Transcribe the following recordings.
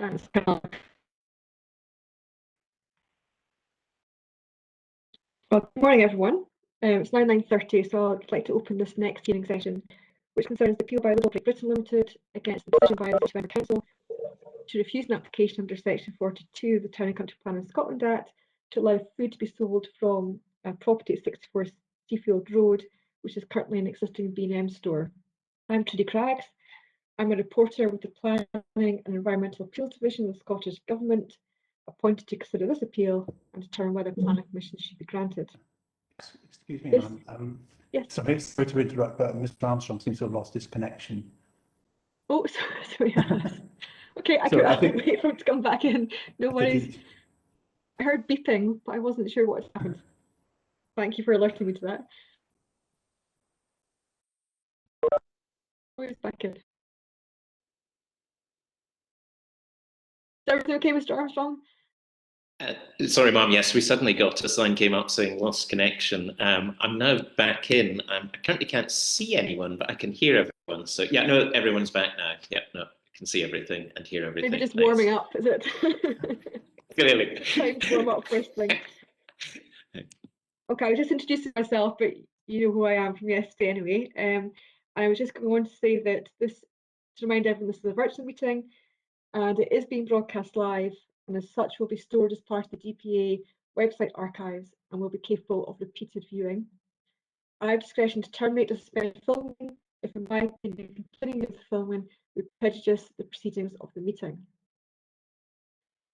Thanks, Carol. Well, good morning, everyone. It's now 9:30, so I'd like to open this next hearing session, which concerns the appeal by Liberal Great Britain Limited against the decision by the Edinburgh Council to refuse an application under Section 42 of the Town and Country Plan in Scotland Act to allow food to be sold from a property at 64 Seafield Road, which is currently an existing B&M store. I'm Trudy Craggs. I'm a reporter with the Planning and Environmental Appeals Division of the Scottish Government, appointed to consider this appeal and determine whether planning permission should be granted. Excuse me, Yes. ma'am. Yes. Sorry to interrupt, but Mr. Armstrong seems to have lost his connection. Oh, sorry. Okay, I could wait for him to come back in. No worries. I heard beeping, but I wasn't sure what had happened. Thank you for alerting me to that. Where's back in? Is everything okay, Mr. Armstrong? Sorry, Mum. Yes, we suddenly got a sign came up saying lost connection. I'm now back in. I currently can't see anyone, but I can hear everyone. So yeah, no, everyone's back now. Yeah, no, I can see everything and hear everything. Maybe just warming up, is it? Clearly. Time to warm up first thing. Okay, I was just introducing myself, but you know who I am from yesterday anyway. I was just going to say that this, to remind everyone, this is a virtual meeting and it is being broadcast live, and as such will be stored as part of the DPA website archives and will be capable of repeated viewing. I have discretion to terminate the suspended filming if, in my opinion, continuing with the filming would prejudice the proceedings of the meeting.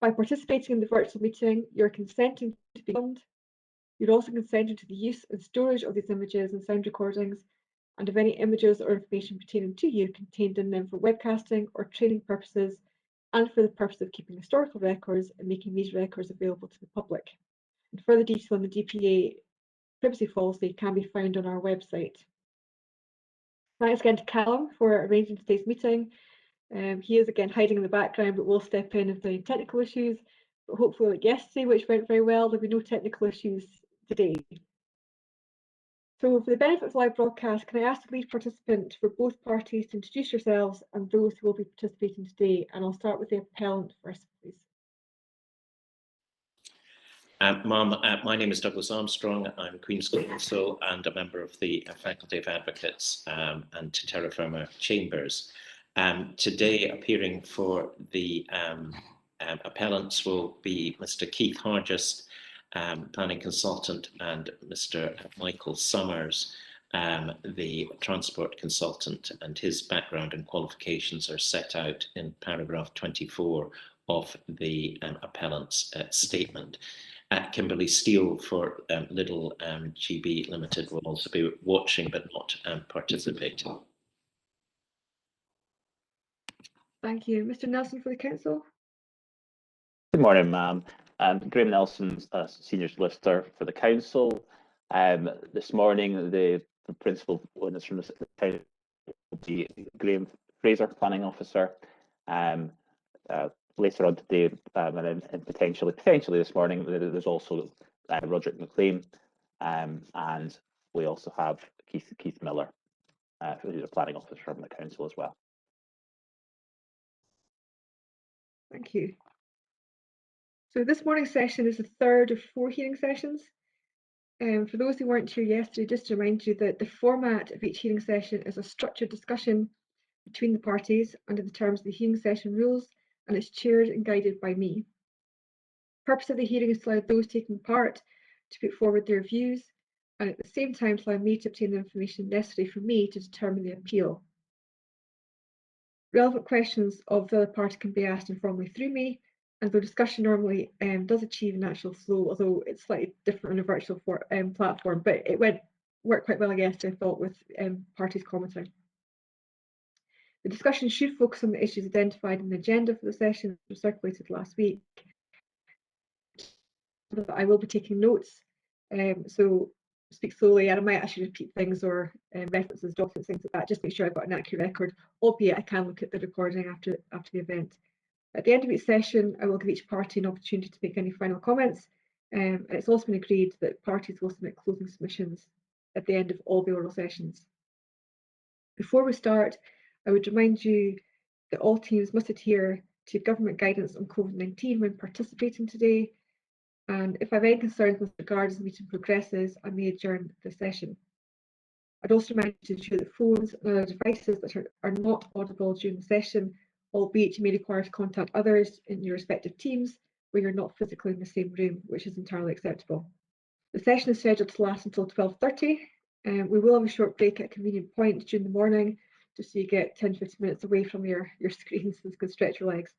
By participating in the virtual meeting, you're consenting to be filmed. You're also consenting to the use and storage of these images and sound recordings, and of any images or information pertaining to you contained in them for webcasting or training purposes, and for the purpose of keeping historical records and making these records available to the public. And further detail on the DPA privacy policy can be found on our website. Thanks again to Callum for arranging today's meeting. He is again hiding in the background, but will step in if there are any technical issues. But hopefully, like yesterday, which went very well, there'll be no technical issues today. So for the benefit of the live broadcast, can I ask the lead participant for both parties to introduce yourselves and those who will be participating today? And I'll start with the appellant first, please. Ma'am, my name is Douglas Armstrong. I'm Queen's Counsel and a member of the Faculty of Advocates and Terra Firma Chambers. Today, appearing for the appellants will be Mr. Keith Hargis, planning consultant, and Mr. Michael Summers, the transport consultant, and his background and qualifications are set out in paragraph 24 of the appellant's statement. Kimberly Steele for Lidl GB Limited will also be watching but not participating. Thank you. Mr. Nelson for the council. Good morning, ma'am. Graham Nelson, Senior Solicitor for the Council. This morning, the principal witness from the town will be Graham Fraser, Planning Officer. Later on today, and potentially this morning, there's also Roderick McLean, and we also have Keith Miller, who's a Planning Officer from the Council as well. Thank you. So this morning's session is the third of 4 hearing sessions. For those who weren't here yesterday, just to remind you that the format of each hearing session is a structured discussion between the parties under the terms of the hearing session rules, and it's chaired and guided by me. The purpose of the hearing is to allow those taking part to put forward their views, and at the same time to allow me to obtain the information necessary for me to determine the appeal. Relevant questions of the other party can be asked informally through me, and though discussion normally does achieve a natural flow, although it's slightly different on a virtual platform, but it worked quite well, I guess, I thought, with parties commenting. The discussion should focus on the issues identified in the agenda for the session that was circulated last week. I will be taking notes, so speak slowly, and I might actually repeat things or references, documents, things like that, just to make sure I've got an accurate record, albeit I can look at the recording after the event. At the end of each session, I will give each party an opportunity to make any final comments, and it's also been agreed that parties will submit closing submissions at the end of all the oral sessions. Before we start, I would remind you that all teams must adhere to government guidance on COVID-19 when participating today. And if I have any concerns with regard as the meeting progresses, I may adjourn the session. I'd also remind you to ensure that phones and other devices that are not audible during the session, albeit you may require to contact others in your respective teams where you're not physically in the same room, which is entirely acceptable. The session is scheduled to last until 12:30. We will have a short break at a convenient point during the morning, just so you get 10-15 minutes away from your screens and can stretch your legs.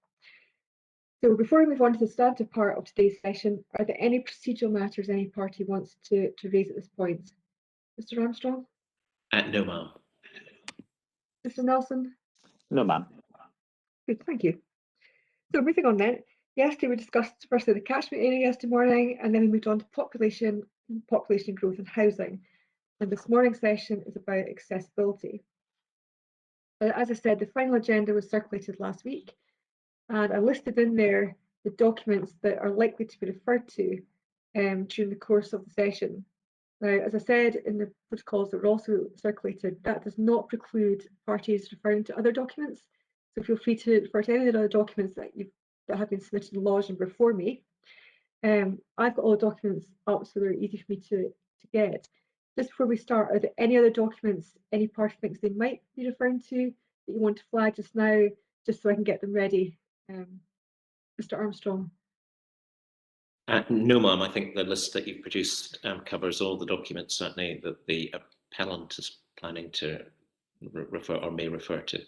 So before we move on to the substantive part of today's session, are there any procedural matters any party wants to raise at this point? Mr. Armstrong? No, ma'am. Mr. Nelson? No, ma'am. Good, thank you. So moving on then, yesterday we discussed firstly the catchment area yesterday morning, and then we moved on to population growth and housing. And this morning's session is about accessibility. As I said, the final agenda was circulated last week, and I listed in there the documents that are likely to be referred to during the course of the session. Now, as I said in the protocols that were also circulated, that does not preclude parties referring to other documents. So feel free to refer to any of the other documents that have been submitted and lodged before me. I've got all the documents up, so they're easy for me to get. Just before we start, are there any other documents any party thinks they might be referring to that you want to flag just now, just so I can get them ready? Mr. Armstrong. No, ma'am. I think the list that you've produced covers all the documents, certainly, that the appellant is planning to refer or may refer to.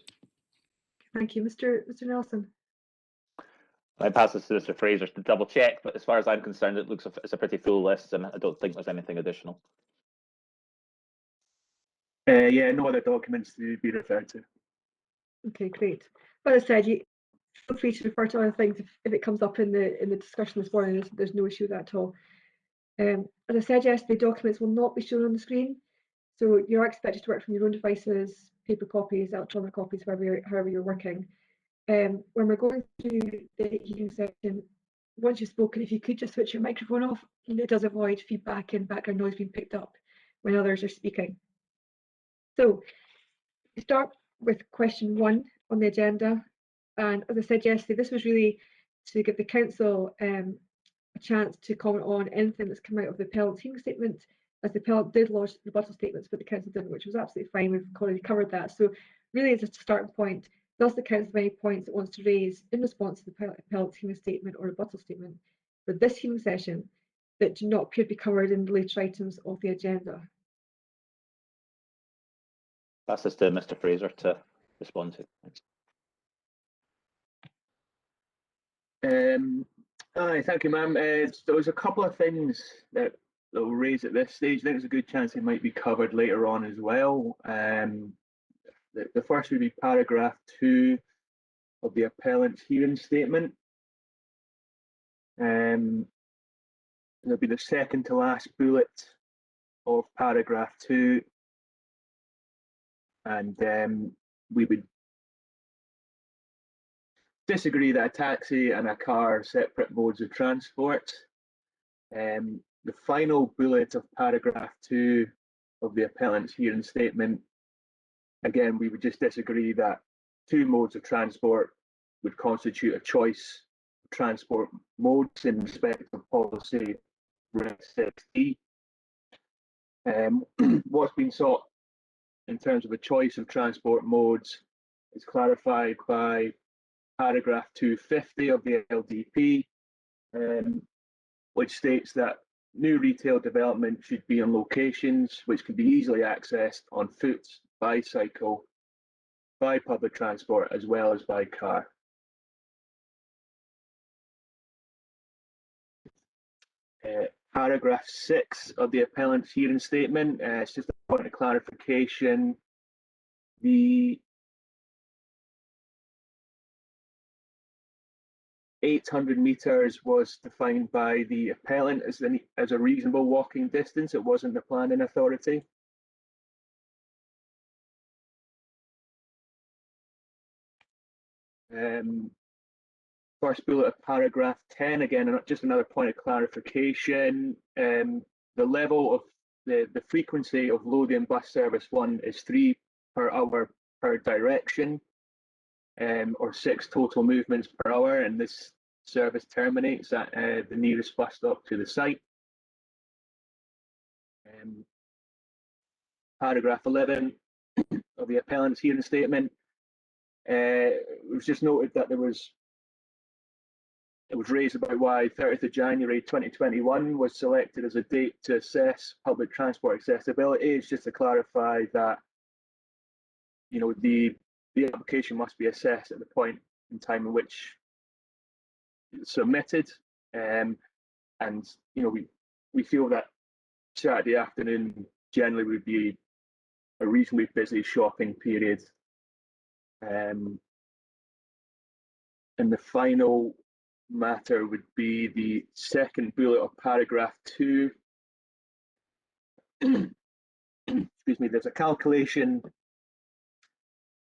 Thank you. Mr. Nelson. I pass this to Mr. Fraser to double check, but as far as I'm concerned, it looks it's a pretty full list, and I don't think there's anything additional. Yeah, no other documents to be referred to. Okay, great. But as I said, you feel free to refer to other things if it comes up in the discussion this morning. There's no issue with that at all. As I said yesterday, documents will not be shown on the screen, so you're expected to work from your own devices, paper copies, electronic copies, however you're working. When we're going through the hearing section, once you've spoken, if you could just switch your microphone off, it does avoid feedback and background noise being picked up when others are speaking. So we start with question 1 on the agenda, and as I said yesterday, this was really to give the council a chance to comment on anything that's come out of the appellant's hearing statement, as the appellant did lodge rebuttal statements, but the council didn't, which was absolutely fine. We've already covered that. So really, as a starting point, does the council have any points it wants to raise in response to the appellant's hearing statement or rebuttal statement for this hearing session that do not appear to be covered in the later items of the agenda? Pass this to Mr. Fraser to respond to. Thank you, ma'am. There was a couple of things that we'll raise at this stage. I think there's a good chance they might be covered later on as well. The first would be paragraph 2 of the appellant's hearing statement. There'll be the second to last bullet of paragraph 2, and we would disagree that a taxi and a car are separate modes of transport. The final bullet of paragraph 2 of the appellant's hearing statement, again, we would just disagree that 2 modes of transport would constitute a choice of transport modes in respect of policy Reg 6D. What's been sought in terms of a choice of transport modes is clarified by paragraph 250 of the LDP, which states that new retail development should be in locations which can be easily accessed on foot, bicycle, by public transport, as well as by car. Paragraph 6 of the appellant's hearing statement, it's just a point of clarification. The 800 meters was defined by the appellant as a reasonable walking distance. It wasn't the planning authority. First bullet of paragraph 10, again, just another point of clarification. The level of the frequency of Lothian bus service 1 is 3 per hour per direction. or 6 total movements per hour, and this service terminates at the nearest bus stop to the site. Paragraph 11 of the appellant's hearing statement, it was just noted that it was raised about why 30th of January 2021 was selected as a date to assess public transport accessibility. It's just to clarify that, you know, the application must be assessed at the point in time in which it's submitted, and you know, we feel that Saturday afternoon generally would be a reasonably busy shopping period. And the final matter would be the second bullet of paragraph 2. Excuse me, there's a calculation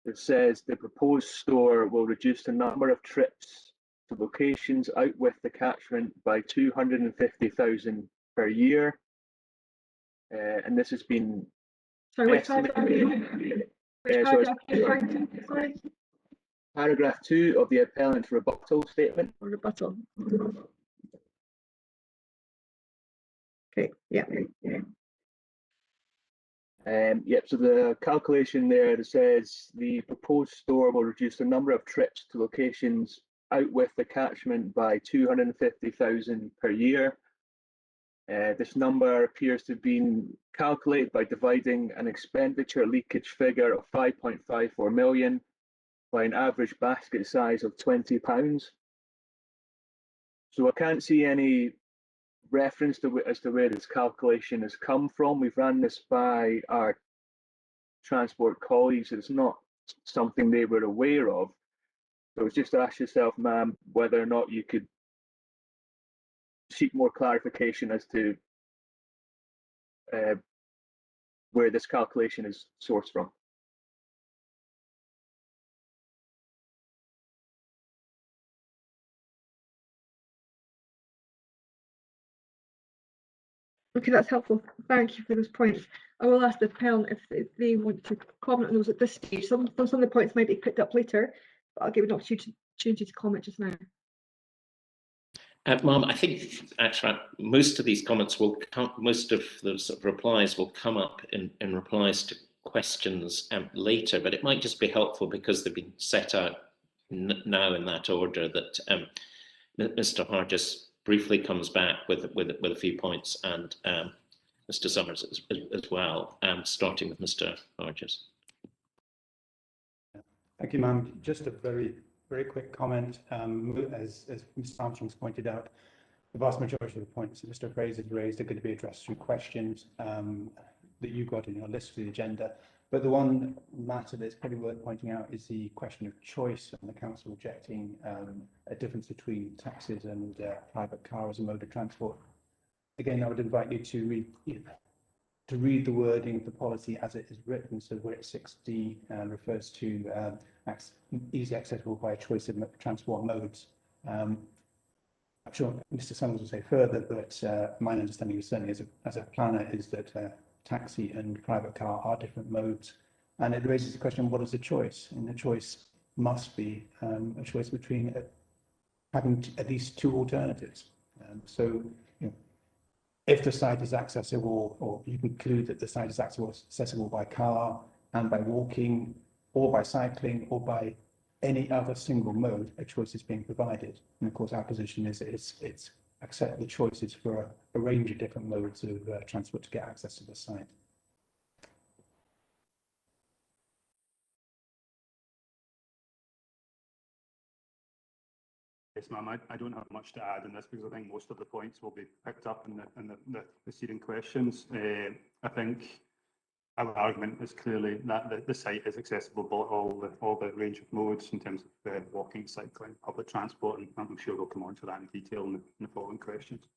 that says the proposed store will reduce the number of trips to locations out with the catchment by 250,000 per year. And this has been Sorry, which paragraph are you? Which paragraph are you referring to? Sorry. Paragraph 2 of the appellant's rebuttal statement. Or rebuttal. Okay, yeah. Yep, so the calculation there says the proposed store will reduce the number of trips to locations out with the catchment by 250,000 per year. This number appears to have been calculated by dividing an expenditure leakage figure of 5.54 million by an average basket size of £20. So I can't see any reference to as to where this calculation has come from. We've ran this by our transport colleagues. It's not something they were aware of. So it's just to ask yourself, ma'am, whether or not you could seek more clarification as to where this calculation is sourced from. Okay, that's helpful. Thank you for those points. I will ask the appellant if they want to comment on those at this stage. Some of the points might be picked up later, but I'll give an opportunity to comment just now. Ma'am, I think actually most of these comments will come, most of the sort of replies will come up in replies to questions later, but it might just be helpful because they've been set out now in that order that Mr. Hargis briefly comes back with a few points, and Mr. Summers as well, starting with Mr. Hargis. Thank you, ma'am. Just a very quick comment. As Mr. Armstrong's pointed out, the vast majority of the points that Mr. Fraser's raised are going to be addressed through questions that you got in your list for the agenda. But the one matter that's probably worth pointing out is the question of choice and the council rejecting a difference between taxis and private car as a mode of transport. Again, I would invite you to read the wording of the policy as it is written. So where it's 6D refers to easily accessible by a choice of transport modes. I'm sure Mr. Summers will say further, but my understanding is certainly as a planner is that taxi and private car are different modes, and it raises the question: what is the choice? And the choice must be a choice between having at least two alternatives. So, you know, if the site is accessible, or you conclude that the site is accessible by car and by walking, or by cycling, or by any other single mode, a choice is being provided. And of course, our position is it's accept the choices for a range of different modes of transport to get access to the site. Yes, ma'am, I don't have much to add in this because I think most of the points will be picked up in the preceding questions. I think our argument is clearly that the site is accessible by all the range of modes in terms of walking, cycling, public transport, and I'm sure we'll come on to that in detail in the following questions.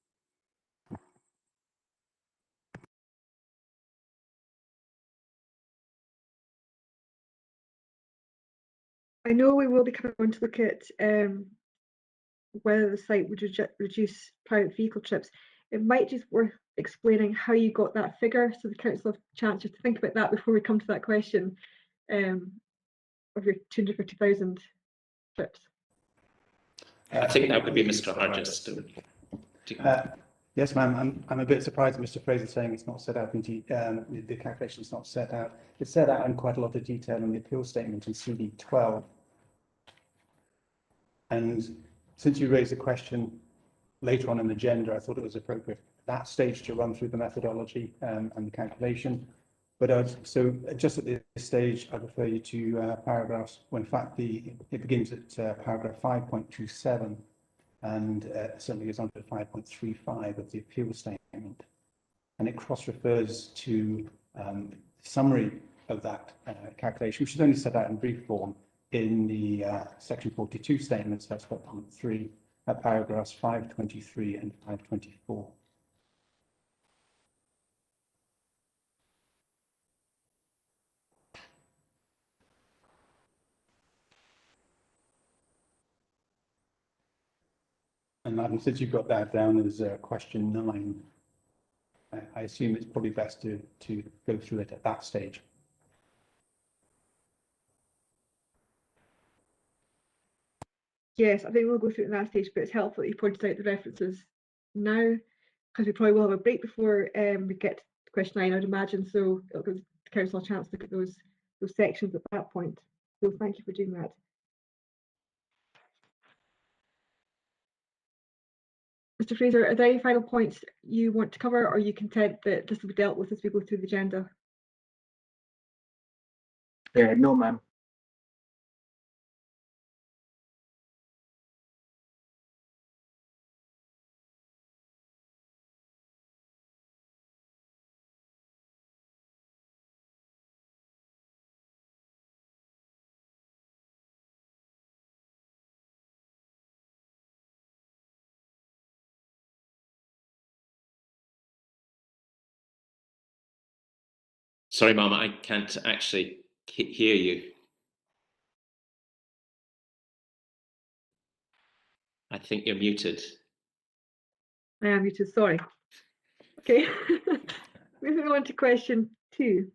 I know we will be coming on to look at whether the site would reduce private vehicle trips. It might just worth explaining how you got that figure, so the council have a chance to think about that before we come to that question of your 250,000 trips? I think that would be Mr. Hargis. Yes, ma'am. I'm a bit surprised at Mr. Fraser saying it's not set out in the calculation is not set out. It's set out in quite a lot of detail in the appeal statement in CD 12. And since you raised the question later on in the agenda, I thought it was appropriate at that stage to run through the methodology and the calculation. But so just at this stage, I refer you to paragraphs. Well, in fact, it begins at paragraph 5.27. And certainly is under 5.35 of the appeal statement. And it cross-refers to summary of that calculation, which is only set out in brief form in the section 42 statements, that's got point 3, at paragraphs 523 and 524. And since you've got that down as question 9, I assume it's probably best to go through it at that stage. Yes, I think we'll go through it in that stage, but it's helpful that you pointed out the references now, because we probably will have a break before we get to question 9, I'd imagine, so it'll give the council a chance to look at those sections at that point. So thank you for doing that. Mr. Fraser, are there any final points you want to cover, or are you content that this will be dealt with as we go through the agenda? No, ma'am. Sorry, Mama, I can't actually hear you. I think you're muted. I am muted, sorry. Okay, moving on to question 2.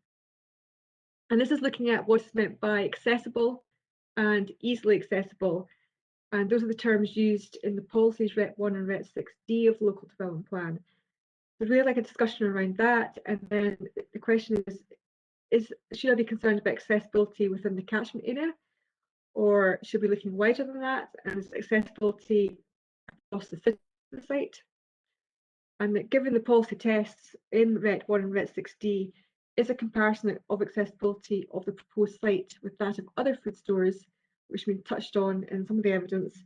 And this is looking at what is meant by accessible and easily accessible. And those are the terms used in the policies RET 1 and RET 6D of the local development plan. So really like a discussion around that. And then the question is should I be concerned about accessibility within the catchment area? Or should we be looking wider than that? And is accessibility across the site? And that given the policy tests in RET 1 and RET 6D, is a comparison of accessibility of the proposed site with that of other food stores, which has been touched on in some of the evidence,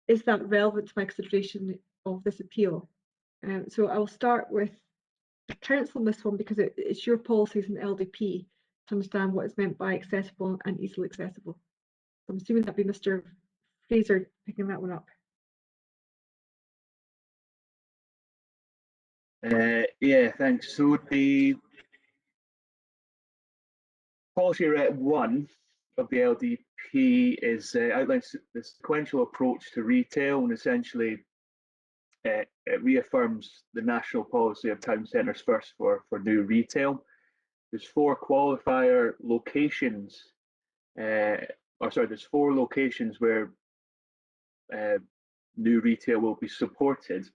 is that relevant to my consideration of this appeal? So I will start with the council on this one, because it's your policies in LDP to understand what is meant by accessible and easily accessible. So I'm assuming that'd be Mr. Fraser picking that one up. Yeah, thanks. So the policy RET 1 of the LDP is outlines the sequential approach to retail, and essentially it reaffirms the national policy of town centres first for new retail. There's 4 qualifier locations, there's 4 locations where new retail will be supported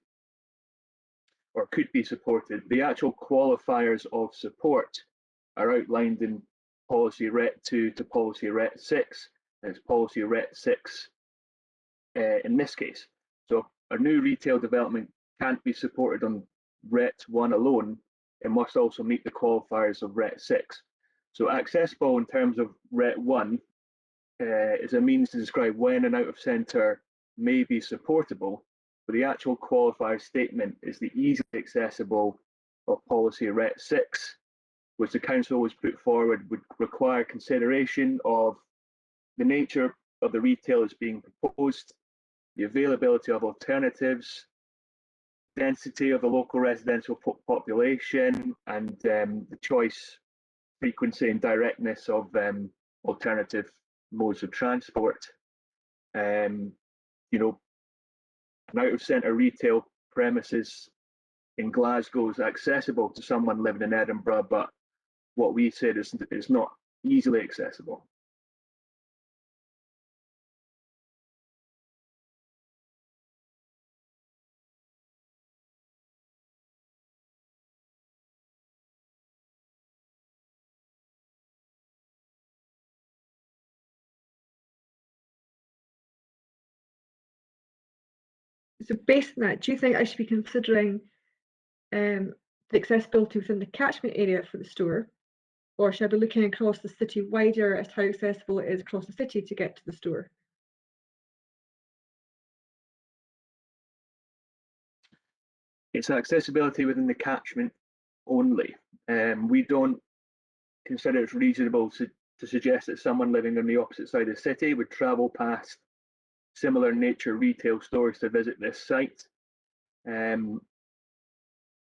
or could be supported. The actual qualifiers of support are outlined in policy RET 2 to policy RET 6, and it's policy RET 6 in this case. So a new retail development can't be supported on RET 1 alone, it must also meet the qualifiers of RET 6. So accessible in terms of RET 1 is a means to describe when an out of centre may be supportable, but the actual qualifier statement is the easily accessible of policy RET 6, which the council has put forward would require consideration of the nature of the retail as being proposed, the availability of alternatives, density of the local residential population, and the choice, frequency and directness of alternative modes of transport. You know, an out of centre retail premises in Glasgow is accessible to someone living in Edinburgh, but what we said is it's not easily accessible. So based on that, do you think I should be considering the accessibility within the catchment area for the store, or should I be looking across the city wider as to how accessible it is across the city to get to the store? It's accessibility within the catchment only. We don't consider it reasonable to suggest that someone living on the opposite side of the city would travel past similar nature retail stores to visit this site.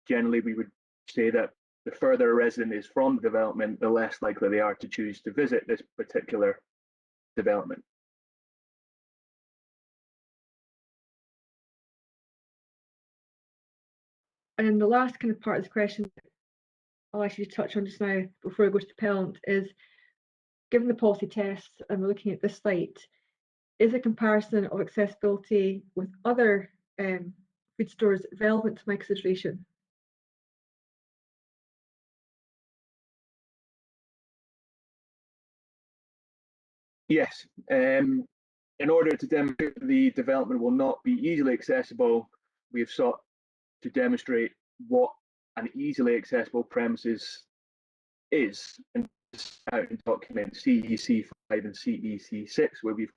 Generally, we would say that the further a resident is from the development, the less likely they are to choose to visit this particular development. And then the last kind of part of this question I'll actually touch on just now before I go to the appellant is, given the policy tests and we're looking at this site, is a comparison of accessibility with other food stores relevant to my consideration? Yes. In order to demonstrate the development will not be easily accessible, we have sought to demonstrate what an easily accessible premises is, and out in document CEC5 and CEC6, where we've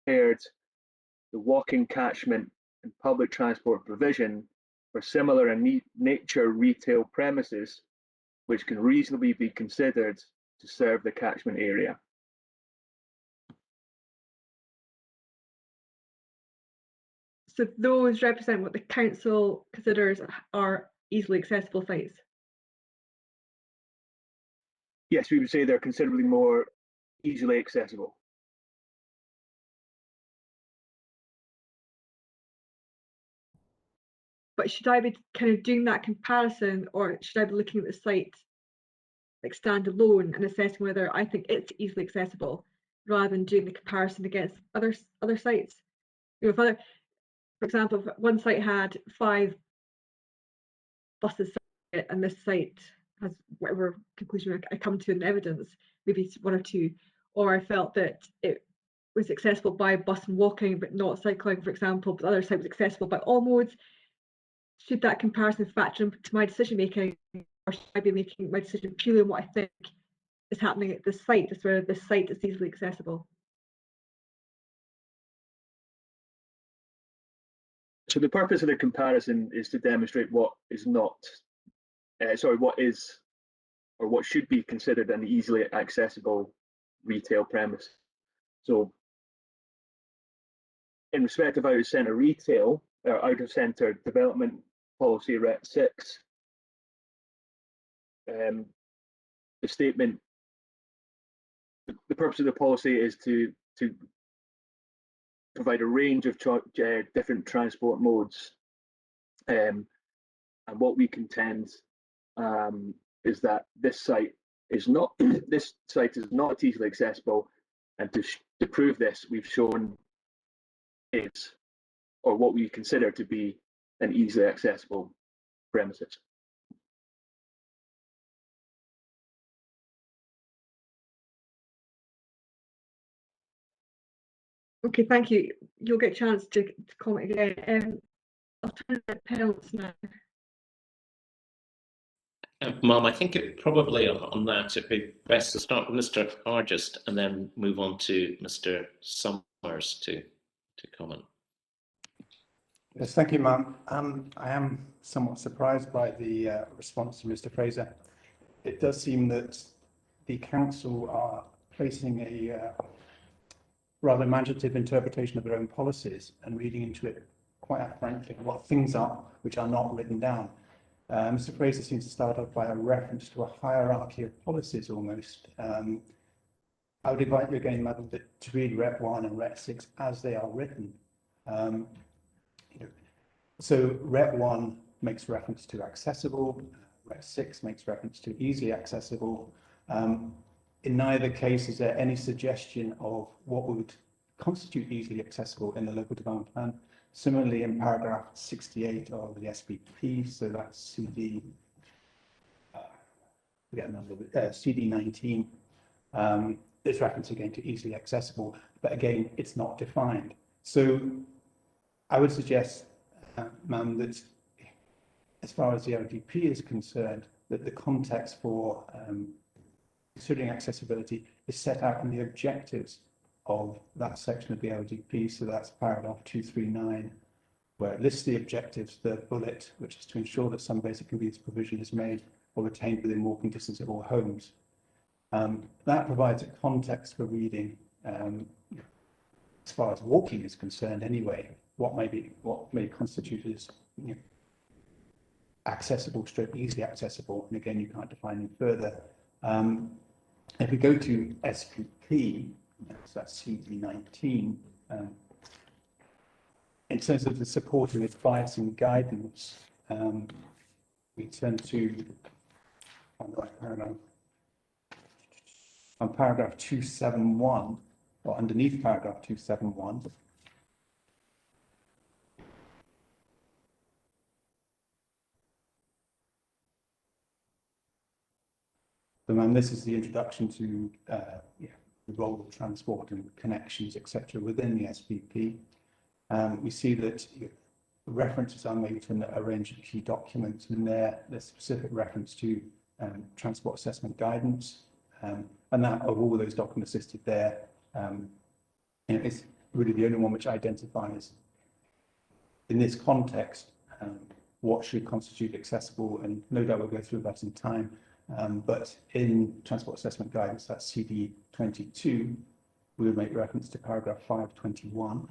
compared the walking catchment and public transport provision for similar in nature retail premises, which can reasonably be considered to serve the catchment area. So those represent what the council considers are easily accessible sites? Yes, we would say they're considerably more easily accessible. But should I be kind of doing that comparison, or should I be looking at the site like standalone and assessing whether I think it's easily accessible, rather than doing the comparison against other sites? You know, for example, if one site had 5 buses and this site has whatever conclusion I come to in evidence, maybe it's 1 or 2, or I felt that it was accessible by bus and walking but not cycling, for example, but the other site was accessible by all modes, should that comparison factor into my decision making, or should I be making my decision purely on what I think is happening at this site, just whether this site is easily accessible? So the purpose of the comparison is to demonstrate what is not, what is or what should be considered an easily accessible retail premise. So in respect of out of centre retail, or out of centre development policy Rep 6, the statement, the purpose of the policy is to provide a range of different transport modes, and what we contend is that this site is not easily accessible, and to prove this, we've shown it's, or what we consider to be, an easily accessible premises. Okay, thank you. You'll get a chance to comment again. I'll turn to the appellants now. Ma'am, I think it probably on that it'd be best to start with Mr. Argist and then move on to Mr. Summers to comment. Yes, thank you, ma'am. I am somewhat surprised by the response to Mr. Fraser. It does seem that the council are placing a rather imaginative interpretation of their own policies and reading into it, quite frankly, what things are which are not written down. Mr. Fraser seems to start off by a reference to a hierarchy of policies almost. I would invite you again, madam, to read Rep 1 and Rep 6 as they are written. So Rep 1 makes reference to accessible, Rep 6 makes reference to easily accessible. In neither case is there any suggestion of what would constitute easily accessible in the local development plan. Similarly, in paragraph 68 of the SPP, so that's CD, CD 19, there's reference again to easily accessible, but again, it's not defined. So I would suggest ma'am, that as far as the LDP is concerned, that the context for considering accessibility is set out in the objectives of that section of the LDP. So that's paragraph 239, where it lists the objectives, the bullet, which is to ensure that some basic convenience provision is made or retained within walking distance of all homes. That provides a context for reading, as far as walking is concerned anyway, what may constitute as accessible, stroke easily accessible, and again, you can't define it further. If we go to SPP, so that's CD19, in terms of the supporting advice and guidance, we turn to on paragraph 271, or underneath paragraph 271. And this is the introduction to the role of transport and connections, etc., within the SPP. We see that references are made to a range of key documents, and there's specific reference to transport assessment guidance, and that of all those documents listed there, it's really the only one which identifies, in this context, what should constitute accessible, and no doubt we'll go through that in time. But in transport assessment guidance, that's CD 22, we would make reference to paragraph 521,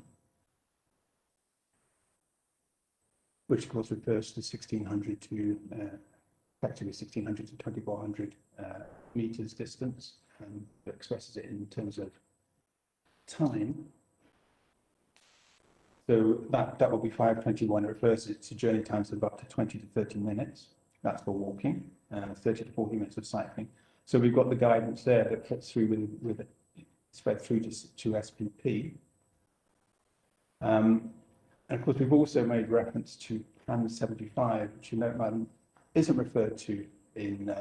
which of course refers to 1600 to effectively 1600 to 2400 meters distance, that expresses it in terms of time. So that will be 521. It refers to journey times of up to 20 to 30 minutes. That's for walking, 30 to 40 minutes of cycling. So we've got the guidance there that fits through with it, spread through to SPP. And of course, we've also made reference to Plan 75, which you note, madam, isn't referred to in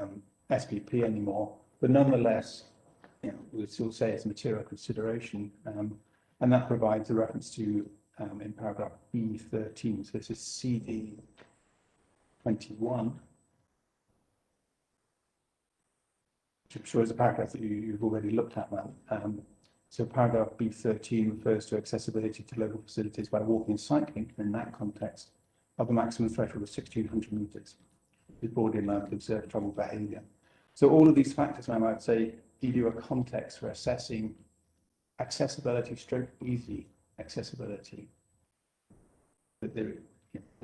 SPP anymore, but nonetheless, we'll still say it's material consideration, and that provides a reference to in paragraph B13. So this is CD 21, which I'm sure is a paragraph that you've already looked at, madam. So paragraph B13 refers to accessibility to local facilities by walking and cycling in that context of a maximum threshold of 1600 metres. It's broadly allowed to observe trouble behaviour. So all of these factors, ma'am, I'd say give you a context for assessing accessibility, stroke easy accessibility. But there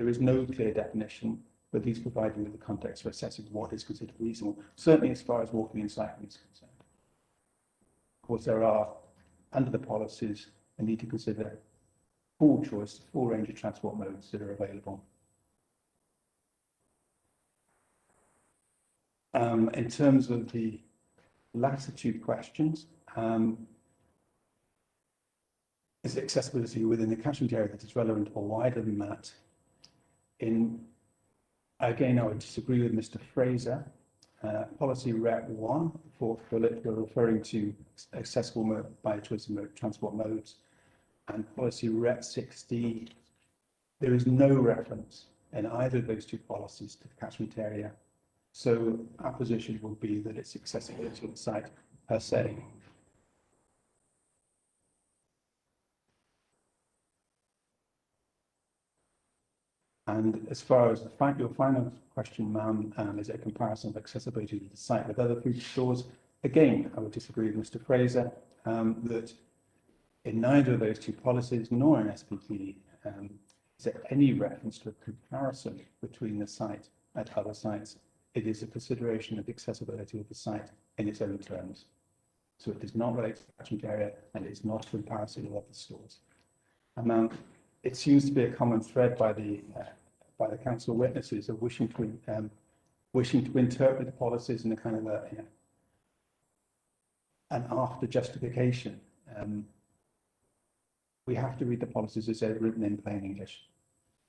is no clear definition, but these provide you with the context for assessing what is considered reasonable, certainly as far as walking and cycling is concerned. Of course, there are, under the policies, a need to consider full choice, full range of transport modes that are available. In terms of the latitude questions, is accessibility within the catchment area that is relevant or wider than that? Again, I would disagree with Mr. Fraser. Policy Rep 1, fourth bullet, we're referring to accessible by choice of transport modes. And Policy Rep 60, there is no reference in either of those two policies to the catchment area. So our position will be that it's accessibility of the site per se. And as far as your final question, ma'am, is it a comparison of accessibility to the site with other food stores? Again, I would disagree with Mr. Fraser that in neither of those two policies nor in SPP is there any reference to a comparison between the site and other sites. It is a consideration of the accessibility of the site in its own terms. So it does not relate to the catchment area, and it's not a comparison of other stores. And it seems to be a common thread by the council witnesses of wishing to interpret the policies in a kind of an after justification. We have to read the policies as they're written in plain English.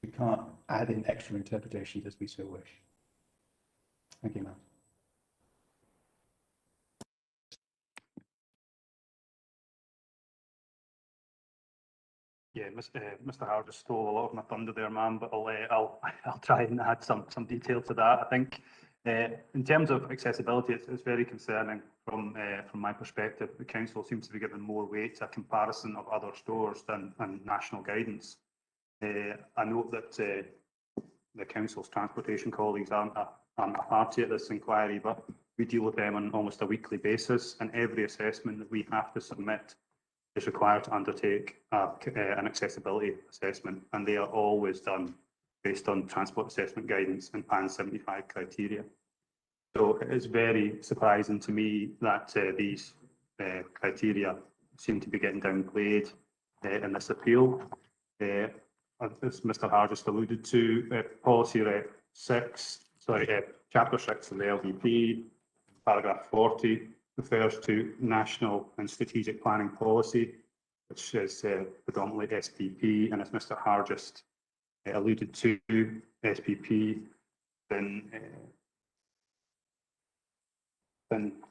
We can't add in extra interpretations as we so wish. Thank you, ma'am. Yeah, Mr. Howard just stole a lot of my thunder there, ma'am, but I'll try and add some detail to that. I think in terms of accessibility, it's very concerning from my perspective. The council seems to be giving more weight to a comparison of other stores than national guidance. I note that the council's transportation colleagues aren't a party at this inquiry, but we deal with them on almost a weekly basis, and every assessment that we have to submit is required to undertake an accessibility assessment, and they are always done based on transport assessment guidance and PAN 75 criteria. So it is very surprising to me that these criteria seem to be getting downplayed in this appeal. As Mr. Howard just alluded to, Chapter 6 of the LDP, paragraph 40, refers to national and strategic planning policy, which is predominantly SPP, and as Mr. Howard just alluded to, SPP, then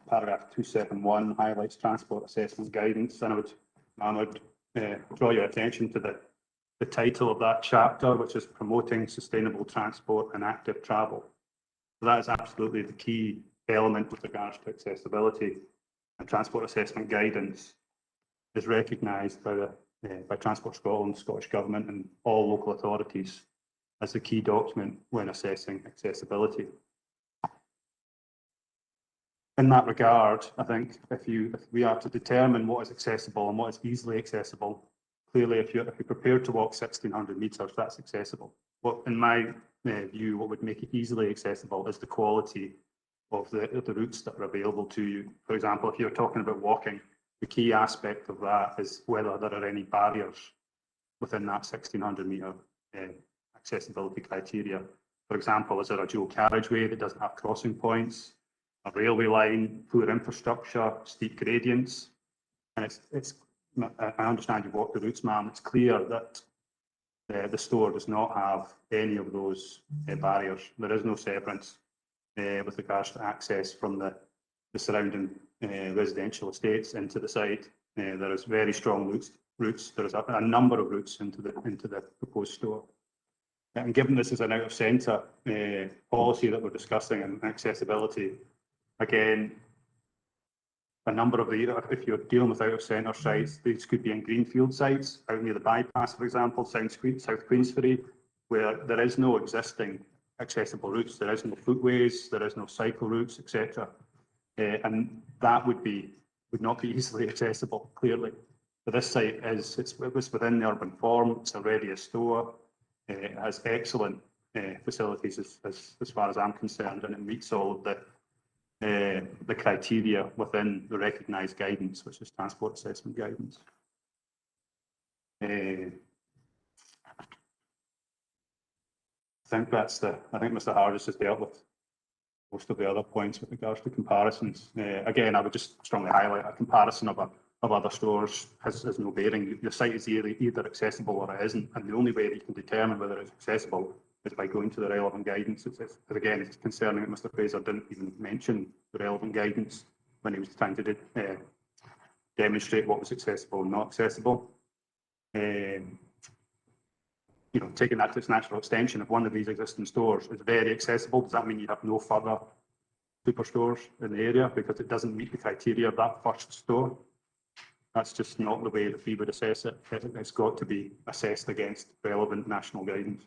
paragraph 271 highlights transport assessment guidance, and I would draw your attention to the title of that chapter, which is Promoting Sustainable Transport and Active Travel. So that is absolutely the key element with regards to accessibility, and transport assessment guidance is recognised by Transport Scotland, Scottish Government and all local authorities as the key document when assessing accessibility. In that regard, I think if we are to determine what is accessible and what is easily accessible, clearly if you're prepared to walk 1,600 metres, that's accessible. What, in my view, what would make it easily accessible is the quality of the routes that are available to you. For example, if you're talking about walking, the key aspect of that is whether there are any barriers within that 1,600 metre accessibility criteria. For example, is there a dual carriageway that doesn't have crossing points, a railway line, poor infrastructure, steep gradients? And I understand you've walked the routes, ma'am. It's clear that the store does not have any of those barriers. There is no severance with regards to access from the surrounding residential estates into the site. There is very strong routes. There is a number of routes into the proposed store. And given this is an out of centre policy that we're discussing and accessibility, again, a number of if you're dealing with out of centre sites, these could be in greenfield sites, out near the bypass, for example, South Queensferry, where there is no existing accessible routes, there is no footways, there is no cycle routes, etc. And that would not be easily accessible, clearly. But this site it was within the urban form, it's already a store, it has excellent facilities as far as I'm concerned, and it meets all of the criteria within the recognised guidance, which is transport assessment guidance. I think Mr. Harris has dealt with most of the other points with regards to comparisons. Again, I would just strongly highlight a comparison of other stores has no bearing. Your site is either accessible or it isn't, and the only way that you can determine whether it's accessible is by going to the relevant guidance. Again, it's concerning that Mr. Fraser didn't even mention the relevant guidance when he was trying to demonstrate what was accessible and not accessible. Taking that to its natural extension, if one of these existing stores is very accessible, does that mean you have no further superstores in the area because it doesn't meet the criteria of that first store? That's just not the way that we would assess it. It's got to be assessed against relevant national guidance.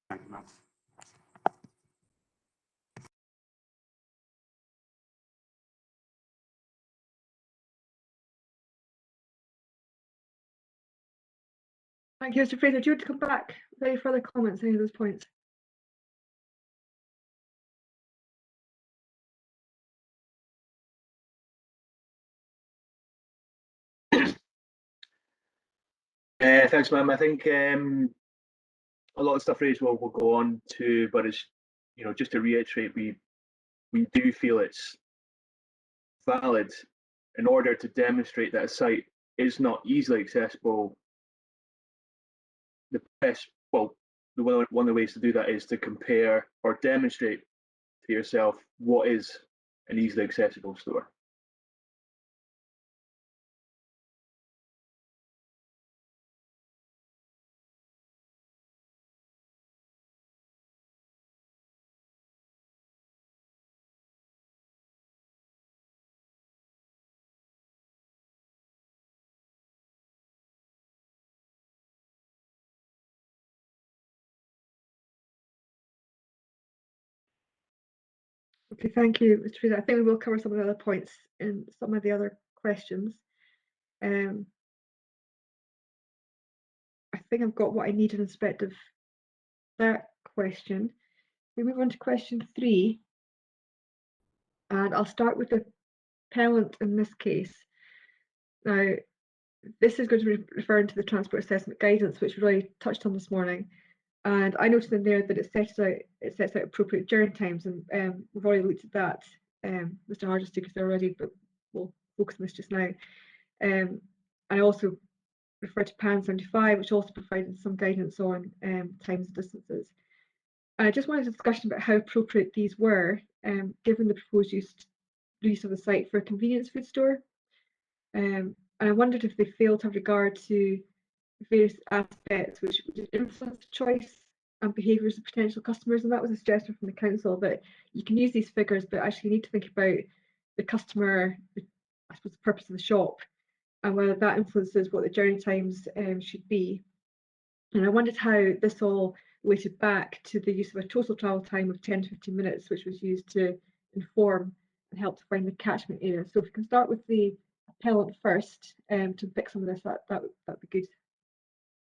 Thank you, ma'am. Thank you, Mr. Fraser. Do you want to come back with any further comments on any of those points? Thanks, ma'am. I think a lot of stuff raised we'll go on to, but it's just to reiterate, we do feel it's valid in order to demonstrate that a site is not easily accessible. One of the ways to do that is to compare or demonstrate to yourself what is an easily accessible store. Okay, thank you, Mr. Fraser. I think we will cover some of the other points in some of the other questions. I think I've got what I need in respect of that question. We move on to question 3, and I'll start with the appellant in this case. Now, this is going to be referring to the transport assessment guidance, which we already touched on this morning. And I noted in there that it sets out appropriate journey times, and we've already looked at that. Mr. Hargis took us there already, but we'll focus on this just now. I also referred to PAN 75, which also provided some guidance on times and distances. And I just wanted a discussion about how appropriate these were, given the proposed use of the site for a convenience food store. And I wondered if they failed to have regard to various aspects which would influence choice and behaviours of potential customers. And that was a suggestion from the council that you can use these figures, but actually you need to think about the customer, I suppose, the purpose of the shop, and whether that influences what the journey times should be. And I wondered how this all related back to the use of a total travel time of 10 to 15 minutes, which was used to inform and help to find the catchment area. So if we can start with the appellant first, to pick some of this, that'd be good.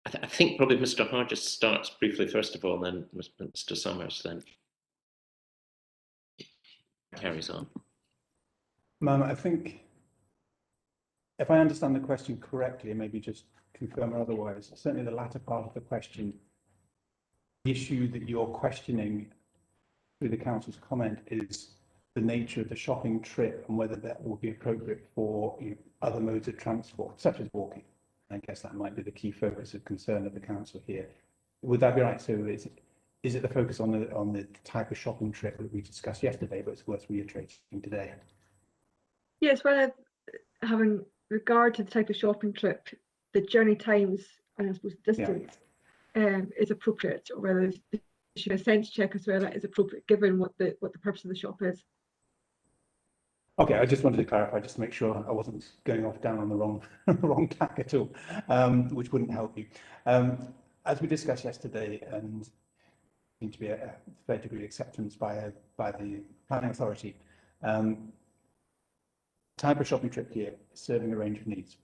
I think probably Mr. Hargis starts briefly first of all, then Mr. Summers then carries on. Ma'am, I think if I understand the question correctly, maybe just confirm or otherwise, certainly the latter part of the question, the issue that you're questioning through the council's comment is the nature of the shopping trip and whether that will be appropriate for other modes of transport, such as walking. I guess that might be the key focus of concern of the council here. Would that be right? So is it the focus on the type of shopping trip that we discussed yesterday, but it's worth reiterating today? Yes, whether having regard to the type of shopping trip, the journey times and I suppose distance is appropriate, or whether there should be a sense check as to whether that is appropriate given what the purpose of the shop is. Okay, I just wanted to clarify, just to make sure I wasn't going off down on the wrong track at all, which wouldn't help you. As we discussed yesterday, and seemed to be a fair degree of acceptance by the planning authority, type of shopping trip here is serving a range of needs.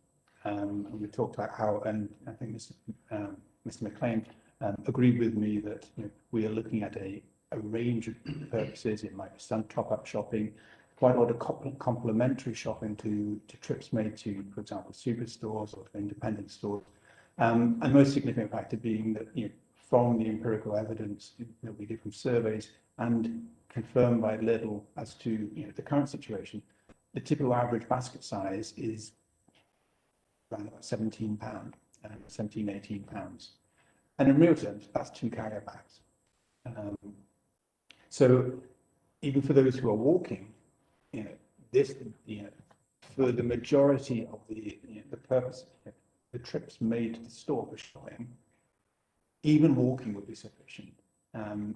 And we talked about how, and I think Mr. McLean agreed with me that we are looking at a range of purposes. It might be some top-up shopping, quite a lot of complementary shopping to trips made to, for example, superstores or independent stores. And most significant factor being that from the empirical evidence that we get from surveys and confirmed by Lidl as to the current situation, the typical average basket size is around about £17, 17, 18 pounds. And in real terms, that's 2 carrier bags. So even for those who are walking, for the majority of the purpose, the trips made to the store for shopping, even walking would be sufficient. And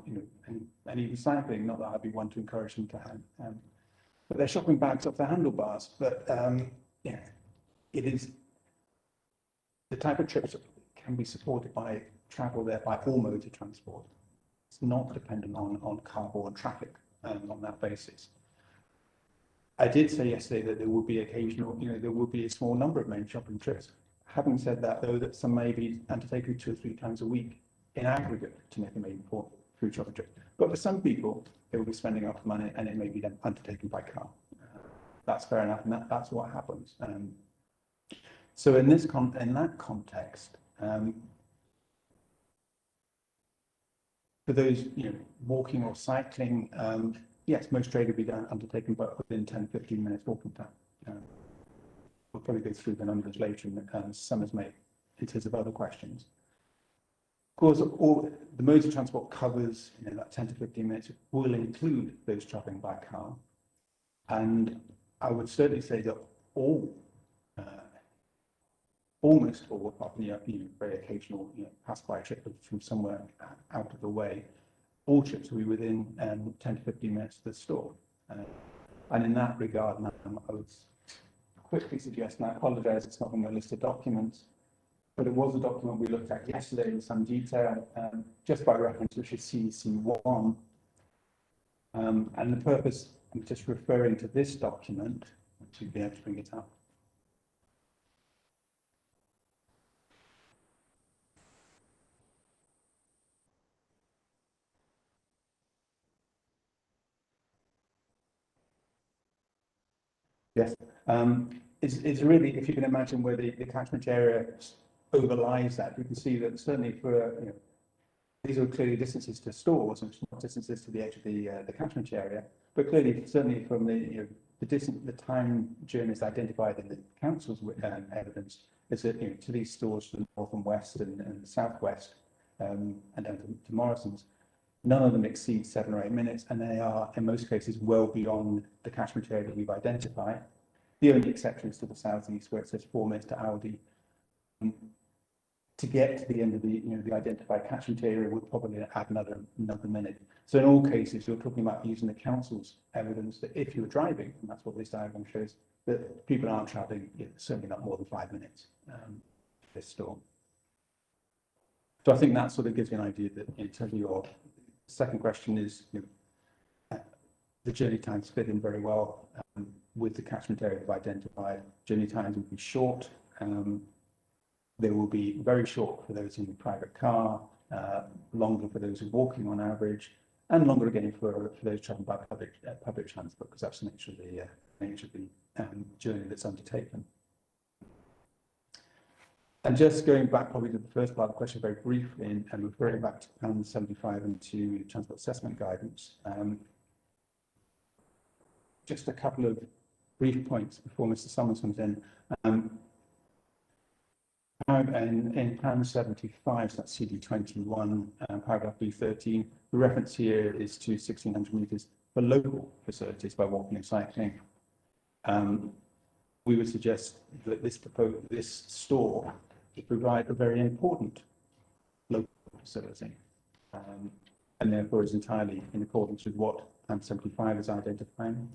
even cycling, not that I'd be one to encourage them to have, but they're shopping bags off their handlebars. But it is the type of trips that can be supported by travel there by all modes of transport. It's not dependent on car-borne traffic on that basis. I did say yesterday that there would be occasional, there would be a small number of main shopping trips. Having said that, though, that some may be undertaken 2 or 3 times a week in aggregate to make a main food shopping trip. But for some people, they will be spending up money, and it may be then undertaken by car. That's fair enough, and that's what happens. So in that context, for those walking or cycling, yes, most trade will be undertaken but within 10-15 minutes walking time. We'll probably go through the numbers later in Summers made in terms of other questions. Of course, all the modes of transport covers that 10 to 15 minutes will include those travelling by car, and I would certainly say that almost all, apart from very occasional pass by trip from somewhere out of the way, all trips will be within 10 to 15 minutes of the store. And in that regard, I would quickly suggest, and I apologise, it's not on the list of documents, but it was a document we looked at yesterday in some detail, just by reference, which is CEC1. And the purpose, I'm just referring to this document, which you'd be able to bring it up. Yes, it's really, if you can imagine where the catchment area overlies that, you can see that certainly for, these are clearly distances to stores and not distances to the edge of the catchment area, but clearly, certainly from the, the distance, the time journeys identified in the council's evidence is that, to these stores to the north and west and the southwest, and down to Morrison's, none of them exceed 7 or 8 minutes, and they are, in most cases, well beyond the catchment area that we've identified. The only exception is to the southeast, where it says 4 minutes to Aldi. To get to the end of the, the identified catchment area would probably add another minute. So in all cases, you're talking about using the council's evidence that if you're driving, and that's what this diagram shows, that people aren't travelling, certainly not more than 5 minutes to this store. So I think that sort of gives you an idea that in terms of your second question is, the journey times fit in very well with the catchment area we've identified. Journey times will be short. They will be very short for those in a private car, longer for those who are walking on average, and longer again for those travelling by public transport, because that's the nature of the journey that's undertaken. And just going back probably to the first part of the question very briefly, and referring back to PAN 75 and to transport assessment guidance, just a couple of brief points before Mr. Summers comes in. In PAN 75, so that's CD21, paragraph B13, the reference here is to 1,600 metres for local facilities by walking and cycling. We would suggest that this store to provide a very important local facility, and therefore is entirely in accordance with what PAN 75 is identifying.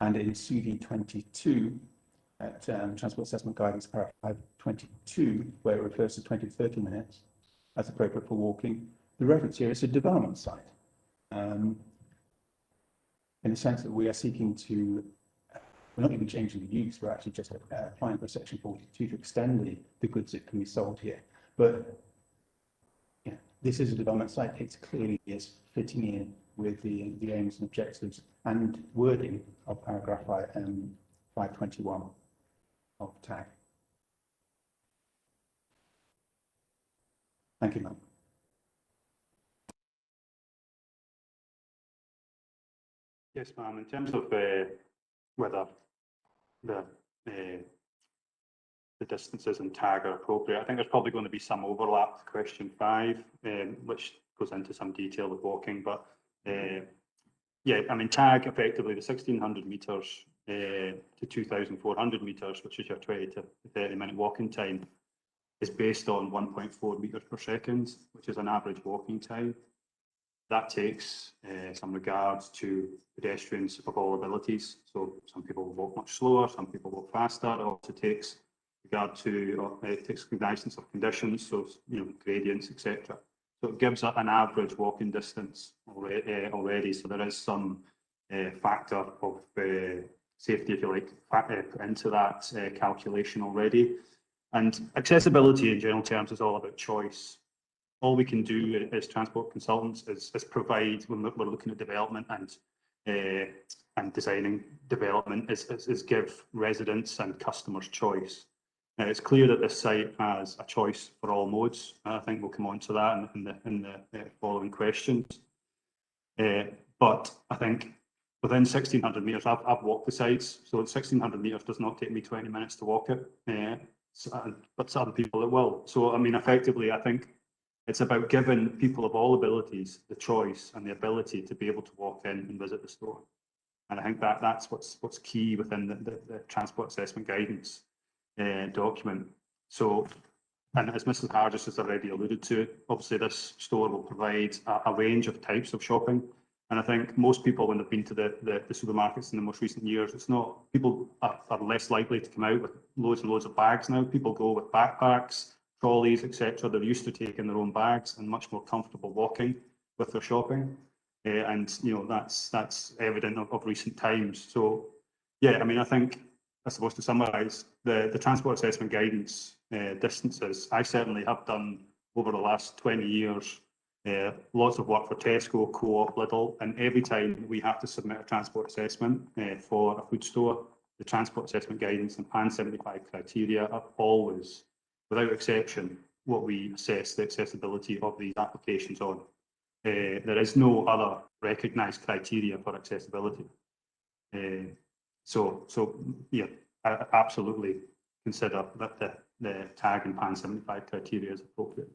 And in CD22, at Transport Assessment Guidance, paragraph 22, where it refers to 20 to 30 minutes as appropriate for walking, the reference here is a development site. In the sense that we are seeking to, we're not even changing the use, we're actually just applying for section 42 to extend the goods that can be sold here. But this is a development site, it clearly is fitting in with the aims and objectives and wording of paragraph 521 of TAG. Thank you, ma'am. Yes, ma'am. In terms of whether the distances in TAG are appropriate, I think there's probably going to be some overlap with question 5, which goes into some detail with walking. But yeah, I mean, TAG effectively the 1,600 metres to 2,400 metres, which is your 20 to 30 minute walking time, is based on 1.4 metres per second, which is an average walking time. That takes some regards to pedestrians of all abilities. So some people walk much slower, some people walk faster. It also takes regard to it takes cognizance of conditions, so gradients, etc. So it gives an average walking distance already. So there is some factor of safety, if you like, put into that calculation already. And accessibility in general terms is all about choice. All we can do as transport consultants is provide, when we're looking at development and designing development, is give residents and customers choice. Now, it's clear that this site has a choice for all modes. I think we'll come on to that in the following questions. But I think within 1,600 metres, I've walked the sites, so 1,600 metres does not take me 20 minutes to walk it, but some people it will. So, I mean, effectively, I think it's about giving people of all abilities the choice and the ability to be able to walk in and visit the store. And I think that's what's key within the transport assessment guidance document. So, and as Mrs. Hargis has already alluded to, obviously this store will provide a range of types of shopping. And I think most people, when they've been to the supermarkets in the most recent years, it's not, people are less likely to come out with loads and loads of bags now. People go with backpacks, trolleys, etc. They're used to taking their own bags and much more comfortable walking with their shopping. and that's evident of recent times. So yeah, I mean, I think, I suppose, to summarise, the transport assessment guidance distances, I certainly have done over the last 20 years lots of work for Tesco, Co-op, Lidl, and every time we have to submit a transport assessment for a food store, the transport assessment guidance and PAN 75 criteria are always, without exception, what we assess the accessibility of these applications on. There is no other recognised criteria for accessibility. So yeah, I absolutely consider that the tag and PAN 75 criteria is appropriate.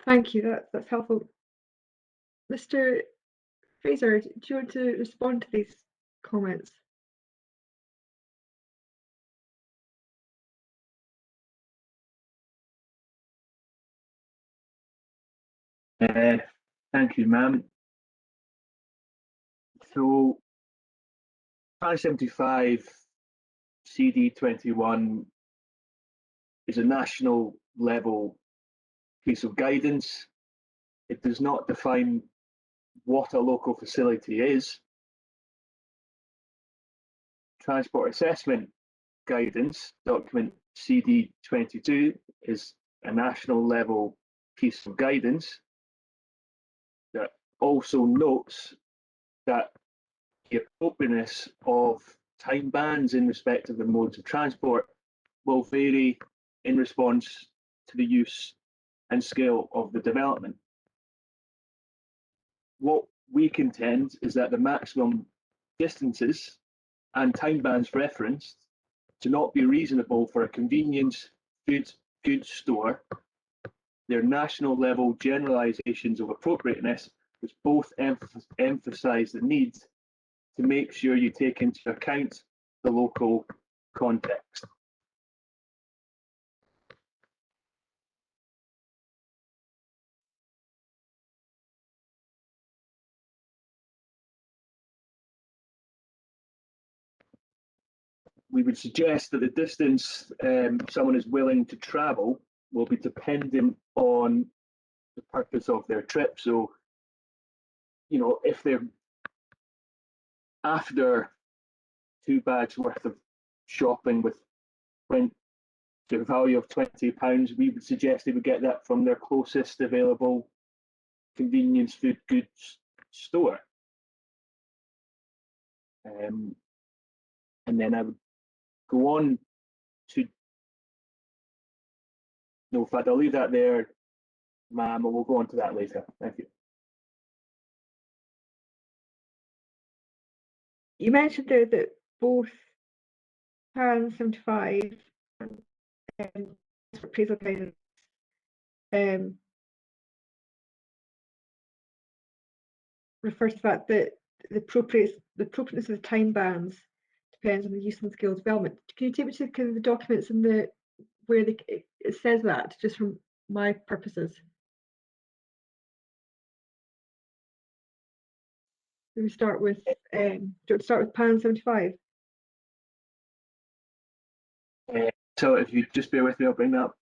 Thank you, that's helpful. Mr. Fraser, do you want to respond to these comments? Thank you, ma'am. So, PAN 75 CD21 is a national level piece of guidance. It does not define what a local facility is. Transport assessment guidance, document CD22, is a national level piece of guidance that also notes that the appropriateness of time bands in respect of the modes of transport will vary in response to the use and scale of the development. What we contend is that the maximum distances and time bands referenced to not be reasonable for a convenience food goods store. Their national level generalizations of appropriateness, which both emphasize the need to make sure you take into account the local context. We would suggest that the distance someone is willing to travel will be dependent on the purpose of their trip. So, if they're after 2 bags worth of shopping with the value of £20, we would suggest they would get that from their closest available convenience food goods store. And then I would go on to, no, in fact, I'll leave that there, ma'am, and we'll go on to that later. Thank you. You mentioned there that both PAN 75 and appraisal guidance refers to the fact that the appropriateness of the time bands depends on the use and scale development. Can you take me to kind of the documents and where it says that, just from my purposes? Do we start with PAN 75? So if you just bear with me, I'll bring that up.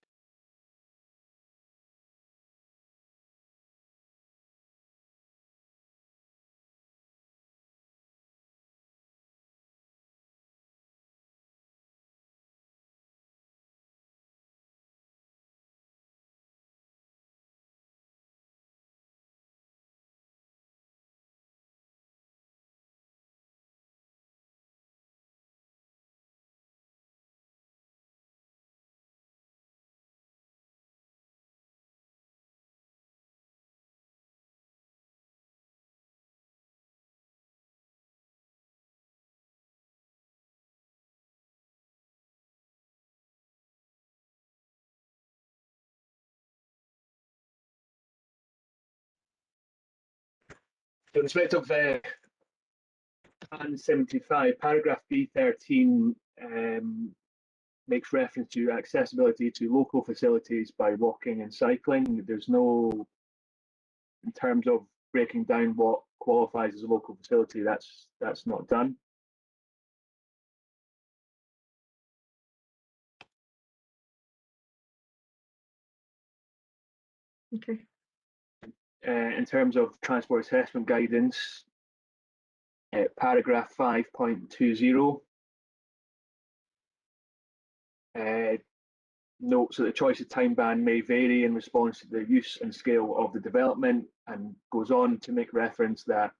So in respect of PAN 75, paragraph B13 makes reference to accessibility to local facilities by walking and cycling. There's no in terms of breaking down what qualifies as a local facility, that's not done. Okay. In terms of transport assessment guidance, paragraph 5.20 notes that the choice of time band may vary in response to the use and scale of the development, and goes on to make reference that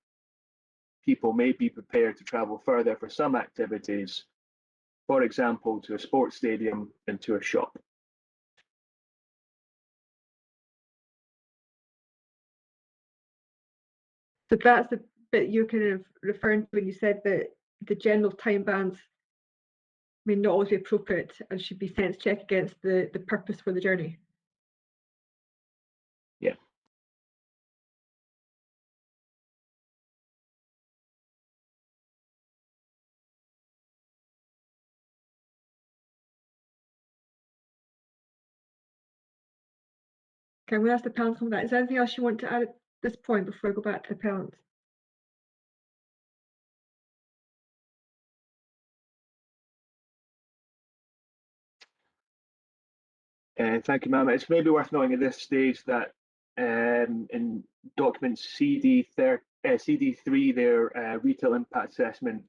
people may be prepared to travel further for some activities, for example, to a sports stadium and to a shop. So that's the bit you're kind of referring to when you said that the general time bands may not always be appropriate and should be sense check against the purpose for the journey. Yeah. Okay, I'm going to ask the panel on that. Is there anything else you want to add at this point before I go back to the appellant? Thank you, ma'am. It's maybe worth knowing at this stage that in document CD3, their retail impact assessment,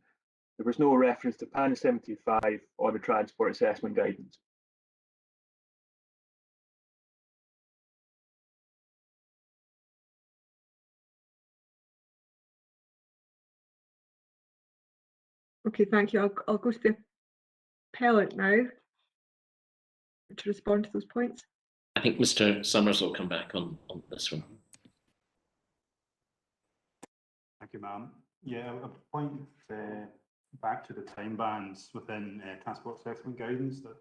there was no reference to PAN 75 or the transport assessment guidance. Okay, thank you. I'll go to the appellant now to respond to those points. I think Mr. Summers will come back on this one. Thank you, ma'am. Yeah, a point back to the time bands within transport assessment guidance that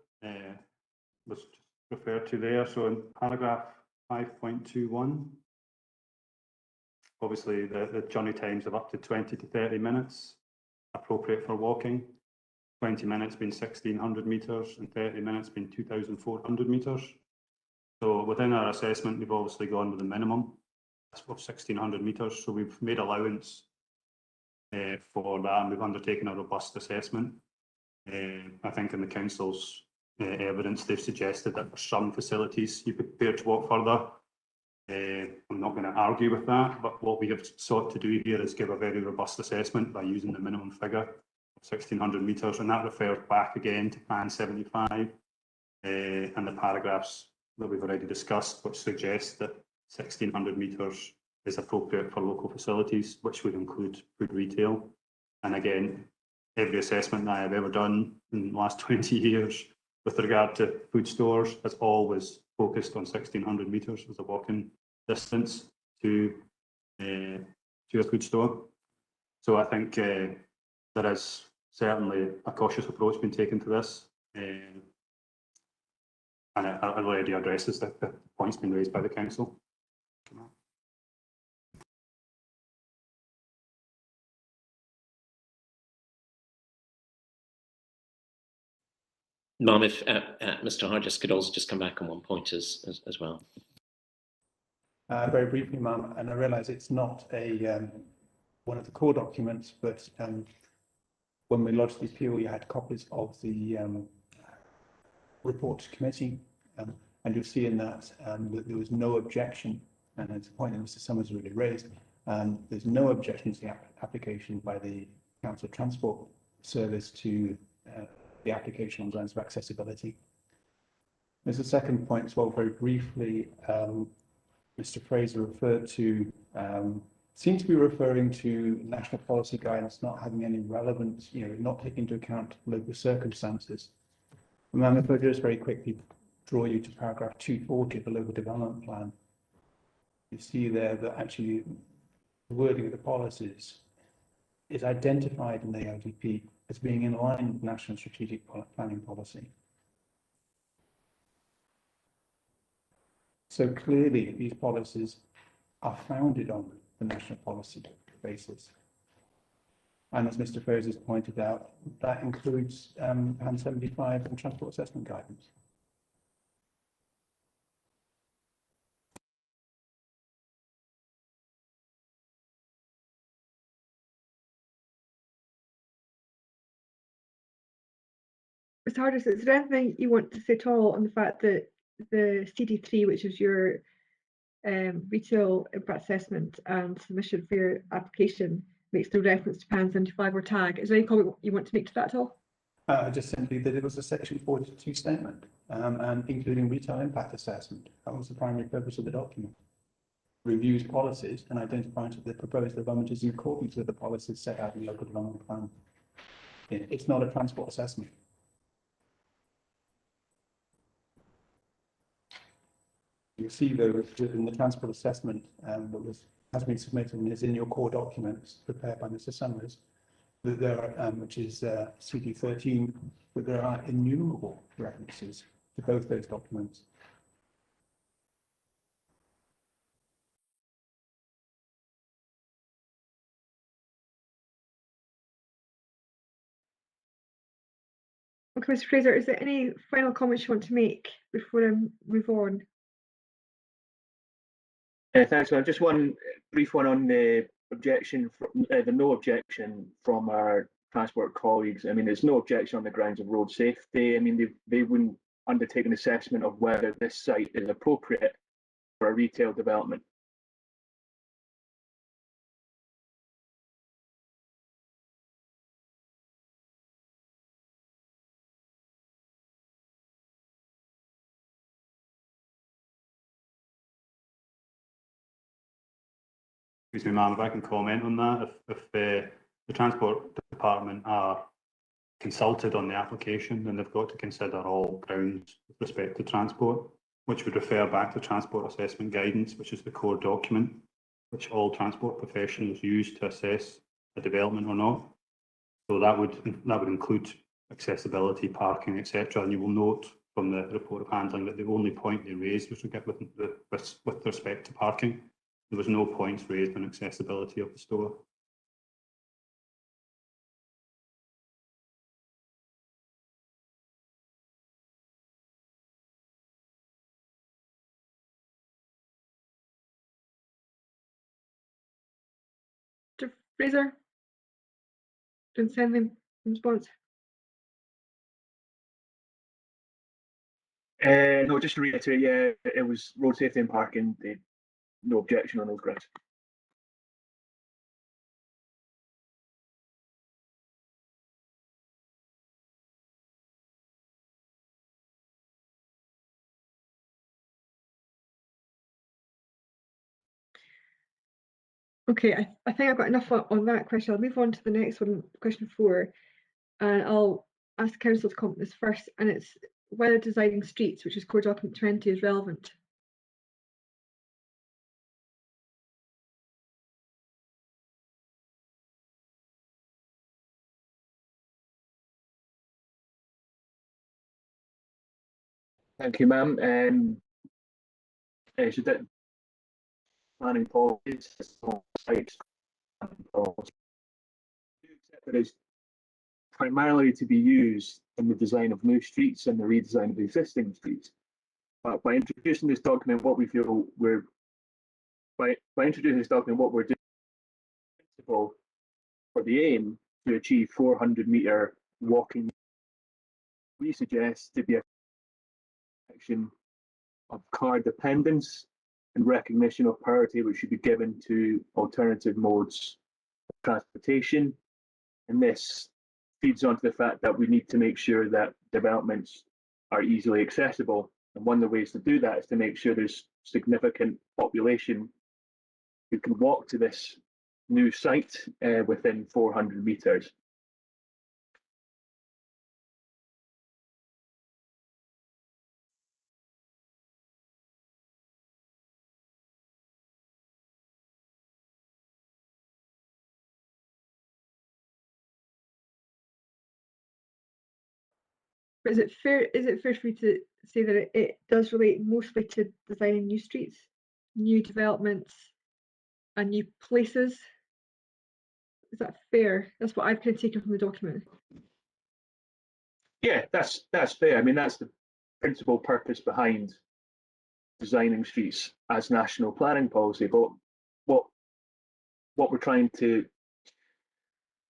was just referred to there. So in paragraph 5.21, obviously the journey times of up to 20 to 30 minutes, appropriate for walking. 20 minutes being 1,600 metres and 30 minutes being 2,400 metres. So within our assessment, we've obviously gone with the minimum of 1,600 metres. So we've made allowance for that, and we've undertaken a robust assessment. I think in the council's evidence, they've suggested that for some facilities you're prepared to walk further. I'm not going to argue with that, but what we have sought to do here is give a very robust assessment by using the minimum figure of 1,600 metres, and that refers back again to PAN 75 and the paragraphs that we've already discussed, which suggest that 1,600 metres is appropriate for local facilities, which would include food retail. And again, every assessment that I have ever done in the last 20 years with regard to food stores has always focused on 1,600 metres as a walking distance to a food store. So I think there is certainly a cautious approach being taken to this, and it already addresses the points being raised by the council. Ma'am, if Mr. Hargis could also just come back on one point as well. Very briefly, ma'am, and I realise it's not a one of the core documents, but when we lodged the appeal, you had copies of the report to committee, and you'll see in that that there was no objection, and it's a point that Mr. Summers already raised. There's no objection to the application by the Council Transport Service to the application on grounds of accessibility. There's a second point as well, very briefly. Mr. Fraser referred to, seemed to be referring to national policy guidance not having any relevance, not taking into account local circumstances. Ma'am, if I just very quickly draw you to paragraph 240 of the local development plan, you see there that actually the wording of the policies is identified in the LDP as being in line with national strategic planning policy. So clearly these policies are founded on the national policy basis. And as Mr. Fraser has pointed out, that includes PAN 75 and transport assessment guidance. Mr. Hardis, is there anything you want to say at all on the fact that the CD3, which is your retail impact assessment and submission for your application, makes no reference to PAN 75 or tag? Is there any comment you want to make to that at all? Just simply that it was a Section 42 statement, and including retail impact assessment. That was the primary purpose of the document. Reviews policies and identifies that the proposed development is in accordance with the policies set out in the local development plan. It's not a transport assessment. You'll see though in the transport assessment that has been submitted and is in your core documents prepared by Mr. Summers, that there are, which is CD13, that there are innumerable references to both those documents. Okay, Mr. Fraser, is there any final comments you want to make before I move on? Thanks, man. Just one brief one on the objection, the no objection from our transport colleagues. I mean, there's no objection on the grounds of road safety. I mean, they wouldn't undertake an assessment of whether this site is appropriate for a retail development. Excuse me, ma'am, if I can comment on that. If the Transport Department are consulted on the application, then they've got to consider all grounds with respect to transport, which would refer back to Transport Assessment Guidance, which is the core document which all transport professionals use to assess a development or not. So that would include accessibility, parking, etc. And you will note from the report of handling that the only point they raised was with respect to parking. There was no points raised on accessibility of the store. Mr. Fraser? Didn't send them in response. No, just to reiterate, yeah, it was road safety and parking. No objection on those grounds. Okay, I think I've got enough on that question. I'll move on to the next one, question 4, and I'll ask council to comment this first, and it's whether designing streets, which is core document 20, is relevant. Thank you, ma'am. So that planning policies, sites, that is primarily to be used in the design of new streets and the redesign of existing streets. But by introducing this document, what we feel we're by introducing this document, what we're doing for the aim to achieve 400-meter walking, we suggest to be a action of car dependence and recognition of priority which should be given to alternative modes of transportation. And this feeds onto the fact that we need to make sure that developments are easily accessible. And one of the ways to do that is to make sure there's significant population who can walk to this new site within 400 meters. But is it fair for me to say that it does relate mostly to designing new streets, new developments, and new places? Is that fair? That's what I've kind of taken from the document. Yeah, that's fair. I mean, that's the principal purpose behind designing streets as national planning policy. But what we're trying to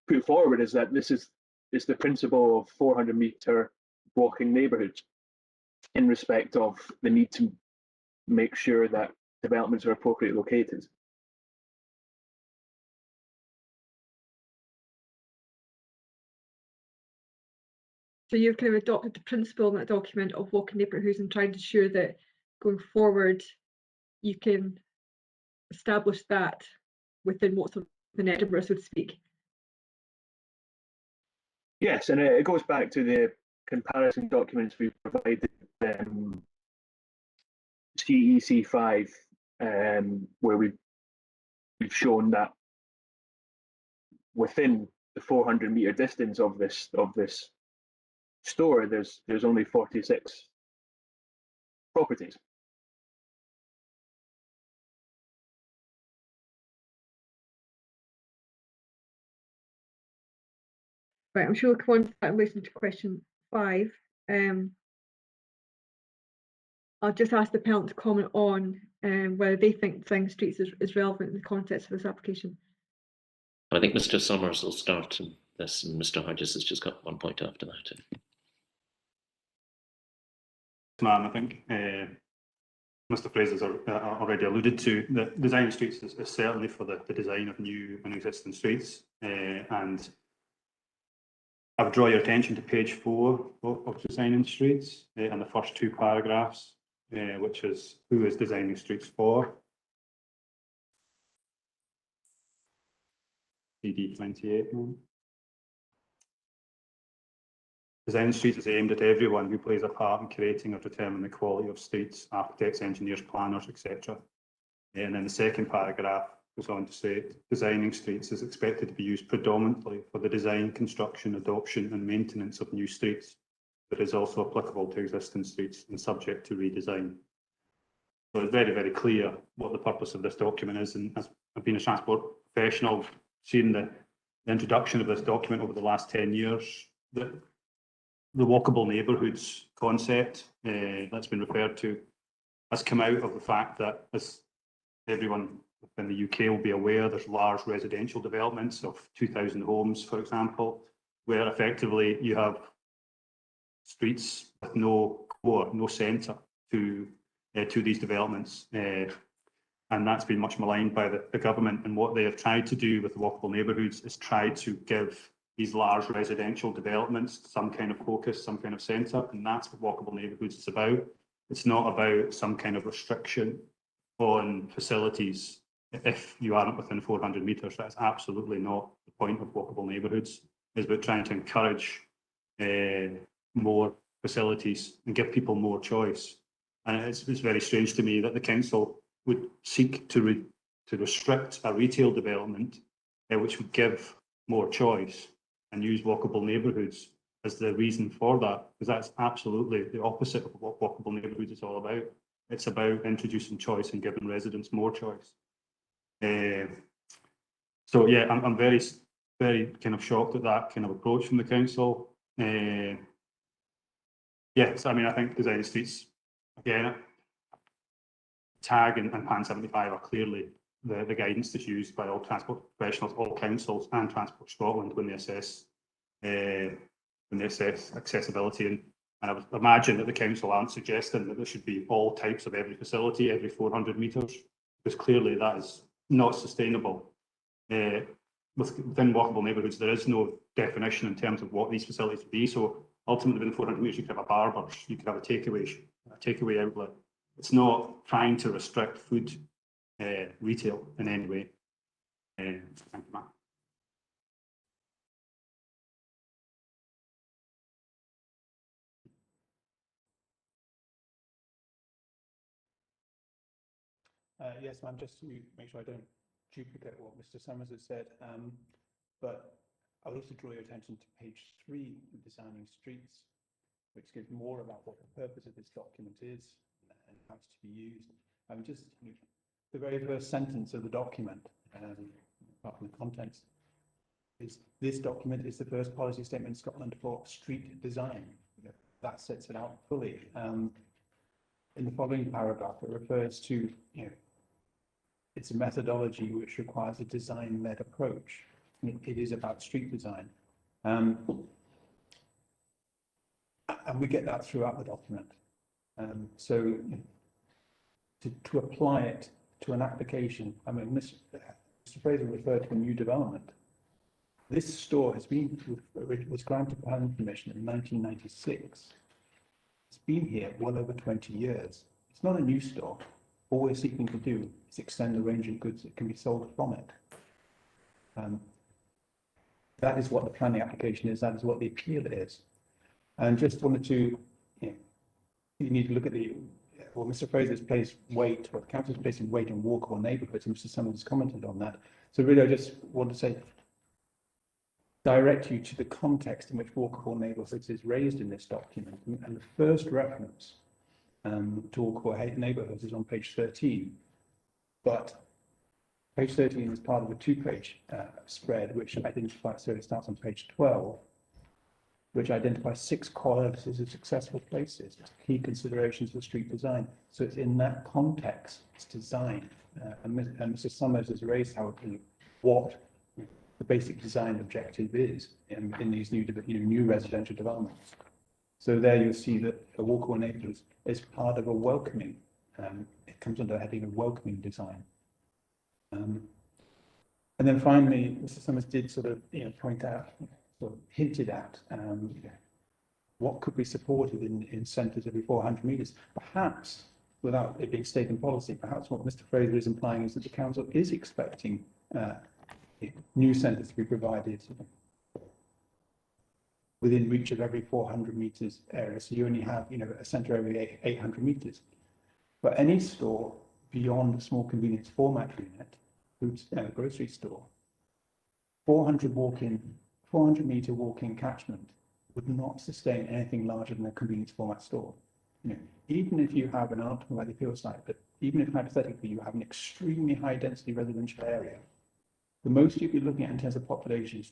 put forward is that this is the principle of 400-meter walking neighbourhoods in respect of the need to make sure that developments are appropriately located. So you've kind of adopted the principle in that document of walking neighbourhoods and trying to ensure that going forward you can establish that within what's in Edinburgh, so to speak. Yes, and it goes back to the comparison documents we provided, CEC5, where we've shown that within the 400-metre distance of this store, there's only 46 properties. Right, I'm sure we'll come on to that in relation to question 5. I'll just ask the panel to comment on whether they think designing streets is relevant in the context of this application. I think Mr. Summers will start in this, and Mr. Hodges has just got one point after that. Ma'am, I think Mr. Fraser's already alluded to that designing streets is certainly for the design of new and existing streets, and I would draw your attention to page 4 of designing streets and the first 2 paragraphs, which is who is designing streets for. CD 28. Designing streets is aimed at everyone who plays a part in creating or determining the quality of streets, architects, engineers, planners, etc. And then the second paragraph goes on to say designing streets is expected to be used predominantly for the design, construction, adoption and maintenance of new streets, but is also applicable to existing streets and subject to redesign. So it's very, very clear what the purpose of this document is, and as I've been a transport professional, seeing the introduction of this document over the last 10 years, the walkable neighbourhoods concept that's been referred to has come out of the fact that, as everyone in the UK will be aware, there's large residential developments of 2,000 homes, for example, where effectively you have streets with no core, no centre to these developments. And that's been much maligned by the government. And what they have tried to do with walkable neighbourhoods is try to give these large residential developments some kind of focus, some kind of centre, and that's what walkable neighbourhoods is about. It's not about some kind of restriction on facilities if you aren't within 400 metres. That's absolutely not the point of walkable neighbourhoods. It's about trying to encourage more facilities and give people more choice. And it's very strange to me that the council would seek to restrict a retail development which would give more choice and use walkable neighbourhoods as the reason for that, because that's absolutely the opposite of what walkable neighbourhoods is all about. It's about introducing choice and giving residents more choice. So yeah, I'm very, very kind of shocked at that kind of approach from the council. Yes, I mean, I think designing streets, again, TAG and PAN 75 are clearly the guidance that's used by all transport professionals, all councils and Transport Scotland when they assess accessibility. And I would imagine that the council aren't suggesting that there should be all types of every facility every 400 metres, because clearly that is not sustainable. Within walkable neighbourhoods, there is no definition in terms of what these facilities would be. So ultimately, within 400 metres, you could have a barber's, you could have a takeaway outlet. It's not trying to restrict food retail in any way. Thank you, Matt. Yes, ma'am, just to make sure I don't duplicate what Mr. Summers has said, but I'll also draw your attention to page 3 of Designing Streets, which gives more about what the purpose of this document is and how it's to be used. Just the very first sentence of the document, apart from the contents, is this document is the first policy statement in Scotland for street design. That sets it out fully. In the following paragraph, it refers to, it's a methodology which requires a design-led approach. It is about street design. I and we get that throughout the document. So to apply it to an application, I mean, Mr. Fraser referred to a new development. This store was granted planning permission in 1996. It's been here well over 20 years. It's not a new store. All we're seeking to do is extend the range of goods that can be sold from it. That is what the planning application is. That is what the appeal is. And just wanted to, you need to look at Mr. Fraser's placed weight, or the council's placing weight in walkable neighbourhoods, and Mr. Summers commented on that. So really, I just want to say, direct you to the context in which walkable neighbourhoods is raised in this document. And the first reference to walkable neighbourhoods is on page 13. But page 13 is part of a two-page spread, which identifies, so it starts on page 12, which identifies 6 qualities of successful places, key considerations for street design. So it's in that context, it's design. And Mr. Summers has raised what the basic design objective is in these new residential developments. So there you'll see that a walkable neighbourhood is part of a welcoming. It comes under the heading of welcoming design. And then finally, Mr. Summers did sort of point out, sort of hinted at what could be supported in centres every 400 metres. Perhaps, without it being state and policy, perhaps what Mr. Fraser is implying is that the council is expecting new centres to be provided within reach of every 400 metres area. So you only have, a centre every 800 metres. But any store beyond a small convenience format unit, grocery store, 400 metre walk-in catchment would not sustain anything larger than a convenience format store. Even if you have an ultimate appeal site, but even if hypothetically you have an extremely high density residential area, the most you'd be looking at in terms of population is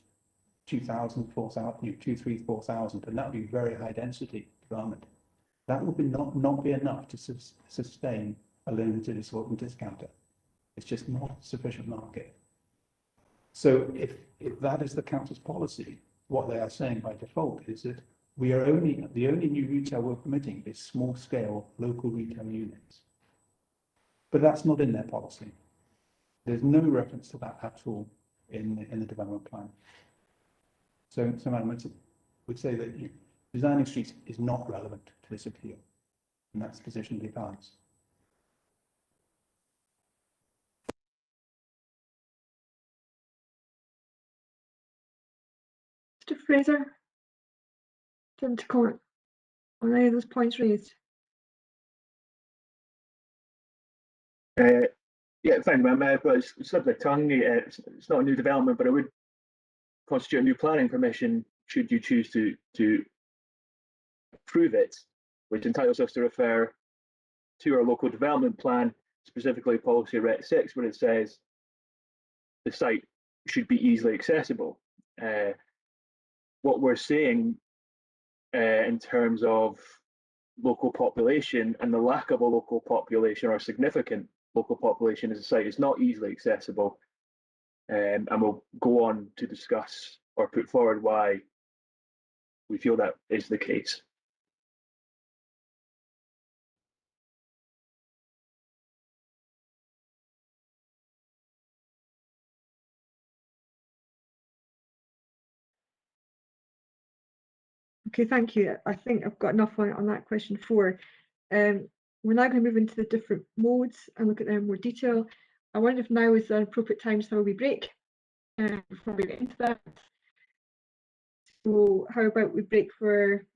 2,000, 4,000, 2, 3, 4,000, and that would be very high density development. That would not be enough to sustain a limited assortment discounter. It's just not sufficient market. So if that is the council's policy, what they are saying by default is that the only new retail we're permitting is small scale local retail units. But that's not in their policy. There's no reference to that at all in the development plan. So Madam, I would say that designing streets is not relevant to this appeal, and that's the position of the appellants. Mr. Fraser, do you want to comment on any of those points raised? Yeah, thank you, ma'am. But it's subject tongue. It's not a new development, but it would constitute a new planning permission should you choose to approve it, which entitles us to refer to our local development plan, specifically policy Rec 6, where it says the site should be easily accessible. What we're saying in terms of local population and the lack of a local population or significant local population as a site is not easily accessible, and we'll go on to discuss or put forward why we feel that is the case. Okay, thank you. I think I've got enough on that question 4. We're now going to move into the different modes and look at them in more detail. I wonder if now is an appropriate time to have a wee break before we get into that. So how about we break for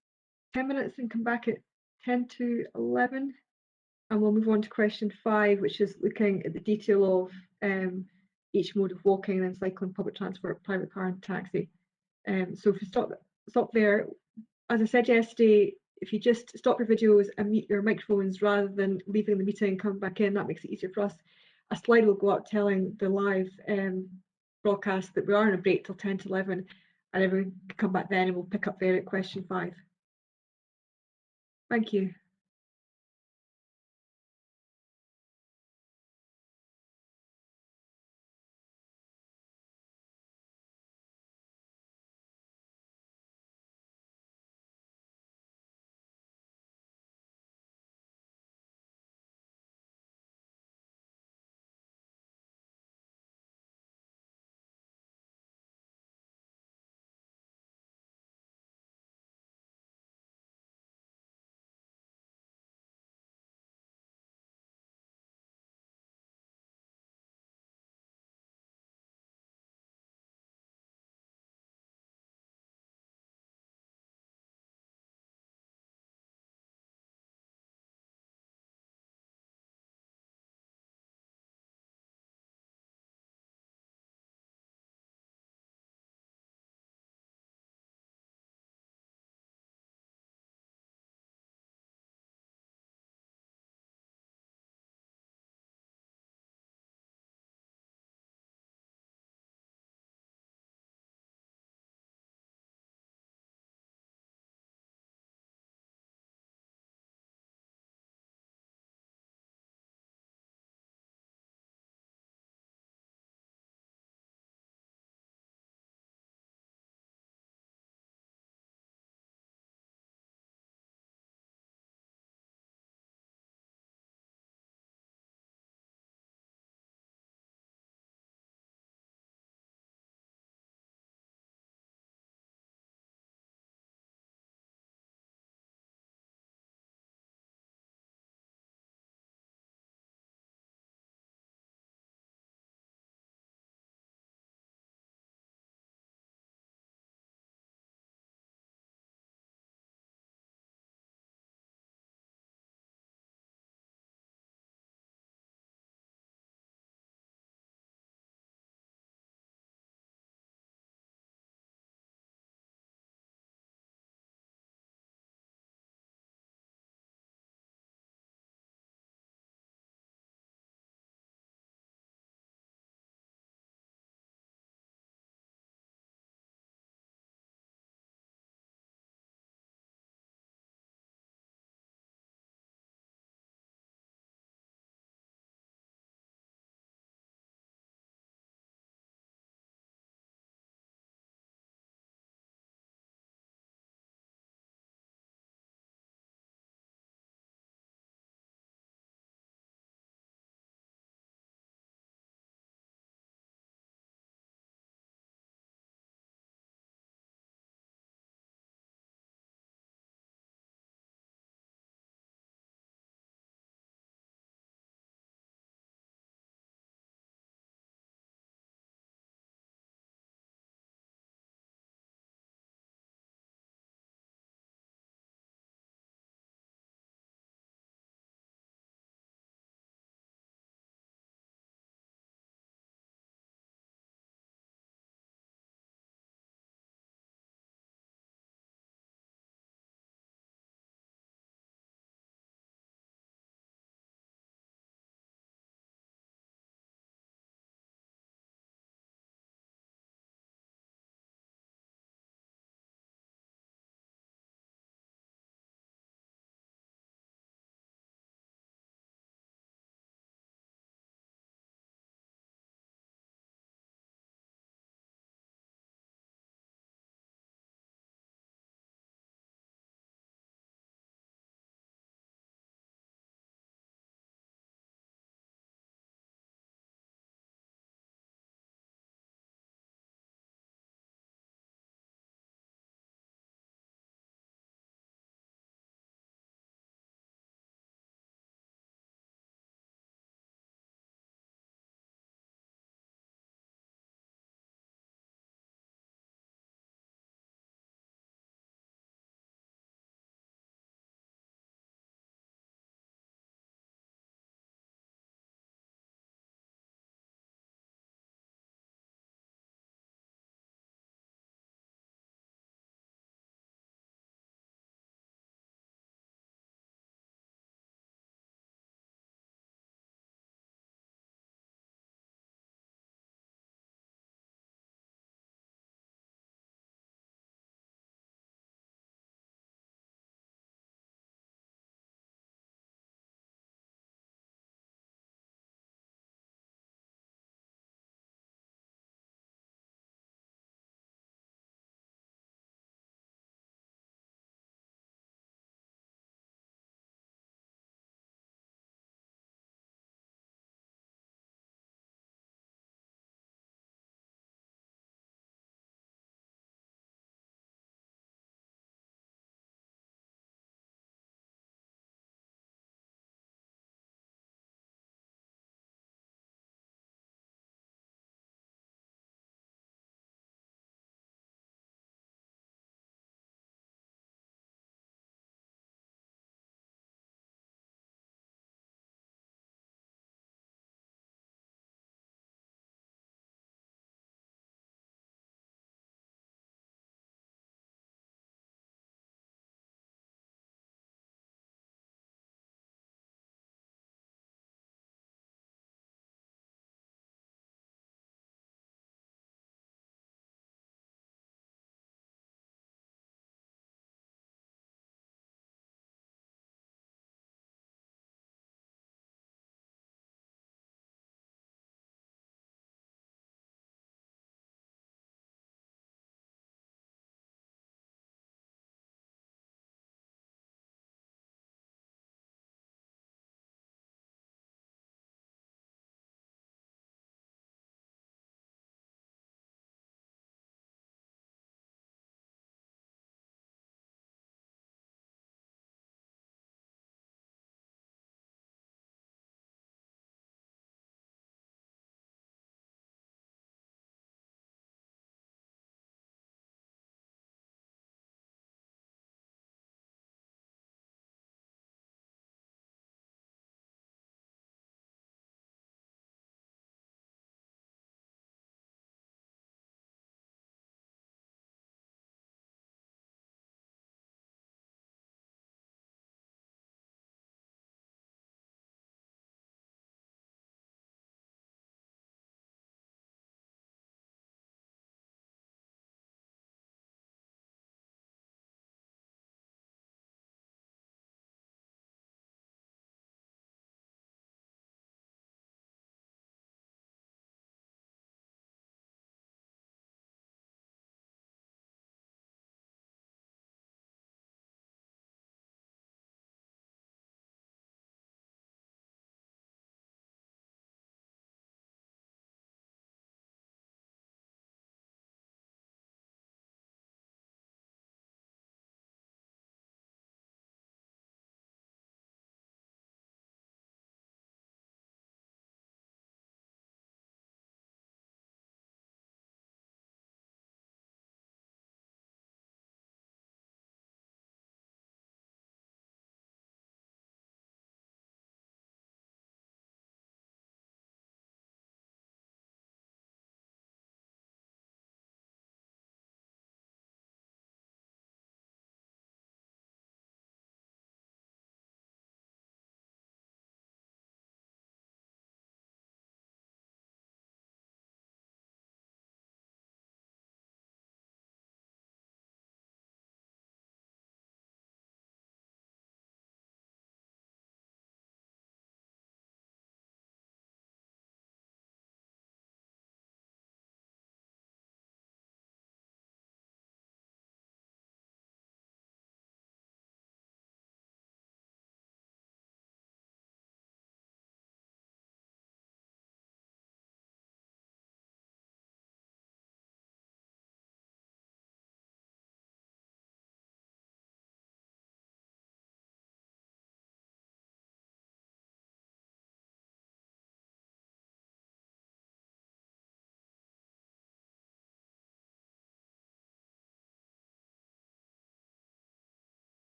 10 minutes and come back at 10 to 11, and we'll move on to question 5, which is looking at the detail of each mode of walking, then cycling, public transport, private car and taxi. So if you stop there, as I said yesterday, if you just stop your videos and mute your microphones rather than leaving the meeting and coming back in, that makes it easier for us. A slide will go up telling the live broadcast that we are in a break till 10 to 11, and everyone can come back then and we'll pick up there at question 5. Thank you.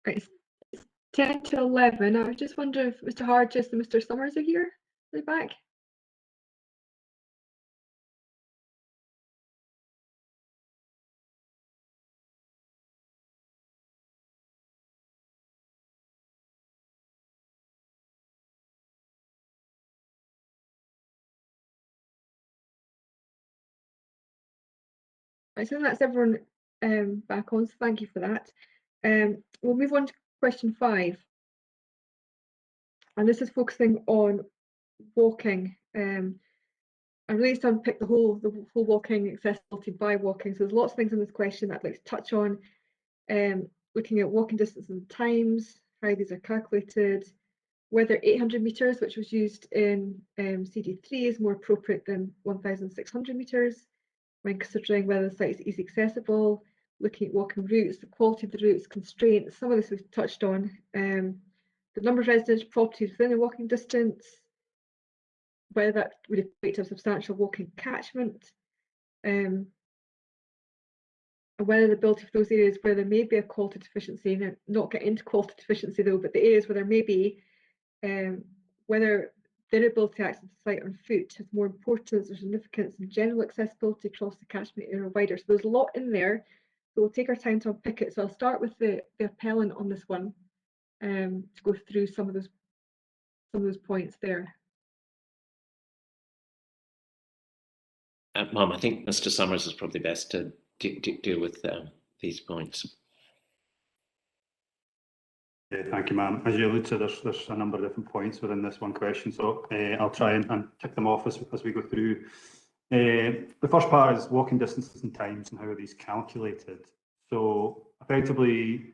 Right, it's 10 to 11. I was just wondering if Mr. Hargis and Mr. Summers are here. Are they back? Right, so that's everyone back on, so thank you for that. We'll move on to question 5. And this is focusing on walking. I really just unpicked the whole walking accessibility by walking. So there's lots of things in this question that I'd like to touch on. Looking at walking distances and times, how these are calculated, whether 800 metres, which was used in CD3, is more appropriate than 1,600 metres, when considering whether the site is easily accessible, looking at walking routes, the quality of the routes, constraints, some of this we've touched on, the number of residential properties within a walking distance, whether that would equate to a substantial walking catchment, and whether the ability for those areas where there may be a quality deficiency, and not get into quality deficiency though, but the areas where there may be, whether their ability to access the site on foot has more importance or significance in general accessibility across the catchment area or wider. So there's a lot in there, so we'll take our time to unpick it. So I'll start with the appellant on this one, to go through some of those points there. Ma'am, I think Mr. Summers is probably best to deal with these points. Thank you, ma'am. As you alluded to, there's a number of different points within this one question, so I'll try and tick them off as we go through. The first part is walking distances and times and how are these calculated. So effectively,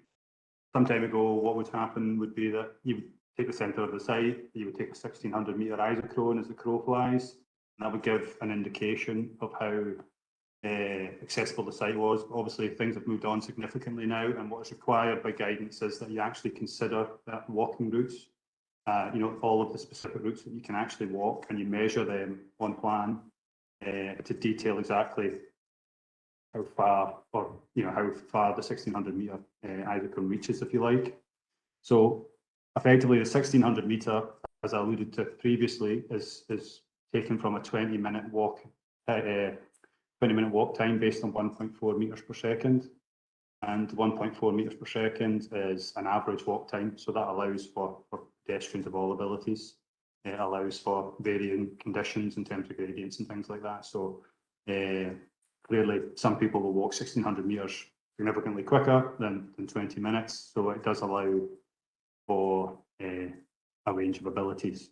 some time ago, what would happen would be that you would take the centre of the site, you would take a 1600 metre isochrone as the crow flies, and that would give an indication of how accessible the site was. Obviously, things have moved on significantly now, and what is required by guidance is that you actually consider that walking routes, all of the specific routes that you can actually walk, and you measure them on plan to detail exactly how far, or how far the 1600 metre isochrone reaches, if you like. So effectively, the 1600 metre, as I alluded to previously, is taken from a 20-minute walk. 20-minute walk time based on 1.4 metres per second, and 1.4 metres per second is an average walk time, so that allows for pedestrians of all abilities. It allows for varying conditions in terms of gradients and things like that. So clearly, some people will walk 1600 metres significantly quicker than 20 minutes, so it does allow for a range of abilities.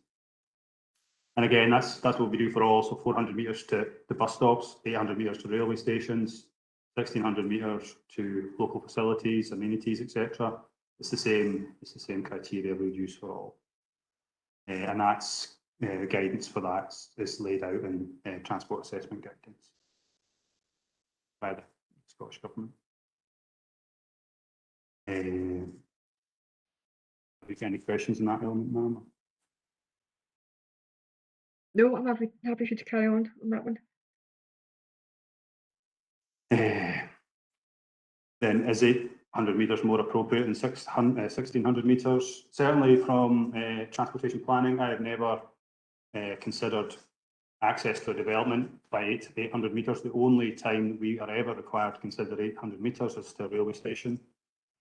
And again, that's what we do for all. So 400 metres to bus stops, 800 metres to railway stations, 1600 metres to local facilities, amenities, etc. It's the same criteria we use for all, and that's guidance for that is laid out in transport assessment guidance by the Scottish Government. Have you got any questions on that element, ma'am? No, I'm happy for you to carry on that one. Then is 800 metres more appropriate than 1600 metres? Certainly from transportation planning, I have never considered access to a development by 800 metres. The only time that we are ever required to consider 800 metres is to a railway station.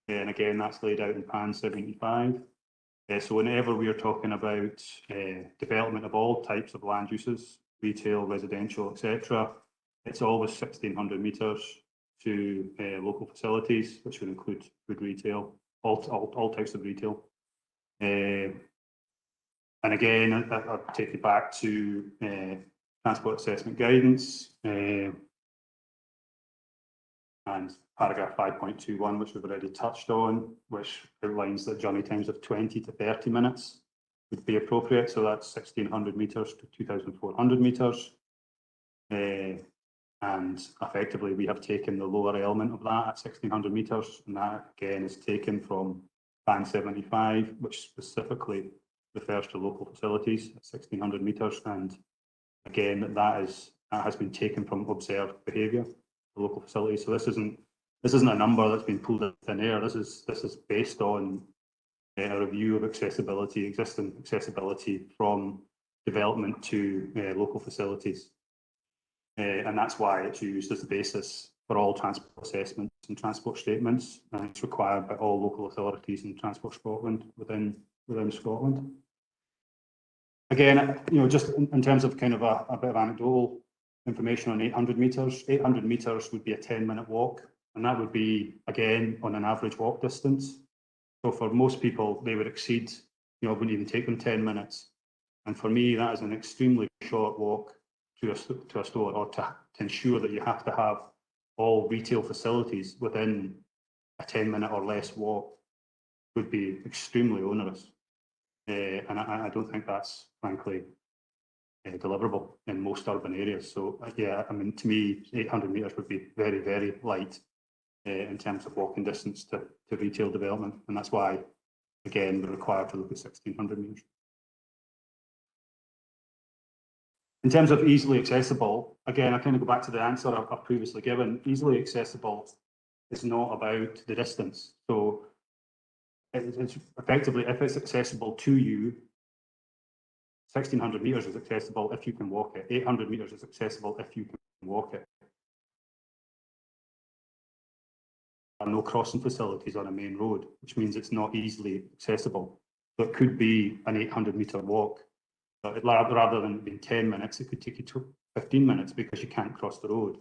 And again, that's laid out in PAN 75. So whenever we are talking about development of all types of land uses, retail, residential, etc., it's always 1600 metres to local facilities, which would include food retail, all types of retail. And again, I'll take you back to transport assessment guidance and paragraph 5.21, which we've already touched on, which outlines that journey times of 20 to 30 minutes would be appropriate. So that's 1600 metres to 2400 metres. And effectively, we have taken the lower element of that at 1600 metres, and that again is taken from PAN 75, which specifically refers to local facilities at 1600 metres. And again, that has been taken from observed behaviour, the local facilities. So this isn't this isn't a number that's been pulled out of thin air. This is based on a review of accessibility, existing accessibility from development to local facilities. And that's why it's used as the basis for all transport assessments and transport statements, and it's required by all local authorities in Transport Scotland within Scotland. Again, just in terms of kind of a bit of anecdotal information on 800 metres, 800 metres would be a 10-minute walk, and that would be, again, on an average walk distance. So for most people, they would exceed, it wouldn't even take them 10 minutes. And for me, that is an extremely short walk to a store, or to ensure that you have to have all retail facilities within a 10-minute or less walk would be extremely onerous. And I don't think that's, frankly, deliverable in most urban areas. So yeah, I mean, to me, 800 metres would be very, very light in terms of walking distance to retail development. And that's why, again, we're required to look at 1600 metres. In terms of easily accessible, again, I kind of go back to the answer I've previously given. Easily accessible is not about the distance. So it's effectively, if it's accessible to you, 1600 metres is accessible if you can walk it. 800 metres is accessible if you can walk it. There are no crossing facilities on a main road, which means it's not easily accessible. So it could be an 800-metre walk. But rather than being 10 minutes, it could take you to 15 minutes because you can't cross the road.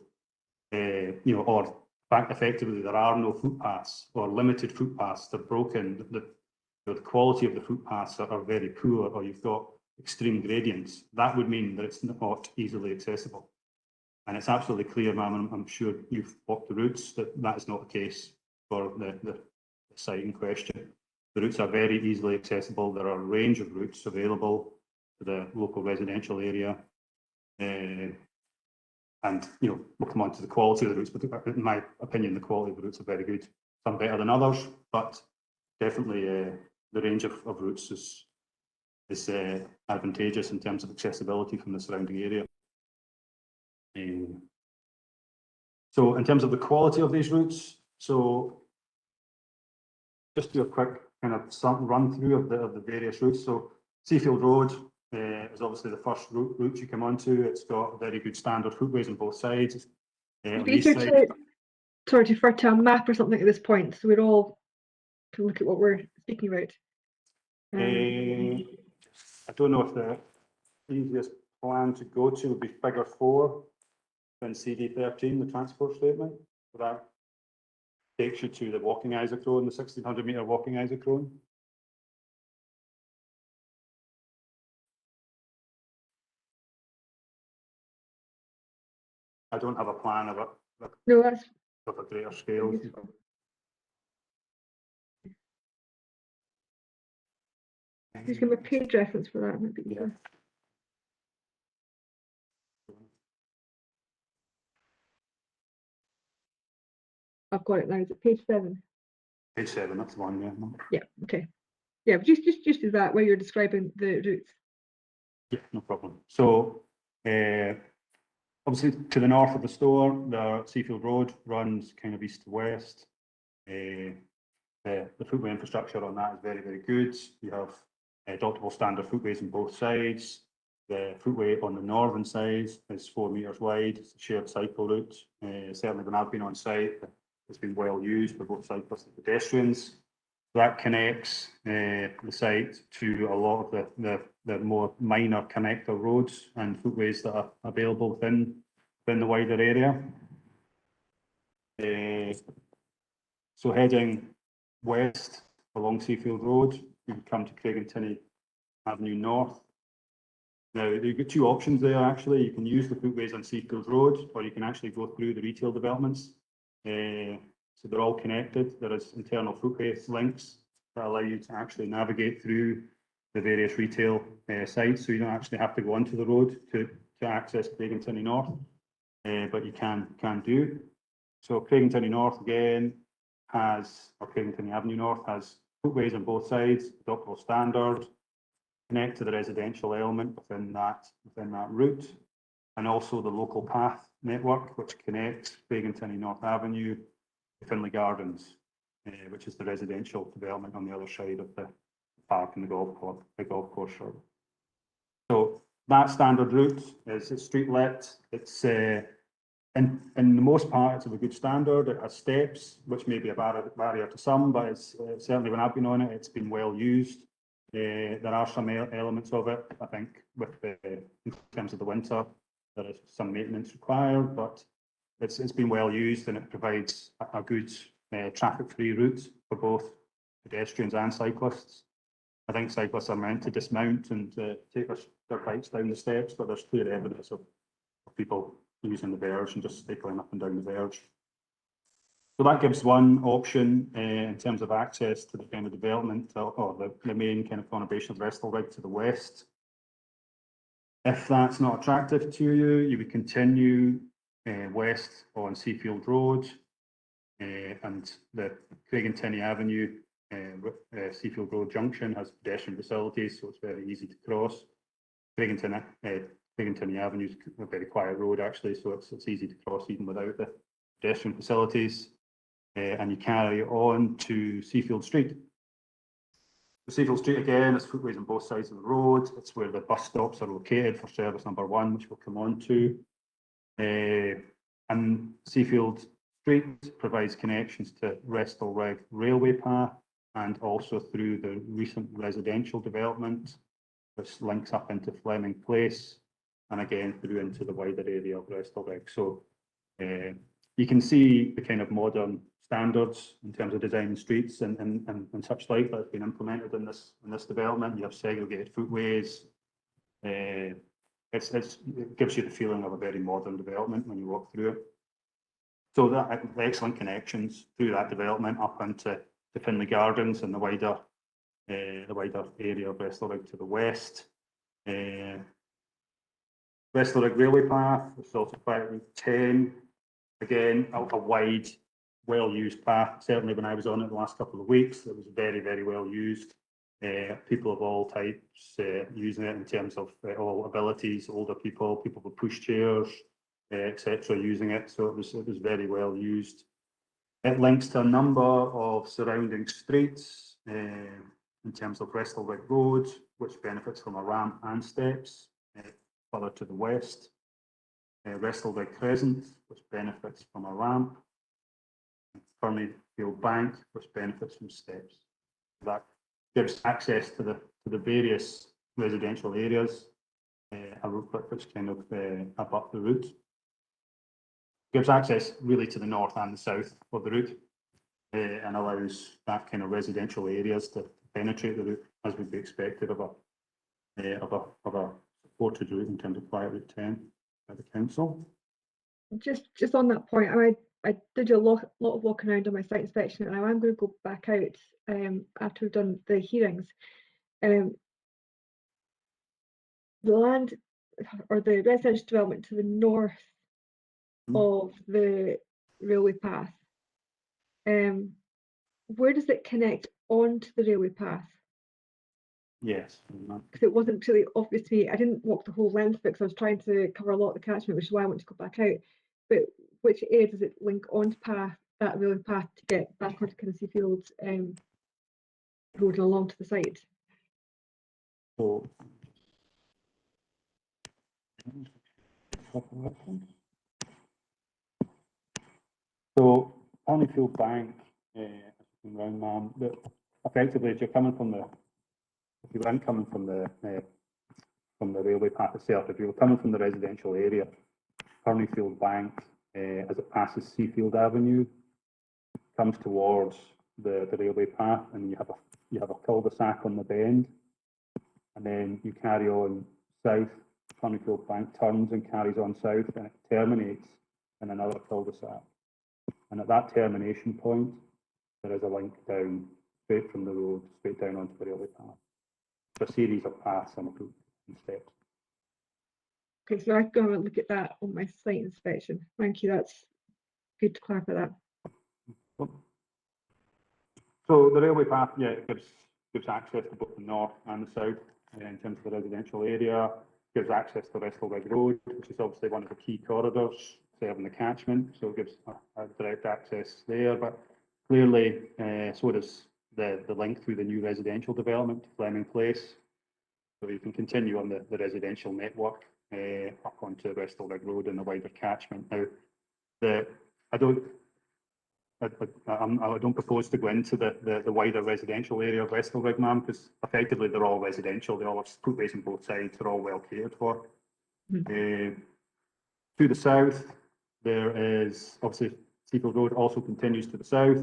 Or effectively, there are no footpaths or limited footpaths. They're broken. The quality of the footpaths are very poor, or you've got extreme gradients. That would mean that it's not easily accessible. And it's absolutely clear, ma'am, I'm sure you've walked the routes, that is not the case for the site in question. The routes are very easily accessible. There are a range of routes available to the local residential area. And we'll come on to the quality of the routes, but in my opinion, the quality of the routes are very good. Some better than others, but definitely the range of routes is advantageous in terms of accessibility from the surrounding area. So in terms of the quality of these routes, so just do a quick kind of run through of the various routes. So Seafield Road is obviously the first route you come onto. It's got very good standard footways on both sides. Sorry to refer to a map or something at this point, so we're all can look at what we're speaking about. I don't know if the easiest plan to go to would be figure 4 in CD13, the transport statement. So that takes you to the walking isochrone, the 1600-metre walking isochrone. I don't have a plan of it. No, that's of a greater scale. Just give me a page reference for that. Might be easier. I've got it now. Is it page 7? Page 7, that's the one, yeah. Yeah, okay. Yeah, just do that where you're describing the routes. Yeah, no problem. So obviously to the north of the store, the Seafield Road runs kind of east to west. The footway infrastructure on that is very, very good. You have adoptable standard footways on both sides. The footway on the northern side is 4 metres wide. It's a shared cycle route. Certainly when I've been on site, it's been well used by both cyclists and pedestrians. That connects the site to a lot of the more minor connector roads and footways that are available within the wider area. So heading west along Seafield Road, you can come to Craigentinney Avenue North. Now, you've got 2 options there, actually. You can use the footways on Seafield Road, or you can actually go through the retail developments. So they're all connected. There is internal footway links that allow you to actually navigate through the various retail sites. So you don't actually have to go onto the road to access Craigentinney North, but you can do. So Craigentinney North again or Craigentinney Avenue North has footways on both sides, adoptable standard, connect to the residential element within that route, and also the local path network, which connects Craigentinney North Avenue Finlay Gardens, which is the residential development on the other side of the park and the golf course. So that standard route is street lit. It's in the most part, it's of a good standard. It has steps, which may be a barrier to some, but it's certainly when I've been on it, it's been well used. There are some elements of it, I think, with in terms of the winter, there is some maintenance required, but it's been well used and it provides a good traffic-free route for both pedestrians and cyclists. I think cyclists are meant to dismount and take their bikes down the steps, but there's clear evidence of people using the verge and just cycling up and down the verge. So that gives one option in terms of access to the kind of development or the main kind of conurbation of Restalrig to the west. If that's not attractive to you, you would continue west on Seafield Road and the Craig and Tinney Avenue. Seafield Road Junction has pedestrian facilities, so it's very easy to cross. Craig and Tinney Avenue is a very quiet road, actually, so it's easy to cross even without the pedestrian facilities. And you carry on to Seafield Street. Seafield Street, again, is footways on both sides of the road. It's where the bus stops are located for service number 1, which we'll come on to. And Seafield Street provides connections to Restalrig railway path and also through the recent residential development, which links up into Fleming Place and again through into the wider area of Restalrig. So you can see the kind of modern standards in terms of designing streets and such like that have been implemented in this development. You have segregated footways. It gives you the feeling of a very modern development when you walk through it. So that excellent connections through that development up into the Finlay Gardens and the wider area of Restalrig to the west. Restalrig railway path, it's also Quiet Route 10. Again, a wide, well-used path. Certainly when I was on it the last couple of weeks, it was very, very well used. People of all types using it in terms of all abilities, older people, people with pushchairs, etc., using it. So it was very well used. It links to a number of surrounding streets in terms of Restalrig Road, which benefits from a ramp and steps further to the west. Restalrig Crescent, which benefits from a ramp. Ferneyfield Bank, which benefits from steps. That gives access to the various residential areas, a route which kind of abut the route. Gives access really to the north and the south of the route and allows that kind of residential areas to penetrate the route as would be expected of a supported route in terms of Quiet Route 10 by the council. Just on that point, I did a lot of walking around on my site inspection, and I'm going to go back out after we've done the hearings. The land or the residential development to the north of the railway path, where does it connect onto the railway path? Yes. Because it wasn't really obvious to me. I didn't walk the whole length because I was trying to cover a lot of the catchment, which is why I want to go back out. But which area does it link onto that railway path to get back onto kind of Seafield Road and along to the site? So Ferneyfield Bank, effectively, if you weren't coming from the railway path itself, if you were coming from the residential area, Ferneyfield Bank, as it passes Seafield Avenue, comes towards the railway path, and you have a cul-de-sac on the bend, and then you carry on south. Ferneyfield Bank turns and carries on south, and it terminates in another cul-de-sac. And at that termination point, there is a link down straight from the road, straight down onto the railway path. It's a series of paths and steps. Okay, so I'm going to look at that on my site inspection. Thank you. That's good to clarify that. So the railway path, yeah, it gives access to both the north and the south in terms of the residential area. Gives access to Restalrig Road, which is obviously one of the key corridors serving the catchment, so it gives a direct access there. But clearly, so does the link through the new residential development, Fleming Place. So you can continue on the residential network up onto Westelrig Road and the wider catchment. Now, I don't propose to go into the wider residential area of Westelrig, ma'am, because effectively they're all residential. They all have footways on both sides. They're all well cared for. To the south, there is obviously Seafield Road also continues to the south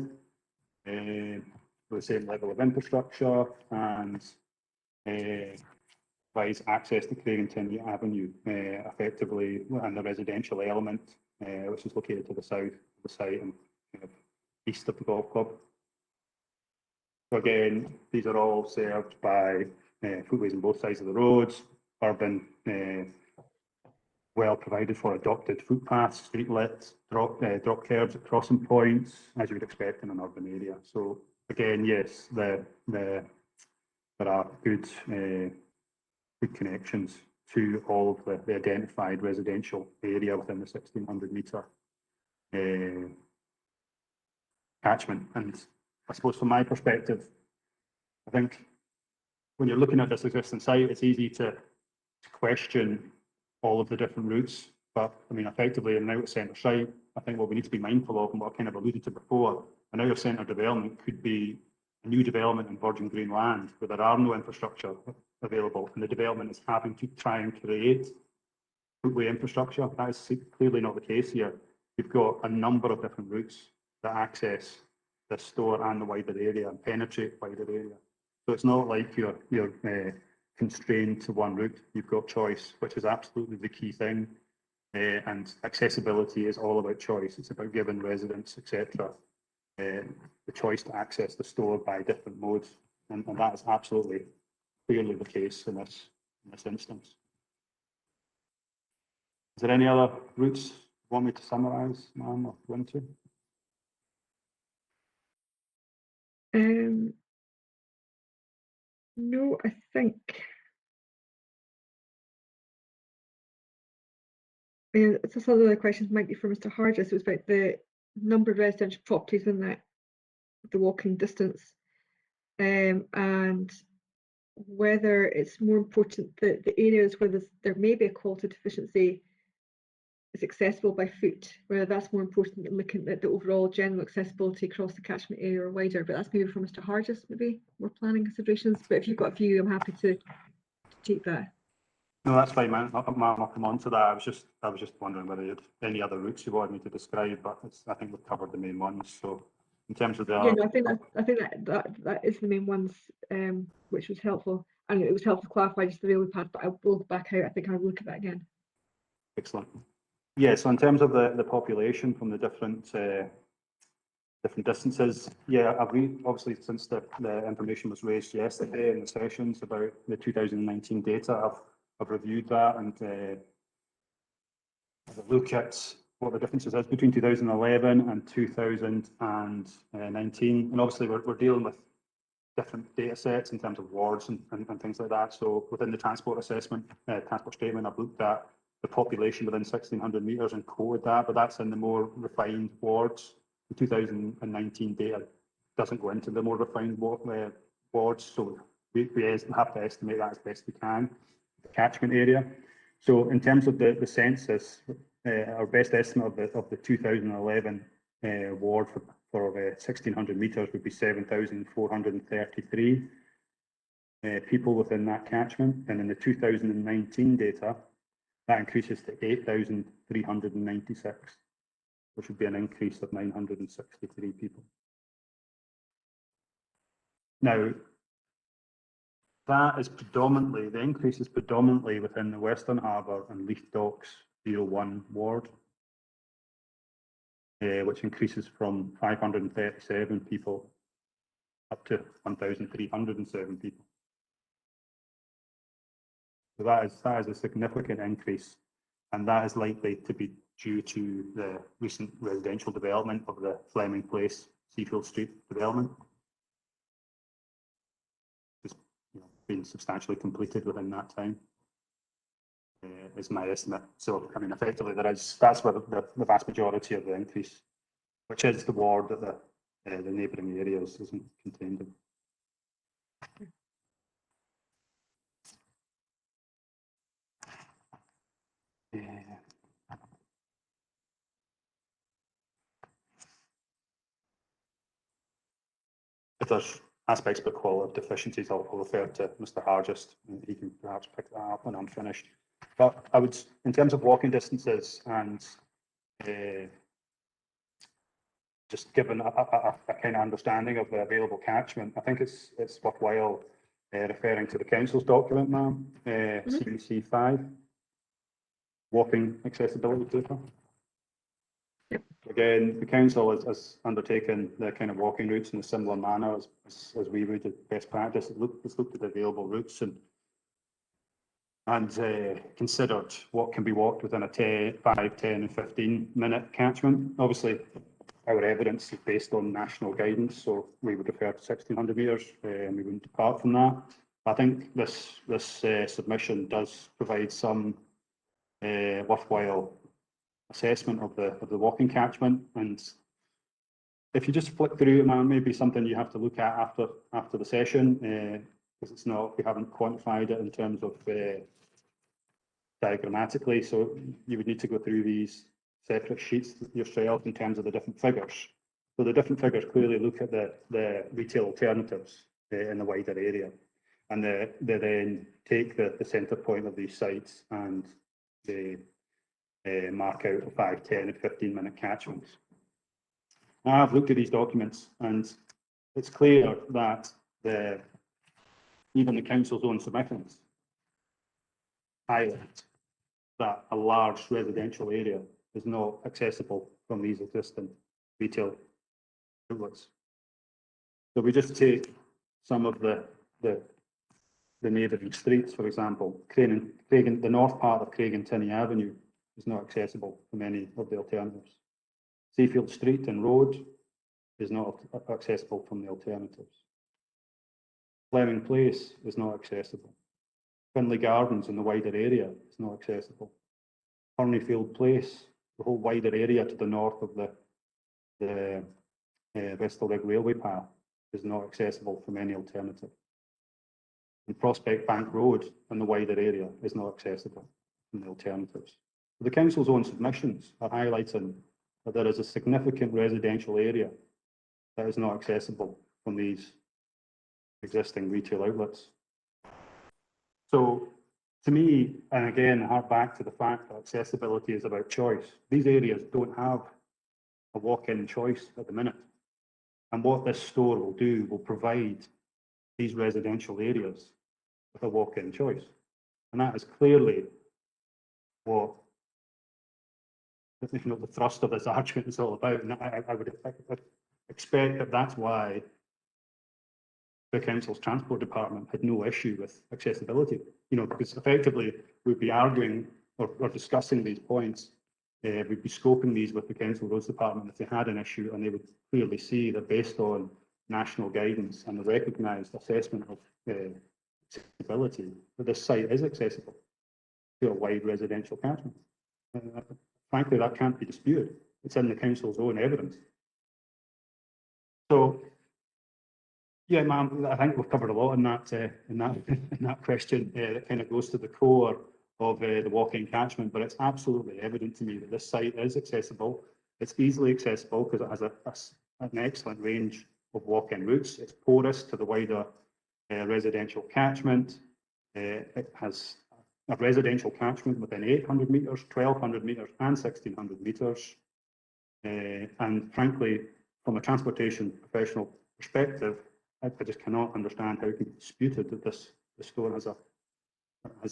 with the same level of infrastructure and provides access to Craigentine Avenue effectively, and the residential element which is located to the south of the site and kind of east of the golf club. So again, these are all served by footways on both sides of the roads, urban, well provided for adopted footpaths, streetlights, drop curbs at crossing points, as you would expect in an urban area. So again, yes, there are good connections to all of the identified residential area within the 1600 metre catchment. And I suppose from my perspective, I think when you're looking at this existing site, it's easy to question all of the different routes. But I mean, effectively, an out of centre site, I think what we need to be mindful of, and what I kind of alluded to before, an out of centre development could be a new development in virgin green land where there are no infrastructure available, and the development is having to try and create footway infrastructure. That is clearly not the case here. You've got a number of different routes that access the store and the wider area and penetrate wider area. So it's not like you're constrained to one route. You've got choice, which is absolutely the key thing. And accessibility is all about choice. It's about giving residents, etc., the choice to access the store by different modes, and that is absolutely clearly the case in this instance. Is there any other routes you want me to summarise, ma'am, or go into? No, I think some of the questions might be for Mr. Hargis. It was about the number of residential properties in the walking distance, and whether it's more important that the areas where there may be a quality deficiency is accessible by foot, whether that's more important than looking at the overall general accessibility across the catchment area or wider. But that's maybe for Mr. Hargis, maybe more planning considerations. But if you've got a view, I'm happy to take that. No, that's fine, ma'am. I'll come on to that. I was just wondering whether you had any other routes you wanted me to describe, but I think we've covered the main ones. So in terms of the no, I think that is the main ones, which was helpful, and it was helpful to clarify just the railway path. But I will go back out. I think I'll look at that again. Excellent. Yeah. So in terms of the population from the different distances, yeah, obviously since the information was raised yesterday in the sessions about the 2019 data, I've reviewed that and look at what the differences is between 2011 and 2019. And obviously we're dealing with different data sets in terms of wards and things like that. So within the transport assessment, transport statement, I've looked at the population within 1600 metres and coded that, but that's in the more refined wards. The 2019 data doesn't go into the more refined wards, so we have to estimate that as best we can, the catchment area. So in terms of the census, our best estimate of the 2011 ward for 1600 metres would be 7,433 people within that catchment, and in the 2019 data, that increases to 8,396, which would be an increase of 963 people. Now, that is predominantly, the increase is predominantly within the Western Harbour and Leith Docks 01 ward, which increases from 537 people up to 1,307 people. So that is a significant increase, and that is likely to be due to the recent residential development of the Fleming Place Seafield Street development. It's been substantially completed within that time. is my estimate. So, I mean, effectively, that's where the vast majority of the increase, which is the ward that the neighbouring areas isn't contained in. If there's aspects of quality deficiencies, I'll refer to Mr. Hargest, and he can perhaps pick that up when I'm finished. But I would, in terms of walking distances and just given a kind of understanding of the available catchment, I think it's worthwhile referring to the council's document, ma'am, CBC 5, walking accessibility data. Yep. Again, the council has undertaken the kind of walking routes in a similar manner as we would at best practice. It's looked at the available routes and considered what can be walked within a 5, 10 and 15-minute catchment. Obviously, our evidence is based on national guidance, so we would refer to 1,600 metres and we wouldn't depart from that. I think this submission does provide some worthwhile assessment of the walking catchment, and if you just flick through it, man, maybe something you have to look at after the session, because it's not, we haven't quantified it in terms of diagrammatically, so you would need to go through these separate sheets yourself in terms of the different figures. So the different figures clearly look at the retail alternatives in the wider area, and they then take the centre point of these sites and they mark out a 5, 10 and 15-minute catchments. Now, I've looked at these documents and it's clear that even the council's own submissions highlight that a large residential area is not accessible from these existing retail outlets. So we just take some of the neighbouring streets, for example. The north part of Craig and Tinney Avenue is not accessible from any of the alternatives. Seafield Street and Road is not accessible from the alternatives. Fleming Place is not accessible. Finlay Gardens in the wider area is not accessible. Hornifield Place, the whole wider area to the north of the Westlake Railway path, is not accessible from any alternative. And Prospect Bank Road in the wider area is not accessible from the alternatives. The council's own submissions are highlighting that there is a significant residential area that is not accessible from these existing retail outlets. So to me, and again, hark back to the fact that accessibility is about choice. These areas don't have a walk-in choice at the minute. And what this store will do will provide these residential areas with a walk-in choice. And that is clearly what the thrust of this argument is all about. And I would expect that that's why the council's transport department had no issue with accessibility. Because effectively we'd be arguing or discussing these points. We'd be scoping these with the council roads department if they had an issue, and they would clearly see that based on national guidance and the recognised assessment of accessibility, that this site is accessible to a wide residential catchment. Frankly, that can't be disputed. It's in the council's own evidence. So, yeah, ma'am, I think we've covered a lot in that question. That kind of goes to the core of the walking catchment, but it's absolutely evident to me that this site is accessible. It's easily accessible because it has an excellent range of walk-in routes. It's porous to the wider residential catchment. It has a residential catchment within 800 metres, 1200 metres and 1600 metres. And frankly, from a transportation professional perspective, I just cannot understand how it can be disputed that this store has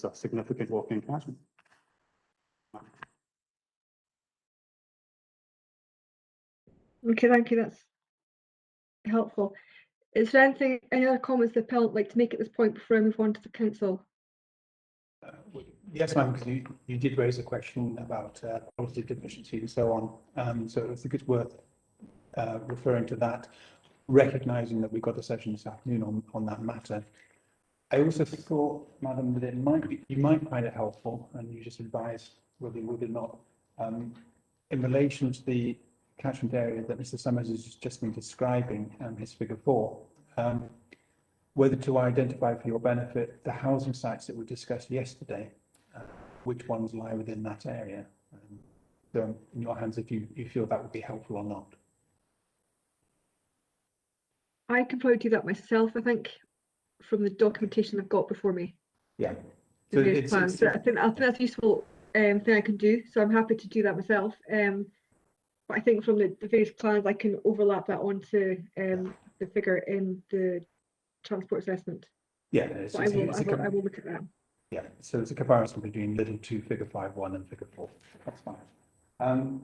a significant walk-in catchment. Okay, thank you. That's helpful. Is there any other comments the appellant like to make at this point before I move on to the council? Yes, ma'am, because you did raise a question about quality deficiency and so on. So I think it's worth referring to that, recognising that we've got a session this afternoon on that matter. I also thought, Madam, that you might find it helpful, and you just advise whether you would or not, in relation to the catchment area that Mr. Summers has just been describing, his figure 4, whether to identify for your benefit the housing sites that were discussed yesterday, which ones lie within that area. So in your hands if you feel that would be helpful or not. I can probably do that myself, I think, from the documentation I've got before me. Yeah. The So various plans. So I think that's a useful thing I can do. So I'm happy to do that myself. But I think from the various plans, I can overlap that onto the figure in the transport assessment. yeah, So I will look at that. Yeah, so it's a comparison between little 2, figure 5.1 and figure 4. That's fine.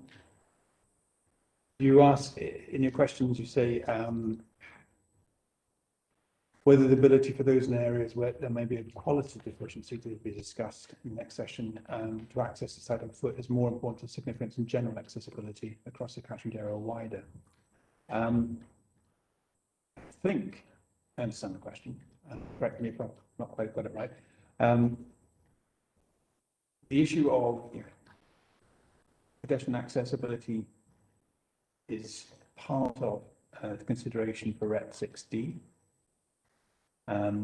You ask in your questions, you say whether the ability for those in areas where there may be a quality deficiency to be discussed in the next session to access the site on foot is more important to significance in general accessibility across the catchment area or wider. I think I understand the question, and correct me if I've not quite got it right. The issue of pedestrian accessibility is part of the consideration for REP 6D,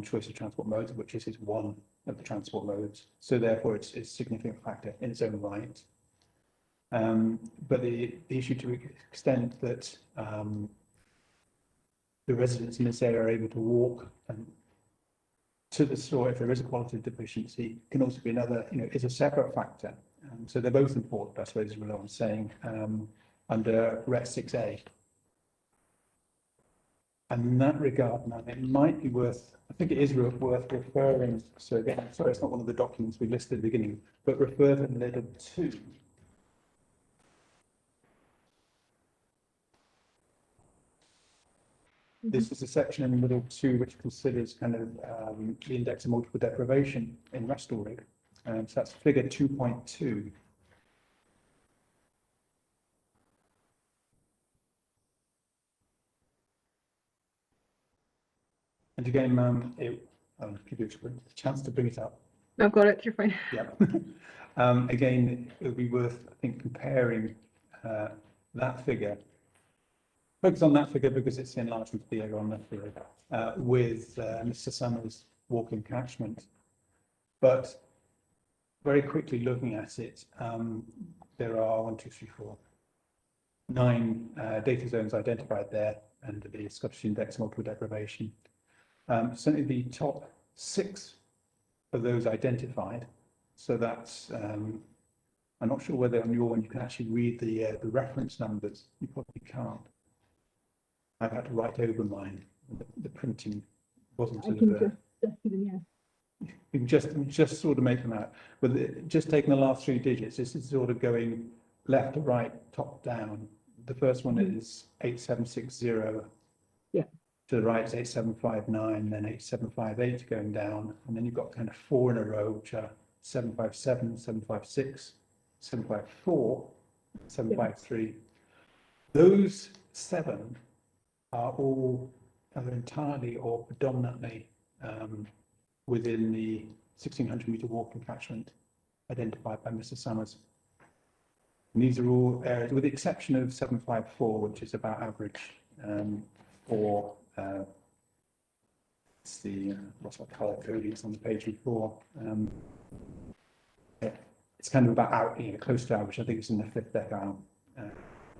choice of transport modes, which is one of the transport modes. So therefore, it's a significant factor in its own right. But the issue to extent that the residents in this area are able to walk to the store if there is a quality deficiency can also be another, is a separate factor. So they're both important, I suppose, is what I'm saying, under RET 6A. And in that regard, now, it might be worth, I think it is worth referring, so again, sorry, it's not one of the documents we listed at the beginning, but refer to letter 2. This is a section in middle 2 which considers kind of the index of multiple deprivation in restoring. So that's figure 2.2. And again, ma'am, I'll give you a chance to bring it up. I've got it, you're fine. Yeah. Again, it would be worth, I think, comparing that figure. Focus on that figure because it's the enlargement of the area on that figure with Mr. Summers' walking catchment. But very quickly looking at it, there are 1, 2, 3, 4, 9 data zones identified there under the Scottish Index of Multiple Deprivation. Certainly the top 6 of those identified. So that's, I'm not sure whether on your one you can actually read the reference numbers. You probably can't. I've had to write over mine. The printing wasn't sort of. You can just sort of make them out. But just taking the last 3 digits, this is sort of going left to right, top down. The first one is 8760. Yeah. To the right is 8759, then 8758 going down, and then you've got kind of 4 in a row, which are 757, 756, 754, 753. Those 7 are all entirely or predominantly within the 1600 metre walking catchment identified by Mr. Summers. And these are all areas, with the exception of 754, which is about average for it's the what's my colour code is on the page before. It's kind of about out, close to average. I think it's in the 5th decile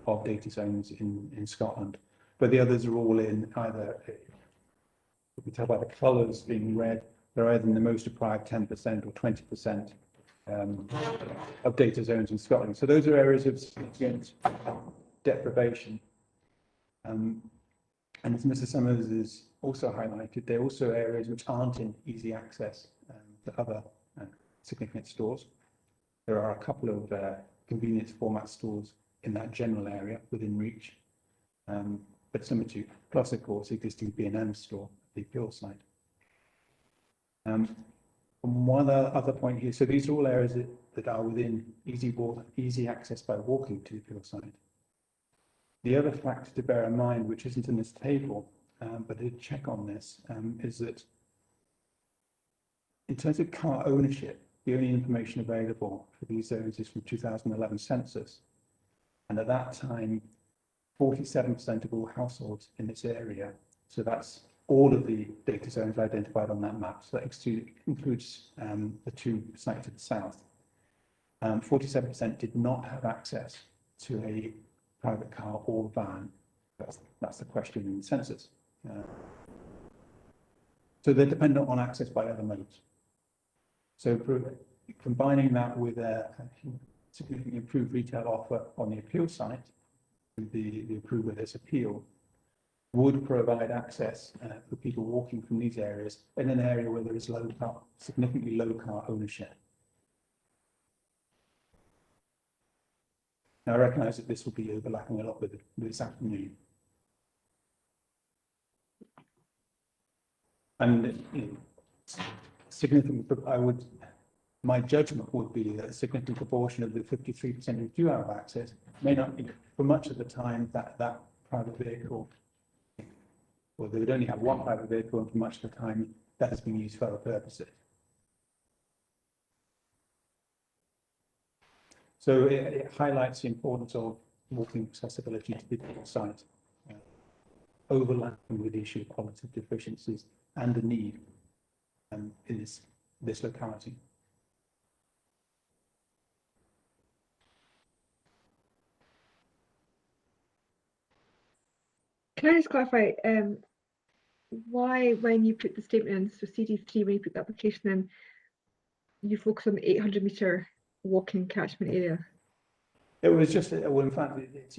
of data zones in Scotland. But the others are all in either, we can tell by the colours being red, they're either in the most deprived 10% or 20% of data zones in Scotland. So those are areas of significant deprivation. And as Mr. Summers has also highlighted, they're also areas which aren't in easy access to other significant stores. There are a couple of convenience format stores in that general area within reach. But similar to, plus of course, existing B&M store at the Peel site. And one other point here, so these are all areas that are within easy access by walking to the Peel site. The other factor to bear in mind, which isn't in this table, but I did check on this, is that in terms of car ownership, the only information available for these zones is from 2011 census. And at that time, 47% of all households in this area, so that's all of the data zones identified on that map, so that includes the two sites to the south. 47% did not have access to a private car or van. That's the question in the census. So they're dependent on access by other modes. So combining that with a significantly improved retail offer on the appeal site, the approval of this appeal, would provide access for people walking from these areas in an area where there is significantly low car ownership. Now, I recognise that this will be overlapping a lot with this afternoon. And significant, my judgment would be that a significant proportion of the 53% who do have access may not, for much of the time, that private vehicle, or they would only have one private vehicle, and for much of the time that has been used for other purposes. So it highlights the importance of walking accessibility to the site, overlapping with the issue of qualitative deficiencies and the need in this locality. Can I just clarify why, when you put the statement in, so CD3, when you put the application in, you focus on the 800-metre walking catchment area? It was just, well, in fact, it's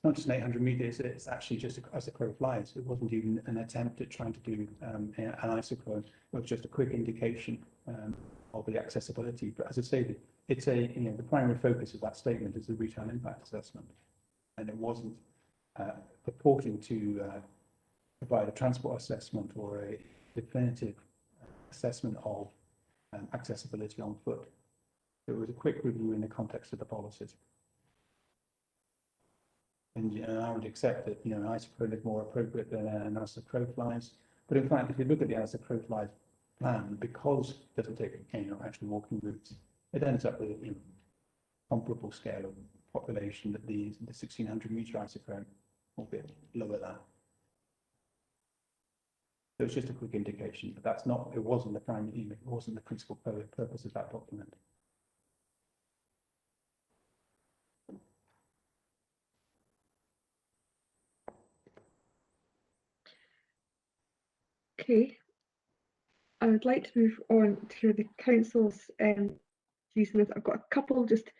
not just an 800 metres, it's actually just as the crow flies. It wasn't even an attempt at trying to do an isochrone. It was just a quick indication of the accessibility. But as I say, it's the primary focus of that statement is the retail impact assessment. And it wasn't purporting to provide a transport assessment or a definitive assessment of accessibility on foot. It was a quick review in the context of the policies. And I would accept that an isochrone is more appropriate than an as the crow flies. But in fact, if you look at the as the crow flies plan, because it doesn't take actually walking routes, it ends up with a comparable scale of population that the 1600-metre isochrone, albeit lower than. So it's just a quick indication, but that's not. It wasn't the primary. It wasn't the principal purpose of that document. Okay, I would like to move on to the council's views on this. I've got a couple just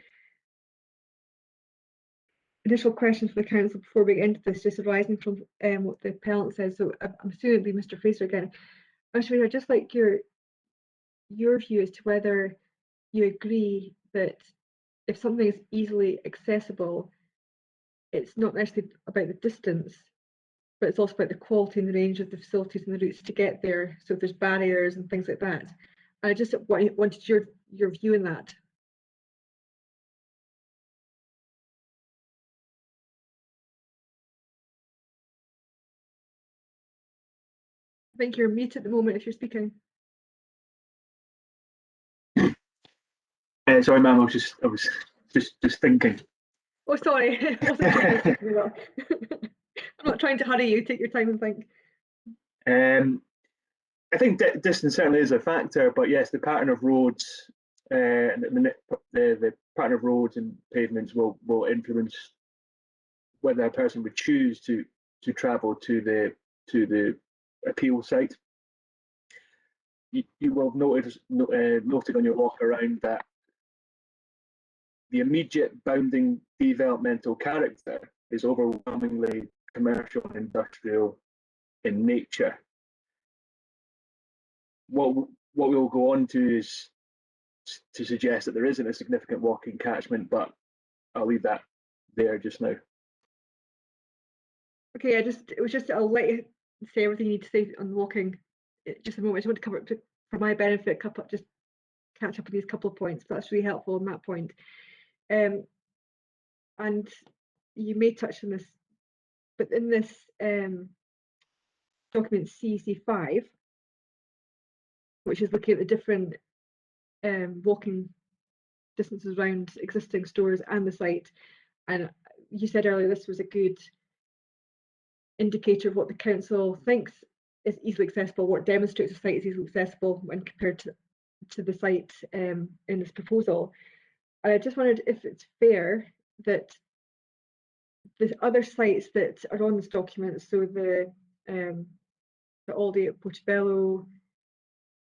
initial questions for the council before we get into this, just arising from what the appellant says. So I'm assuming it'll be Mr. Fraser again. Actually, I'd just like your view as to whether you agree that if something is easily accessible, it's not necessarily about the distance, but it's also about the quality and the range of the facilities and the routes to get there. So if there's barriers and things like that. I just wanted your view on that. I think you're mute at the moment if you're speaking. Sorry, ma'am. I was just thinking. Oh, sorry. I'm not trying to hurry you. Take your time and think. I think distance certainly is a factor, but yes, the pattern of roads and the pattern of roads and pavements will influence whether a person would choose to travel to the appeal site. You will have noted on your walk around that the immediate bounding developmental character is overwhelmingly commercial and industrial in nature. What we'll go on to is to suggest that there isn't a significant walking catchment, but I'll leave that there just now. Okay, I'll let you say everything you need to say on walking. Just a moment. I just want to cover it for my benefit. Just catch up on these couple of points. But that's really helpful on that point. And you may touch on this, but in this document CC5, which is looking at the different walking distances around existing stores and the site. And you said earlier this was a good indicator of what the council thinks is easily accessible, what demonstrates the site is easily accessible when compared to the site in this proposal. And I just wondered if it's fair that the other sites that are on this document, so the Aldi at Portobello,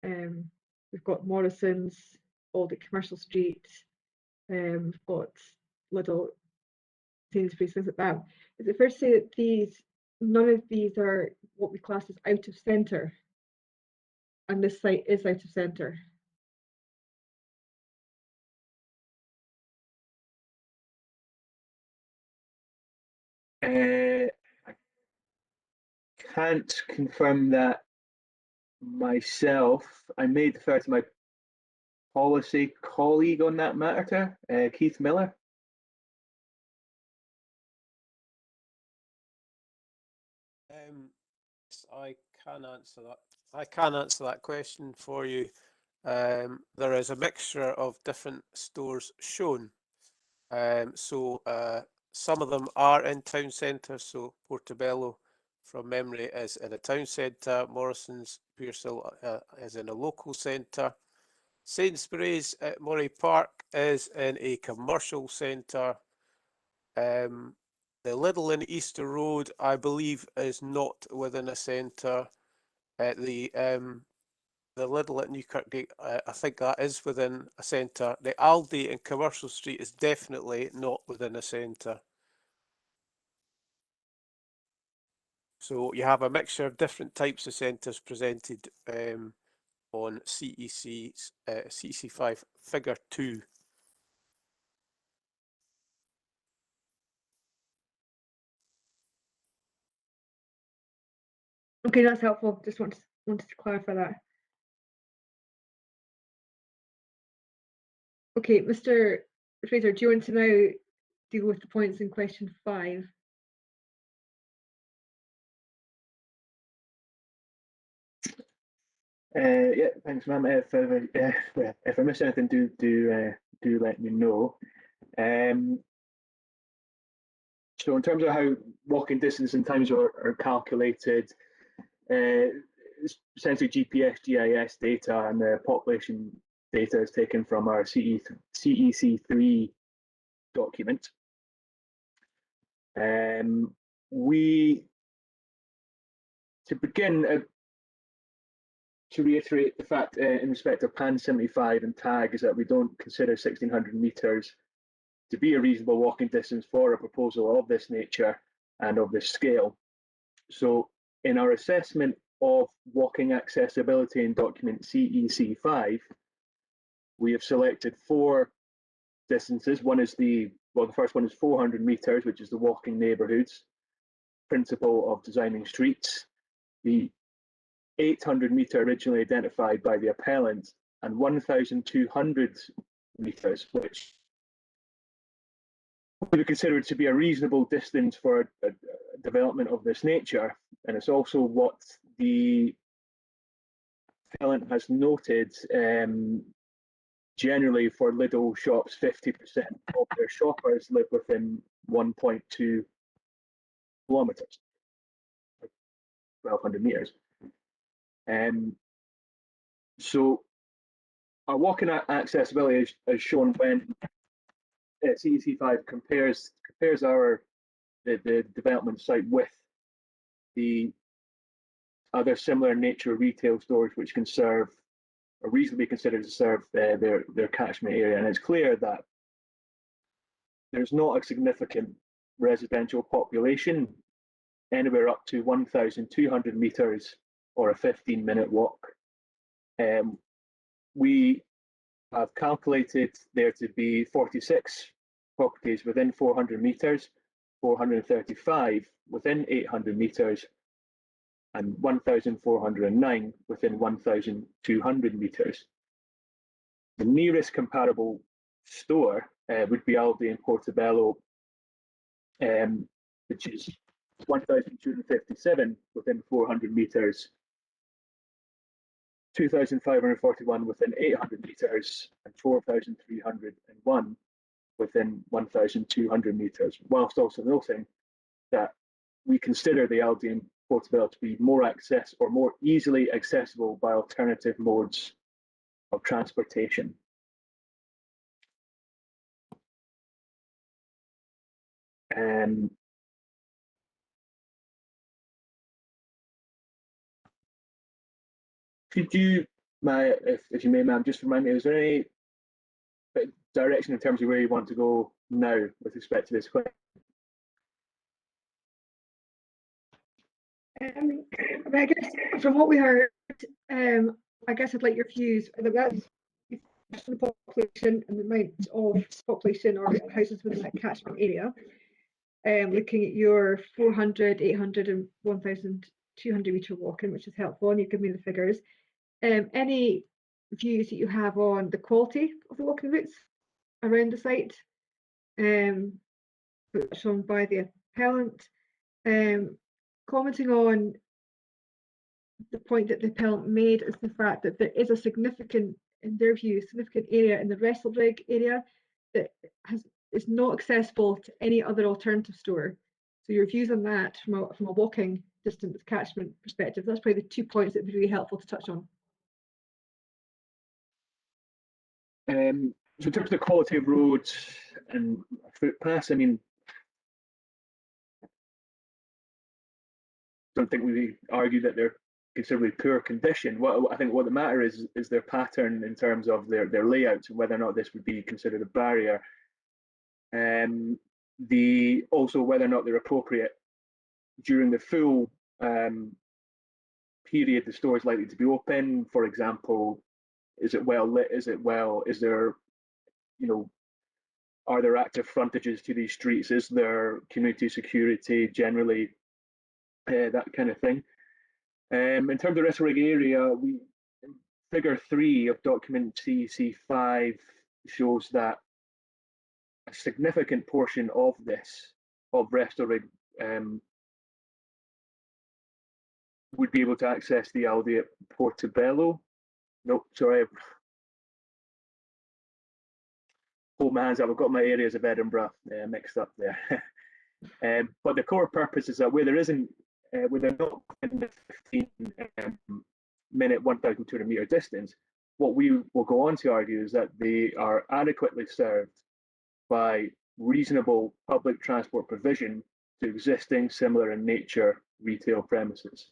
we've got Morrison's, Aldi Commercial Street, we've got Lidl, Sainsbury's, things like that. Is it fair to say that none of these are what we class as out of centre, and this site is out of centre? I can't confirm that myself. I may defer to my policy colleague on that matter, Keith Miller. I can answer that. I can answer that question for you. There is a mixture of different stores shown. Some of them are in town centre. So Portobello, from memory, is in a town centre. Morrison's Pearsall is in a local centre. Sainsbury's at Murray Park is in a commercial centre. The Lidl in Easter Road, I believe, is not within a centre. The Lidl at Newkirkgate, I think that is within a centre. The Aldi in Commercial Street is definitely not within a centre. So you have a mixture of different types of centres presented on CEC5 figure 2. Okay, that's helpful. Just wanted to clarify that. Okay, Mr. Fraser, do you want to now deal with the points in question 5? Yeah, thanks, ma'am. If I miss anything, do let me know. So in terms of how walking distance and times are calculated, essentially GPS, GIS data and the population data is taken from our CEC3 document. To begin, to reiterate the fact in respect of PAN 75 and TAG is that we don't consider 1600 metres to be a reasonable walking distance for a proposal of this nature and of this scale. So in our assessment of walking accessibility in document CEC5, we have selected 4 distances. One is the first one is 400 metres, which is the walking neighbourhoods principle of designing streets. The 800 metre originally identified by the appellant, and 1,200 metres, which we consider to be a reasonable distance for a development of this nature. And it's also what the appellant has noted, generally for Lidl shops, 50% of their shoppers live within 1.2 kilometres, 1,200 metres. So our walking accessibility is shown when CEC5 compares the development site with the other similar nature retail stores which can serve or reasonably considered to serve their catchment area. And it's clear that there's not a significant residential population anywhere up to 1,200 metres or a 15-minute walk. We have calculated there to be 46 properties within 400 metres, 435 within 800 metres, and 1,409 within 1,200 metres. The nearest comparable store would be Aldi in Portobello, which is 1,257 within 400 metres, 2,541 within 800 metres and 4,301 within 1,200 metres, whilst also noting that we consider the Aldi and Portobello to be more easily accessible by alternative modes of transportation. Could you, if you may, ma'am, just remind me, is there any direction in terms of where you want to go now with respect to this question? I guess from what we heard, I guess I'd like your views. That's the population and the amount of population or houses within that catchment area. Looking at your 400, 800 and 1,200 metre walking, which is helpful, and you give me the figures. Any views that you have on the quality of the walking routes around the site, shown by the appellant, commenting on the point that the appellant made is the fact that there is a significant, in their view, significant area in the Wrestlebrig area that is not accessible to any other alternative store. So your views on that from a walking distance catchment perspective, that's probably the 2 points that would be really helpful to touch on. So in terms of the quality of roads and footpaths, I mean, don't think we argue that they're considerably poor condition. I think what the matter is their pattern in terms of their layouts and whether or not this would be considered a barrier. Also whether or not they're appropriate during the full period the store is likely to be open. For example, is it well lit? Is there, are there active frontages to these streets? Is there community security generally? That kind of thing. In terms of Wrestlebrig area, figure 3 of document CC5 shows that a significant portion of Wrestlebrig would be able to access the Aldi at Portobello. Nope, sorry. Hold my hands up, I've got my areas of Edinburgh mixed up there. But the core purpose is that where they're not in the 15-minute 1,200 metre distance, what we will go on to argue is that they are adequately served by reasonable public transport provision to existing similar in nature retail premises.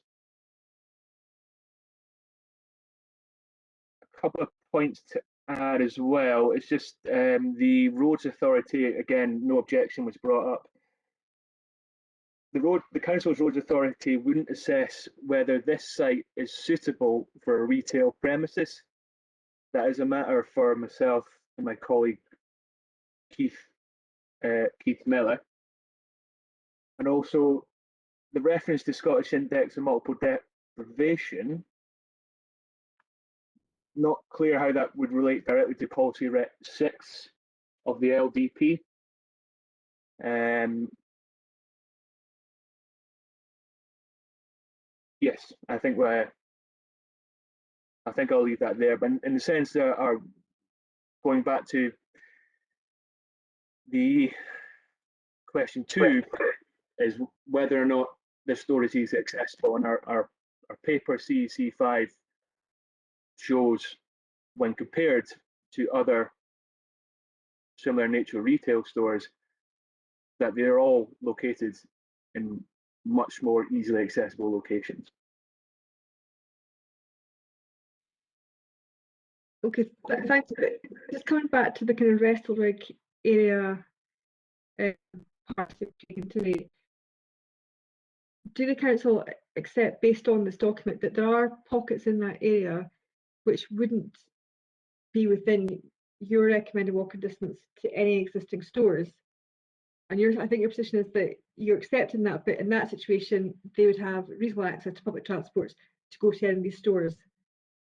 A couple of points to add as well. It's just the Roads Authority, again, no objection was brought up. The Council's Roads Authority wouldn't assess whether this site is suitable for a retail premises. That is a matter for myself and my colleague Keith Miller. And also the reference to Scottish Index of Multiple Deprivation, not clear how that would relate directly to policy Rep 6 of the LDP. Yes, I think I'll leave that there. But in the sense that are going back to the question 2 is whether or not the store is easily accessible, and our paper CEC5 shows when compared to other similar nature retail stores that they're all located in much more easily accessible locations. Okay, thanks. Just coming back to the kind of Wrestlebrig area part of taken today, do the council accept, based on this document, that there are pockets in that area which wouldn't be within your recommended walking distance to any existing stores? And I think your position is that you're accepting that, but in that situation, they would have reasonable access to public transport to go to any of these stores.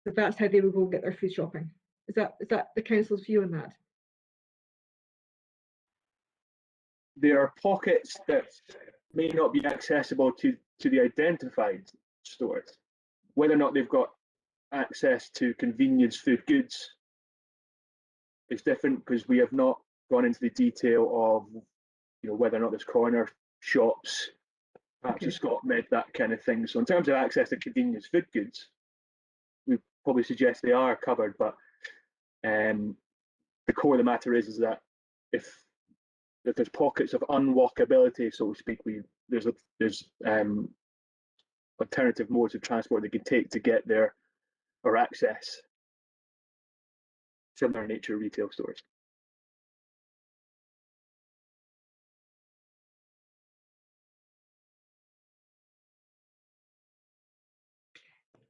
So that's how they would go and get their food shopping. Is that the council's view on that? There are pockets that may not be accessible to the identified stores. Whether or not they've got access to convenience food goods is different because we have not gone into the detail of, you know, whether or not there's corner shops, perhaps a Scott Med, that kind of thing. So in terms of access to convenience food goods, we probably suggest they are covered, but the core of the matter is that if there's pockets of unwalkability, so to speak, there's alternative modes of transport they can take to get there or access similar nature retail stores.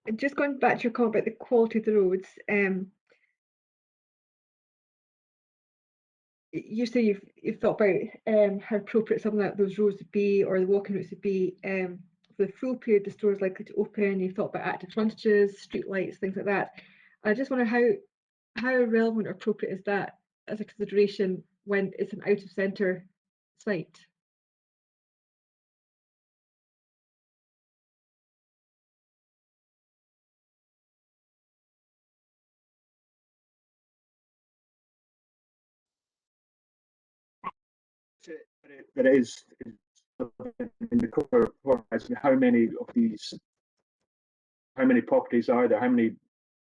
And just going back to your comment about the quality of the roads, you say you've thought about how appropriate something like those roads would be, or the walking routes would be for the full period the store is likely to open. You've thought about active frontages, street lights, things like that. I just wonder how relevant or appropriate is that as a consideration when it's an out of centre site? But it is in the core report as to how many properties are there,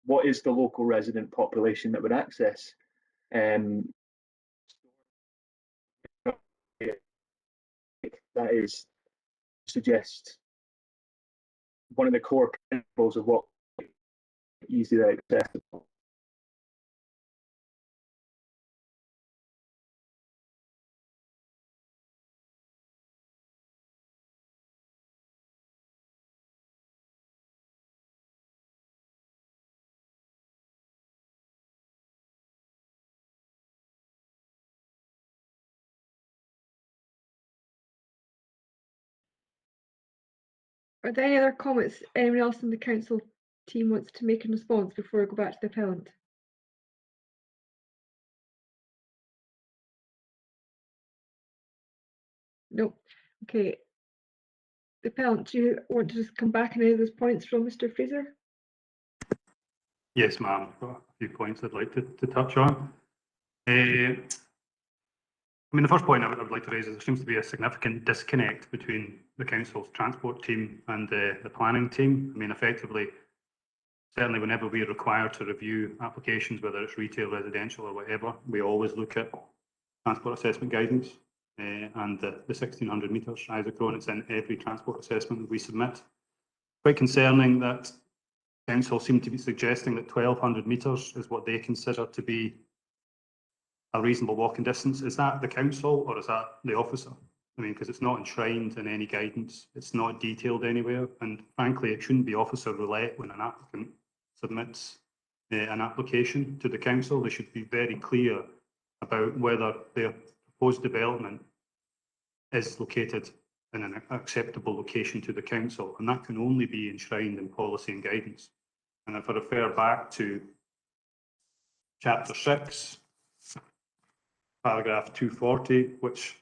what is the local resident population that would access that is suggest one of the core principles of what easily accessible. Are there any other comments anyone else in the council team wants to make in response before I go back to the appellant? No. Okay. The appellant, do you want to just come back on any of those points from Mr. Fraser? Yes, ma'am. I've got a few points I'd like to touch on. I mean, the first point I would like to raise is there seems to be a significant disconnect between the council's transport team and the planning team. I mean, effectively, certainly whenever we're required to review applications, whether it's retail, residential or whatever, we always look at transport assessment guidance and the 1600 metres isochrone. It's in every transport assessment that we submit. Quite concerning that council seem to be suggesting that 1200 metres is what they consider to be a reasonable walking distance. Is that the council or is that the officer? I mean, because it's not enshrined in any guidance, it's not detailed anywhere, and frankly, it shouldn't be officer roulette when an applicant submits an application to the council. They should be very clear about whether their proposed development is located in an acceptable location to the council, and that can only be enshrined in policy and guidance. And if I refer back to chapter 6, paragraph 240, which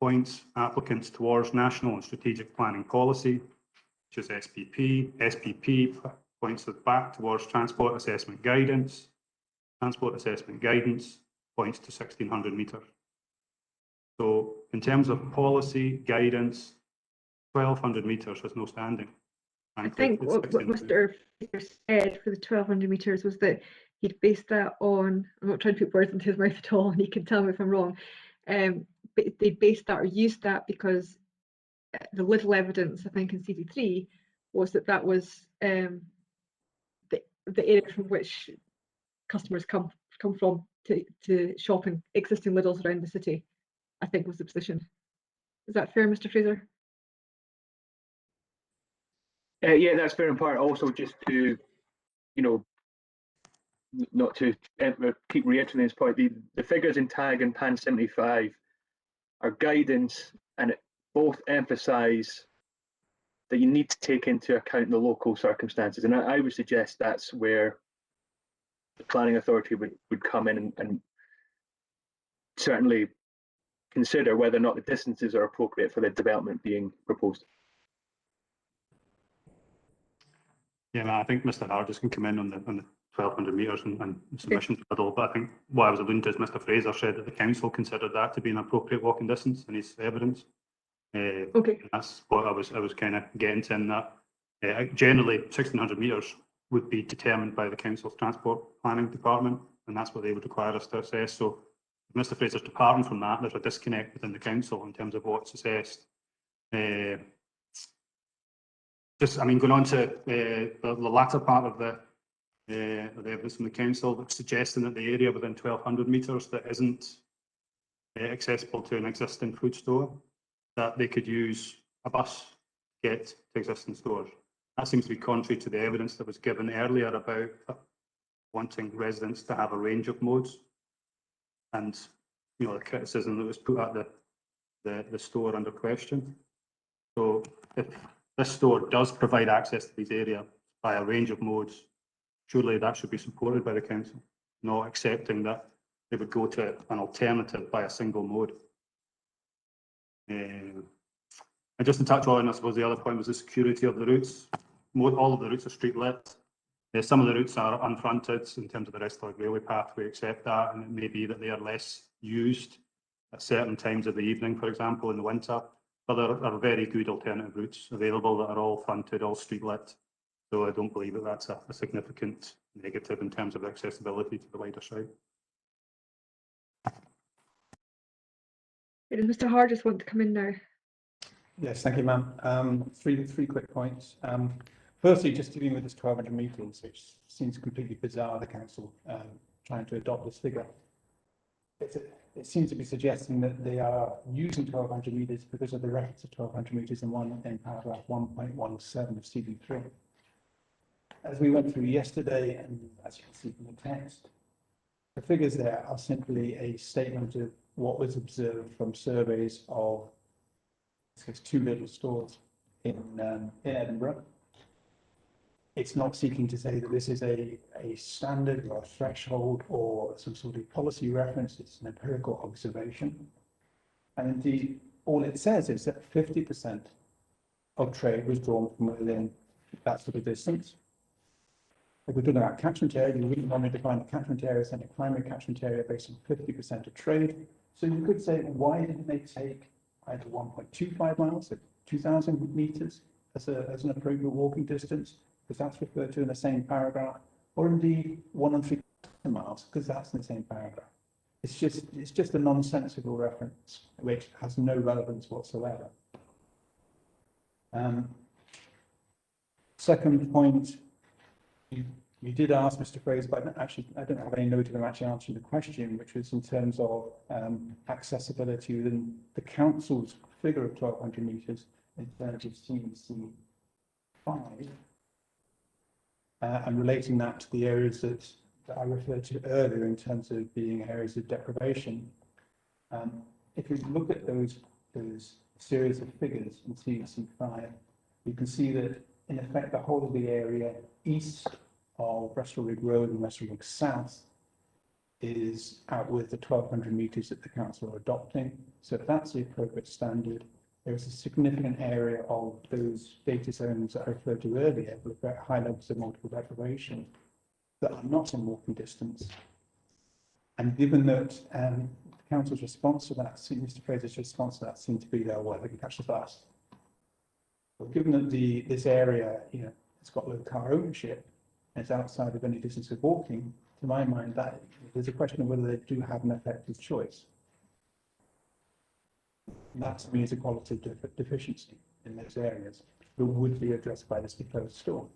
points applicants towards national and strategic planning policy, which is SPP. SPP points us back towards transport assessment guidance. Transport assessment guidance points to 1600 metres. So in terms of policy guidance, 1200 metres has no standing. I think what Mr. Fraser said for the 1200 metres was that he'd based that on, I'm not trying to put words into his mouth at all, and he can tell me if I'm wrong, but they based that or used that because the little evidence, I think, in CD3 was that was the area from which customers come from to shop in existing Lidls around the city, I think was the position. Is that fair, Mr. Fraser? Yeah, that's fair in part. Also, just to, you know, not to keep reiterating this point, the figures in TAG and PAN 75 are guidance, and it both emphasise that you need to take into account the local circumstances. And I would suggest that's where the planning authority would come in and certainly consider whether or not the distances are appropriate for the development being proposed. Yeah, I think Mr. Hargis can come in on the 1,200 metres and submission to Biddle, but I think what I was alluding to is Mr. Fraser said that the council considered that to be an appropriate walking distance in his evidence. Okay. That's what I was kind of getting to in that. Generally, 1,600 metres would be determined by the council's transport planning department, and that's what they would require us to assess. So if Mr. Fraser's departing from that, there's a disconnect within the council in terms of what's assessed. Going on to the latter part of the evidence from the council, that's suggesting that the area within 1,200 metres that isn't accessible to an existing food store, that they could use a bus to get to existing stores. That seems to be contrary to the evidence that was given earlier about wanting residents to have a range of modes, and the criticism that was put at the store under question. So if this store does provide access to these areas by a range of modes, surely that should be supported by the council, not accepting that they would go to an alternative by a single mode. And just to touch on, I suppose the other point was the security of the routes. All of the routes are street lit. Some of the routes are unfronted in terms of the Western Railway path. We accept that, and it may be that they are less used at certain times of the evening, for example, in the winter. But there are very good alternative routes available that are all fronted, all street lit. So I don't believe that that's a significant negative in terms of accessibility to the wider side. Does Mr. Hargis want to come in now? Yes, thank you, ma'am. Three quick points. Firstly, just dealing with this 1,200 metres, which seems completely bizarre, the council trying to adopt this figure. It seems to be suggesting that they are using 1,200 metres because of the reference of 1,200 metres in paragraph 1.17 of CD3. As we went through yesterday, and as you can see from the text, the figures there are simply a statement of what was observed from surveys of 2 little stores in Edinburgh. It's not seeking to say that this is a standard or a threshold or some sort of policy reference. It's an empirical observation. And indeed, all it says is that 50% of trade was drawn from within that sort of distance. If we're talking about catchment area, you wouldn't want to define a catchment area as a primary catchment area based on 50% of trade. So you could say, why didn't they take either 1.25 miles or 2,000 metres as an appropriate walking distance, because that's referred to in the same paragraph, or indeed 1 and 3 miles, because that's in the same paragraph. It's just a nonsensical reference which has no relevance whatsoever. Second point, you did ask Mr. Fraser, but I don't have any note of him actually answering the question, which was in terms of accessibility within the council's figure of 1,200 metres in terms of CEC 5, and relating that to the areas that I referred to earlier in terms of being areas of deprivation. If you look at those series of figures in CEC 5, you can see that in effect the whole of the area east of Westward Road and Westward South is out with the 1,200 metres that the council are adopting. So if that's the appropriate standard, there is a significant area of those data zones that I referred to earlier with very high levels of multiple deprivation that are not in walking distance. And given that the council's response to that, Mr. Fraser's response to that seemed to be that, well, they can catch the bus. But given that this area, it's got low car ownership, and it's outside of any distance of walking, to my mind, that there's a question of whether they do have an effective choice. And that to me is a qualitative deficiency in those areas that would be addressed by this proposed store.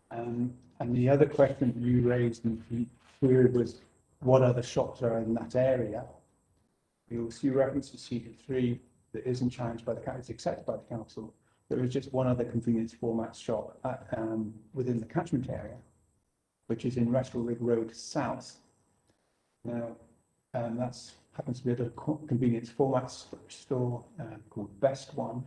And the other question you raised in theory was what other shops are in that area. You'll see reference to CD3 that isn't challenged by the council, it's accepted by the council. There is just one other convenience format shop within the catchment area, which is in Westward Road South. Now, that happens to be a convenience format store called Best One.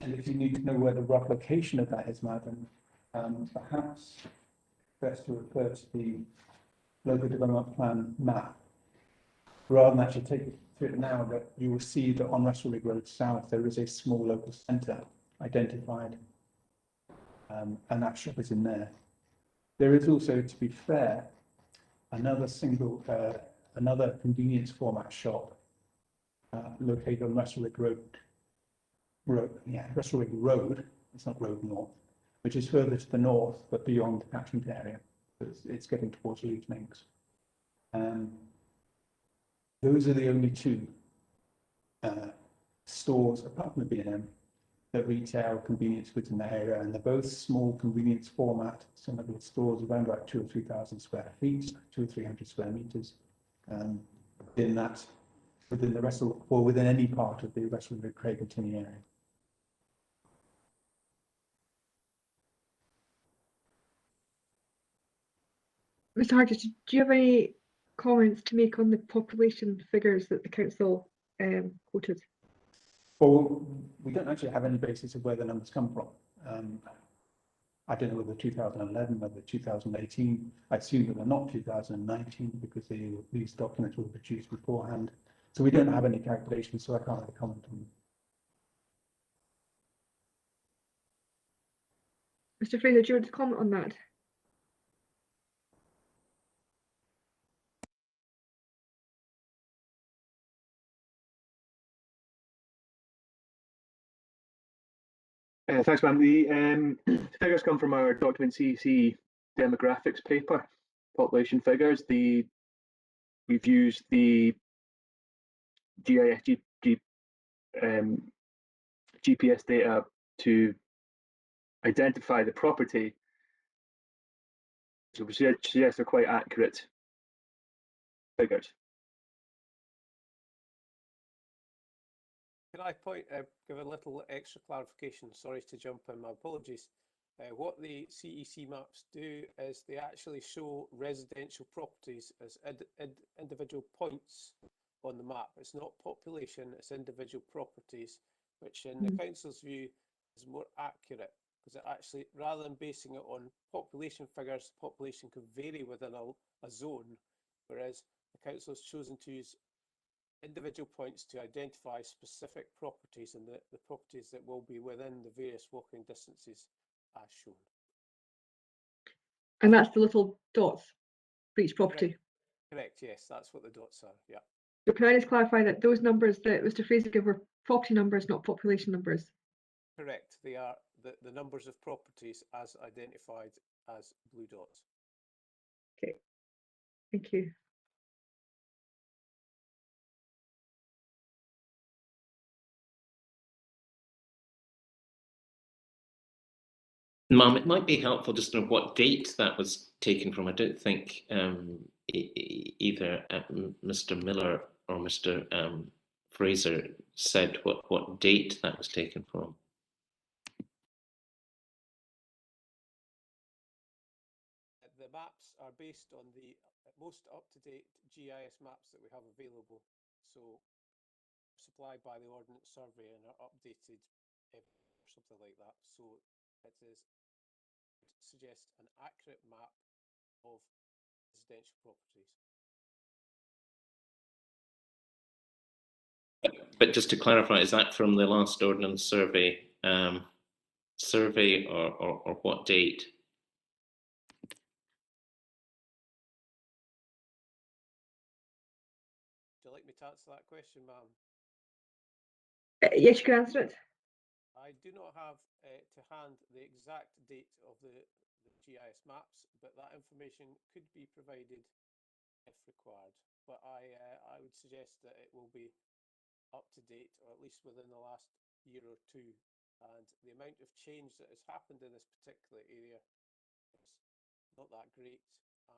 And if you need to know where the rough location of that is, madam, perhaps best to refer to the local development plan map, rather than actually take you through it now. But you will see that on Westward Road South there is a small local centre identified and that shop is in there. There is also, to be fair, another convenience format shop located on Westwick Road. Westwick Road. It's not Road North, which is further to the north, but beyond the catchment area. It's getting towards Leeds Minks. Those are the only two stores, apart from the B&M, that retail convenience goods in the area, and they're both small convenience format. Some of the stores around about 2,000 or 3,000 square feet, 200 or 300 square meters. Within the Wrestle, or within any part of the Westwood Craig and Tinney area. Mr. Hargis, do you have any comments to make on the population figures that the council quoted? Well, we don't actually have any basis of where the numbers come from. I don't know whether 2011, whether 2018. I assume that they're not 2019 because these documents were produced beforehand. So we don't have any calculations, so I can't really comment on them. Mr. Fraser, do you want to comment on that? Thanks, ma'am. The figures come from our document CEC demographics paper, population figures. We've used the GIS GPS data to identify the property. So we suggest they're quite accurate figures. Can I give a little extra clarification? Sorry to jump in, my apologies. What the CEC maps do is they actually show residential properties as individual points on the map. It's not population, it's individual properties, which in the council's view is more accurate, because it actually, rather than basing it on population figures, population could vary within a zone, whereas the council has chosen to use individual points to identify specific properties and the properties that will be within the various walking distances as shown. And that's the little dots for each property. Correct, yes, that's what the dots are, yeah. So can I just clarify that those numbers that Mr. Fraser gave were property numbers, not population numbers? Correct, they are the numbers of properties as identified as blue dots. Okay, thank you. Ma'am, it might be helpful just to know what date that was taken from. I don't think either Mr. Miller or Mr. Fraser said what date that was taken from. The maps are based on the most up-to-date GIS maps that we have available. So supplied by the Ordnance Survey and are updated or something like that. So it is suggest an accurate map of residential properties. But just to clarify, is that from the last Ordnance Survey survey or what date? Would you like me to answer that question, ma'am? Yes, you can answer it. I do not have to hand the exact date of the GIS maps, but that information could be provided if required. But I would suggest that it will be up to date, or at least within the last year or two. And the amount of change that has happened in this particular area is not that great.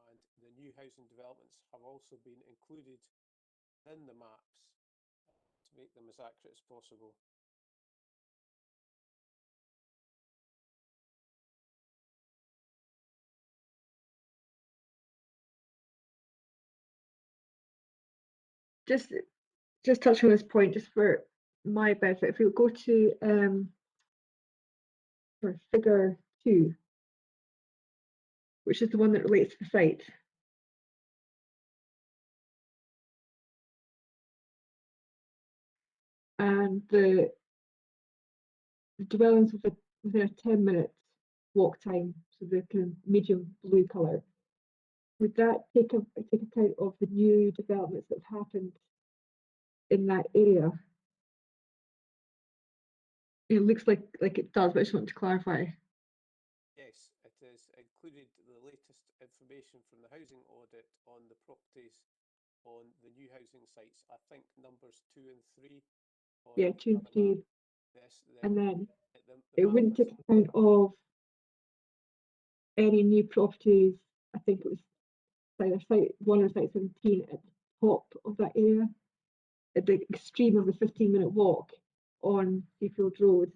And the new housing developments have also been included in the maps to make them as accurate as possible. Just touch on this point, just for my benefit. If we go to for figure 2, which is the one that relates to the site. And the dwellings within 10 minutes walk time, so the kind of medium blue colour. Would that take account of the new developments that have happened in that area? It looks like it does, but I just want to clarify. Yes, it is included the latest information from the housing audit on the properties on the new housing sites. I think numbers 2 and 3. Yeah, 2 and 3. Yes, And then the it map wouldn't was- take account of any new properties. I think it was site 1 or site 17 at the top of that area, at the extreme of the 15-minute walk on Seafield Road.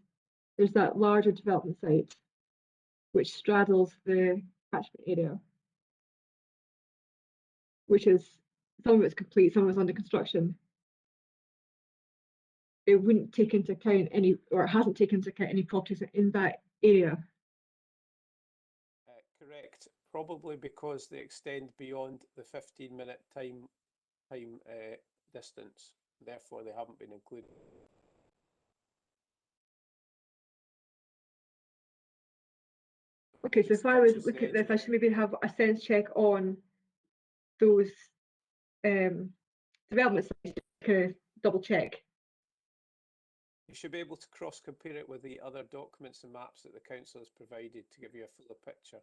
There's that larger development site which straddles the catchment area, which is, some of it's complete, some of it's under construction. It wouldn't take into account any, or it hasn't taken into account any properties in that area. Correct, probably because they extend beyond the 15-minute time distance. Therefore, they haven't been included. Okay, so if I was looking at this, I should maybe have a sense check on those development sites to double check. You should be able to cross-compare it with the other documents and maps that the council has provided to give you a fuller picture.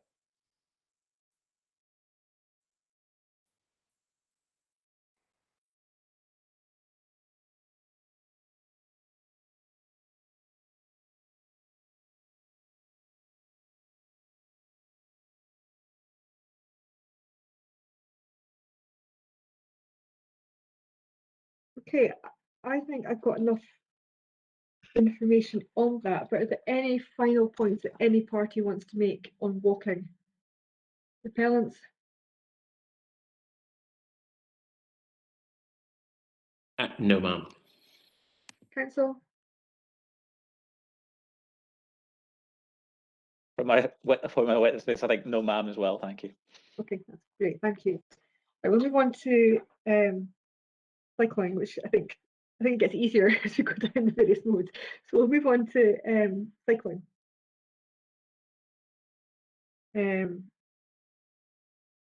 Okay, I think I've got enough information on that, but are there any final points that any party wants to make on walking? Appellants? No, ma'am. Council? For my witness, I think no, ma'am, as well. Thank you. Okay, that's great, thank you. Right, we'll move on to cycling, which I think it gets easier as we go down the various modes. So we'll move on to cycling. And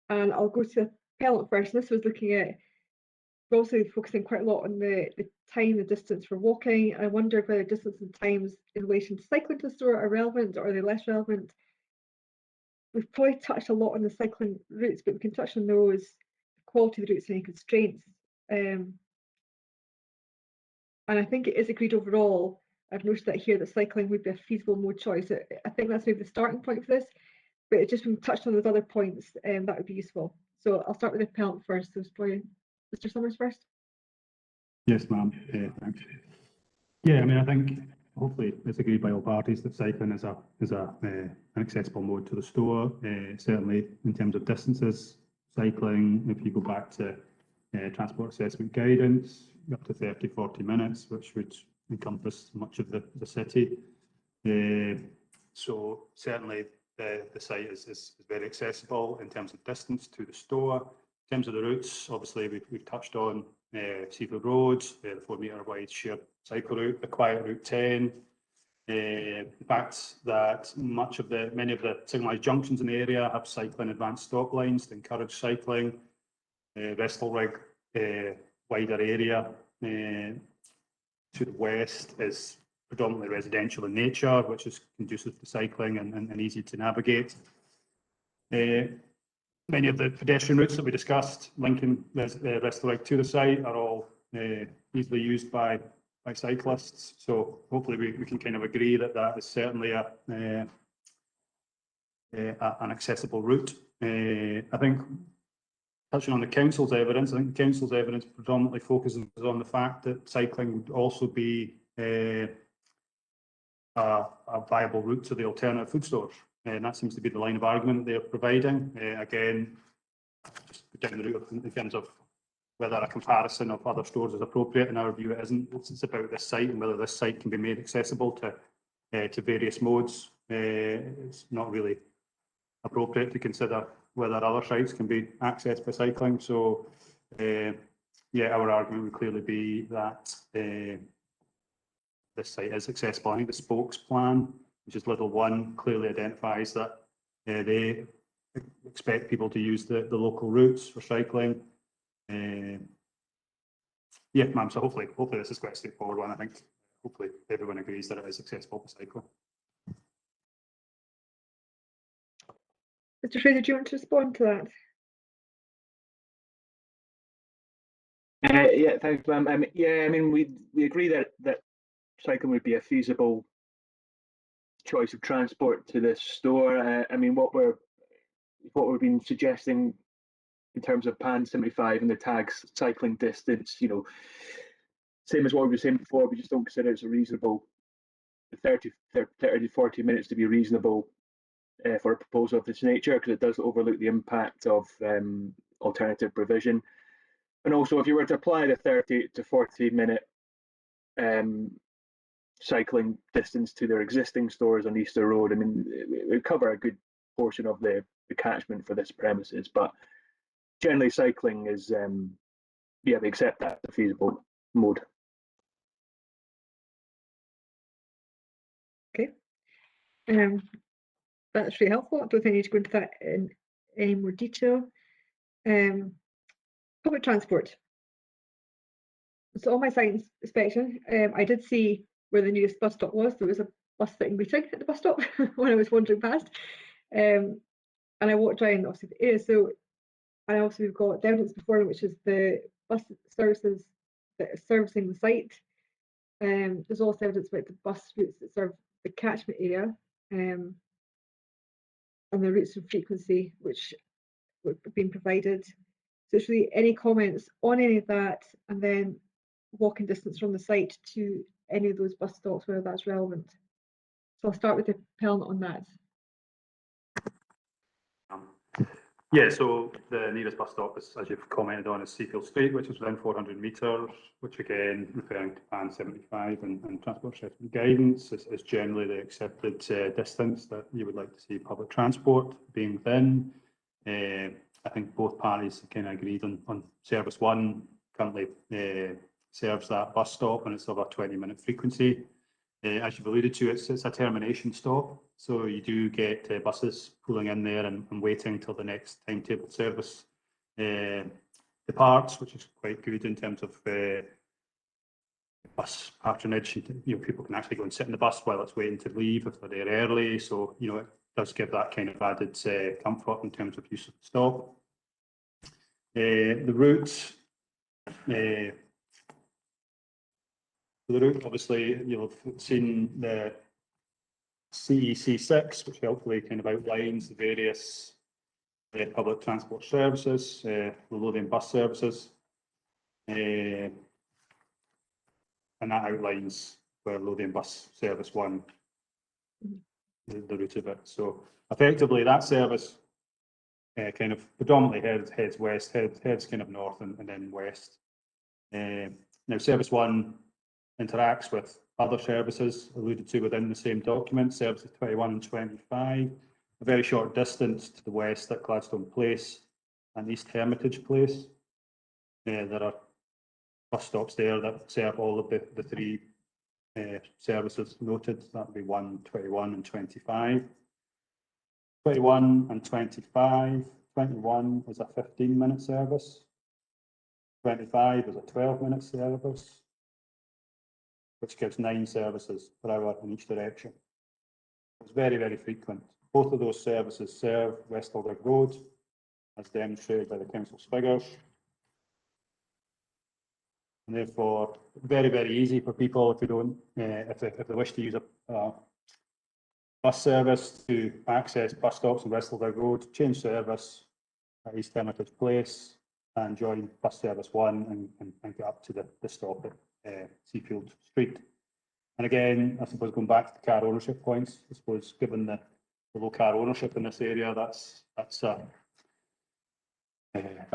I'll go to appellant first. This was looking at, we're also focusing quite a lot on the time, the distance for walking. I wonder whether distance and times in relation to cycling to the store are relevant, or are they less relevant? We've probably touched a lot on the cycling routes, but we can touch on those, the quality of the routes and any constraints. And I think it is agreed overall. I've noticed that here that cycling would be a feasible mode choice. I think that's maybe the starting point for this, but it just been touched on those other points, that would be useful. So I'll start with the appellant first. So probably Mr. Summers first. Yes, ma'am. Thanks. Yeah, I mean, I think hopefully it's agreed by all parties that cycling is an accessible mode to the store. Certainly in terms of distances, cycling, if you go back to transport assessment guidance, up to 30-40 minutes, which would encompass much of the city. So certainly the site is very accessible in terms of distance to the store. In terms of the routes, obviously we've touched on Seafield Road, the 4 metre wide shared cycle route, the quiet route 10. The fact that many of the signalised junctions in the area have cycling advanced stop lines to encourage cycling. Vestalrigg wider area to the west is predominantly residential in nature, which is conducive to cycling and easy to navigate. Many of the pedestrian routes that we discussed linking Vestalrigg to the site are all easily used by cyclists. So hopefully we can kind of agree that that is certainly an accessible route. I think touching on the council's evidence, I think the council's evidence predominantly focuses on the fact that cycling would also be a viable route to the alternative food stores. And that seems to be the line of argument that they're providing. Again, just down the route in terms of whether a comparison of other stores is appropriate. In our view, it isn't. It's about this site and whether this site can be made accessible to various modes. It's not really appropriate to consider whether other sites can be accessed by cycling. So, yeah, our argument would clearly be that this site is accessible. I think the spokes plan which is little 1, clearly identifies that they expect people to use the local routes for cycling. Yeah, ma'am, so hopefully this is quite a straightforward one. I think hopefully everyone agrees that it is accessible for cycling. Mr. Fraser, do you want to respond to that? Yeah, thanks, ma'am. Yeah, I mean, we agree that cycling would be a feasible choice of transport to this store. I mean, what we've been suggesting in terms of PAN 75 and the tags cycling distance, you know, same as what we were saying before, we just don't consider it's a reasonable 30 to 40 minutes to be reasonable for a proposal of this nature, because it does overlook the impact of alternative provision. And also, if you were to apply the 30 to 40 minute cycling distance to their existing stores on Easter Road, I mean, it would cover a good portion of the catchment for this premises. But generally, cycling is, yeah, we accept that as a feasible mode. Okay. That's really helpful. I don't think I need to go into that in any more detail. Public transport. So on my site inspection, I did see where the nearest bus stop was. There was a bus sitting waiting at the bus stop when I was wandering past. And I walked around obviously the area. So, and also we've got the evidence before me, which is the bus services that are servicing the site. There's also evidence about the bus routes that serve the catchment area, and the routes and frequency which were being provided. So it's really any comments on any of that, and then walking distance from the site to any of those bus stops, whether that's relevant. So I'll start with the appellant on that. Yeah, so the nearest bus stop is, as you've commented on, is Seafield Street, which is within 400 metres, which again, referring to PAN 75 and transport assessment guidance, is generally the accepted distance that you would like to see public transport being within. I think both parties kind of agreed on Service 1 currently serves that bus stop, and it's of a 20-minute frequency. As you've alluded to, it's a termination stop, so you do get buses pulling in there and waiting till the next timetable service departs, which is quite good in terms of bus patronage. You know, people can actually go and sit in the bus while it's waiting to leave if they're there early. So, you know, it does give that kind of added comfort in terms of use of the stop. The route. The route, obviously, you'll have seen the CEC6, which helpfully kind of outlines the various public transport services, the Lothian bus services, and that outlines where Lothian bus service 1, the route of it. So effectively, that service kind of predominantly heads west, heads kind of north and then west. Now, service 1 interacts with other services alluded to within the same document, services 21 and 25, a very short distance to the west at Gladstone Place and East Hermitage Place. There are bus stops there that serve all of the three services noted. That would be 1, 21 and 25. 21 and 25, 21 is a 15-minute service, 25 is a 12-minute service, which gives 9 services per hour in each direction. It's very, very frequent. Both of those services serve West Edinburgh Road, as demonstrated by the council's figures. And therefore, very, very easy for people if they don't, if they wish to use a bus service to access bus stops on West Edinburgh Road, change service at East Hermitage Place, and join bus service 1 and get up to the stop at Seafield Street. And again, I suppose going back to the car ownership points, I suppose given the low car ownership in this area, that's a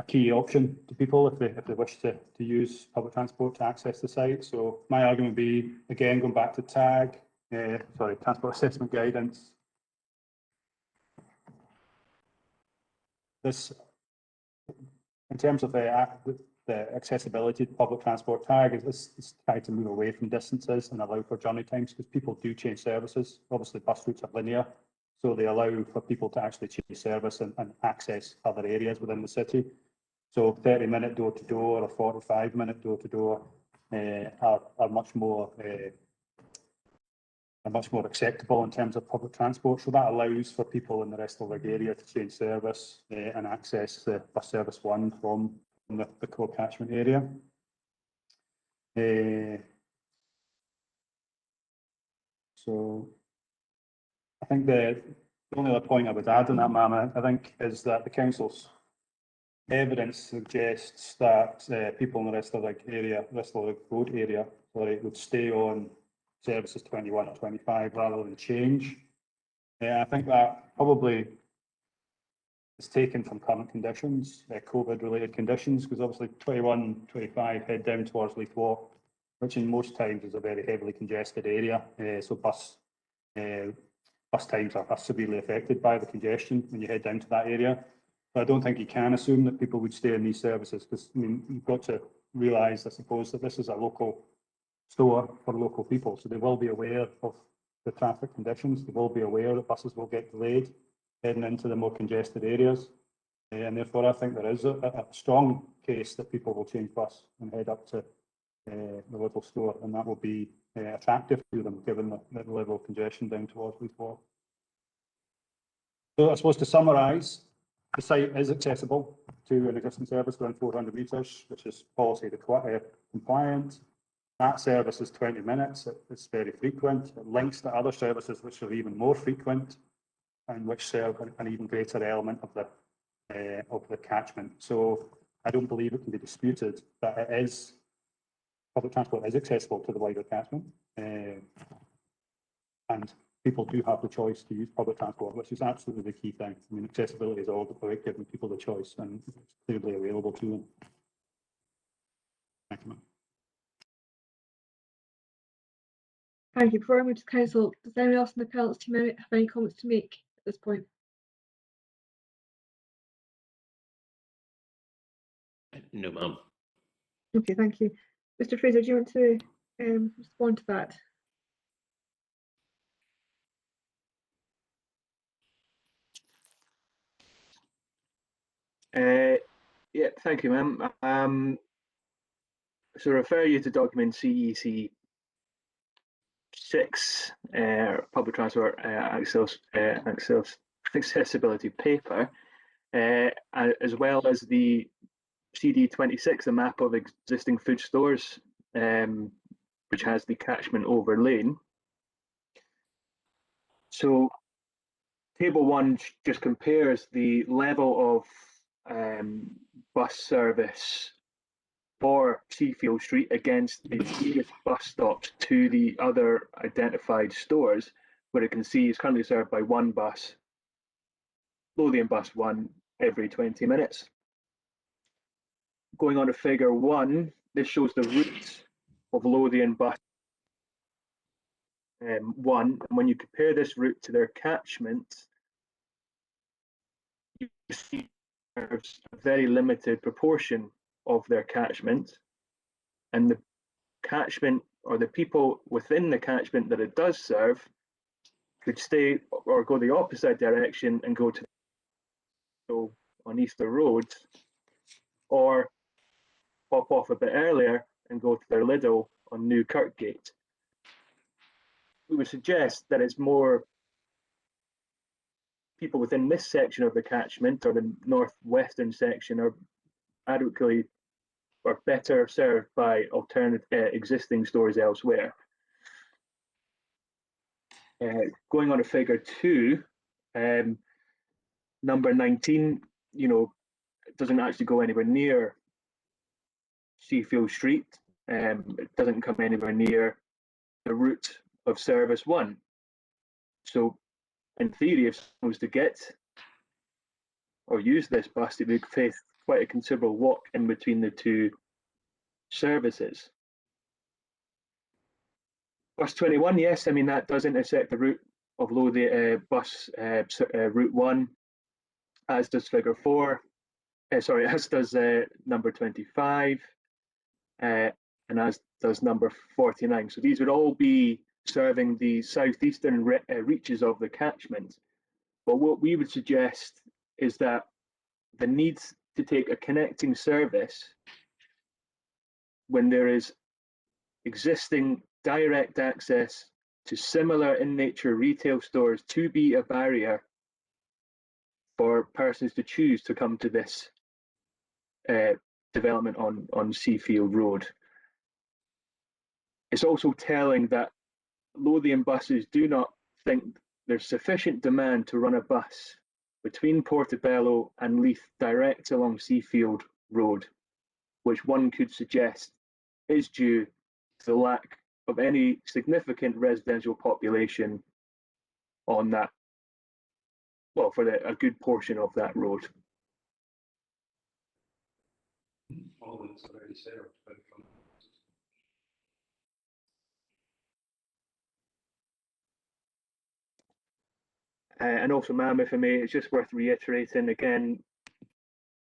key option to people if they wish to use public transport to access the site. So my argument would be, again, going back to TAG, transport assessment guidance. This, in terms of the the accessibility to public transport tag is tried to move away from distances and allow for journey times, because people do change services. Obviously, bus routes are linear, so they allow for people to actually change service and access other areas within the city. So 30-minute door-to-door or 45-minute door-to-door are much more acceptable in terms of public transport. So that allows for people in the rest of the area to change service and access the bus service 1 from the core catchment area. So I think the only other point I would add on that, ma'am, I think, is that the council's evidence suggests that people in the rest of the road area, would stay on services 21 or 25 rather than change. I think that probably is taken from current conditions, COVID-related conditions, because obviously 21, 25 head down towards Leith Walk, which in most times is a very heavily congested area. So bus times are severely affected by the congestion when you head down to that area. But I don't think you can assume that people would stay in these services, because I mean, you've got to realise, I suppose, that this is a local store for local people, so they will be aware of the traffic conditions. They will be aware that buses will get delayed heading into the more congested areas, and therefore I think there is a strong case that people will change bus and head up to the local store, and that will be attractive to them given the level of congestion down towards Leith Walk. So I suppose to summarise, the site is accessible to an existing service within 400 metres, which is policy compliant. That service is 20 minutes. It's very frequent. It links to other services which are even more frequent and which serve an even greater element of the catchment. So I don't believe it can be disputed that public transport is accessible to the wider catchment, and people do have the choice to use public transport, which is absolutely the key thing. I mean, accessibility is all about giving people the choice, and it's clearly available to them. Thank you, ma'am. Thank you. Before I move to council, does anyone else in the appellants team have any comments to make at this point? No, ma'am. Okay, thank you. Mr. Fraser, do you want to respond to that? Yeah, thank you, ma'am. So refer you to document CEC 6, public transport accessibility paper, as well as the CD 26, a map of existing food stores, which has the catchment overlain. So table 1 just compares the level of bus service for Seafield Street against the nearest bus stops to the other identified stores, where it can see is currently served by one bus, Lothian bus 1, every 20 minutes. Going on to figure 1, this shows the route of Lothian bus 1, and when you compare this route to their catchment, you see there's a very limited proportion of their catchment, and the catchment, or the people within the catchment that it does serve, could stay or go the opposite direction and go to on Easter Road, or pop off a bit earlier and go to their Lidl on New Kirkgate. We would suggest that it's more people within this section of the catchment, or the northwestern section, are adequately or better served by alternate existing stores elsewhere. Going on to figure 2, number 19, it doesn't actually go anywhere near Seafield Street. It doesn't come anywhere near the route of service 1. So in theory, if someone was to get or use this bus, it would face quite a considerable walk in between the two services. Bus 21, yes, I mean, that does intersect the route of Lothian bus route 1, as does figure 4. as does number 25, and as does number 49. So these would all be serving the southeastern reaches of the catchment. But what we would suggest is that the need to take a connecting service when there is existing direct access to similar in nature retail stores to be a barrier for persons to choose to come to this development on Seafield Road. It's also telling that Lothian buses do not think there's sufficient demand to run a bus between Portobello and Leith direct along Seafield Road, which one could suggest is due to the lack of any significant residential population on that, well, for a good portion of that road. All that's already served by the company. And also, ma'am, if I may, it's just worth reiterating again,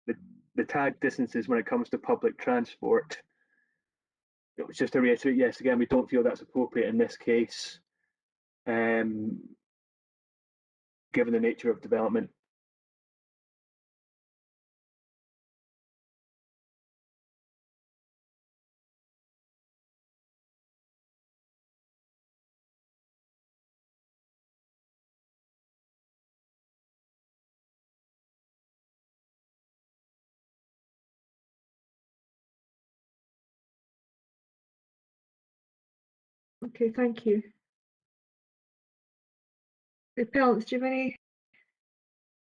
the tag distances when it comes to public transport. Just to reiterate, yes, again, we don't feel that's appropriate in this case, given the nature of development. Okay, thank you. The appellants, do you have any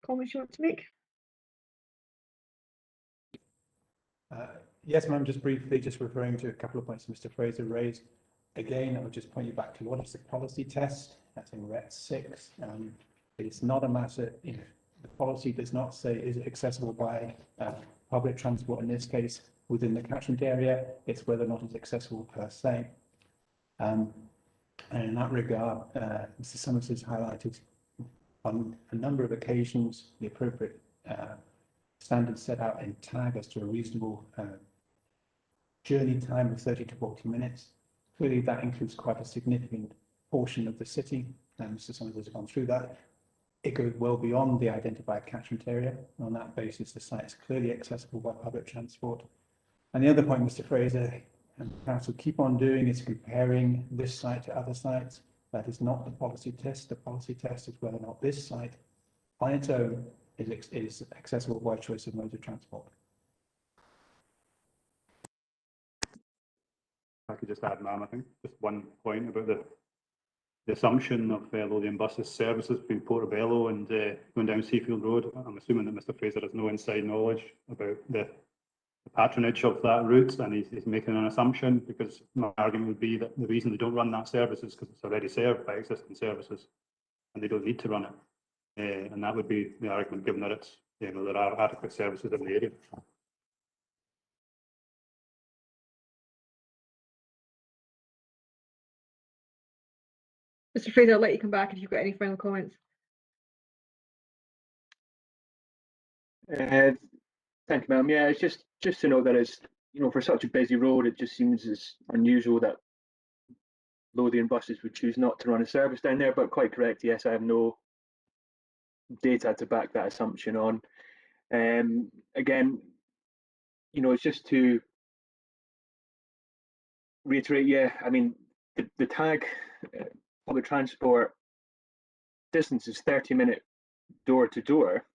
comments you want to make? Yes, ma'am, just briefly, just referring to a couple of points Mr. Fraser raised. Again, I would just point you back to what is the policy test. That's in Ret 6. It's not a matter, the policy does not say is it accessible by public transport in this case within the catchment area. It's whether or not it's accessible per se. And in that regard, Mr. Summers has highlighted on a number of occasions the appropriate standards set out in TAG as to a reasonable journey time of 30 to 40 minutes. Clearly, that includes quite a significant portion of the city, and Mr. Summers has gone through that. It goes well beyond the identified catchment area. On that basis, the site is clearly accessible by public transport. And the other point Mr. Fraser and the council keep on doing is comparing this site to other sites. That is not the policy test. The policy test is whether or not this site on its own is accessible by choice of modes of transport. I could just add, ma'am, I think just one point about the assumption of Lothian buses services between Portobello and going down Seafield Road. I'm assuming that Mr. Fraser has no inside knowledge about the patronage of that route, and he's making an assumption, because my argument would be that the reason they don't run that service is because it's already served by existing services and they don't need to run it. And that would be the argument, given that it's, there are adequate services in the area. Mr. Fraser, I'll let you come back if you've got any final comments. Thank you, ma'am. Yeah, it's just to know that it's, for such a busy road, it just seems as unusual that Lothian buses would choose not to run a service down there, but quite correct, yes, I have no data to back that assumption on. Again, it's just to reiterate, yeah, I mean, the tag public transport distance is 30-minute door to door,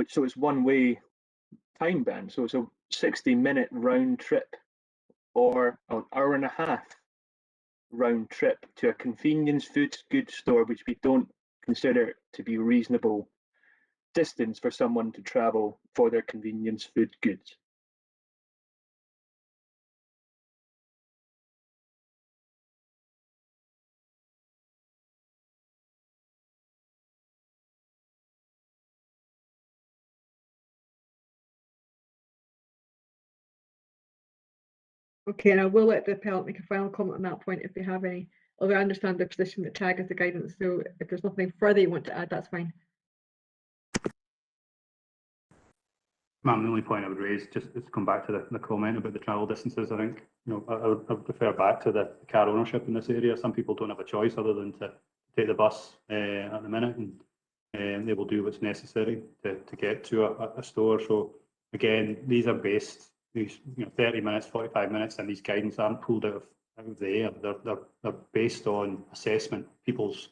so it's one-way time band, so it's a 60-minute round trip or an hour and a half round trip to a convenience goods store, which we don't consider to be reasonable distance for someone to travel for their convenience food goods. Okay, and I will let the appellant make a final comment on that point if they have any. Although I understand their position that TAG is the guidance, so if there's nothing further you want to add, that's fine. Ma'am, the only point I would raise, just to come back to the comment about the travel distances, I think, I would refer back to the car ownership in this area. Some people don't have a choice other than to take the bus at the minute, and they will do what's necessary to get to a store. So again, these are based, 30 minutes, 45 minutes, and these guidance aren't pulled out of the air. They're based on assessment, people's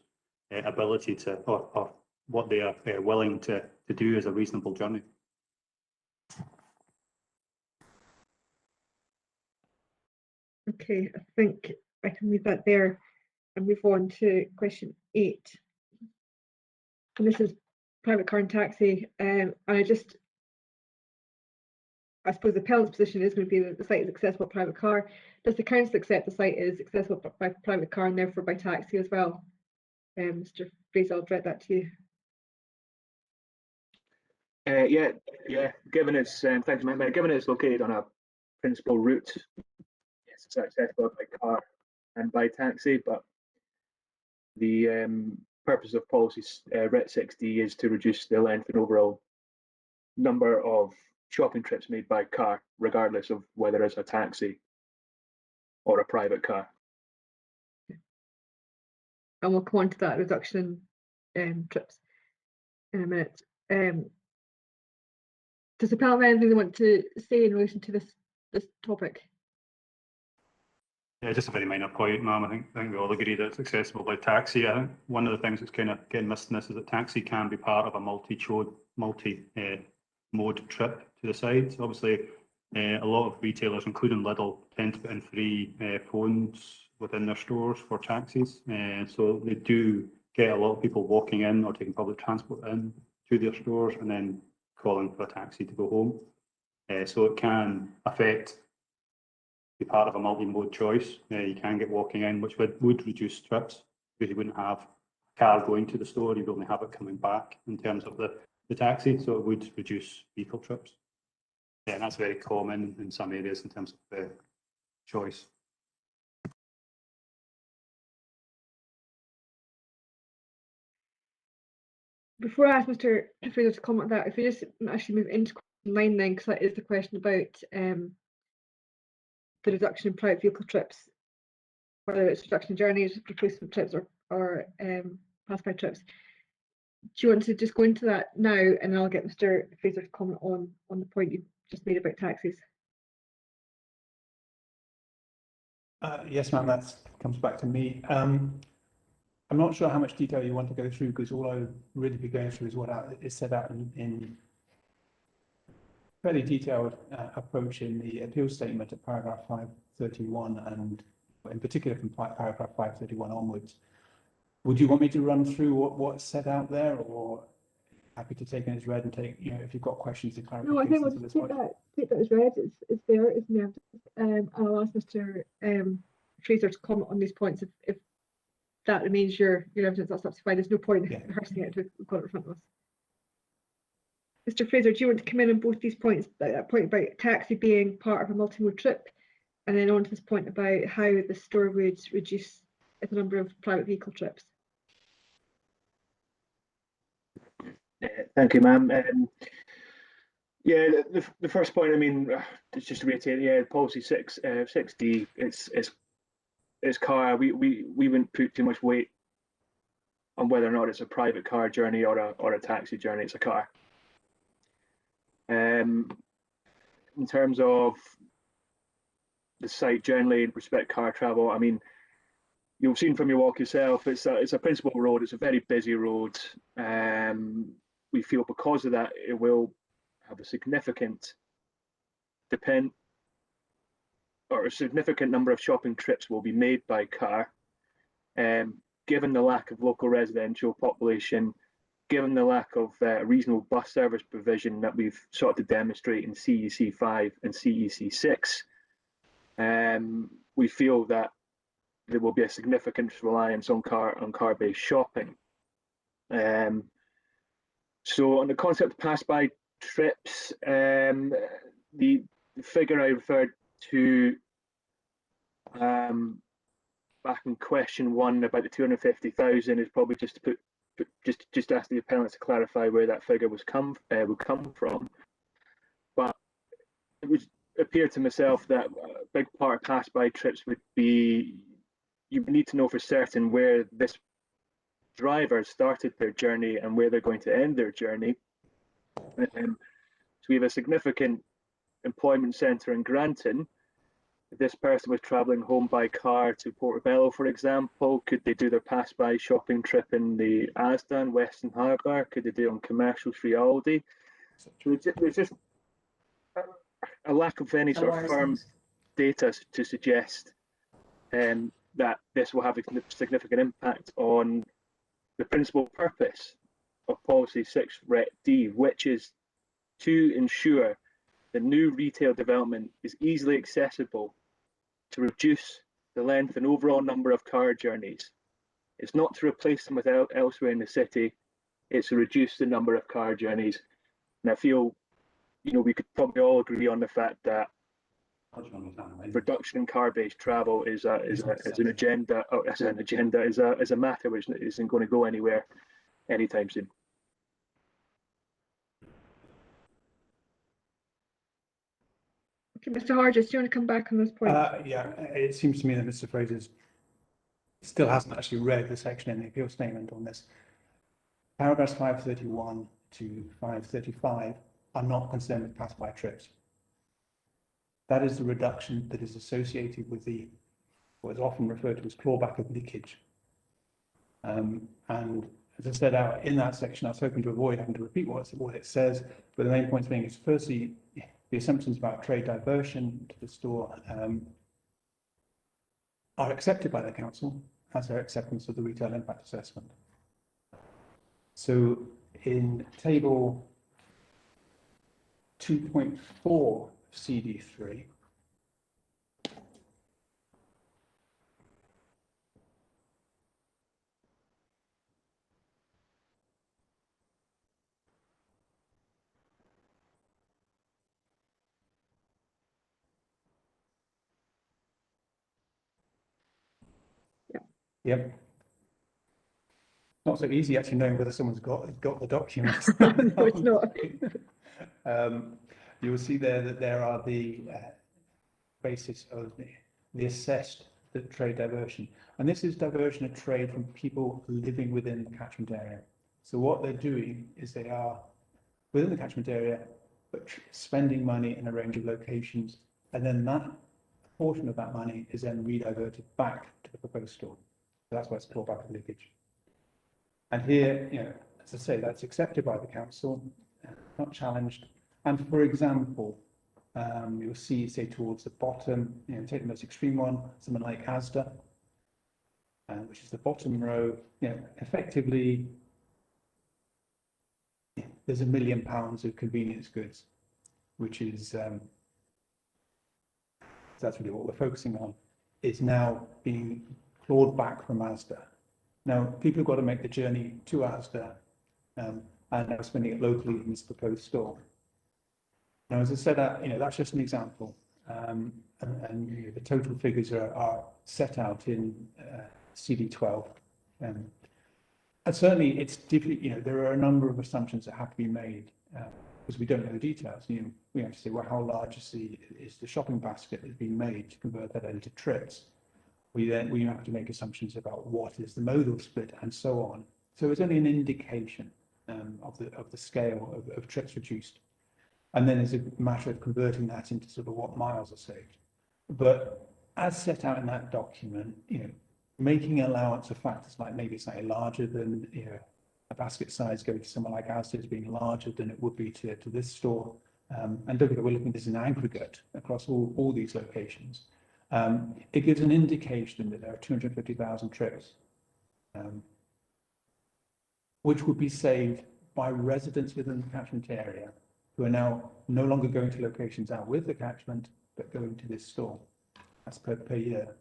ability to, or what they are willing to do as a reasonable journey. Okay, I think I can leave that there and move on to question 8. And this is private car and taxi. And I suppose the appellant's position is going to be that the site is accessible by private car. Does the council accept the site is accessible by private car and therefore by taxi as well? Mr. Fraser, I'll direct that to you. Yeah. Given it's thanks, Ma'am. Given it's located on a principal route, yes, it's accessible by car and by taxi. But the purpose of policy RET 6D is to reduce the length and overall number of shopping trips made by car, regardless of whether it's a taxi or a private car. And we'll come on to that reduction in trips in a minute. Does the panel have anything they want to say in relation to this topic? Yeah, just a very minor point, ma'am. I think we all agree that it's accessible by taxi. I think one of the things that's kind of getting missed in this is that taxi can be part of a multi-mode trip to the site. Obviously, a lot of retailers, including Lidl, tend to put in free phones within their stores for taxis. So they do get a lot of people walking in or taking public transport in to their stores and then calling for a taxi to go home. So it can be part of a multi-mode choice. You can get walking in, which would reduce trips because you wouldn't have a car going to the store, you'd only have it coming back in terms of the taxi, so it would reduce vehicle trips. Yeah, and that's very common in some areas in terms of choice. Before I ask Mr. Fraser to comment on that, if we just actually move into question 9 then, because that is the question about the reduction in private vehicle trips, whether it's reduction in journeys, replacement trips, or pass-by trips. Do you want to just go into that now, and I'll get Mr. Fraser to comment on the point you just made about taxis? Yes, ma'am, that comes back to me. I'm not sure how much detail you want to go through, because all I would really be going through is what is set out in fairly detailed approach in the appeal statement at paragraph 531, and in particular from paragraph 531 onwards. Would you want me to run through what's set out there, or happy to take it as read and take, if you've got questions to clarify? No, I think we'll just take that as read. It's there, it's in the I'll ask Mr. Fraser to comment on these points if that remains your evidence. That's absolutely fine. There's no point in rehearsing it. We've got it in front of us. Mr. Fraser, do you want to come in on both these points? That point about taxi being part of a multi-mode trip, and then on to this point about how the store would reduce the number of private vehicle trips. Thank you, ma'am. Yeah, the first point, I mean, it's just to reiterate, yeah, policy 6D, it's car. We wouldn't put too much weight on whether or not it's a private car journey or a taxi journey. It's a car. In terms of the site generally in respect car travel, I mean, you've seen from your walk yourself, it's a principal road. It's a very busy road. We feel because of that, it will have a significant number of shopping trips will be made by car. Given the lack of local residential population, given the lack of reasonable bus service provision that we've sought to demonstrate in CEC 5 and CEC 6, we feel that there will be a significant reliance on car-based shopping. So on the concept of pass-by trips, the figure I referred to back in question 1 about the 250,000 is probably just to just ask the appellant to clarify where that figure would come from. it would appear to myself that a big part of pass-by trips would be, you would need to know for certain where this driver started their journey and where they're going to end their journey. So we have a significant employment centre in Granton. If this person was travelling home by car to Portobello, for example, could they do their pass-by shopping trip in the Asda and Western Harbour? Could they do it on Commercial Street Aldi? So there's just a lack of any sort of firm data to suggest that this will have a significant impact on the principal purpose of Policy 6 Rec D, which is to ensure the new retail development is easily accessible to reduce the length and overall number of car journeys. It's not to replace them with elsewhere in the city, it's to reduce the number of car journeys. And I feel, you know, we could probably all agree on the fact that reduction in car-based travel is a matter which isn't going to go anywhere anytime soon. Okay, Mr. Hargis, do you want to come back on this point? Yeah, it seems to me that Mr. Fraser still hasn't actually read the section in the appeal statement on this. Paragraphs 531 to 535 are not concerned with pass-by trips. That is the reduction that is associated with what is often referred to as clawback of leakage. And as I said out in that section, I was hoping to avoid having to repeat what it says, but the main points being is firstly, the assumptions about trade diversion to the store are accepted by the council as their acceptance of the retail impact assessment. So in table 2.4 CD3, yep. Not so easy actually knowing whether someone's got the document. No, it's not. You will see there that there are the basis of the assessed trade diversion. And this is diversion of trade from people living within the catchment area. So what they're doing is they are within the catchment area, but spending money in a range of locations. And then that portion of that money is then rediverted back to the proposed store. So that's why it's called back of leakage. And here, you know, as I say, that's accepted by the council, not challenged. And for example, you'll see, say, towards the bottom, you know, take the most extreme one, someone like Asda, which is the bottom row, you know, effectively, there's £1 million of convenience goods, which is, that's really what we're focusing on, is now being clawed back from Asda. Now, people have got to make the journey to Asda and now spending it locally in this proposed store. Now, as I said, you know, that's just an example, and you know, the total figures are set out in CD12. And certainly, it's difficult. You know, there are a number of assumptions that have to be made because we don't know the details. You know, we have to say, well, how large is the shopping basket that's being made to convert that into trips? We have to make assumptions about what is the modal split and so on. So it's only an indication of the scale of trips reduced. And then it's a matter of converting that into sort of what miles are saved. But as set out in that document, you know, making allowance of factors like maybe it's slightly larger than, you know, a basket size going to someone like Asda as being larger than it would be to this store. And don't forget, we're looking at this in aggregate across all these locations. It gives an indication that there are 250,000 trips, which would be saved by residents within the catchment area who are now no longer going to locations out with the catchment, but going to this store. That's per year.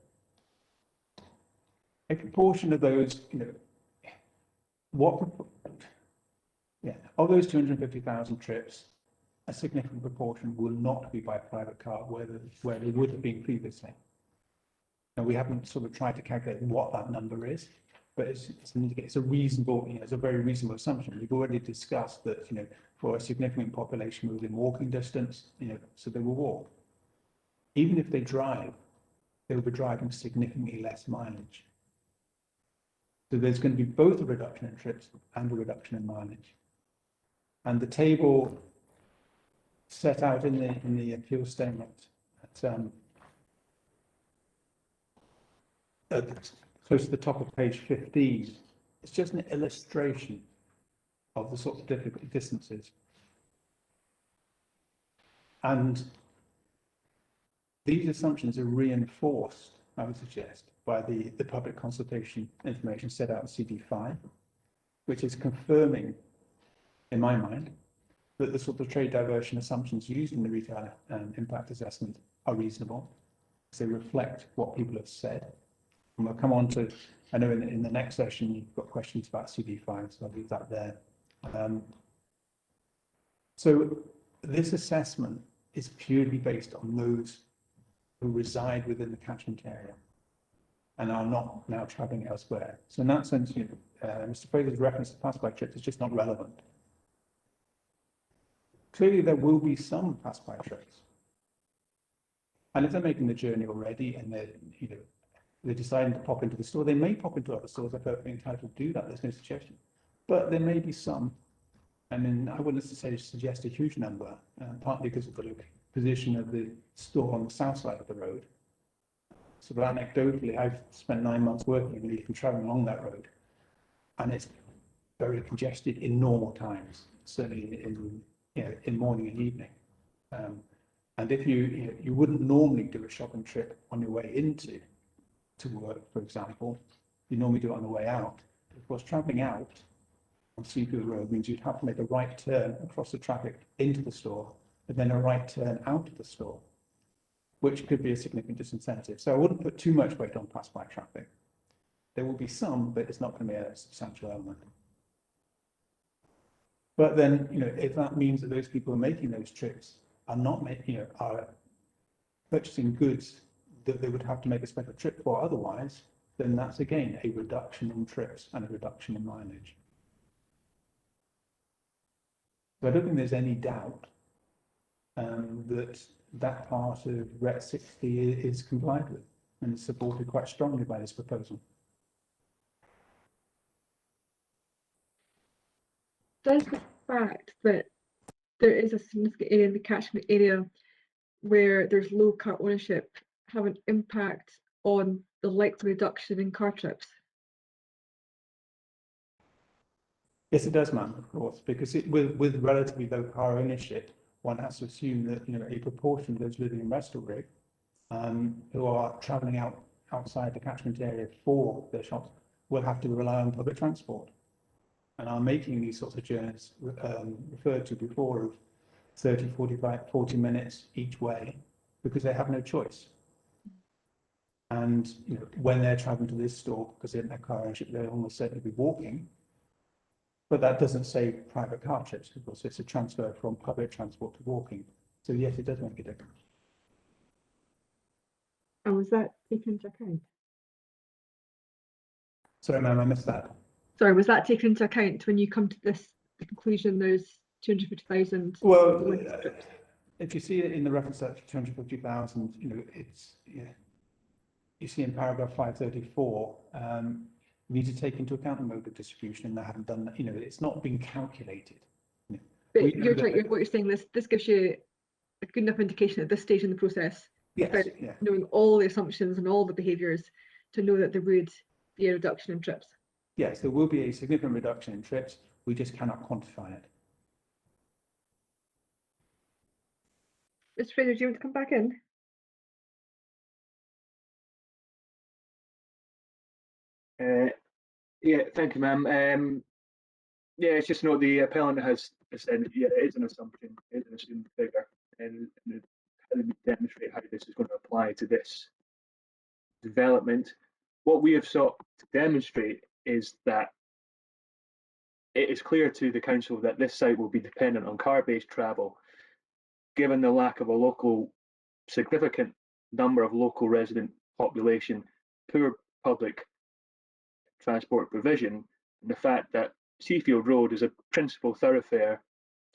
A proportion of those, you know, of those 250,000 trips, a significant proportion will not be by private car where they would have been previously. Now, we haven't sort of tried to calculate what that number is, but it's a reasonable, it's a very reasonable assumption. We've already discussed that, for a significant population within walking distance, so they will walk. Even if they drive, they will be driving significantly less mileage. So there's going to be both a reduction in trips and a reduction in mileage. And the table set out in the appeal statement close to the top of page 15, it's just an illustration of the sort of difficult distances. And these assumptions are reinforced, I would suggest, by the public consultation information set out in CD5, which is confirming, in my mind, that the sort of trade diversion assumptions used in the retail impact assessment are reasonable, because they reflect what people have said. And we'll come on to, I know in the next session you've got questions about CD5, so I'll leave that there. So this assessment is purely based on those who reside within the catchment area and are not now travelling elsewhere. So in that sense, Mr. Fraser's reference to pass-by trips is just not relevant. Clearly, there will be some pass-by trips, and if they're making the journey already and they're deciding to pop into the store, they may pop into other stores. They're perfectly entitled to do that. There's no suggestion, but there may be some. I mean, I wouldn't suggest a huge number, partly because of the position of the store on the south side of the road. So anecdotally, I've spent 9 months working in Leith and travelling along that road, and it's very congested in normal times, certainly in morning and evening. And if you wouldn't normally do a shopping trip on your way into work, for example, you normally do it on the way out. Of course, travelling out on Seafield Road means you'd have to make a right turn across the traffic into the store and then a right turn out of the store, which could be a significant disincentive. So I wouldn't put too much weight on pass-by traffic. There will be some, but it's not going to be a substantial element. But then, if that means that those people who are making those trips are not making, are purchasing goods that they would have to make a special trip for otherwise, then that's again a reduction in trips and a reduction in mileage. So I don't think there's any doubt that part of RET 60 is complied with and is supported quite strongly by this proposal. Does the fact that there is a significant area in the catchment area where there's low car ownership have an impact on the likely reduction in car trips? Yes, it does, ma'am, of course, because with relatively low car ownership, one has to assume that a proportion of those living in Restalrig who are travelling outside the catchment area for their shops will have to rely on public transport and are making these sorts of journeys referred to before of 30, 45, 40 minutes each way because they have no choice. And when they're travelling to this store because they don't have car ownership, they'll almost certainly be walking. But that doesn't say private car trips, of course. It's a transfer from public transport to walking. So yes, it does make a difference. And was that taken into account? Sorry, ma'am, I missed that. Sorry, was that taken into account when you come to this conclusion there's 250,000? Well, if you see it in the reference to 250,000, it's, you see in paragraph 534, we need to take into account the mode of distribution, and they haven't done that. It's not been calculated. But what you're saying, this gives you a good enough indication at this stage in the process, yes, knowing all the assumptions and all the behaviours, to know that there would be a reduction in trips. Yes, there will be a significant reduction in trips. We just cannot quantify it. Mr. Fraser, do you want to come back in? Yeah, thank you, ma'am. Yeah, it's just note the appellant has said, yeah, it is an assumption, it is an assumed figure, and how do we demonstrate how this is going to apply to this development? What we have sought to demonstrate is that it is clear to the council that this site will be dependent on car-based travel, given the lack of a significant number of local resident population, poor public transport provision, and the fact that Seafield Road is a principal thoroughfare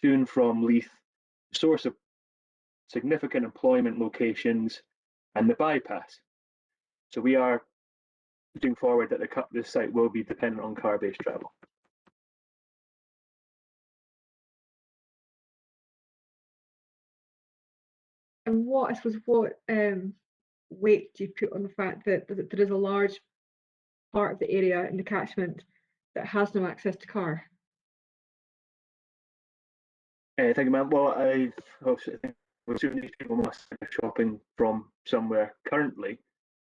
to and from Leith, source of significant employment locations, and the bypass. So we are putting forward that this site will be dependent on car-based travel. And what, I suppose, what weight do you put on the fact that there is a large part of the area in the catchment that has no access to car? Thank you, ma'am. Well, I think these people must be shopping from somewhere currently,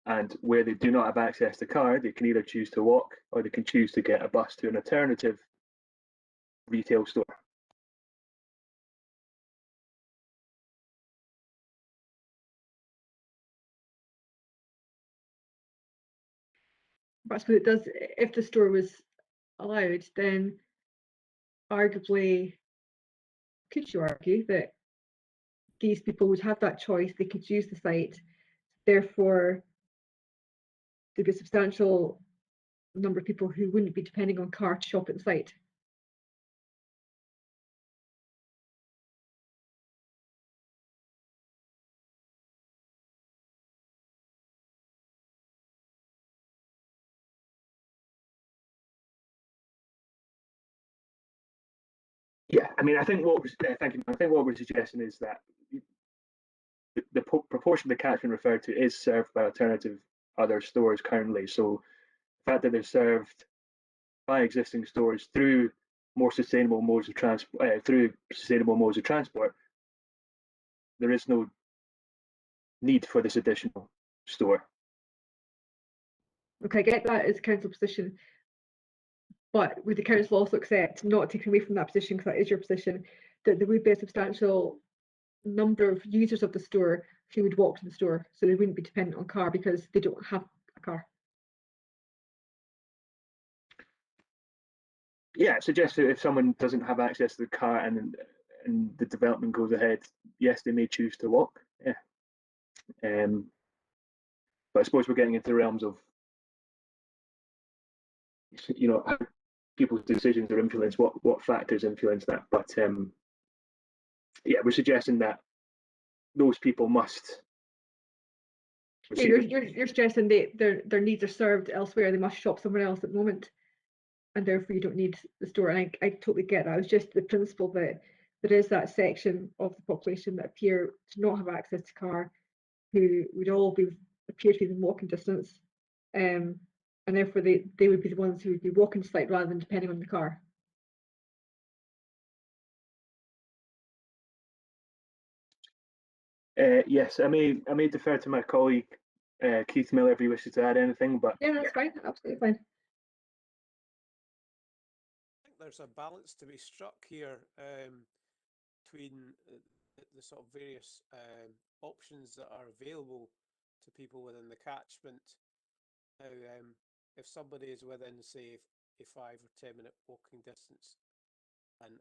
and where they do not have access to car, they can either choose to walk or they can choose to get a bus to an alternative retail store. But I suppose it does, if the store was allowed, then arguably, could you argue that these people would have that choice, they could use the site, therefore there'd be a substantial number of people who wouldn't be depending on car to shop at the site? Yeah, I mean, I think what thank you. I think what we're suggesting is that the proportion of the catchment referred to is served by alternative other stores currently. So the fact that they're served by existing stores through more sustainable modes of transport, there is no need for this additional store. Okay, I get that as council position, but would the council also accept, not taking away from that position because that is your position, that there would be a substantial number of users of the store who would walk to the store, so they wouldn't be dependent on car because they don't have a car? Yeah, suggest that if someone doesn't have access to the car and the development goes ahead, yes, they may choose to walk. Yeah. But I suppose we're getting into the realms of, you know, how people's decisions are influenced, what factors influence that. But yeah, we're suggesting that those people must. Yeah, you're suggesting their needs are served elsewhere, they must shop somewhere else at the moment, and therefore you don't need the store. And I totally get that. It's just the principle that there is that section of the population that appear to not have access to car, who would all appear to be in walking distance, and therefore they would be the ones who would be walking to site rather than depending on the car. Yes, I may defer to my colleague Keith Miller if he wishes to add anything. But yeah, that's fine, absolutely fine. I think there's a balance to be struck here between the sort of various options that are available to people within the catchment. Now, if somebody is within, say, a 5 or 10 minute walking distance, and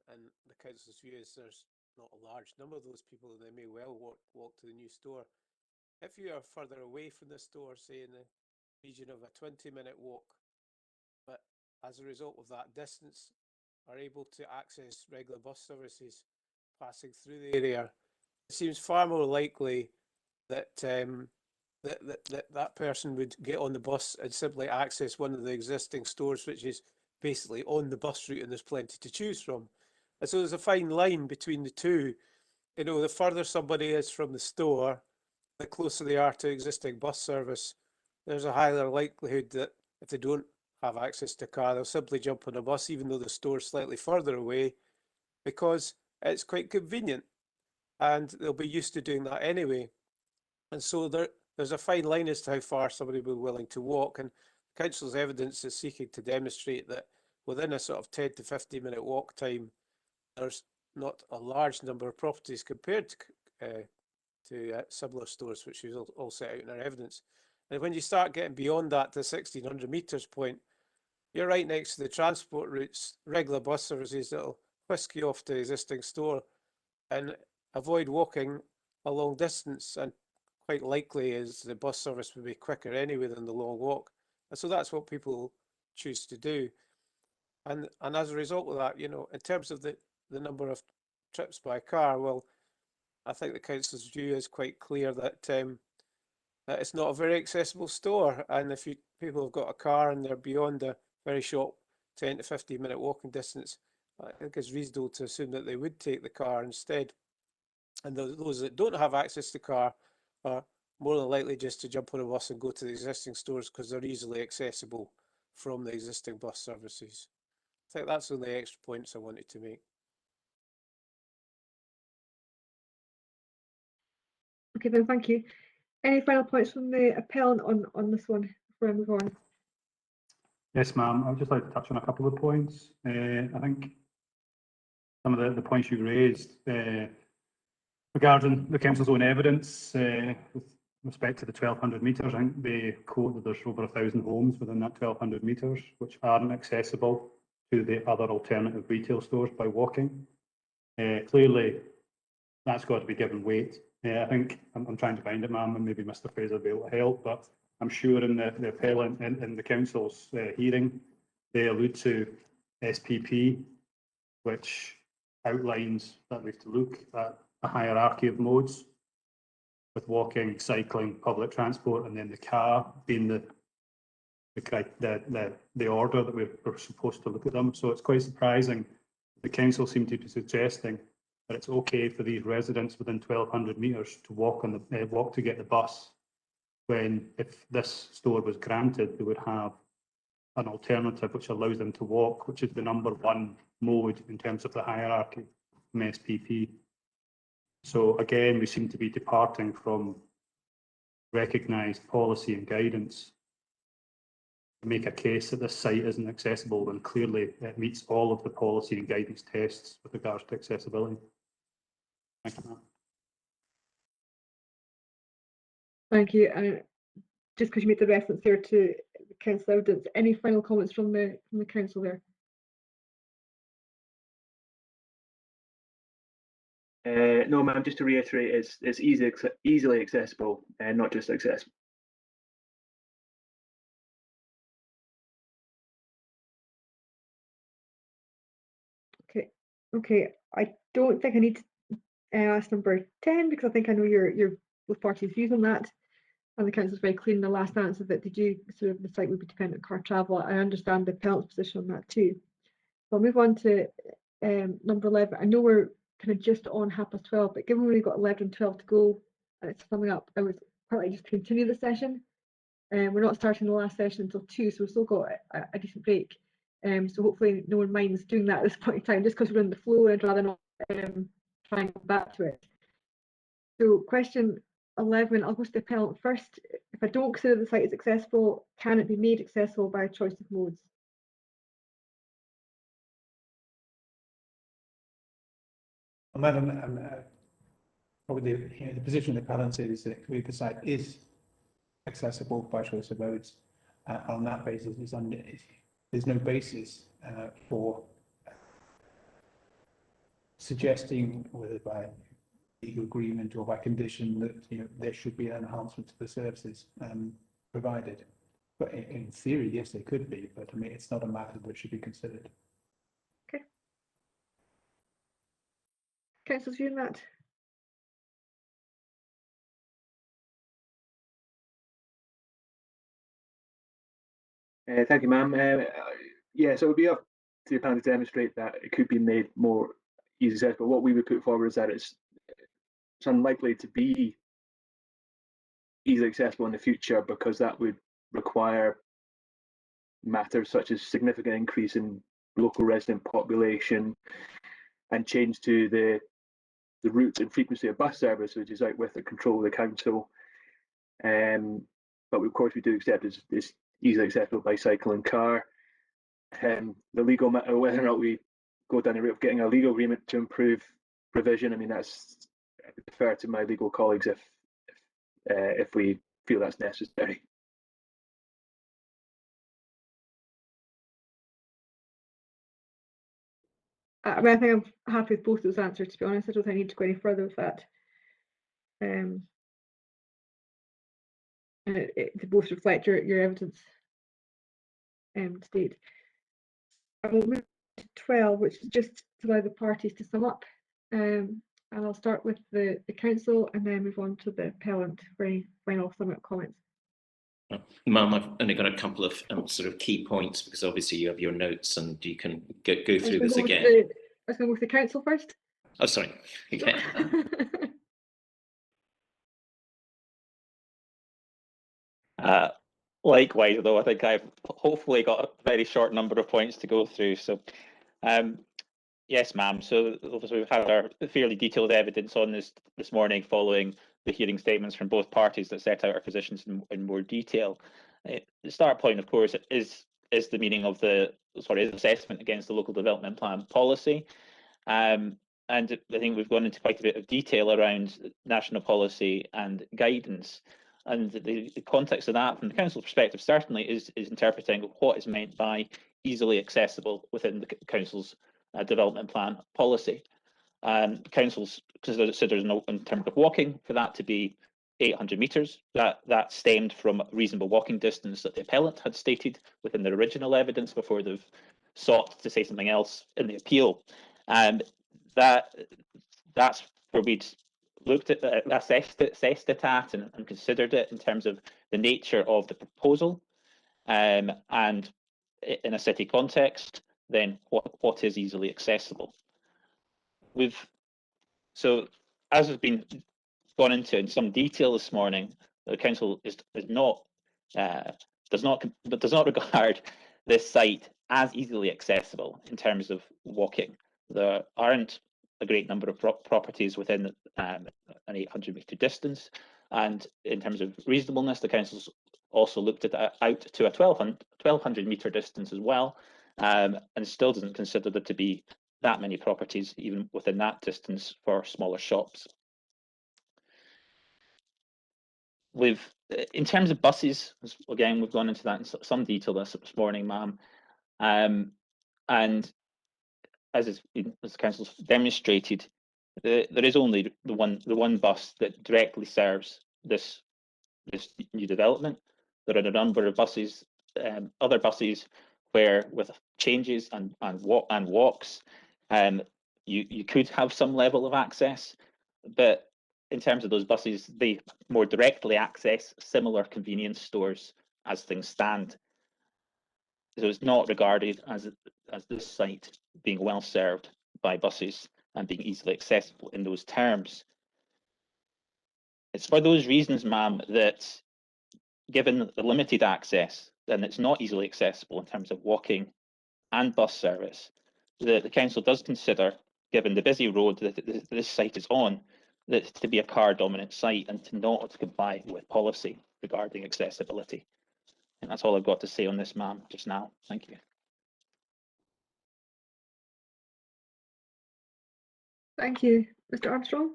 the council's view is there's not a large number of those people, and they may well walk to the new store. If you are further away from the store, say in the region of a 20-minute walk, but as a result of that distance are able to access regular bus services passing through the area, it seems far more likely that that person would get on the bus and simply access one of the existing stores, which is basically on the bus route, and there's plenty to choose from. And so there's a fine line between the two. You know, the further somebody is from the store, the closer they are to existing bus service, there's a higher likelihood that if they don't have access to a car, they'll simply jump on a bus, even though the store's slightly further away, because it's quite convenient and they'll be used to doing that anyway. And so there's a fine line as to how far somebody will be willing to walk. And the council's evidence is seeking to demonstrate that within a sort of 10 to 15-minute walk time, there's not a large number of properties compared to similar stores, which is all set out in our evidence. And when you start getting beyond that to 1600 metres point, you're right next to the transport routes, regular bus services that'll whisk you off to the existing store and avoid walking a long distance, and quite likely is the bus service would be quicker anyway than the long walk. And so that's what people choose to do. And as a result of that, you know, in terms of the number of trips by car, well, I think the council's view is quite clear that it's not a very accessible store, and if people have got a car and they're beyond a very short 10 to 15 minute walking distance, I think it's reasonable to assume that they would take the car instead. And those that don't have access to car are more than likely just to jump on a bus and go to the existing stores because they're easily accessible from the existing bus services. I think that's one of the extra points I wanted to make. Okay, then, thank you. Any final points from the appellant on this one before I move on? Yes, ma'am. I would just like to touch on a couple of points. I think some of the points you raised regarding the council's own evidence with respect to the 1,200 metres. I think they quote that there's over 1,000 homes within that 1,200 metres which aren't accessible to the other alternative retail stores by walking. Clearly, that's got to be given weight. I think I'm trying to find it, ma'am, and maybe Mr. Fraser will be able to help, but I'm sure in the appellant in the council's hearing, they allude to SPP, which outlines that we have to look at a hierarchy of modes, with walking, cycling, public transport, and then the car being the order that we're supposed to look at them. So it's quite surprising. The council seem to be suggesting that it's okay for these residents within 1,200 metres to walk on the walk to get the bus, when if this store was granted, they would have an alternative which allows them to walk, which is the #1 mode in terms of the hierarchy from SPP. So again, we seem to be departing from recognised policy and guidance to make a case that this site isn't accessible when clearly it meets all of the policy and guidance tests with regards to accessibility. Thank you, ma'am. Thank you. And just because you made the reference there to the council evidence, any final comments from the council there? No, ma'am, just to reiterate, it's easily accessible and not just accessible. Okay. I don't think I need to ask number 10 because I think I know your both parties' views on that. And the council's very clear in the last answer that they do sort of the site would be dependent on car travel. I understand the appellant's position on that too. So I'll move on to number 11. I know we're kind of just on 12:30, but given we've got 11 and 12 to go and it's coming up, I would quite like just to continue the session. We're not starting the last session until 2, so we've still got a decent break. So hopefully no one minds doing that at this point in time, just because we're in the flow, and I'd rather not try and go back to it. So question 11, I'll go to the appellant first. If I don't consider the site as accessible, can it be made accessible by a choice of modes? Well, Madam, probably the position of the appellant is that the site is accessible by choice of modes. On that basis, there's no basis for suggesting, whether by legal agreement or by condition, that there should be an enhancement to the services provided. But in theory, yes, they could be, but I mean, it's not a matter that should be considered. Okay. Councill's view on that? Thank you, ma'am. Yeah, so it would be up to the appellant to demonstrate that it could be made more easy accessible. What we would put forward is that it's unlikely to be easily accessible in the future, because that would require matters such as significant increase in local resident population and change to the routes and frequency of bus service, which is out with the control of the council. But of course we do accept it's easily accessible by cycle and car. The legal matter, whether or not we go down the route of getting a legal agreement to improve provision, I mean, that's, I would defer to my legal colleagues if we feel that's necessary. I mean, I think I'm happy with both those answers, to be honest. I don't think I need to go any further with that. And they both reflect your evidence. state. I will move to 12, which is just to allow the parties to sum up. And I'll start with the council and then move on to the appellant for any final sum up comments. Ma'am, I've only got a couple of sort of key points because obviously you have your notes and you can go through this again. I was going to go with the council first. Oh, sorry. Okay. Likewise, though, I think I've hopefully got a very short number of points to go through. So, yes, ma'am. So obviously we've had our fairly detailed evidence on this morning following the hearing statements from both parties that set out our positions in more detail. The start point, of course, is the meaning of the assessment against the local development plan policy. And I think we've gone into quite a bit of detail around national policy and guidance. And the context of that, from the council's perspective, certainly is interpreting what is meant by easily accessible within the council's development plan policy. Councils considers in terms of walking for that to be 800 metres. That stemmed from a reasonable walking distance that the appellant had stated within their original evidence before they've sought to say something else in the appeal. And that's where we'd looked at, assessed it at, and considered it in terms of the nature of the proposal, and in a city context, then what is easily accessible. So as has been gone into in some detail this morning, the council does not regard this site as easily accessible in terms of walking. There aren't a great number of properties within an 800-metre distance, and in terms of reasonableness, the council's also looked at out to a 1200-metre distance as well, and still doesn't consider there to be that many properties even within that distance for smaller shops. In terms of buses, again, we've gone into that in some detail this morning, ma'am, and as the council's demonstrated, there is only the one bus that directly serves this new development. There are a number of buses, other buses, where with changes and walks, you could have some level of access, but in terms of those buses, they more directly access similar convenience stores as things stand. So it's not regarded as this site being well served by buses and being easily accessible in those terms. It's for those reasons, ma'am, that given the limited access, then it's not easily accessible in terms of walking and bus service. The council does consider, given the busy road that this site is on, that to be a car-dominant site and to not comply with policy regarding accessibility. And that's all I've got to say on this, ma'am, just now. Thank you. Thank you. Mr. Armstrong?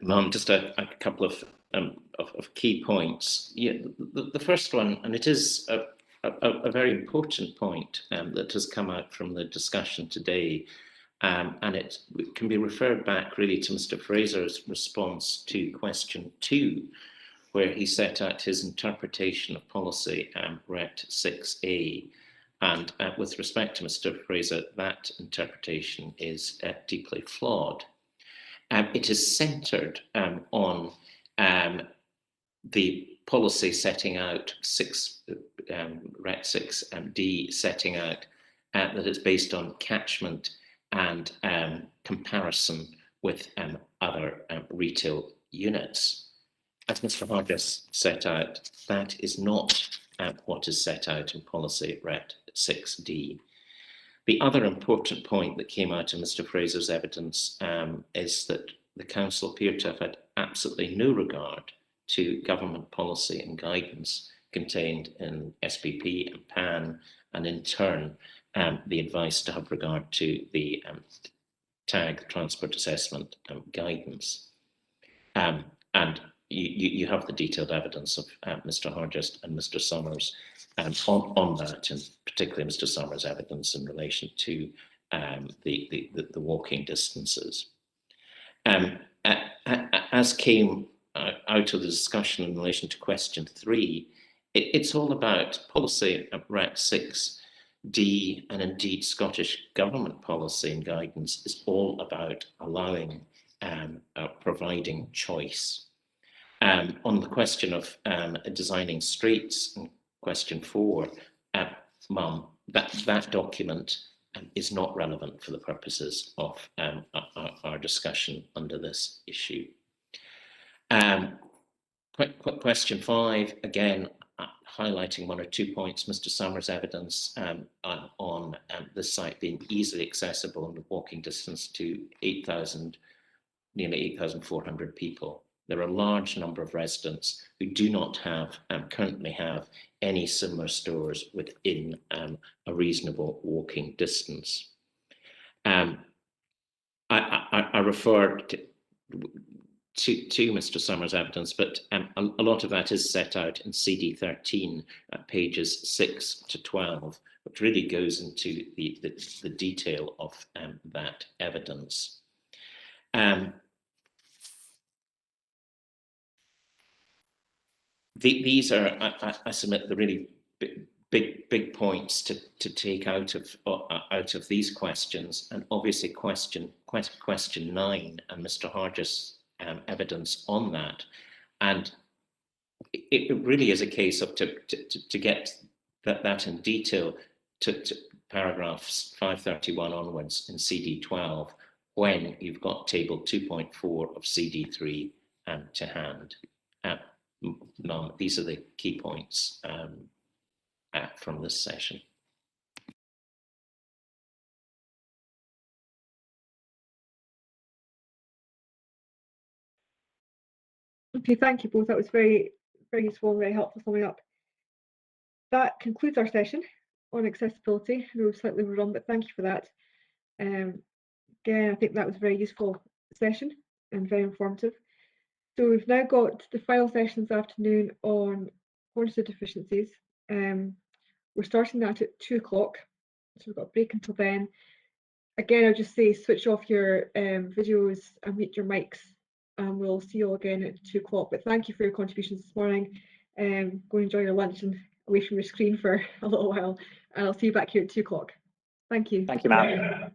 Ma'am, just a couple of key points. Yeah, the first one, and it is a very important point that has come out from the discussion today, and it can be referred back really to Mr. Fraser's response to question 2, where he set out his interpretation of policy RET 6A. And with respect to Mr. Fraser, that interpretation is deeply flawed. It is centred on the policy setting out RET 6D setting out that it's based on catchment and comparison with other retail units. As Mr. Hodges set out, that is not what is set out in policy RET 6D. The other important point that came out of Mr. Fraser's evidence is that the council appeared to have had absolutely no regard to government policy and guidance contained in SPP and PAN, and in turn the advice to have regard to the TAG transport assessment guidance. And you have the detailed evidence of Mr. Hodges and Mr. Summers on that, and particularly Mr. Summers' evidence in relation to the walking distances. As came out of the discussion in relation to question 3, It's all about policy at REC 6D, and indeed Scottish Government policy and guidance is all about allowing, providing choice. On the question of designing streets, and question 4, Mum, that document is not relevant for the purposes of our discussion under this issue. Question 5, again, highlighting 1 or 2 points. Mr. Summers' evidence on the site being easily accessible and walking distance to nearly 8,400 people. There are a large number of residents who do not have, currently have, any similar stores within a reasonable walking distance. I referred to Mr. Summers' evidence, but a lot of that is set out in CD 13 at pages 6 to 12, which really goes into the detail of that evidence. These are, I submit, the really big points to take out of these questions, and obviously question 9 and Mr. Hargis' evidence on that, and it really is a case of to get that in detail to paragraphs 531 onwards in CD 12 when you've got table 2.4 of CD 3 to hand. These are the key points from this session. Okay, thank you both. That was very useful and very helpful summing up. That concludes our session on accessibility. I know we've slightly overrun, but thank you for that. Again, I think that was a very useful session and very informative. So we've now got the final session this afternoon on quantitative deficiencies. We're starting that at 2 o'clock, so we've got a break until then. Again, I'll just say switch off your videos and mute your mics, and we'll see you all again at 2 o'clock. But thank you for your contributions this morning. Go and enjoy your lunch and away from your screen for a little while, and I'll see you back here at 2 o'clock. Thank you. Thank you, ma'am.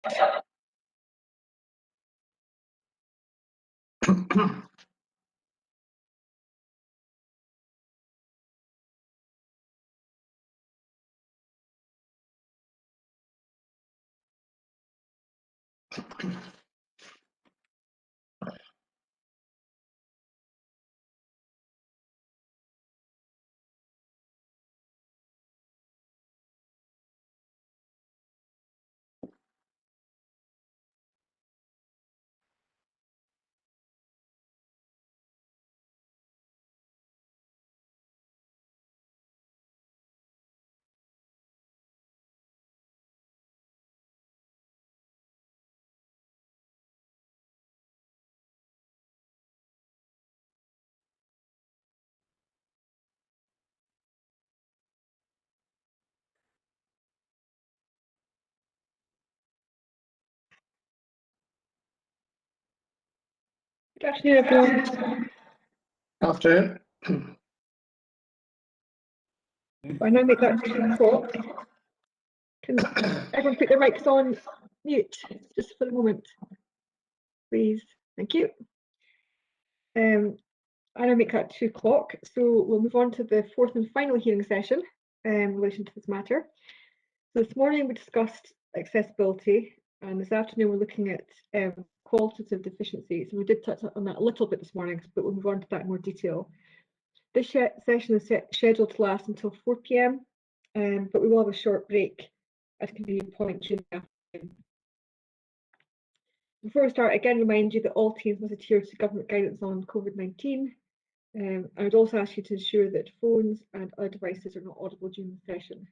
Good afternoon, everyone. Afternoon. I now make that 2 o'clock. Can everyone put their mics on mute just for a moment, please? Thank you. I now make that 2 o'clock, so we'll move on to the fourth and final hearing session in relation to this matter. So this morning we discussed accessibility, and this afternoon we're looking at qualitative deficiencies. And we did touch on that a little bit this morning, but we'll move on to that in more detail. This session is scheduled to last until 4 p.m, but we will have a short break at a convenient point during the afternoon. Before we start, again remind you that all teams must adhere to government guidance on COVID-19. I would also ask you to ensure that phones and other devices are not audible during the session.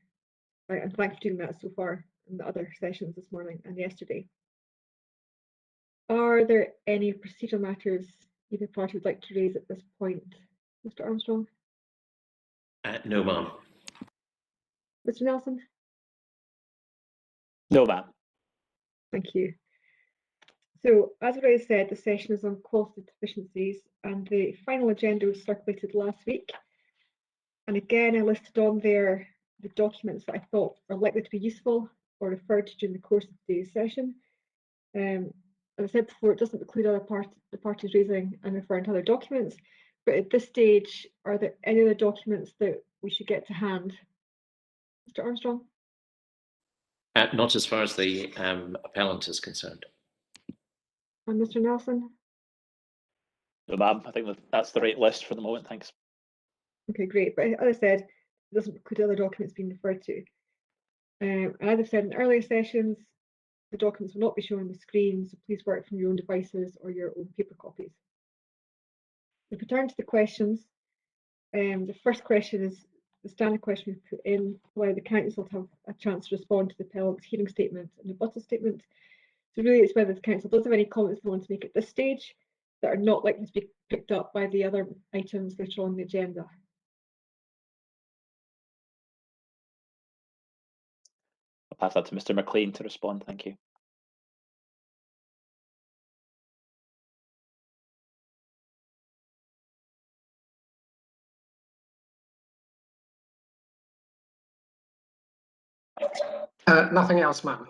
Right, and thanks for doing that so far in the other sessions this morning and yesterday. Are there any procedural matters either party would like to raise at this point? Mr. Armstrong? No, ma'am. Mr. Nelson? No, ma'am. Thank you. So, as I already said, the session is on quality deficiencies, and the final agenda was circulated last week. And again, I listed on there the documents that I thought are likely to be useful or referred to during the course of today's session. As I said before, it doesn't include the parties raising and referring to other documents, but at this stage, are there any other documents that we should get to hand? Mr. Armstrong? Not as far as the appellant is concerned. And Mr. Nelson? No, ma'am. I think that's the right list for the moment. Thanks. Okay, great. But as I said, it doesn't include other documents being referred to. And as I've said in earlier sessions, the documents will not be shown on the screen, so please work from your own devices or your own paper copies. If we turn to the questions, the first question is the standard question we put in, whether the council to have a chance to respond to the appellant's hearing statement and rebuttal statement. So really it's whether the council does have any comments they want to make at this stage that are not likely to be picked up by the other items later on the agenda. I'll pass that to Mr. McLean to respond. Thank you. Nothing else, ma'am.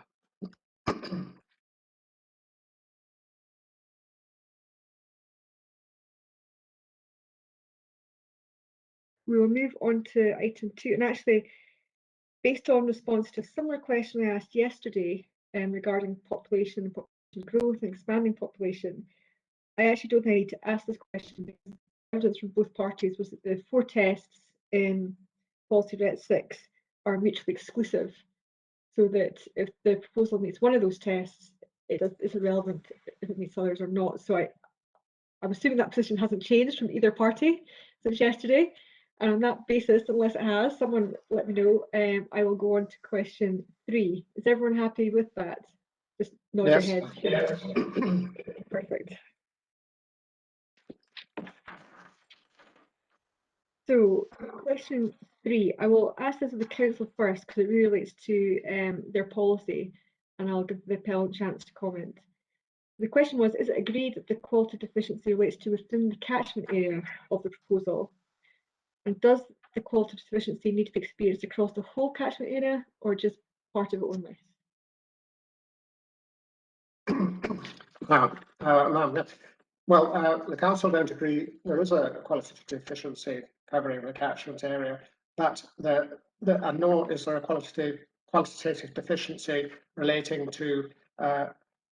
We will move on to item 2, and actually, based on response to a similar question I asked yesterday regarding population and population growth and expanding population, I actually don't think I need to ask this question because the evidence from both parties was that the 4 tests in Policy Ret 6 are mutually exclusive, so that if the proposal meets one of those tests, it's irrelevant if it meets others or not. So I'm assuming that position hasn't changed from either party since yesterday. And on that basis, unless it has, someone let me know, I will go on to question 3. Is everyone happy with that? Just nod your head. Yes. Perfect. So question 3, I will ask this of the council first because it really relates to their policy, and I'll give the appellant a chance to comment. The question was, is it agreed that the quality deficiency relates to within the catchment area of the proposal? And does the quality deficiency need to be experienced across the whole catchment area or just part of it only? Ma'am, well, the council don't agree. There is a qualitative deficiency covering the catchment area, but and nor is there a qualitative deficiency relating to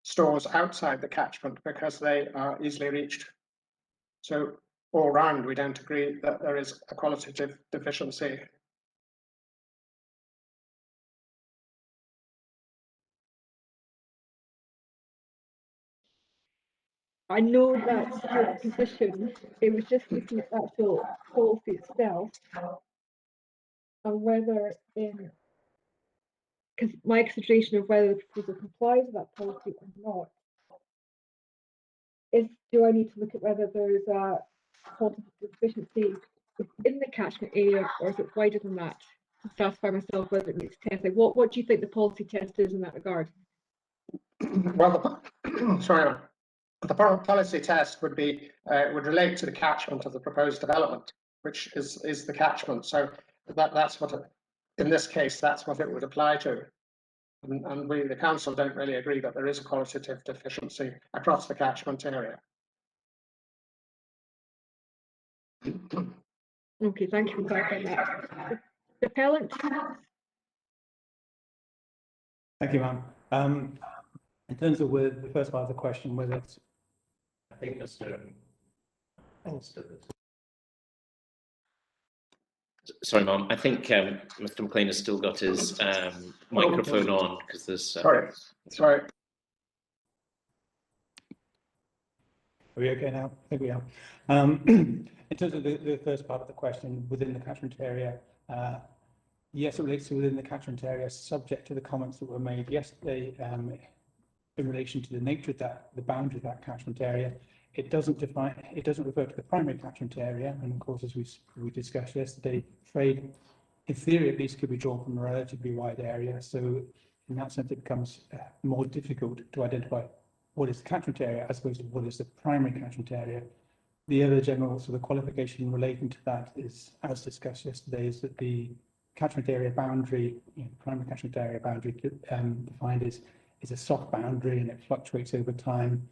stores outside the catchment because they are easily reached. So all round, we don't agree that there is a qualitative deficiency. I know that's your position. It was just looking at the actual policy itself and whether in, because my consideration of whether the proposal complies with that policy or not is, do I need to look at whether there is a qualitative deficiency within the catchment area or is it wider than that to satisfy myself whether it meets testing? What do you think the policy test is in that regard? Well, the policy test would be would relate to the catchment of the proposed development, which is the catchment. So that's what in this case that's what it would apply to. And we, the council, don't really agree that there is a qualitative deficiency across the catchment area. Okay, thank you for clarifying that. The appellant. Thank you, ma'am. In terms of the first part of the question, whether it's, I think Mr. Sorry, Mum. I think Mr. McLean has still got his microphone on because there's. Sorry. Are we okay now? I think we are. In terms of the first part of the question, within the catchment area, yes, it relates to within the catchment area, subject to the comments that were made yesterday in relation to the nature of that, the boundary of that catchment area. It doesn't refer to the primary catchment area, and of course, as we discussed yesterday, trade, in theory at least, could be drawn from a relatively wide area. So in that sense, it becomes more difficult to identify what is the catchment area as opposed to what is the primary catchment area. The other general sort of qualification relating to that is, as discussed yesterday, is that the catchment area boundary, primary catchment area boundary defined is a soft boundary and it fluctuates over time.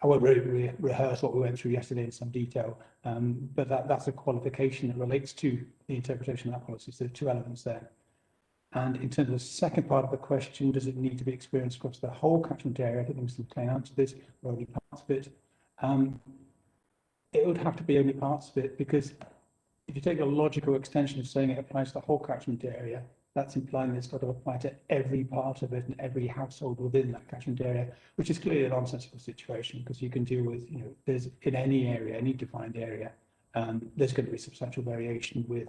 I won't really rehearse what we went through yesterday in some detail, but that's a qualification that relates to the interpretation of that policy. So there are two elements there. And in terms of the second part of the question, does it need to be experienced across the whole catchment area? I don't think Mr. McLean answered this, or only parts of it. It would have to be only parts of it, because if you take a logical extension of saying it applies to the whole catchment area, that's implying that it's got to apply to every part of it and every household within that catchment area, which is clearly a nonsensical situation, because you can deal with, there's in any area, any defined area, there's going to be substantial variation with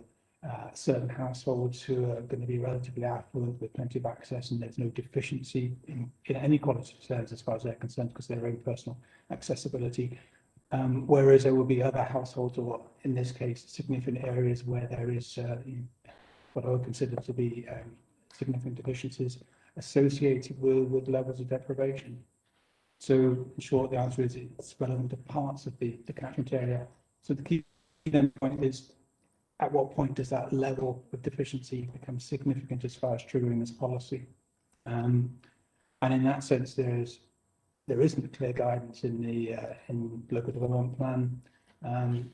certain households who are going to be relatively affluent with plenty of access, and there's no deficiency in any quality of service as far as they're concerned because of their own personal accessibility. Whereas there will be other households, or in this case, significant areas where there is what I would consider to be significant deficiencies associated with levels of deprivation. So in short, the answer is it's relevant to parts of the catchment area. So the key then point is, at what point does that level of deficiency become significant as far as triggering this policy? And in that sense, there isn't clear guidance in the local development plan. And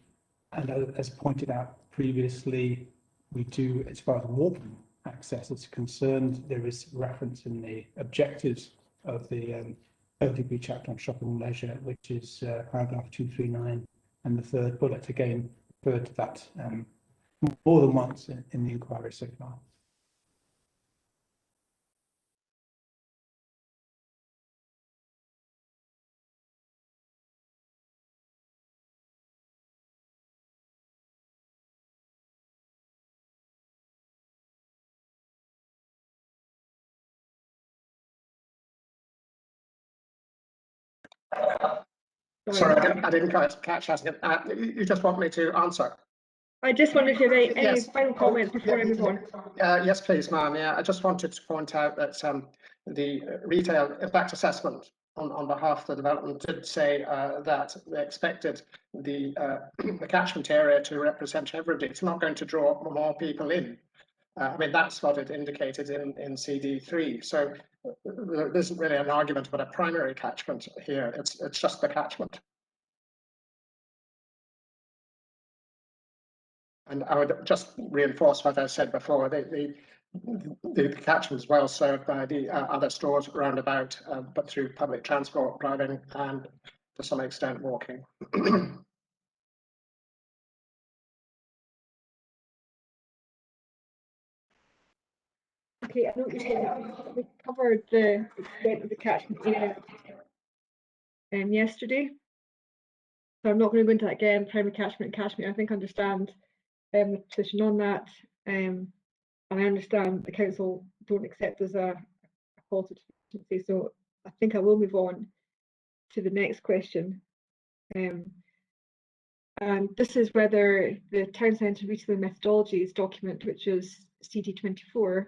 as pointed out previously, we do, as far as walking access is concerned, there is reference in the objectives of the ODP chapter on shopping and leisure, which is paragraph 239, and the third bullet again referred to that more than once in the inquiry so far. Sorry, I didn't catch that. You just want me to answer? I just wondered if you had any final comments before I move on. Yes, please, ma'am. Yeah, I just wanted to point out that the retail impact assessment on behalf of the development did say that they expected the catchment area to represent everybody. It's not going to draw more people in. I mean, that's what it indicated in CD3. So there isn't really an argument about a primary catchment here. It's just the catchment. And I would just reinforce what I said before. The catchment is well served by the other stores around about, but through public transport, driving, and to some extent walking. Okay, I know what you're saying. We covered the extent of the catchment area yesterday, so I'm not going to go into that again. Primary catchment and catchment, I think, understand the position on that, and I understand the council don't accept as a quality deficiency, so I think I will move on to the next question. And this is whether the town centre retailing methodologies document, which is CD24,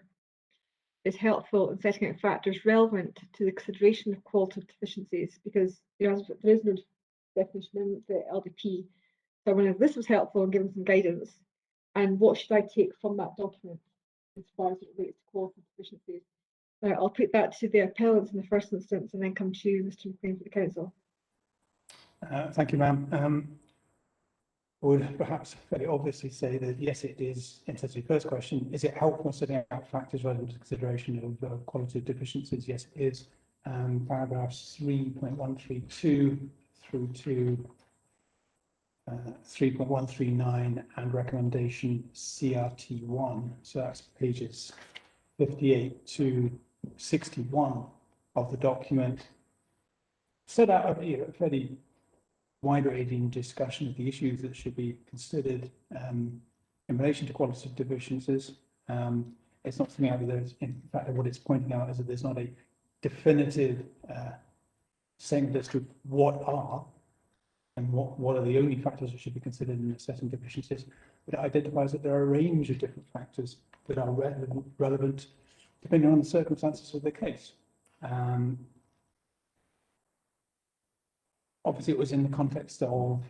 is helpful in setting out factors relevant to the consideration of qualitative deficiencies, because there is no definition in the LDP. So I wonder if this was helpful in giving some guidance, and what should I take from that document as far as it relates to qualitative deficiencies. I'll put that to the appellants in the first instance, and then come to you, Mr. McLean, for the council. Thank you, ma'am. Would perhaps very obviously say that yes, it is, in terms of the first question, is it helpful setting out factors relevant to consideration of qualitative deficiencies? Yes, it is. Paragraphs 3.132 through to 3.139 and recommendation CRT1. So that's pages 58 to 61 of the document. Set out a fairly wide-ranging discussion of the issues that should be considered in relation to qualitative deficiencies. It's not something out there. In fact, what it's pointing out is that there's not a definitive statement as to what are and what are the only factors that should be considered in assessing deficiencies. But it identifies that there are a range of different factors that are relevant depending on the circumstances of the case. Obviously, it was in the context of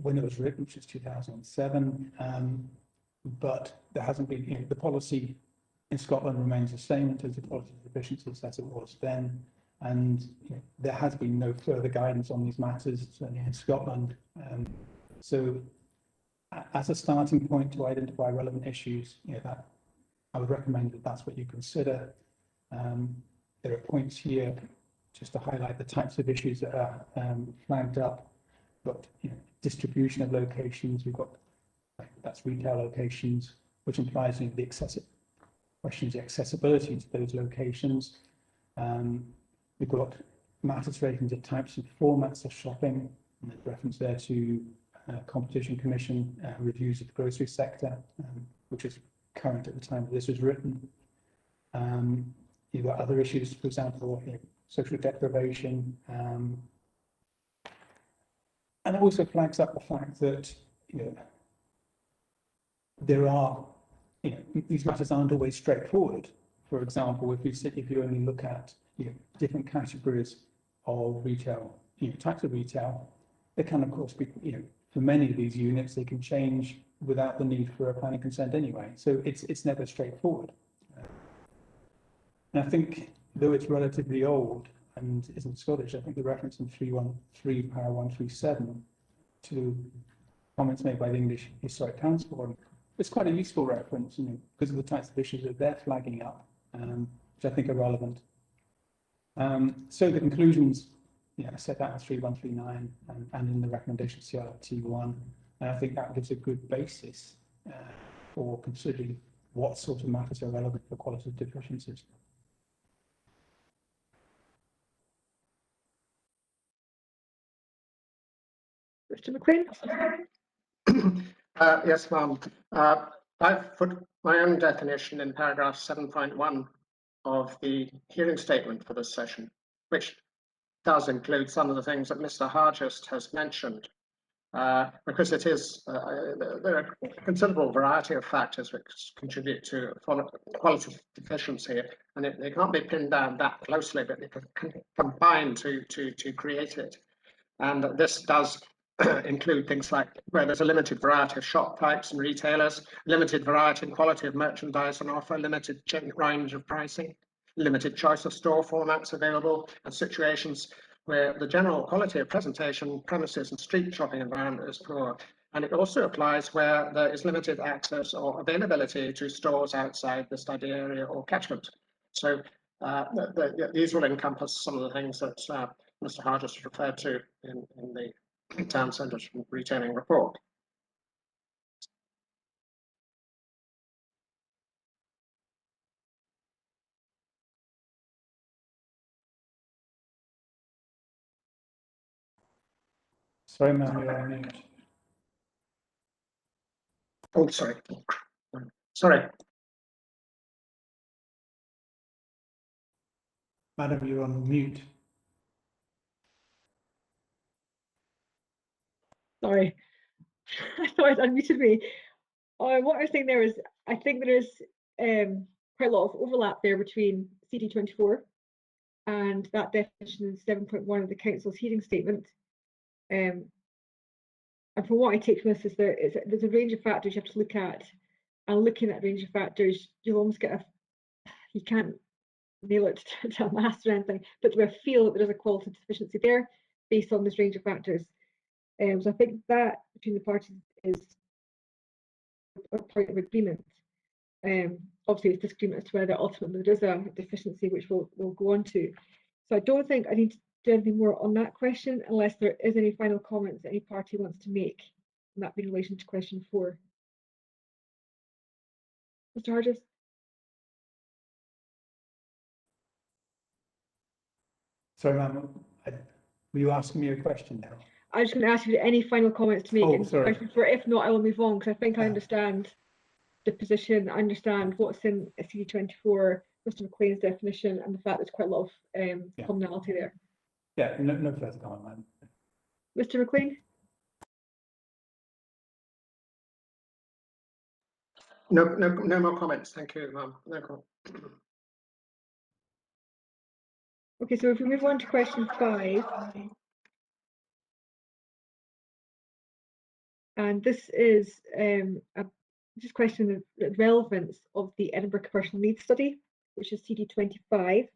when it was written, which is 2007, but there hasn't been, the policy in Scotland remains the same in terms of quality deficiencies as it was then, and there has been no further guidance on these matters, certainly in Scotland. So, as a starting point to identify relevant issues, that I would recommend that that's what you consider. There are points here just to highlight the types of issues that are flagged up. But distribution of locations, we've got that's retail locations, which implies the questions the accessibility to those locations. We've got matters relating to types and formats of shopping, and there's reference there to Competition Commission reviews of the grocery sector, which is current at the time that this was written. You've got other issues, for example, social deprivation, and it also flags up the fact that there are these matters aren't always straightforward. For example, if you only look at different categories of retail, types of retail, there can of course be for many of these units they can change without the need for a planning consent anyway. So it's never straightforward. And I think though it's relatively old and isn't Scottish, I think the reference in 313 para 137 to comments made by the English Historic Towns Forum, it's quite a useful reference, because of the types of issues that they're flagging up, which I think are relevant. So the conclusions, set out in 3139 and in the recommendation CRT1, and I think that gives a good basis for considering what sort of matters are relevant for qualitative deficiencies. Mr. McLean? Yes, ma'am. I've put my own definition in paragraph 7.1 of the hearing statement for this session, which does include some of the things that Mr. Hargest has mentioned, because it is there are a considerable variety of factors which contribute to quality deficiency, and they can't be pinned down that closely, but they can combine to create it. And this does include things like where there's a limited variety of shop types and retailers, limited variety and quality of merchandise on offer, limited range of pricing, limited choice of store formats available, and situations where the general quality of presentation, premises and street shopping environment is poor. And it also applies where there is limited access or availability to stores outside the study area or catchment. So these will encompass some of the things that Mr. Hargis referred to in the town centres retailing report. Sorry, ma'am, you're on mute. Oh, sorry. Sorry. Madam, you're on mute. Sorry, I thought it unmuted me. What I was saying there is, I think there is quite a lot of overlap there between CD24 and that definition in 7.1 of the Council's hearing statement. And from what I take from this is there's a range of factors you have to look at, and looking at a range of factors, you almost get you can't nail it to a maths or anything, but we feel that there is a quality deficiency there based on this range of factors. So I think that between the parties is a point of agreement. Obviously, it's disagreement as to whether ultimately there is a deficiency, which we'll go on to. So I don't think I need to do anything more on that question unless there is any final comments any party wants to make, and that being in relation to question 4. Mr. Hargis? Sorry, ma'am, were you asking me a question now? I'm just going to ask you any final comments to make in sorry. question 4. If not, I will move on, because I think I understand the position, I understand what's in CD24, Mr. McLean's definition, and the fact there's quite a lot of commonality there. Yeah, no further comment, ma'am. Mr. McLean? No more comments. Thank you, ma'am. No comment. Okay, so if we move on to question 5, and this is just question the relevance of the Edinburgh Commercial Needs Study, which is CD25,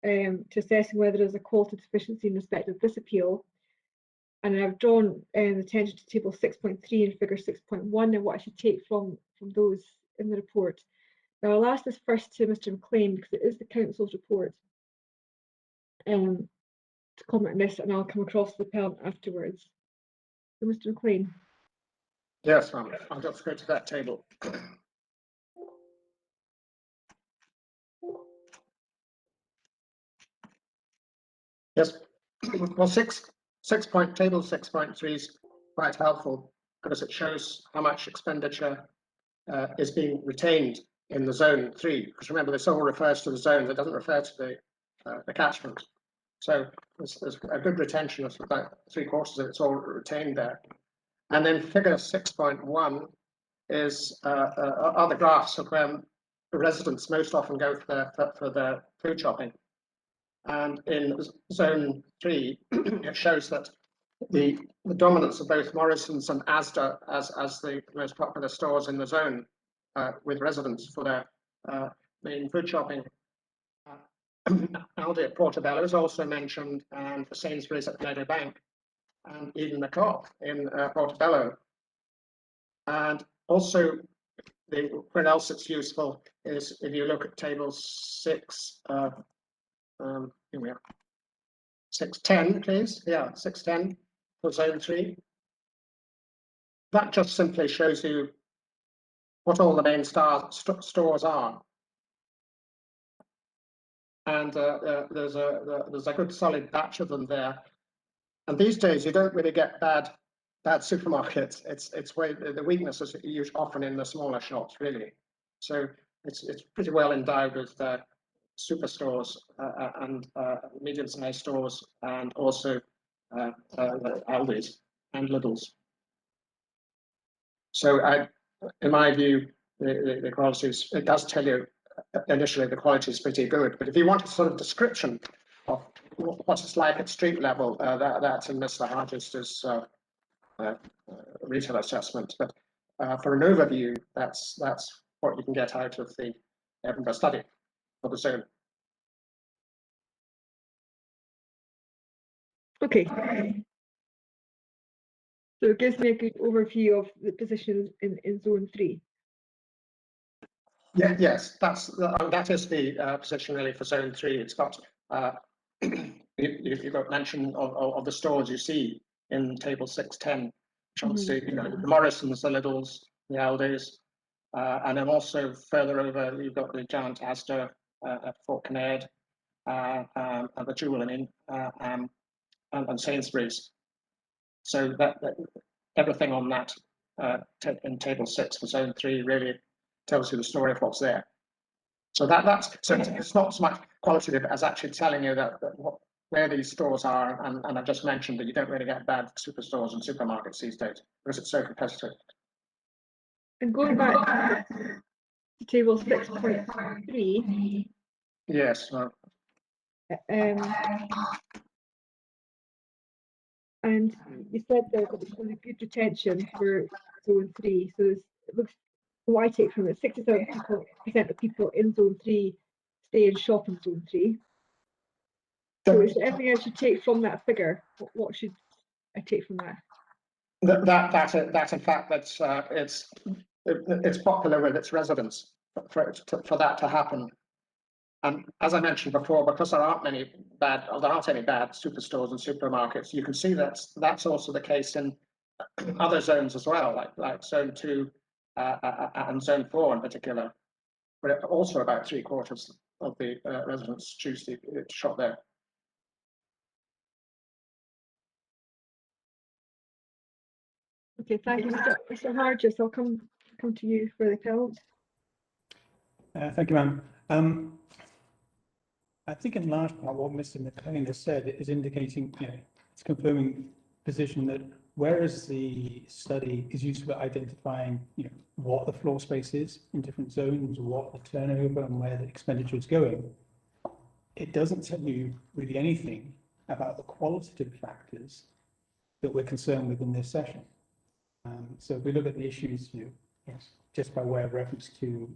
to assessing whether there's a quality deficiency in respect of this appeal. And I've drawn attention to table 6.3 and figure 6.1 and what I should take from those in the report. Now I'll ask this first to Mr. McLean because it is the Council's report to comment on this, and I'll come across to the appellant afterwards. So Mr. McLean. Yes, ma'am. I'll just go to that table. Yes. Well, table 6.3 is quite helpful because it shows how much expenditure is being retained in the zone 3. Because remember, this all refers to the zones; it doesn't refer to the catchment. So there's a good retention of about 3/4 of it's all retained there. And then figure 6.1 is are the graphs of where the residents most often go for their food shopping. And in zone 3, it shows that the dominance of both Morrison's and Asda as the most popular stores in the zone with residents for their main food shopping. Aldi at Portobello is also mentioned, and for Sainsbury's at Meadowbank, and even the Co-op in Portobello. And also, where else it's useful is if you look at table 6. Here we are. 610, please. Yeah, 610 for zone 3. That just simply shows you what all the main stores are. And there's a good solid batch of them there. And these days you don't really get bad supermarkets. It's where the weakness is usually often in the smaller shops, really. So it's pretty well endowed with superstores and medium-sized stores, and also Aldi's and Lidl's. So in my view, the quality it does tell you initially the quality is pretty good. But if you want a sort of description of what it's like at street level, that's in Mr. Hargis's retail assessment. But for an overview, that's what you can get out of the Edinburgh study for the zone. Okay. So it gives me a good overview of the position in zone 3. Yeah, yes, that is the position really for zone 3. It's got you've got mention of the stores you see in table 610, which obviously the Morrisons, the Lidls, the Aldi's, and then also further over you've got the giant Asda at Fort Kinnaird, and the Jewel Inn, and Sainsbury's. So that everything on that in table 6 for zone 3 really tells you the story of what's there. So that's so it's not so much qualitative as actually telling you that where these stores are, and I just mentioned that you don't really get bad superstores and supermarkets these days because it's so competitive. And going back to table 6.3. Yes. And you said there that there's really good retention for zone 3. So it looks, what I take from it, 67% of people in zone 3 stay and shop in zone 3. So is there anything I should take from that figure? What should I take from that? That in fact it's popular with its residents for that to happen. And as I mentioned before, because there aren't any bad superstores and supermarkets, you can see that's also the case in other zones as well, like zone 2 and zone 4 in particular, where also about 3/4 of the residents choose to shop there. Okay, thank you, Mr. Hargis. I'll come to you for the appellant. Thank you, ma'am. I think in large part what Mr. McLean has said is indicating, it's confirming position that whereas the study is used for identifying, what the floor space is in different zones, what the turnover and where the expenditure is going, it doesn't tell you really anything about the qualitative factors that we're concerned with in this session. So if we look at the issues, just by way of reference to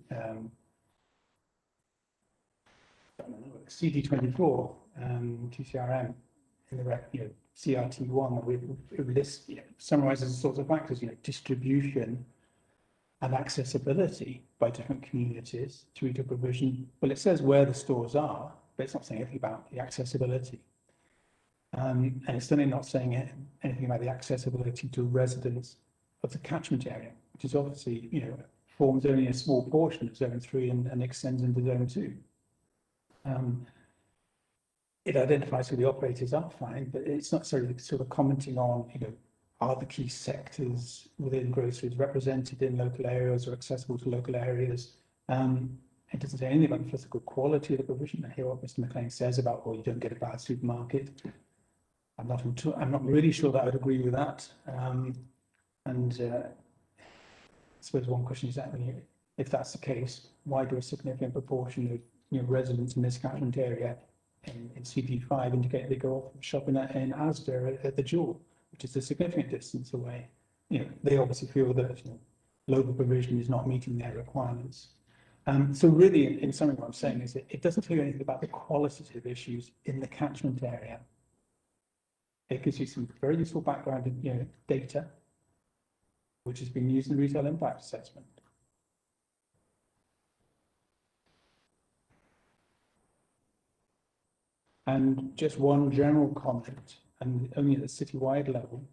CD24, TCRM, in the CRT1, it lists, summarizes the sorts of factors, distribution and accessibility by different communities to retail provision. Well, it says where the stores are, but it's not saying anything about the accessibility. And it's certainly not saying anything about the accessibility to residents of the catchment area, which is obviously, forms only a small portion of zone 3 and extends into zone 2. It identifies who the operators are, fine, but it's not necessarily sort of commenting on, are the key sectors within groceries represented in local areas or accessible to local areas? It doesn't say anything about the physical quality of the provision. I hear what Mr. McLean says about, you don't get a bad supermarket. I'm not really sure that I would agree with that. I suppose one question is that, if that's the case, why do a significant proportion of residents in this catchment area in CP5 indicate they go off shopping in Asda at the Jewel, which is a significant distance away? They obviously feel that local provision is not meeting their requirements. So really, in summary, what I'm saying is it doesn't tell you anything about the qualitative issues in the catchment area. It gives you some very useful background data, which has been used in the retail impact assessment. And just one general comment, and only at the citywide level,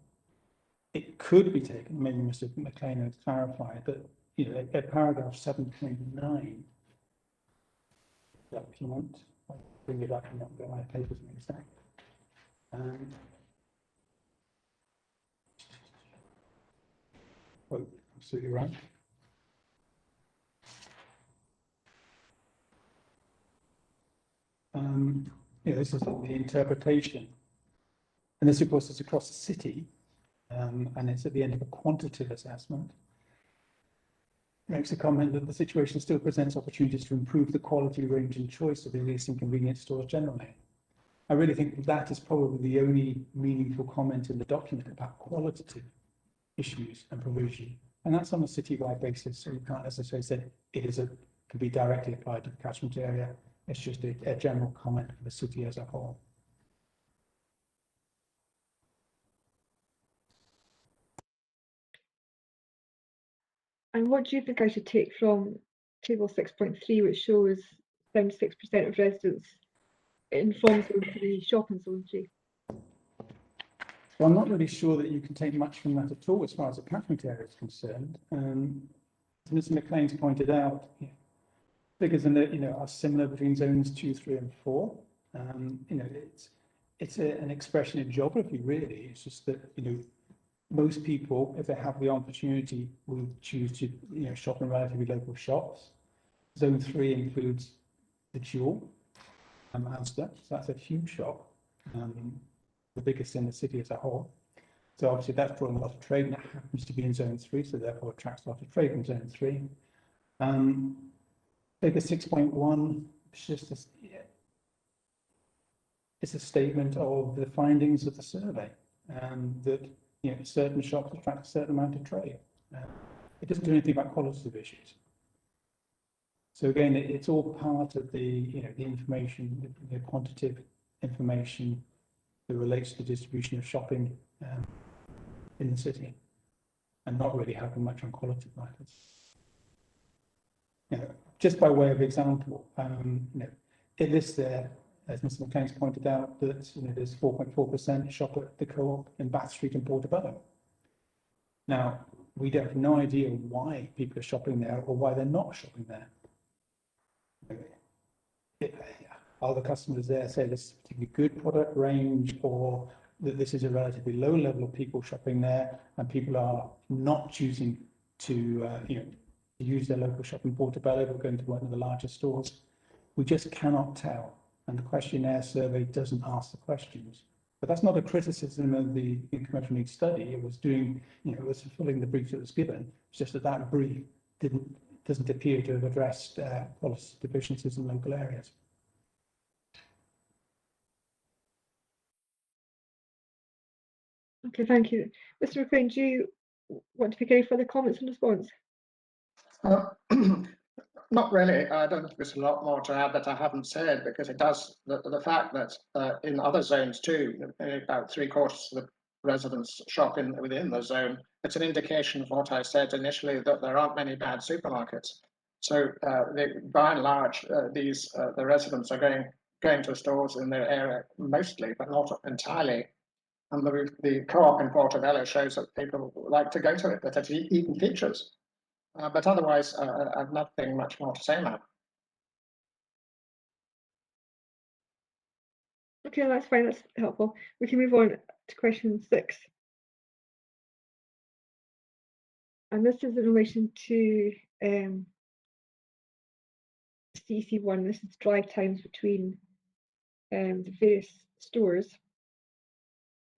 it could be taken, maybe Mr. McLean has clarified, but at paragraph 7.9 document, I'll bring it up and not get my papers mixed up. Absolutely right. This is the interpretation, and this, of course, is across the city, and it's at the end of a quantitative assessment. It makes a comment that the situation still presents opportunities to improve the quality, range, and choice of the existing convenience stores generally. I really think that is probably the only meaningful comment in the document about qualitative issues and provision. And that's on a citywide basis. So you can't, as I said, can be directly applied to the catchment area. It's just a general comment for the city as a whole. And what do you think I should take from table 6.3, which shows 76% of residents from zone 3 shop in zone 3? Well, I'm not really sure that you can take much from that at all as far as the catchment area is concerned. As Mr. McLean's pointed out, figures in are similar between zones 2, 3, and 4. It's an expression of geography, really. It's just that most people, if they have the opportunity, will choose to shop in relatively local shops. Zone 3 includes the Jewel, Asda, so that's a huge shop, the biggest in the city as a whole. So obviously that's drawing a lot of trade, and that happens to be in zone 3, so therefore attracts a lot of trade in zone 3. Figure 6.1, it's just it's a statement of the findings of the survey, that certain shops attract a certain amount of trade. It doesn't do anything about qualitative issues. So again, it's all part of the the information, the quantitative information that relates to the distribution of shopping in the city, and not really having much on qualitative matters. Just by way of example, it lists there, as Mr. McLean's pointed out, that there's 4.4% shop at the Co-op in Bath Street and Portobello. Now, we have no idea why people are shopping there or why they're not shopping there. Are the customers there say this is a particularly good product range, or that this is a relatively low level of people shopping there, and people are not choosing to use their local shop in Portobello, but going to one of the larger stores? We just cannot tell, and the questionnaire survey doesn't ask the questions. But that's not a criticism of the commercial needs study. It was doing, it was fulfilling the brief that was given. It's just that brief doesn't appear to have addressed policy deficiencies in local areas. Okay, thank you. Mr. McLean, do you want to make any further comments in response? Not really. I don't think there's a lot more to add that I haven't said, because it does, the fact that in other zones too, about 3/4 of the residents shop within the zone, it's an indication of what I said initially, that there aren't many bad supermarkets. So by and large, the residents are going to stores in their area mostly, but not entirely. And the Co-op in Portobello shows that people like to go to it, that it even features. But otherwise, I've nothing much more to say now. Okay, that's fine, that's helpful. We can move on to question 6. And this is in relation to CC1. This is drive times between the various stores,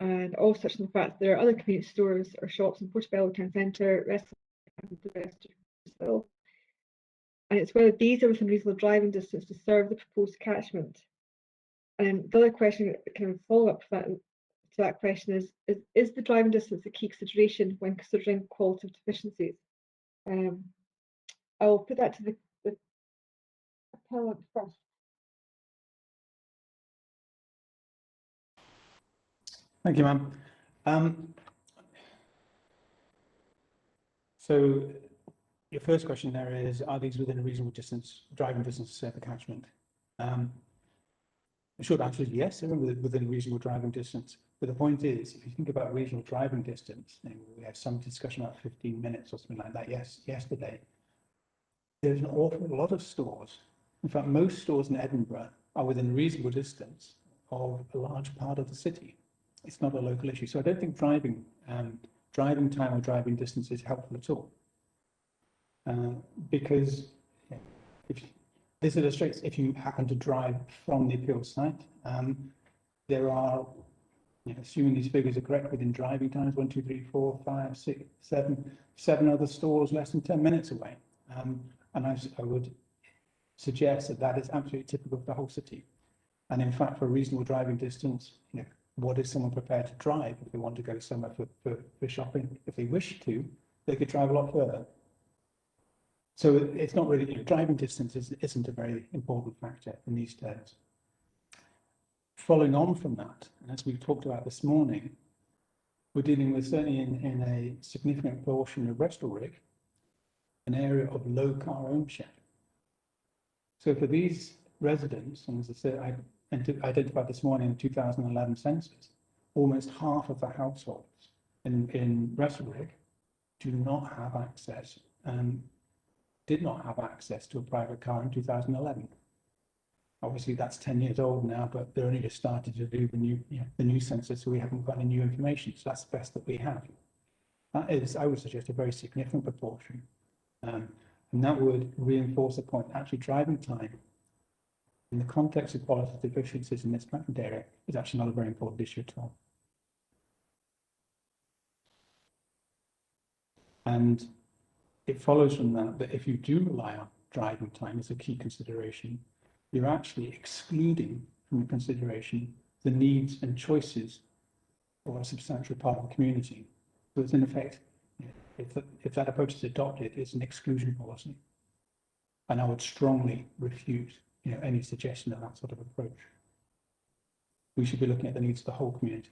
and also touching on the fact that there are other convenience stores or shops in Portobello Town Centre, restaurants, and the rest of Brazil. And it's whether these are within reasonable driving distance to serve the proposed catchment. And the other question, kind of follow up to that question is the driving distance a key consideration when considering qualitative deficiencies? I'll put that to the appellant first. Thank you, ma'am. So your first question there is, are these within a reasonable distance, driving distance to serve the catchment? The short answer is yes, they're within reasonable driving distance. But the point is, if you think about reasonable driving distance, we had some discussion about 15 minutes or something like that yesterday. There's an awful lot of stores. In fact, most stores in Edinburgh are within reasonable distance of a large part of the city. It's not a local issue. So I don't think driving time or driving distance is helpful at all. Because this illustrates, if you happen to drive from the appeal site, there are, assuming these figures are correct, within driving times, 1, 2, 3, 4, 5, 6, 7 other stores less than 10 minutes away. And I would suggest that is absolutely typical of the whole city. And in fact, for a reasonable driving distance, what is someone prepared to drive if they want to go somewhere for shopping? If they wish to, they could drive a lot further. So it's not really, driving distance isn't a very important factor in these terms. Following on from that, and as we've talked about this morning, we're dealing with, certainly in a significant portion of Restalrig, an area of low car ownership. So for these residents, and as I said, I identified this morning in 2011 census, almost half of the households in Restalrig do not have access, did not have access to a private car in 2011. Obviously, that's 10 years old now, but they're only just started to do the new census, so we haven't got any new information. So that's the best that we have. That is, I would suggest, a very significant proportion, and that would reinforce the point. Actually, driving time in the context of quality deficiencies in this catchment area is actually not a very important issue at all. And it follows from that if you do rely on driving time as a key consideration, you're actually excluding from the consideration the needs and choices of a substantial part of the community. So it's in effect, if that approach is adopted, it's an exclusion policy. And I would strongly refute any suggestion of that sort of approach. We should be looking at the needs of the whole community.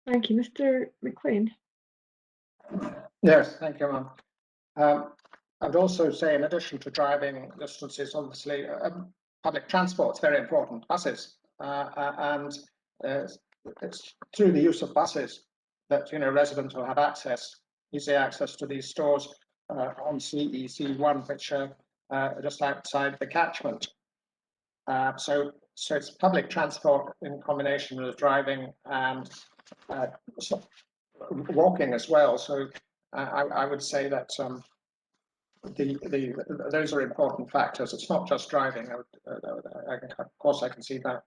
Thank you, Mr. McLean. Yes, thank you, ma'am. I would also say, in addition to driving distances, obviously, public transport is very important, buses, and it's through the use of buses that residents will have easy access to these stores on CEC1, which are just outside the catchment. So it's public transport in combination with driving and walking as well. So I would say that those are important factors. It's not just driving. Of course, I can see that.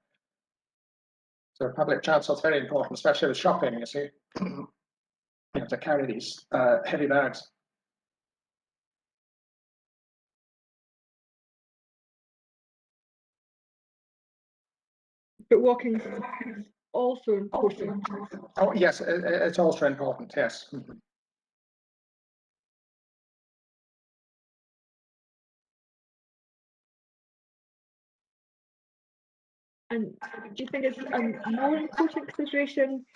So public transport is very important, especially with shopping. You see, you have to carry these heavy bags. But walking is also important. Oh yes, it's also important. Yes. And do you think it's a more important consideration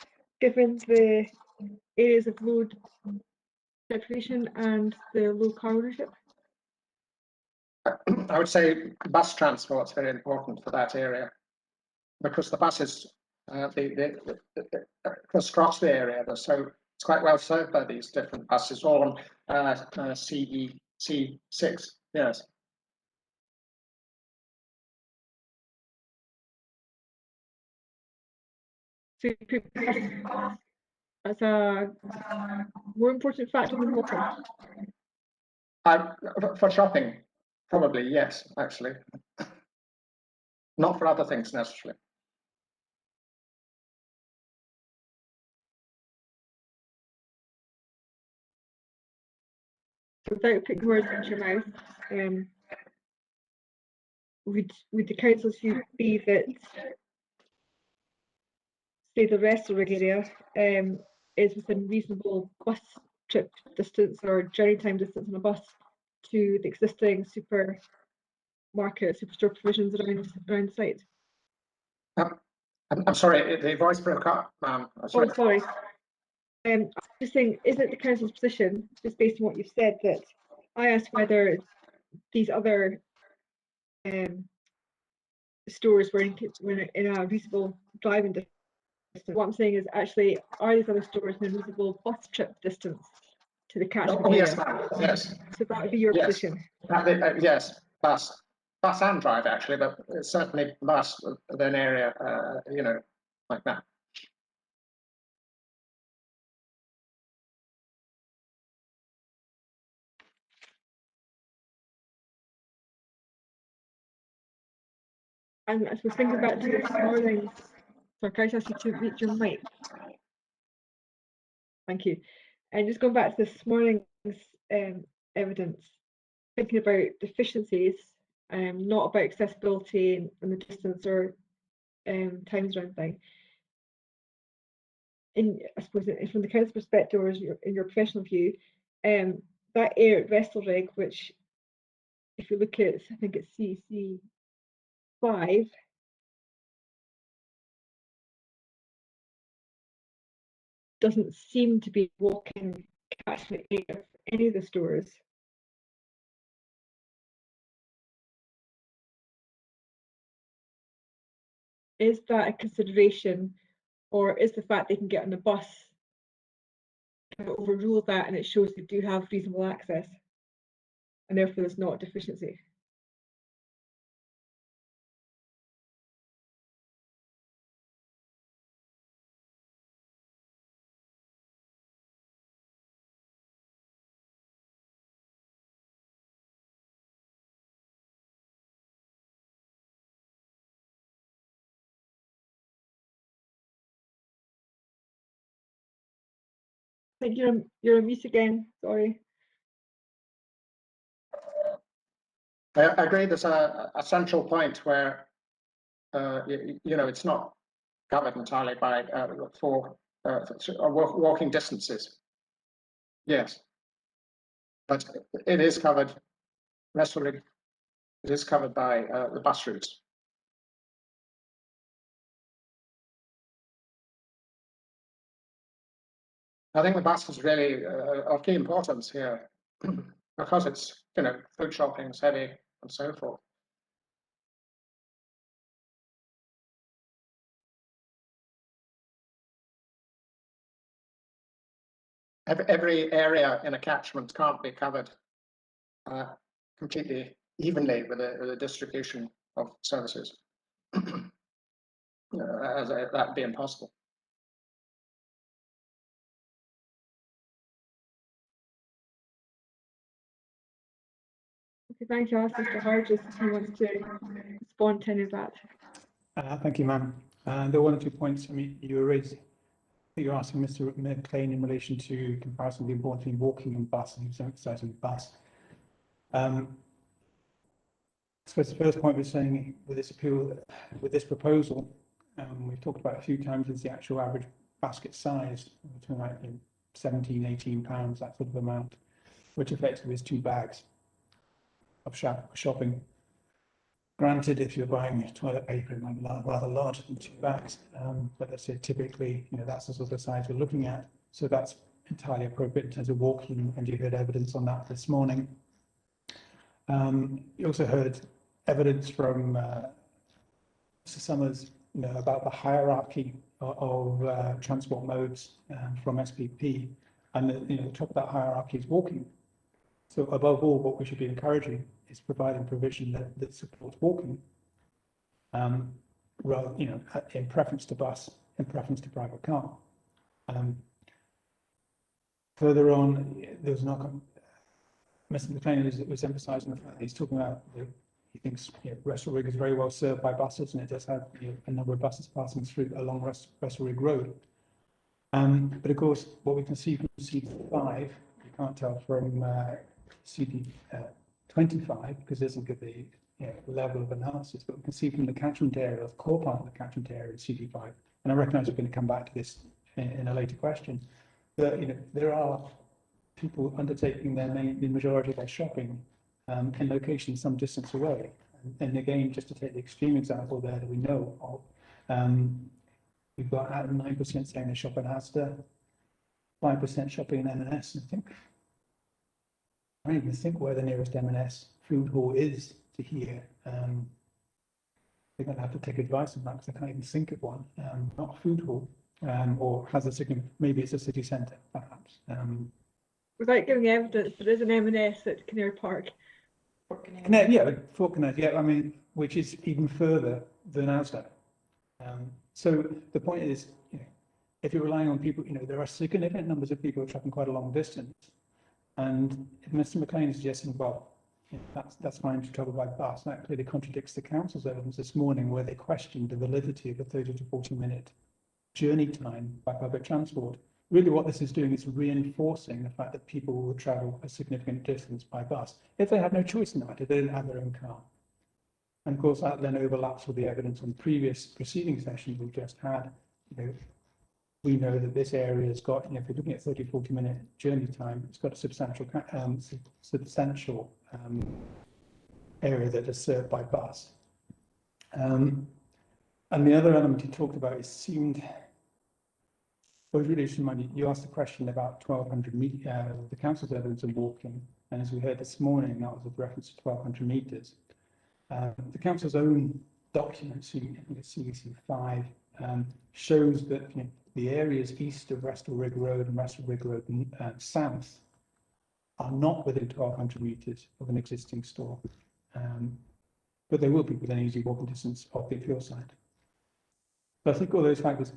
given the areas of road separation and the low car ownership? I would say bus transport is very important for that area because the buses they cross the area, so it's quite well served by these different buses, all on CEC6. Yes. So you put as a more important factor than walking? For shopping, probably yes, actually. Not for other things necessarily. Without putting words into your mouth, would the council's view be that, say, the Restalrig area is within reasonable bus trip distance or journey time distance on a bus to the existing superstore provisions around the site? I'm sorry, the voice broke up. Oh, sorry. I'm just saying, is it the council's position, just based on what you've said, that I asked whether these other stores were in a reasonable driving distance? What I'm saying is, actually, are these other stores in a reasonable bus trip distance to the catchment area? Yes, yes. So that would be your position. Yes, bus and drive actually, but it's certainly bus than area, like that. And as we're thinking back to this morning, so can I ask you to reach your mic? Thank you. And just going back to this morning's evidence, thinking about deficiencies, not about accessibility and the distance or times around thing. I suppose from the council perspective, or in your professional view, that vessel rig, which if you look at, I think it's CC5, doesn't seem to be walking catchment area for any of the stores. Is that a consideration, or is the fact they can get on the bus kind of overrule that, and it shows they do have reasonable access, and therefore there's not a deficiency? I think you're on mute again, sorry. I agree there's a central point where, you know, it's not covered entirely by walking distances. Yes, but it is covered, it is covered by the bus routes. I think the bus is really of key importance here because it's, you know, food shopping is heavy and so forth. Every area in a catchment can't be covered completely evenly with a distribution of services. That'd be impossible. Okay, thank you. I'll ask Mr. Hargis if he wants to respond to any of that. Thank you, ma'am. There are one or two points. I mean, you're asking Mr. McLean in relation to comparison between walking and bus, and he was emphasising the bus. I suppose the first point was saying with this appeal, with this proposal, we've talked about a few times, is the actual average basket size between like 17, 18 pounds, that sort of amount, which effectively is 2 bags of shopping. Granted, if you're buying toilet paper, it might be rather larger than 2 bags, but let's say typically, you know, that's the sort of size we're looking at. So that's entirely appropriate in terms of walking, and you heard evidence on that this morning. You also heard evidence from Mr. Summers, you know, about the hierarchy of transport modes from SPP, and you know, the top of that hierarchy is walking. So above all, what we should be encouraging is providing provision that supports walking, rather, you know, in preference to bus, in preference to private car. Further on, there was not. Mr. McLean was emphasising the fact that he's talking about he thinks, you know, Wrestle-Rig is very well served by buses, and it does have, you know, a number of buses passing through along Wrestle-Rig Road. But of course, what we can see from CD5, you can't tell from CD25 because it doesn't give the, you know, level of analysis, but we can see from the catchment area, the core part of the catchment area in CD5, and I recognise we're going to come back to this in a later question, that, you know, there are people undertaking the majority of their shopping in locations some distance away. And again, just to take the extreme example there that we know of, we've got 9% saying they shop in Asda, 5% shopping in M&S. I don't even think where the nearest M&S food hall is to here. I'm going to have to take advice on that because I can't even think of one. Not a food hall, or has a significant, maybe it's a city centre, perhaps. Without giving evidence, there is an M&S at Canary Park. Yeah, Fort Connect, yeah, I mean, which is even further than Asda. So the point is, you know, if you're relying on people, you know, there are significant numbers of people travelling quite a long distance. And if Mr. McLean is suggesting, well, you know, that's fine to travel by bus, that clearly contradicts the council's evidence this morning, where they questioned the validity of a 30 to 40 minute journey time by public transport, really what this is doing is reinforcing the fact that people will travel a significant distance by bus if they have no choice in the matter, they don't have their own car. And of course, that then overlaps with the evidence on previous proceeding sessions we've just had. You know, we know that this area has got, you know, if you're looking at 30, 40-minute journey time, it's got a substantial area that is served by bus. And the other element you talked about, it seemed, well, really just remind you asked a question about 1,200 meters, the council's evidence of walking, and as we heard this morning, that was with reference to 1,200 meters. The council's own document, CEC5, shows that, you know, the areas east of Wrestle Rig Road and Wrestle Rig Road south are not within 1,200 meters of an existing store, but they will be within easy walking distance of the appeal site. So I think all those factors.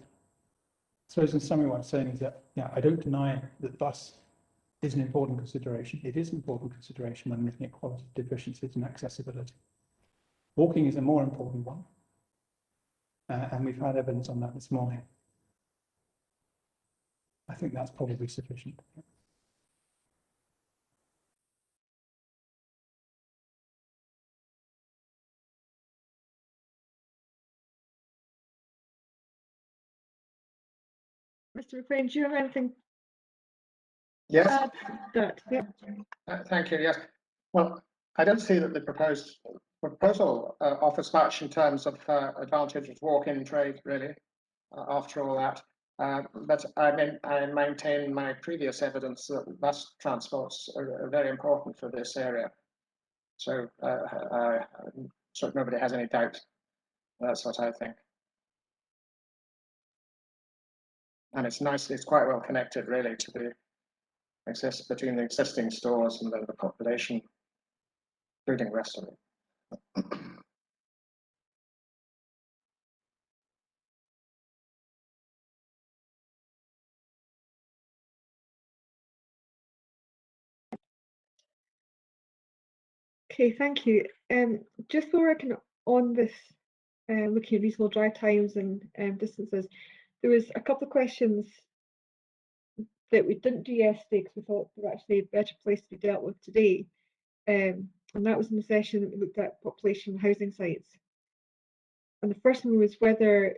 So in summary, what I'm saying is that, yeah, I don't deny that bus is an important consideration. It is an important consideration when looking at quality deficiencies and accessibility. Walking is a more important one, and we've had evidence on that this morning. I think that's probably sufficient. Mr. McLean, do you have anything Yes. to add to that? Yeah. Thank you. Yes. Well, I don't see that the proposal offers much in terms of advantage of walk-in trade, really, after all that. But I maintain my previous evidence that bus transports are very important for this area. So, so nobody has any doubt. That's what I think. And it's nice, it's quite well connected, really, to the between the existing stores and the population, including restaurants. Okay, thank you. Just so working on this, looking at reasonable drive times and distances, there was a couple of questions that we didn't do yesterday because we thought they were actually a better place to be dealt with today. And that was in the session that we looked at population housing sites. And the first one was whether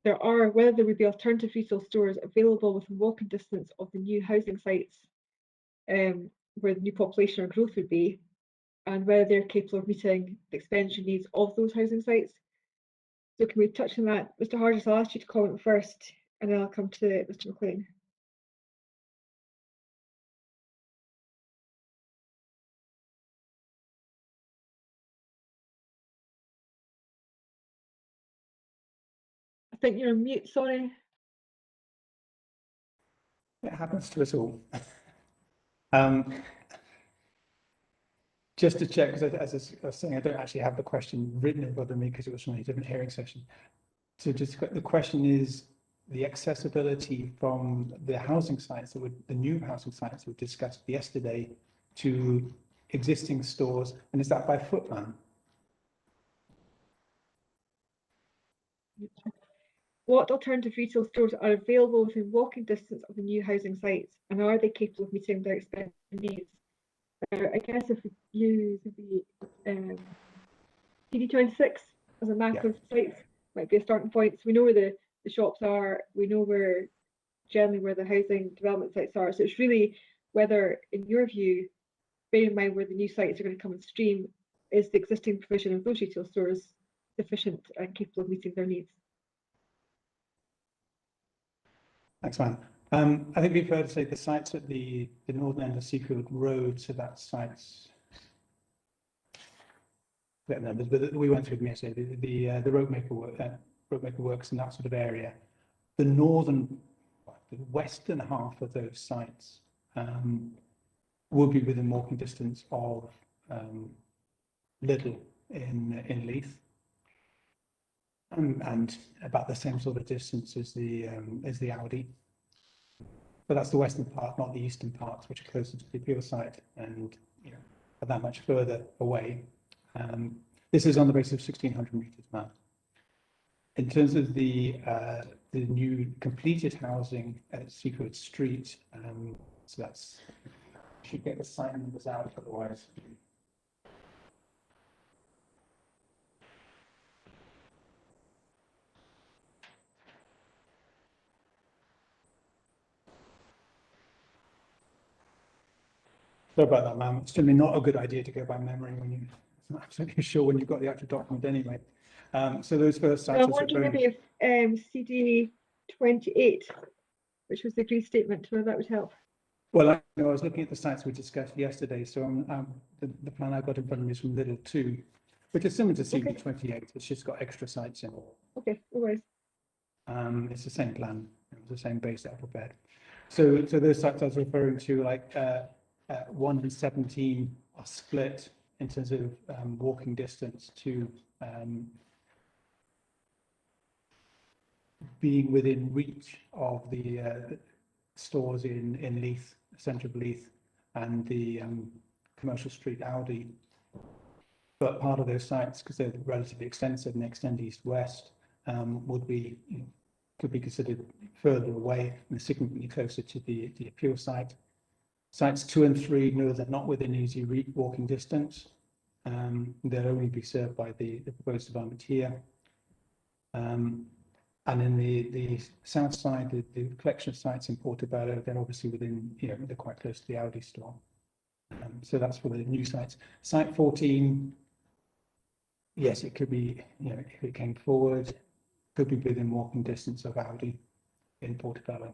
there would be alternative retail stores available within walking distance of the new housing sites, where the new population or growth would be, and whether they're capable of meeting the expenditure needs of those housing sites. So can we touch on that? Mr. Hargis, I'll ask you to comment first, and then I'll come to Mr. McLean. I think you're on mute, sorry. It happens to us all. Just to check, because as I was saying, I don't actually have the question written in front of me because it was from a different hearing session. So just the question is the accessibility from the housing sites the new housing sites that were discussed yesterday to existing stores, and is that by footman? What alternative retail stores are available within walking distance of the new housing sites, and are they capable of meeting their expenditure needs? I guess if we use the PD-26 as a map of sites, might be a starting point. So we know where the shops are, we know generally where the housing development sites are. So it's really whether, in your view, bearing in mind where the new sites are going to come on stream, is the existing provision of those retail stores sufficient and capable of meeting their needs? Thanks, man. I think we've heard say the sites at the northern end of Seafield Road, so that site's numbers, but we went through them yesterday. The roadmaker works in that sort of area. The western half of those sites will be within walking distance of Lidl in Leith, and about the same sort of distance as the Audi. But that's the western part, not the eastern parts, which are closer to the appeal site and, you know, are that much further away. This is on the basis of 1,600 meters, Matt. In terms of the new completed housing at Seafield Street, so that's, should get the site numbers out otherwise. Sorry about that, ma'am. It's generally not a good idea to go by memory when you're not absolutely sure when you've got the actual document anyway. So those first sites. I'm wondering maybe if CD 28, which was the agreed statement, whether that would help. Well, I was looking at the sites we discussed yesterday, so the plan I got in front of me is from Little 2, which is similar to CD 28. It's just got extra sites in. Okay, no worries. It's the same plan, it's the same base that I prepared. So those sites I was referring to, like 1 and 17, are split in terms of walking distance to being within reach of the stores in Leith, centre of Leith, and the Commercial Street Aldi. But part of those sites, because they're relatively extensive and extend east-west, would be, could be considered further away and significantly closer to the appeal site. Sites 2 and 3, no, they're not within easy walking distance. They'll only be served by the proposed development here. And in the south side, the collection of sites in Portobello, they're obviously within, they're quite close to the Aldi store. So that's for the new sites. Site 14, yes, it could be, if it came forward, could be within walking distance of Aldi in Portobello.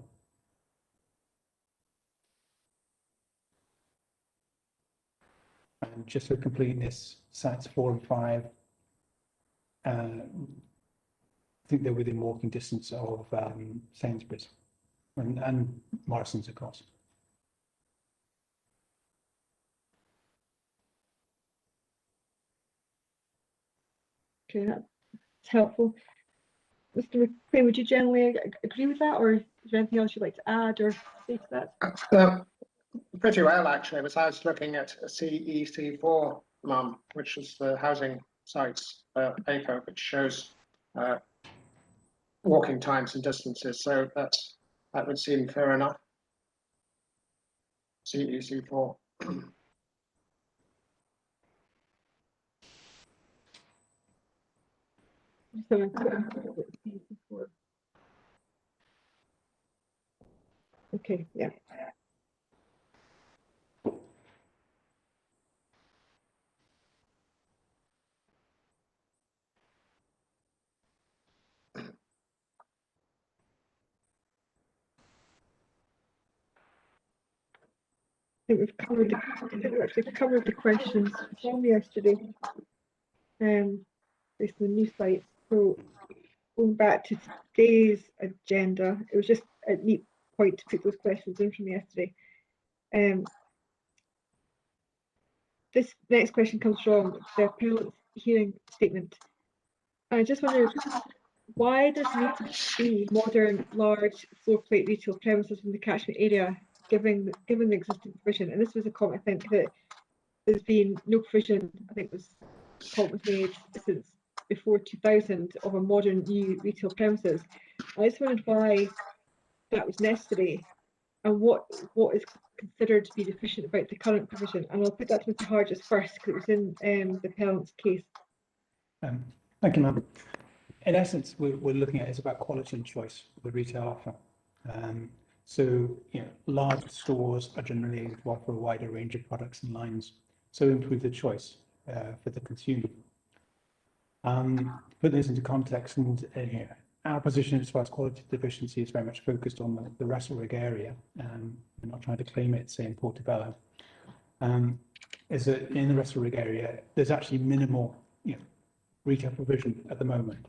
And just for completeness, sites 4 and 5, I think they're within walking distance of Sainsbury's and Morrison's, of course. Okay, that's helpful. Mr. McQueen, would you generally agree with that, or is there anything else you'd like to add or say to that? Pretty well, actually. Besides looking at CEC4, Mum, which is the housing sites paper, which shows walking times and distances. So that would seem fair enough. CEC4. Okay, yeah. I think we've actually covered the questions from yesterday, based on the new sites. So going back to today's agenda, it was just a neat point to put those questions in from yesterday. This next question comes from the appellant's hearing statement. I just wondered why does there need to be modern, large floor plate retail premises in the catchment area, given the existing provision? And this was a comment, I think, that there's been no provision, I think was comment made since before 2000 of a modern new retail premises. I just wondered why that was necessary and what is considered to be deficient about the current provision. And I'll put that to Mr. Hargis first, because it was in the appellant's case. Thank you, ma'am. In essence, we're looking at it's about quality and choice for the retail offer. So, large stores are generally able to offer a wider range of products and lines, so improve the choice for the consumer. Put this into context, and our position as far as quality deficiency is very much focused on the Wrestle-Rig area. We're not trying to claim it, say, in Portobello. Is that in the Wrestle-Rig area, there's actually minimal, retail provision at the moment.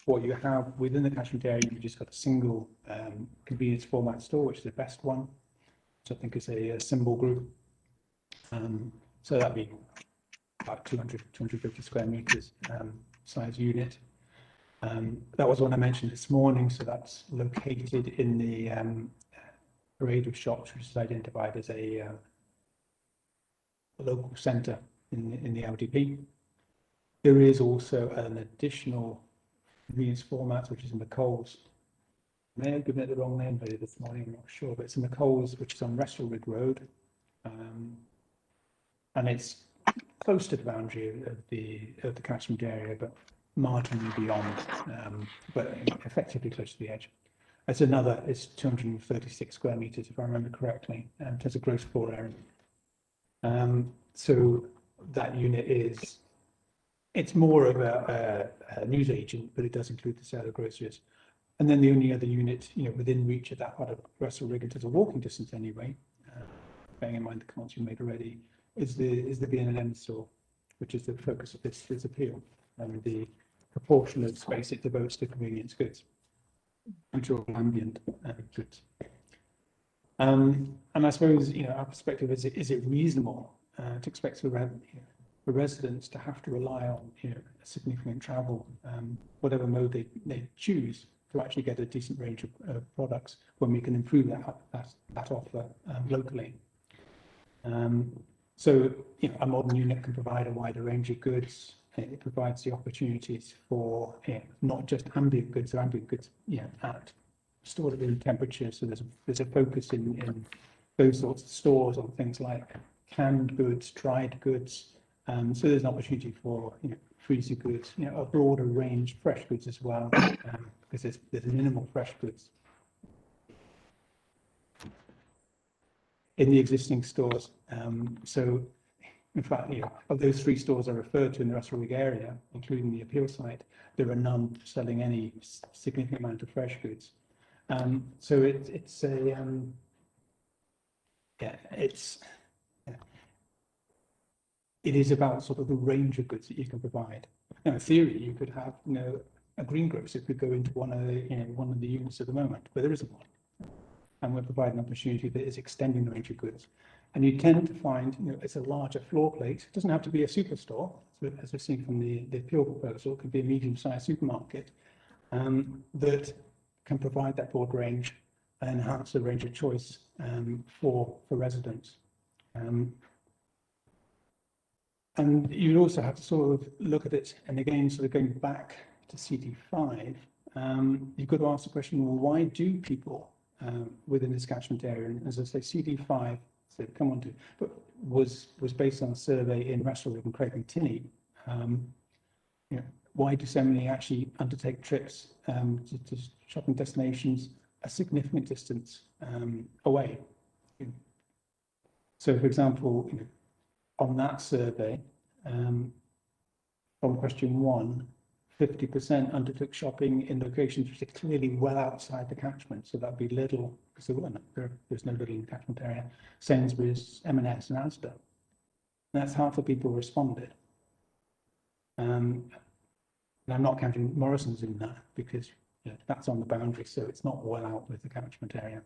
What you have within the catchment area, you've just got a single convenience format store, which is the best one, which I think is a symbol group. So that'd be about 200, 250 square meters size unit. That was one I mentioned this morning, so that's located in the parade of shops, which is identified as a local centre in the LDP. There is also an additional convenience formats, which is in the Coles. May have given it the wrong name earlier this morning, I'm not sure, but it's in the Coles, which is on Wrestelrig Road. And it's close to the boundary of the catchment area, but marginally beyond, but effectively close to the edge. It's 236 square meters, if I remember correctly, in terms of gross floor area. So that unit it's more of a news agent, but it does include the sale of groceries. And then the only other unit, within reach of that part of Wrestelrig, in terms of walking distance anyway, bearing in mind the comments you made already, is the B&M store, which is the focus of this appeal, and the proportion of space it devotes to convenience goods, which are ambient goods. And I suppose, our perspective is it reasonable to expect for residents to have to rely on a significant travel, whatever mode they choose, to actually get a decent range of products when we can improve that offer locally. So, a modern unit can provide a wider range of goods. It provides the opportunities for not just ambient goods, at stored at room temperature. So there's a focus in those sorts of stores on things like canned goods, dried goods. So there's an opportunity for freezer goods, a broader range, fresh goods as well, because there's minimal fresh goods in the existing stores. So, in fact, of those 3 stores I referred to in the Wrestelrig area, including the appeal site, there are none selling any significant amount of fresh goods. So it is about sort of the range of goods that you can provide. Now, in theory, you could have, a greengrocer could go into one of the units at the moment, but there isn't one. And we're providing an opportunity that is extending the range of goods. And you tend to find, it's a larger floor plate. It doesn't have to be a superstore, as we've seen from the appeal proposal. It could be a medium-sized supermarket that can provide that broad range and enhance the range of choice for residents. And you also have to sort of look at it, and again, sort of going back to CD5, you've got to ask the question, well, why do people within this catchment area, and as I say, CD5, so come on to, but was based on a survey in Wrestelrig and Craig and Tinney. Why do so many actually undertake trips to shopping destinations a significant distance away? So, for example, on that survey, from question 1, 50% undertook shopping in locations which are clearly well outside the catchment. So that'd be Lidl, because there's no Lidl in the catchment area, Sainsbury's, M&S and Asda. That's half the people responded. And I'm not counting Morrison's in that, because that's on the boundary, so it's not well out with the catchment area.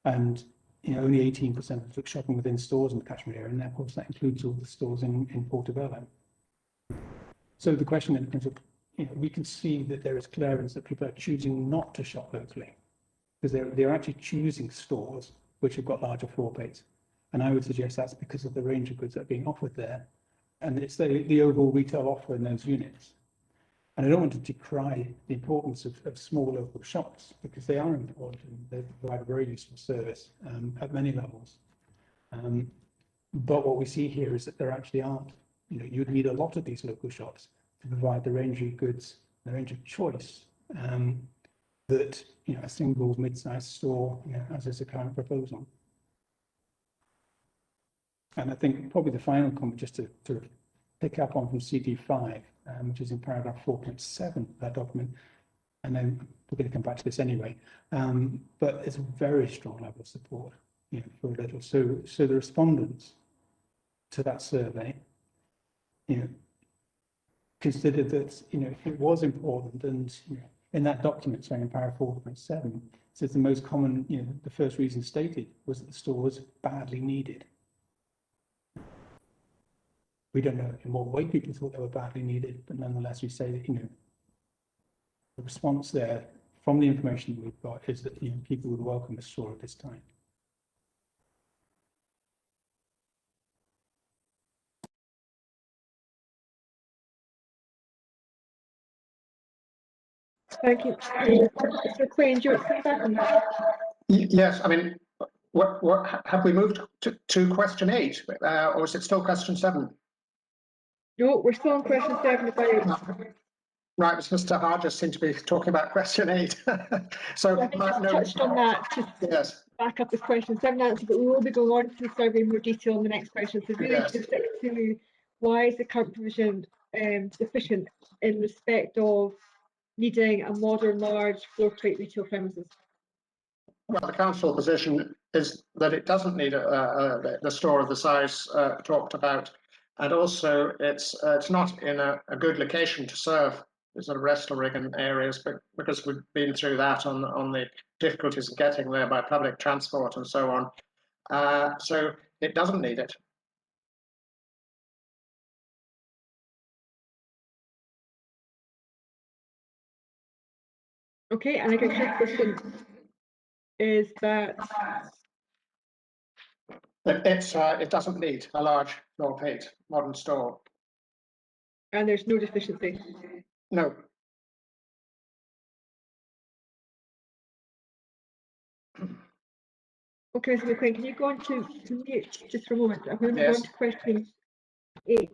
And only 18% took shopping within stores in the catchment area, and of course that includes all the stores in Portobello. So the question in terms of, we can see that there is clear evidence that people are choosing not to shop locally, because they're actually choosing stores which have got larger floor plates. And I would suggest that's because of the range of goods that are being offered there, and it's the overall retail offer in those units. And I don't want to decry the importance of small local shops, because they are important and they provide a very useful service at many levels. But what we see here is that there actually aren't. You'd need a lot of these local shops to provide the range of goods, the range of choice that a single mid-sized store as is a current proposal. And I think probably the final comment, just to pick up on from CD5, which is in paragraph 4.7 of that document, and then we're going to come back to this anyway, but it's a very strong level of support for Lidl. So the respondents to that survey considered that it was important, and in that document, saying in paragraph 4.7, it says the most common, the first reason stated was that the store was badly needed. We don't know in what way people thought they were badly needed, but nonetheless we say that the response there from the information that we've got is that people would welcome the store at this time. Thank you. Mr. McLean, do you want to come back on that? Yes, I mean, what have we moved to question 8, or is it still question 7? No, we're still on question 7 about. Right, Mr. Hargis seemed to be talking about question 8. So I think just touched on that to yes, back up with question 7 answer, but we will be going on to the survey in more detail in the next question. So really Yes. to stick to why is the current provision deficient in respect of needing a modern, large floor plate retail premises? well, the council position is that it doesn't need the store of the size talked about, and also it's not in a good location to serve the sort of Restalrig areas, but because we've been through that on the difficulties of getting there by public transport and so on. So it doesn't need it. Okay, and I guess your question is that It doesn't need a large floor plate modern store. and there's no deficiency. No. Okay, so McLean, can you go on to mute just for a moment? I'm going to move Yes. on to question 8.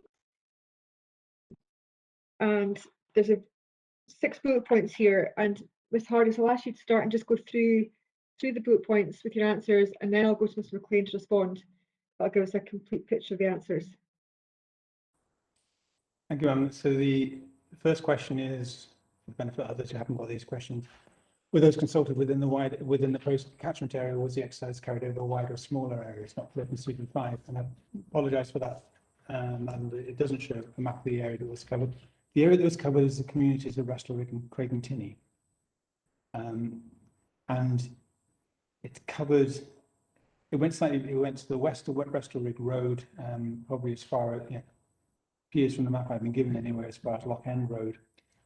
And there's 6 bullet points here, and Ms. Hardy, I'll ask you to start and just go through the bullet points with your answers, and then I'll go to Mr. McLean to respond. That'll give us a complete picture of the answers. Thank you, so the first question is, for the benefit of others who haven't got these questions, were those consulted within the post catchment area, or was the exercise carried over wider or smaller areas, not for Seafield 5? And I apologise for that, and it doesn't show a map of the area that was covered. The area that was covered is the communities of Restalrig and Craigentinney, and it covered. It went to the west of Restalrig Road, probably as far as appears from the map I've been given anywhere as far as Loch End Road.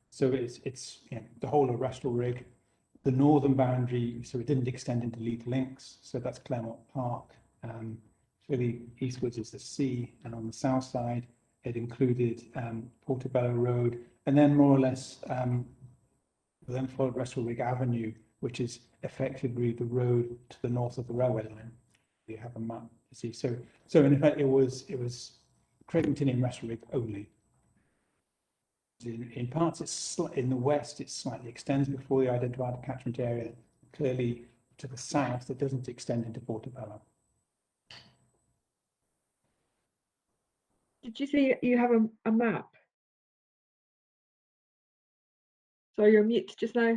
So it's the whole of Restalrig. The northern boundary, so it didn't extend into Leith Links, so that's Claremont Park. Really eastwards is the sea, and on the south side it included Portobello Road, and then more or less then followed Restalrig Avenue, which is effectively the road to the north of the railway line. You have a map to see. So in effect it was Craigentinney and Restalrig only. In parts, it's in the west, it slightly extends before the identified catchment area. Clearly, to the south, it doesn't extend into Portobello. Did you say you have a map? Sorry, you're mute just now.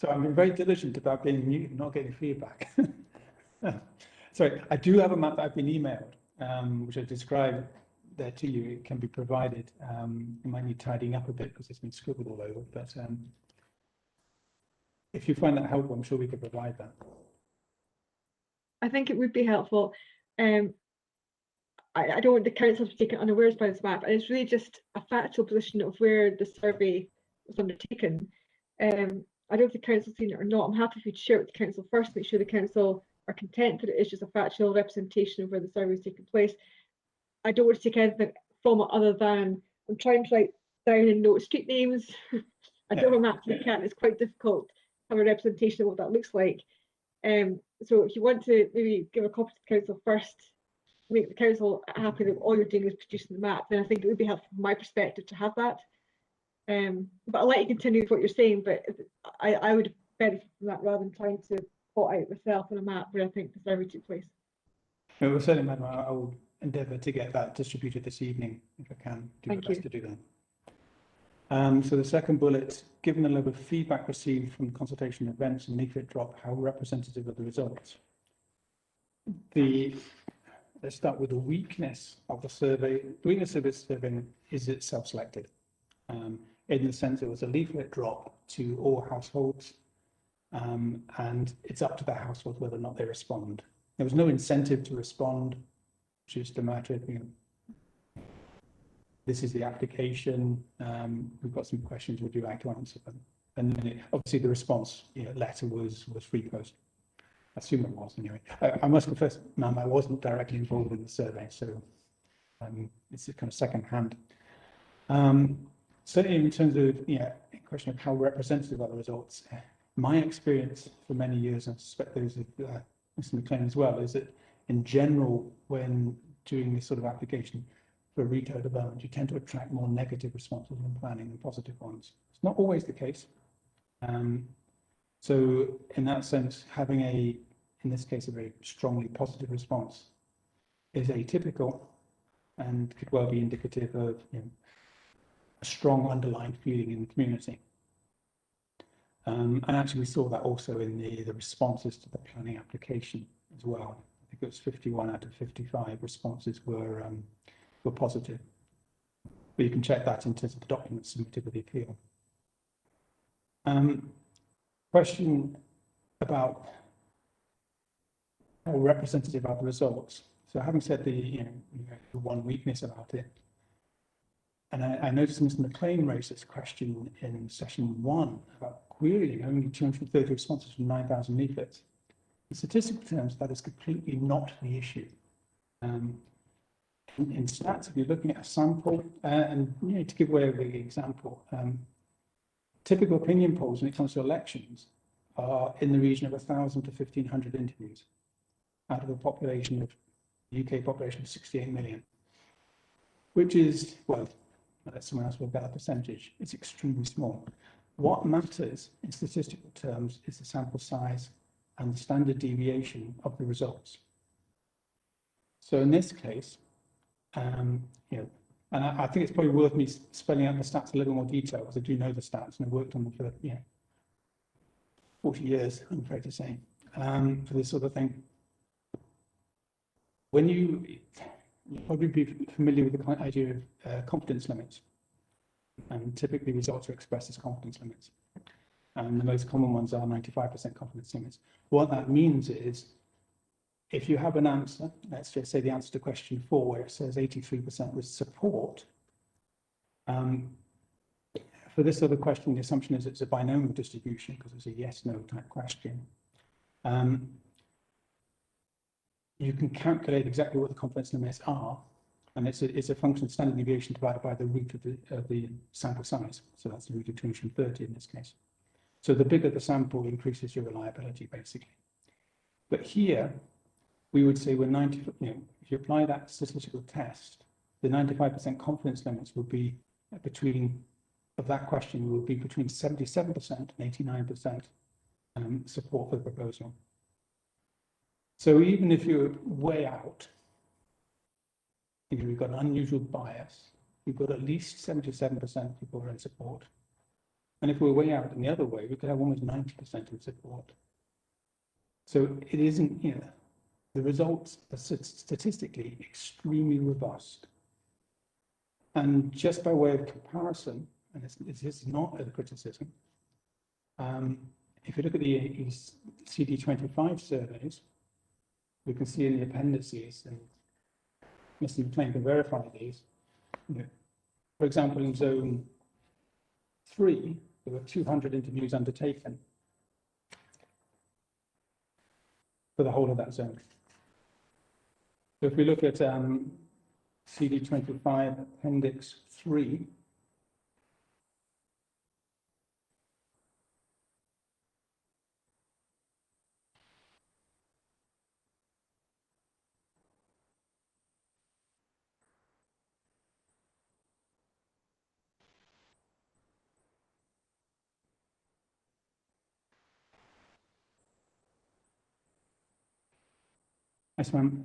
So I've been very diligent about being mute and not getting feedback. Sorry, I do have a map that I've been emailed, which I described there to you. It can be provided. You might need tidying up a bit because it's been scribbled all over, but if you find that helpful, I'm sure we could provide that. I think it would be helpful. I don't want the council to take it unawares by this map, and it's really just a factual position of where the survey was undertaken. I don't know if the council's seen it or not. I'm happy for you to share it with the council first, make sure the council are content that it is just a factual representation of where the survey is taking place. I don't want to take anything from it other than I'm trying to write down and note street names. I don't have a map to look at, and it's quite difficult to have a representation of what that looks like. So if you want to maybe give a copy to the council first, make the council happy that all you're doing is producing the map, then I think it would be helpful from my perspective to have that. But I'll let you continue with what you're saying, but I would benefit from that rather than trying to plot out myself on a map where I think the survey took place. No, well, certainly, Madam, I will endeavour to get that distributed this evening if I can. Do my best to do that. So the second bullet, given the level of feedback received from consultation events and leaflet drop, how representative are the results? Let's start with the weakness of the survey. The weakness of this survey is it's self-selected. In the sense it was a leaflet drop to all households, and it's up to the household whether or not they respond. There was no incentive to respond, just a matter of, this is the application, we've got some questions, would you like to answer them? And then obviously the response letter was free post. I assume it was anyway. I must confess, ma'am, I wasn't directly involved in the survey, so it's kind of second hand. certainly in terms of, a question of how representative are the results, my experience for many years, and I suspect those of Mr. McLean as well, is that in general, when doing this sort of application for retail development, you tend to attract more negative responses when planning than positive ones. It's not always the case. So in that sense, having in this case, a very strongly positive response is atypical and could well be indicative of a strong underlying feeling in the community. And actually we saw that also in the responses to the planning application as well. I think it was 51 out of 55 responses were positive. But you can check that in terms of the documents submitted with the appeal. Question about how representative are the results. So having said the one weakness about it, and I noticed Mr. McLean raised this question in session 1 about querying only 230 responses from 9,000 leaflets. In statistical terms, that is completely not the issue. In stats, if you're looking at a sample, and to give away a big example, typical opinion polls when it comes to elections are in the region of 1,000 to 1,500 interviews out of a population of the UK population of 68 million, which is, well, let someone else work out a percentage. It's extremely small. What matters in statistical terms is the sample size and the standard deviation of the results. So in this case, and I think it's probably worth me spelling out the stats in a little more detail, because I do know the stats and I've worked on them for 40 years, I'm afraid to say, for this sort of thing. When you'll probably be familiar with the idea of confidence limits, and typically results are expressed as confidence limits. And the most common ones are 95% confidence limits. What that means is, if you have an answer, let's just say the answer to question 4, where it says 83% with support, for this sort of question, the assumption is it's a binomial distribution because it's a yes/no type question. You can calculate exactly what the confidence limits are, and it's a function of standard deviation divided by the root of the sample size. So that's the root of 230 in this case. So the bigger the sample increases your reliability, basically. But here, we would say we're if you apply that statistical test, the 95% confidence limits will be between 77% and 89% support for the proposal. So even if you're way out, we've got an unusual bias, we've got at least 77% people are in support. And if we're way out in the other way, we could have almost 90% in support. So it isn't, the results are statistically extremely robust. And just by way of comparison, and this is not a criticism, if you look at the CD25 surveys, we can see in the appendices, and Mr. McLean can verify these. For example, in zone 3, there were 200 interviews undertaken for the whole of that zone. So if we look at CD25 Appendix 3,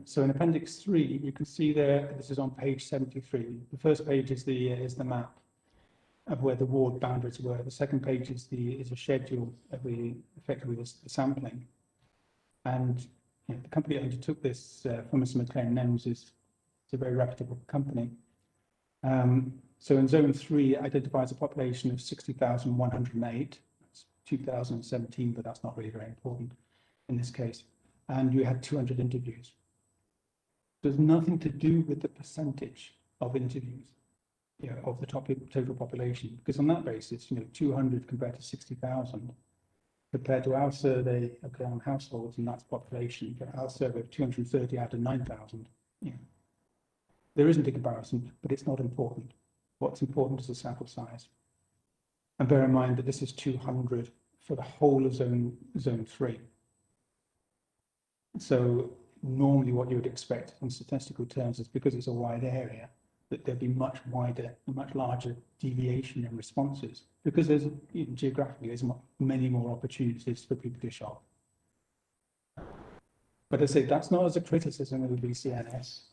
so in Appendix 3, you can see there, this is on page 73. The first page is the map of where the ward boundaries were. The second page is a schedule of effectively the sampling. And the company that undertook this for Mr. McLean NEMS is a very reputable company. So in zone 3, it identifies a population of 60,108. That's 2017, but that's not really very important in this case. And you had 200 interviews. There's nothing to do with the percentage of interviews, of the total population, because on that basis, 200 compared to 60,000, compared to our survey on households, and that's population, our survey of 230 out of 9,000. There isn't a comparison, but it's not important. What's important is the sample size. And bear in mind that this is 200 for the whole of zone 3. So normally what you would expect in statistical terms is, because it's a wide area, that there'd be much larger deviation in responses, because there's geographically there's many more opportunities for people to shop. But I say that's not as a criticism of the BCNS.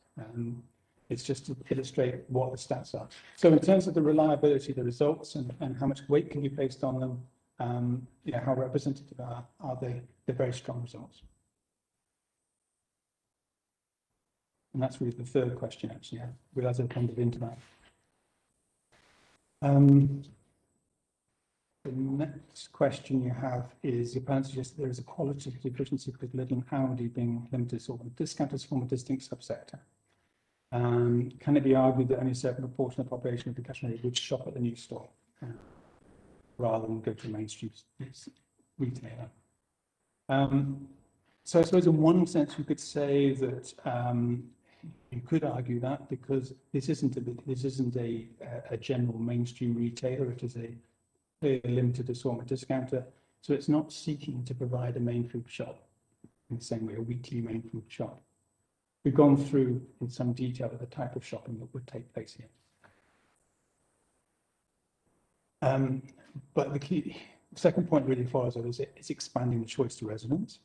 It's just to illustrate what the stats are. So in terms of the reliability of the results and how much weight can be placed on them, how representative are they? They're very strong results. And that's really the third question, actually. I realize I've kind of into that. The next question you have is, your plan suggests that there is a qualitative deficiency with Lidl and Aldi being limited or discounters form a distinct subsector. Can it be argued that only a certain proportion of the population of the catchment area would shop at the new store rather than go to a mainstream retailer? So I suppose in one sense you could say that you could argue that, because this isn't a general mainstream retailer. It is a limited assortment discounter, so it's not seeking to provide a main food shop in the same way a weekly main food shop. We've gone through in some detail the type of shopping that would take place here. But the second point really follows it, is it's expanding the choice to residents.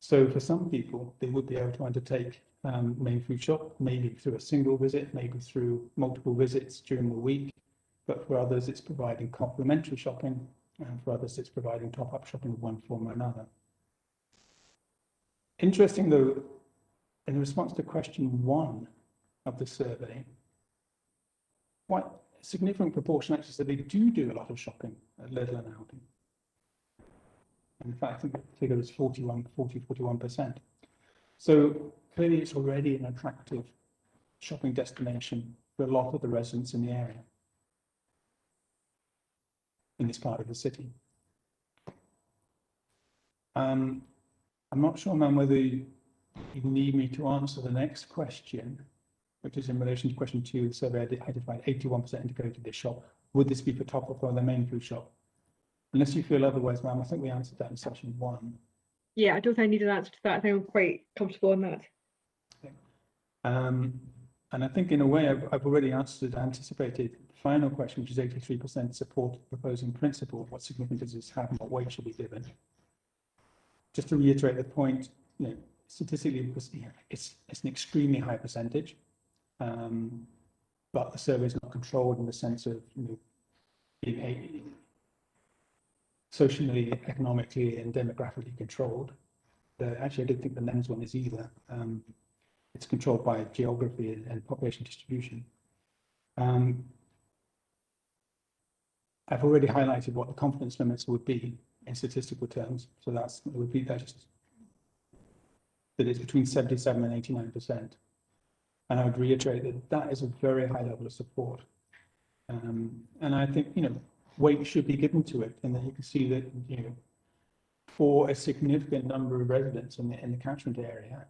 So for some people, they would be able to undertake main food shop, maybe through a single visit, maybe through multiple visits during the week. But for others, it's providing complementary shopping, and for others, it's providing top-up shopping of one form or another. Interesting, though, in response to question 1 of the survey, quite a significant proportion actually said they do a lot of shopping at Lidl and Aldi. In fact, I think the figure is 41%. So clearly it's already an attractive shopping destination for a lot of the residents in the area, in this part of the city. I'm not sure, ma'am, whether you need me to answer the next question, which is in relation to question 2. The survey identified 81% indicated they shop. Would this be for top-up or the main food shop? Unless you feel otherwise, ma'am, I think we answered that in session 1. Yeah, I don't think I need an answer to that. I think I'm quite comfortable in that. Okay. And I think in a way I've already anticipated the final question, which is 83% support proposing principle. What significance does this have and what weight should be given? Just to reiterate the point, statistically, it's an extremely high percentage, but the survey is not controlled in the sense of being socially, economically, and demographically controlled. Actually, I don't think the NEMS one is either. It's controlled by geography and population distribution. I've already highlighted what the confidence limits would be in statistical terms. So that it's between 77 and 89%. And I would reiterate that that is a very high level of support. And I think, weight should be given to it, and that you can see that, for a significant number of residents in the catchment area,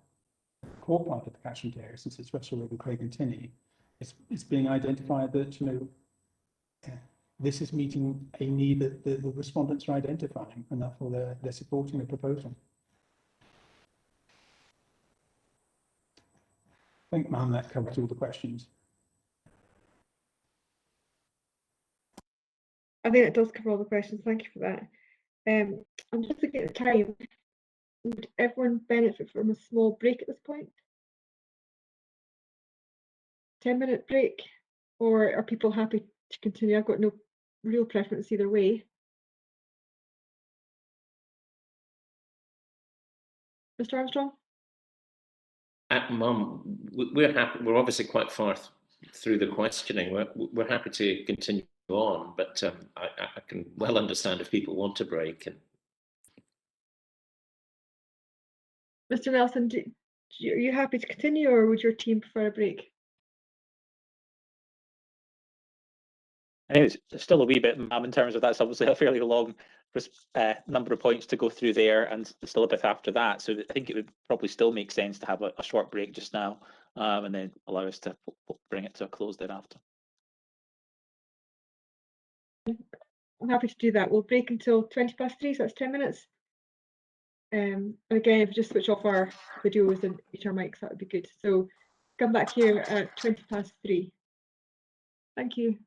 core part of the catchment area, since it's Russell Road and Craig and Tinney, it's being identified that, this is meeting a need that the respondents are identifying, and therefore they're supporting the proposal. I think, ma'am, that covers all the questions. I think it does cover all the questions. Thank you for that. I'm just looking at the time. Would everyone benefit from a small break at this point? 10-minute break? Or are people happy to continue? I've got no real preference either way. Mr. Armstrong? Mum, we're happy. We're obviously quite far through the questioning. We're happy to continue on, but I can well understand if people want a break. And Mr. Nelson, are you happy to continue, or would your team prefer a break? I think it's still a wee bit, ma'am, in terms of that's obviously a fairly long number of points to go through there, and still a bit after that. So I think it would probably still make sense to have a short break just now, and then allow us to bring it to a close thereafter. I'm happy to do that. We'll break until 3:20, so that's 10 minutes. And again, if we just switch off our videos and mute our mics, that would be good. So come back here at 3:20. Thank you.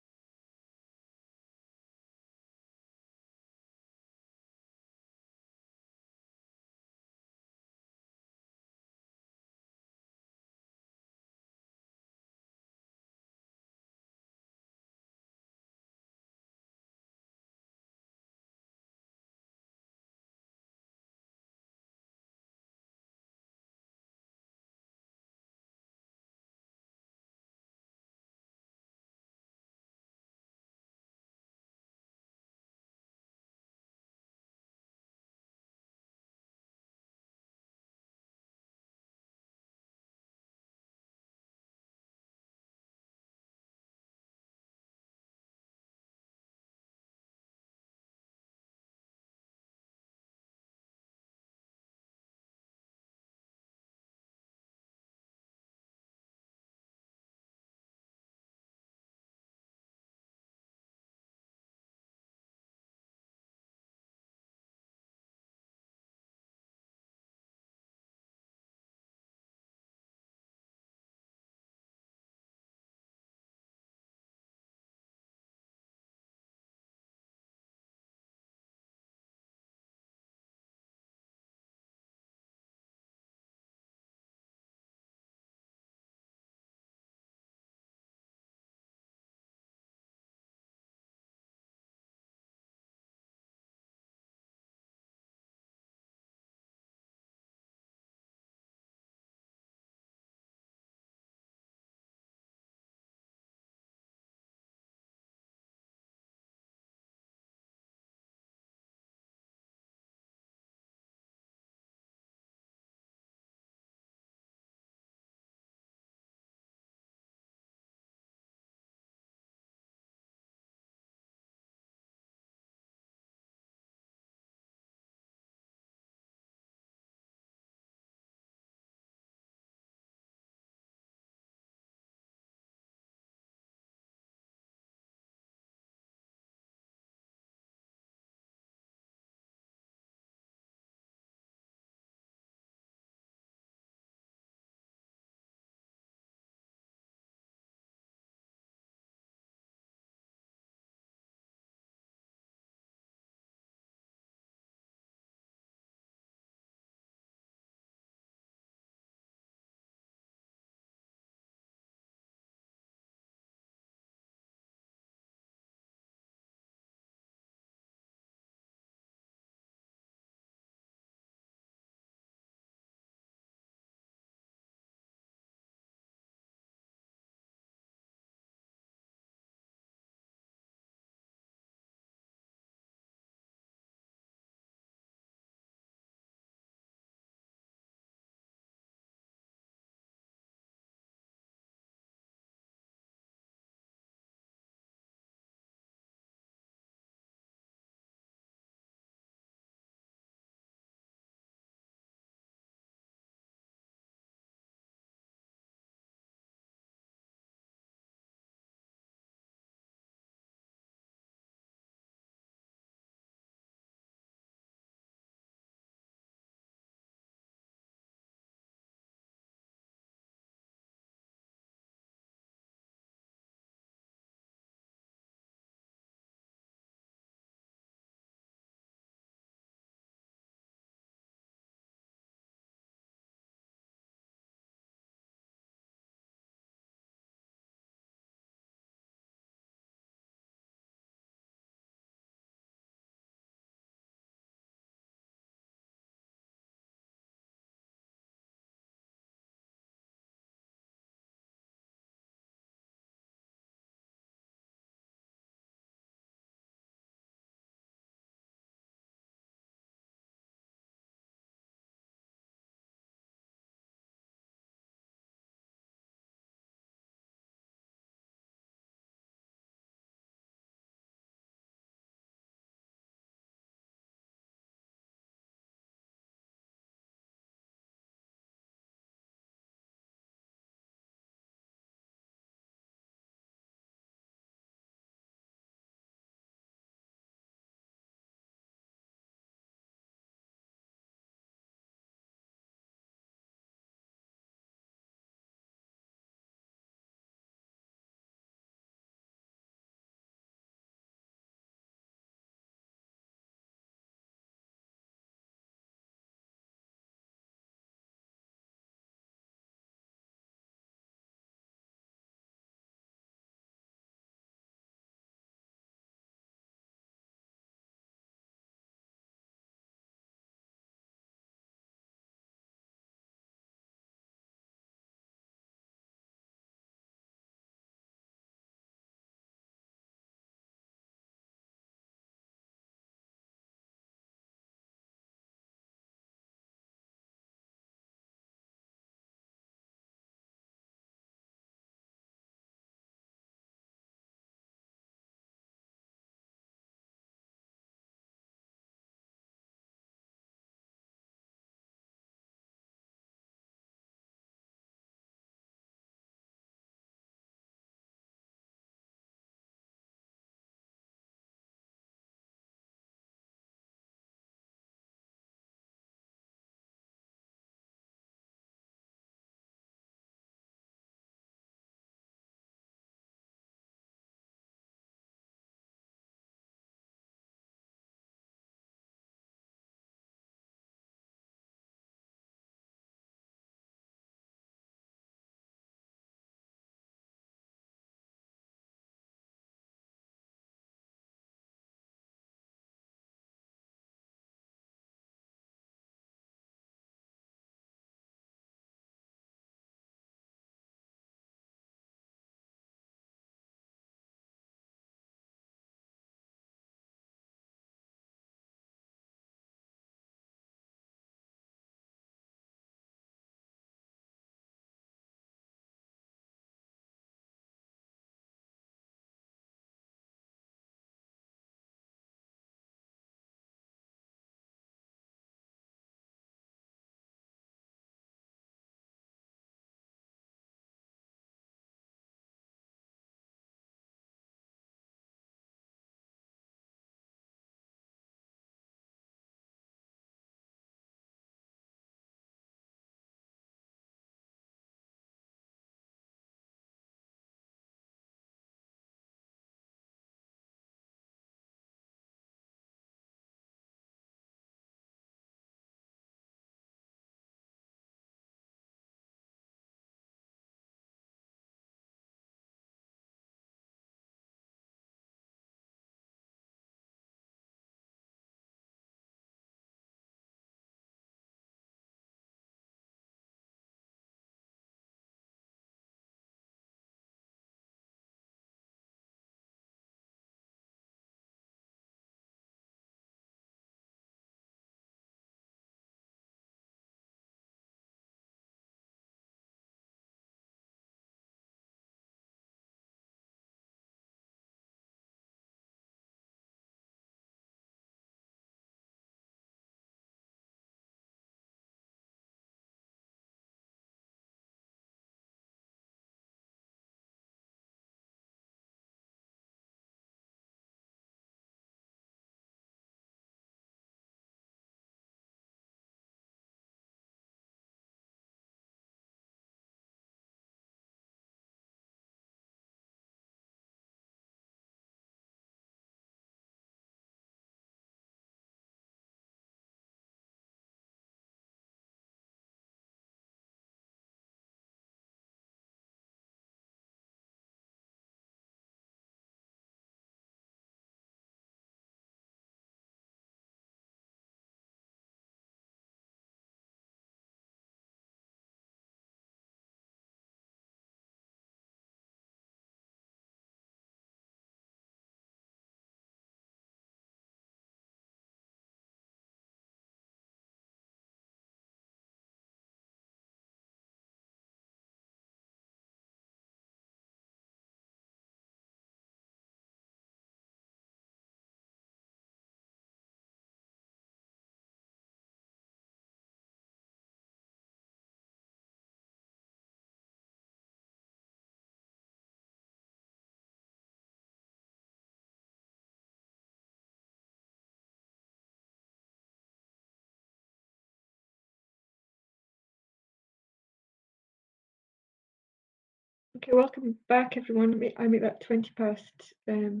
Okay, welcome back, everyone. I make that 20 past. We'll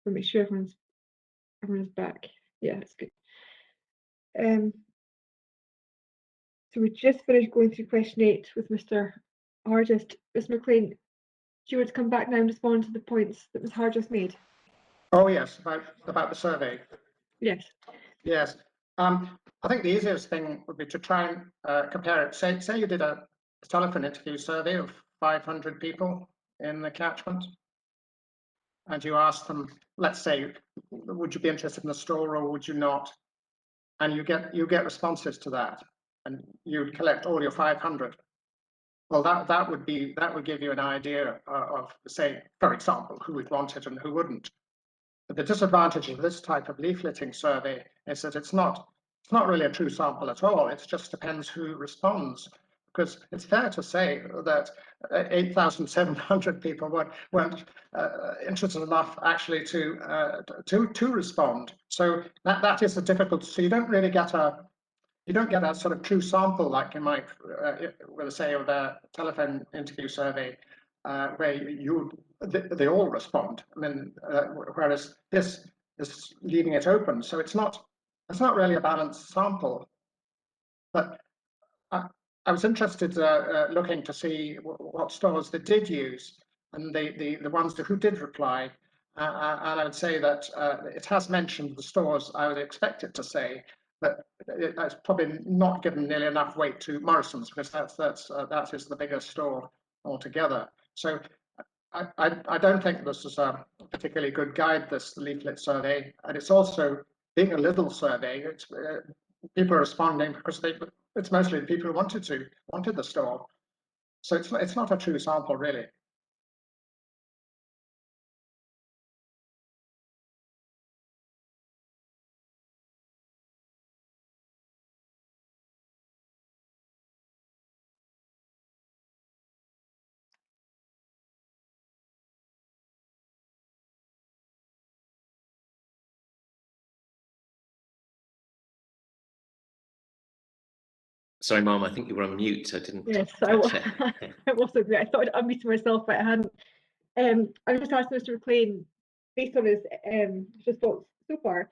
make sure everyone's back. Yeah, that's good. So we just finished going through question 8 with Mr. Hardest. Ms. McLean, do you want to come back now and respond to the points that Ms. Hardest made? Oh yes, about the survey. Yes. Yes. I think the easiest thing would be to try and compare it. Say you did a telephone interview survey of 500 people in the catchment, and you asked them, let's say, would you be interested in the store or would you not? And you get responses to that, and you collect all your 500. Well, that would give you an idea of, say, for example, who would want it and who wouldn't. But the disadvantage of this type of leafleting survey is that it's not really a true sample at all. It just depends who responds, because it's fair to say that 8,700 people weren't interested enough actually to respond. So that is the difficulty. So you don't really get a sort of true sample like you might with, say, with a telephone interview survey, where they all respond. I mean, whereas this is leaving it open, so it's not really a balanced sample. But I was interested looking to see what stores they did use, and the ones who did reply. And I would say that it has mentioned the stores I would expect it to say, but it's probably not given nearly enough weight to Morrison's, because that is the biggest store altogether. So I don't think this is a particularly good guide, this leaflet survey, and it's also, being a little survey, it's people are responding because it's mostly the people who wanted the store. So it's not a true sample, really. Sorry, Mom, I think you were on mute. I didn't. Yes, I was I thought I'd unmute myself, but I hadn't. I was just asking Mr. McLean, based on his response so far,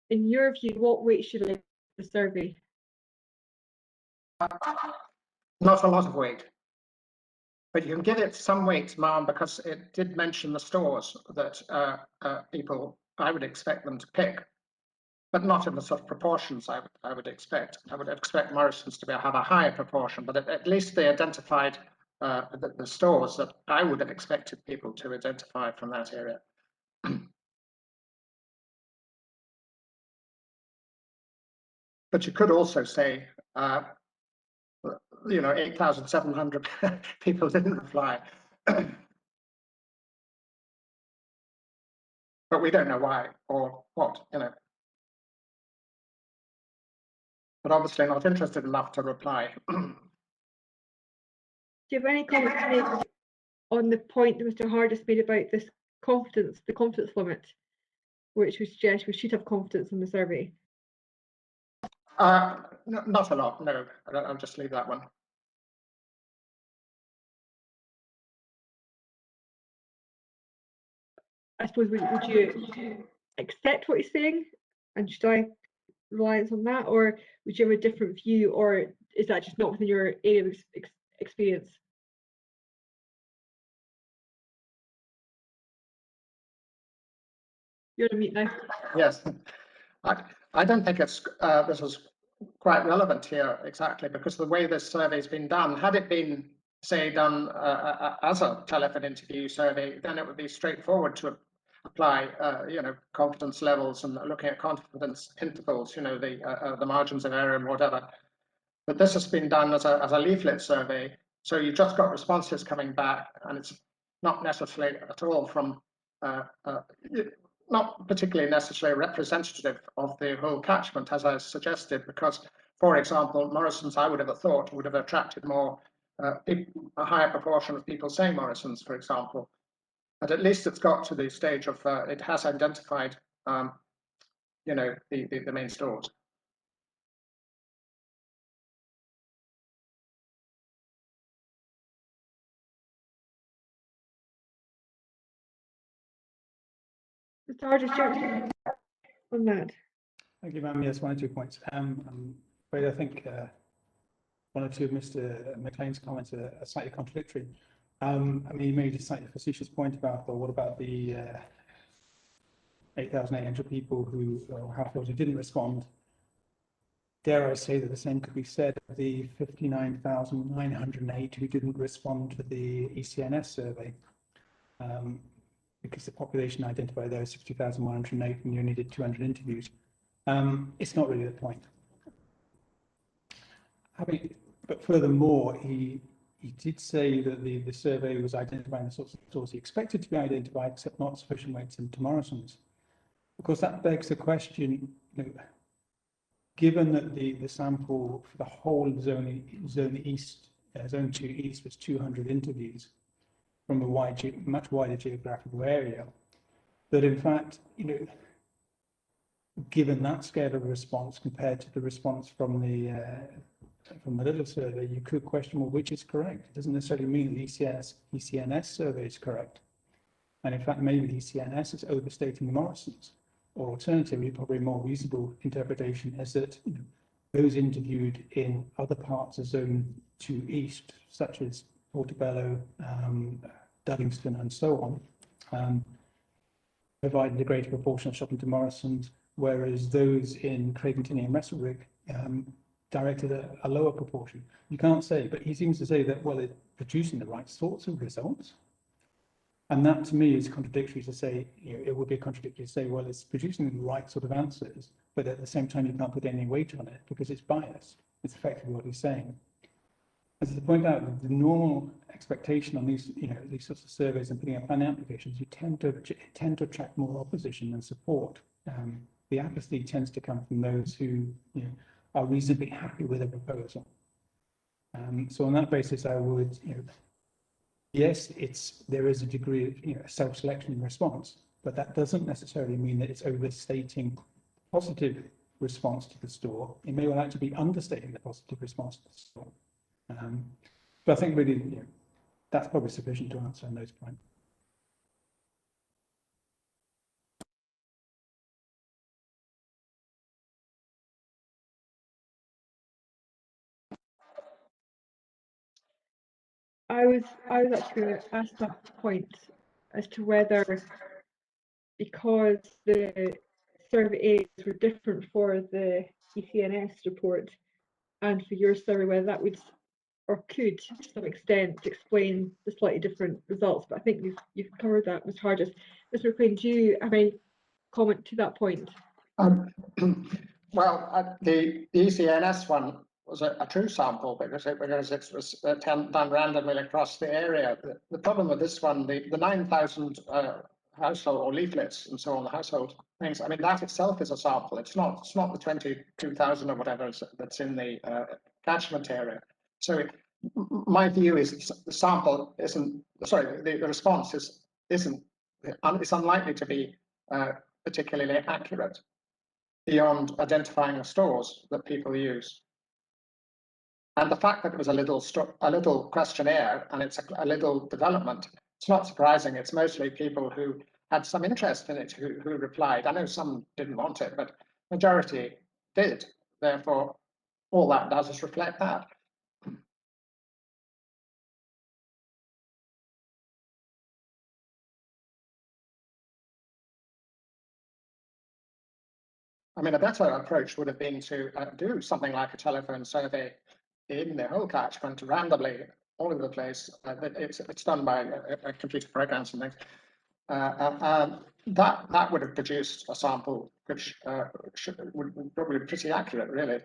in your view, what weight should I give the survey? Not a lot of weight, but you can give it some weight, ma'am, because it did mention the stores that people, I would expect them to pick, but not in the sort of proportions I would expect. I would expect Morrison's to have a higher proportion, but at least they identified the stores that I would have expected people to identify from that area. But you could also say, 8,700 people didn't reply. But we don't know why or what, But obviously not interested enough to reply. Do you have any comments to make on the point that Mr. Hardest made about this the confidence limit, which would suggest we should have confidence in the survey? Not a lot, no. I'll just leave that one. I suppose, would you accept what he's saying, and should I rely on that, or would you have a different view, or is that just not within your area of experience? You're on mute now. Yes, I don't think this is quite relevant here exactly, because the way this survey's been done, had it been, say, done as a telephone interview survey, then it would be straightforward to apply, confidence levels and looking at confidence intervals, the margins of error and whatever. But this has been done as a leaflet survey, so you've just got responses coming back, and it's not necessarily at all from, not particularly necessarily representative of the whole catchment, as I suggested, because, for example, Morrison's, I would have thought, would have attracted more, a higher proportion of people saying Morrison's, for example. But at least it's got to the stage of it has identified, the main stores. Mr. Hargis, on that. Thank you, ma'am. Yes, 1 or 2 points. But I think 1 or 2 of Mr. McLean's comments are slightly contradictory. I mean, he made a slightly facetious point about, well, what about the 8,800 people who, or households who didn't respond? Dare I say that the same could be said of the 59,908 who didn't respond to the ECNS survey, because the population identified there was 60,108 and you only did 200 interviews. It's not really the point. But furthermore, he did say that the survey was identifying the sorts of stores he expected to be identified, except not sufficient weights into Morrison's. Of course, that begs the question, you know, given that the sample for the whole zone east, zone 2 east was 200 interviews from a much wider geographical area, that in fact, you know, given that scale of response compared to the response from the little survey, you could question, well, which is correct? It doesn't necessarily mean the ECNS survey is correct. And in fact, maybe the ECNS is overstating the Morrisons. Or alternatively, probably a more reasonable interpretation is that, you know, those interviewed in other parts of Zone 2 East, such as Portobello, Duddingston, and so on, provided a greater proportion of shopping to Morrisons, whereas those in Craigentiny and Wrestlebrook directed a lower proportion. You can't say, but he seems to say that, well, it's producing the right sorts of results. And that to me is contradictory to say, you know, it would be contradictory to say, well, it's producing the right sort of answers, but at the same time, you can't put any weight on it because it's biased. It's effectively what he's saying. As I point out, the normal expectation on these, you know, these sorts of surveys and putting up planning applications, you tend to attract more opposition than support. The apathy tends to come from those who, you know, are reasonably happy with a proposal. So on that basis, I would, you know, yes, there is a degree of, you know, self-selection in response, but that doesn't necessarily mean that it's overstating positive response to the store. It may well actually be understating the positive response to the store. But I think really, you know, that's probably sufficient to answer on those points. I was actually going to ask that point as to whether, because the survey areas were different for the ECNS report and for your survey, whether that would or could to some extent explain the slightly different results. But I think you've covered that, Mr. Hargis. Mr. McLean, do you have any comment to that point? Well, the ECNS one was a true sample because it was done randomly across the area. The problem with this one, the 9,000 household or leaflets and so on, the household things, I mean, that itself is a sample. It's not the 22,000 or whatever that's in the catchment area. So my view is the sample isn't, sorry, the response isn't, it's unlikely to be particularly accurate beyond identifying the stores that people use. And the fact that it was a little questionnaire and it's a little development, it's not surprising. It's mostly people who had some interest in it who replied. I know some didn't want it, but majority did. Therefore, all that does is reflect that. I mean, a better approach would have been to do something like a telephone survey in the whole catchment randomly all over the place. It's done by a computer programs and things. That would have produced a sample which would probably be pretty accurate, really.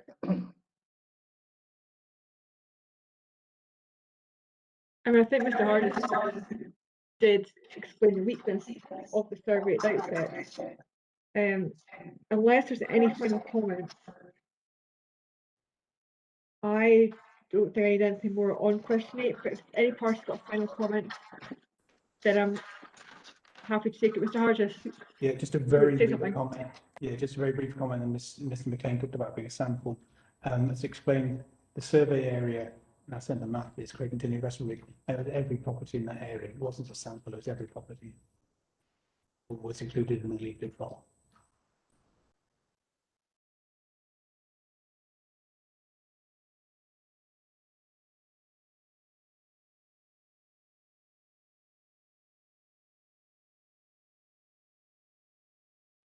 I mean, I think Mr. Hargis did explain the weakness of the survey at the outset. Unless there's any final comments, I don't think I need anything more on question 8, but if any party's got a final comment, then I'm happy to take it. Mr. Hargis. Yeah, just a very brief comment. Yeah, just a very brief comment, and Mr. McLean talked about being a sample. As explained, the survey area, and I sent the map, is Craigentiny, Wrestlebrook, every property in that area. It wasn't a sample, it was every property. was included in the leaflet roll.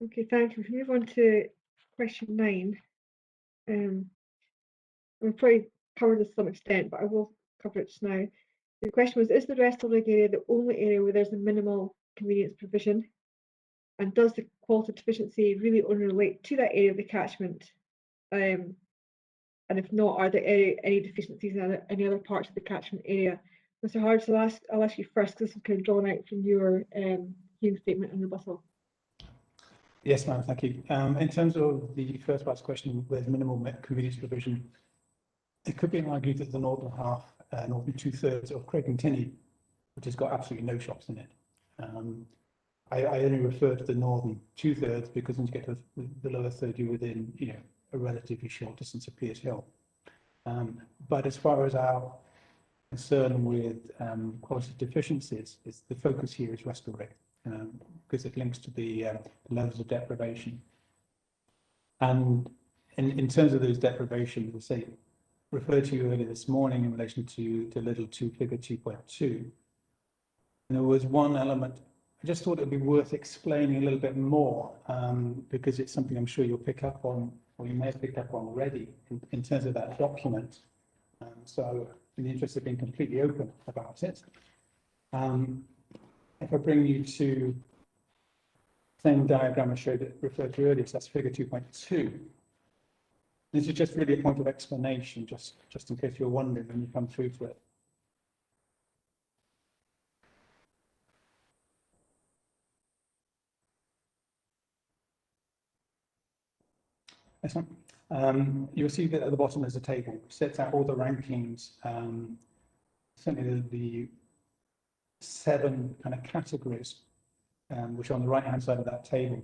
Okay, thank you. We move on to question 9. We've probably covered this to some extent, but I will cover it just now. The question was, is the rest of the area the only area where there's a minimal convenience provision? And does the quality deficiency really only relate to that area of the catchment? And if not, are there any deficiencies in any other parts of the catchment area? Mr. Hard, so I'll ask you first, because this is kind of drawn out from your hearing statement and rebuttal. Yes, ma'am, thank you. In terms of the first part's question, where's minimal convenience provision, it could be argued that the northern half, northern 2/3 of Craig and Tinney, which has got absolutely no shops in it. I only refer to the northern 2/3 because once you get to the lower third, you're within, a relatively short distance of Piers Hill. But as far as our concern with quality deficiencies, the focus here is restoration, because it links to the levels of deprivation. And in terms of those deprivations, I say, referred to you earlier this morning in relation to little 2 figure 2.2. And there was one element, I just thought it would be worth explaining a little bit more, because it's something I'm sure you'll pick up on, or you may have picked up on already in terms of that document. So in the interest of being completely open about it, if I bring you to the same diagram I referred to earlier, so that's figure 2.2. This is just really a point of explanation, just in case you're wondering when you come through to it. Excellent. You'll see that at the bottom there's a table which sets out all the rankings, certainly the 7 kind of categories, which are on the right-hand side of that table,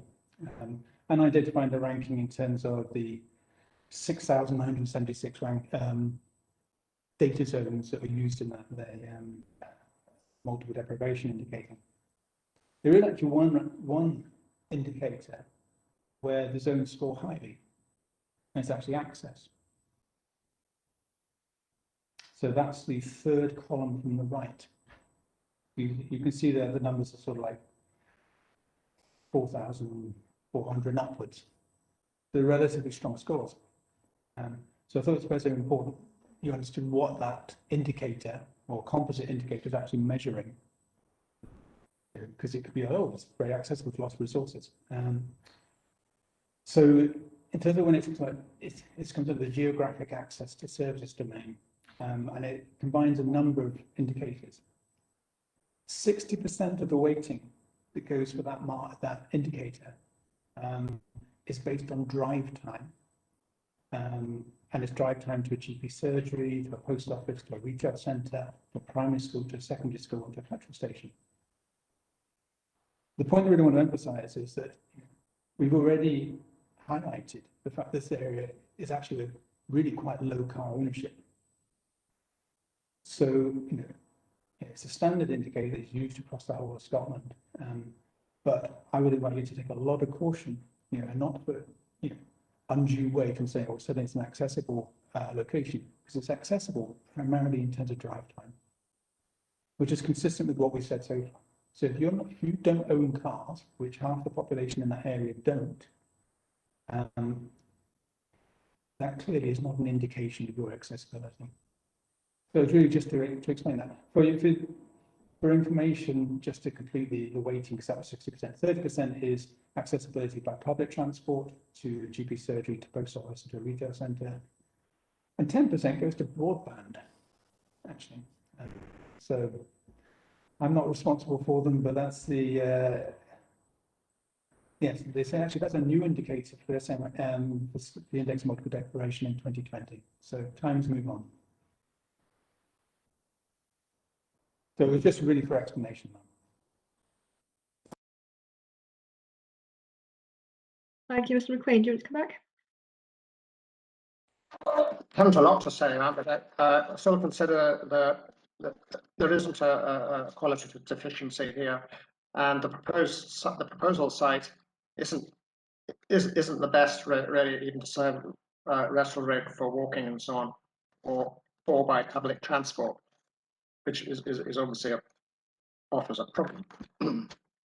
and identifying the ranking in terms of the 6,976 data zones that were used in that multiple deprivation indicator. There is actually one indicator where the zones score highly, and it's actually access. So that's the 3rd column from the right. You can see there the numbers are sort of like 4,400 upwards. They're relatively strong scores. So I thought it's very important you understood what that indicator or composite indicator is actually measuring, because it could be, oh, it's very accessible to lots of resources. So in terms of when it's like, it's comes under the geographic access to services domain, and it combines a number of indicators. 60% of the weighting that goes for that indicator is based on drive time, and it's drive time to a GP surgery, to a post office, to a retail centre, to a primary school, to a secondary school, to a petrol station. The point I really want to emphasise is that we've already highlighted the fact this area is actually a really quite low car ownership. So, it's a standard indicator that's used across the whole of Scotland. But I would invite you to take a lot of caution, and not put, undue weight and say, oh, suddenly it's an accessible location, because it's accessible primarily in terms of drive time, which is consistent with what we said so far. So if you don't own cars, which half the population in that area don't, that clearly is not an indication of your accessibility. So it's really just to explain that. For information, just to complete the weighting, because that was 60%. 30% is accessibility by public transport to GP surgery, to post office, to a retail centre. And 10% goes to broadband, actually. So I'm not responsible for them, but that's the, yes, they say actually that's a new indicator for the index of multiple deprivation in 2020. So times move on. So it was just really for explanation. Thank you, Mr. McLean. Do you want to come back? I haven't a lot to say now, but I still consider that there isn't a qualitative deficiency here. and the proposal site isn't the best really even to serve Wrestle Rig for walking and so on, or by public transport, which is obviously offers a problem.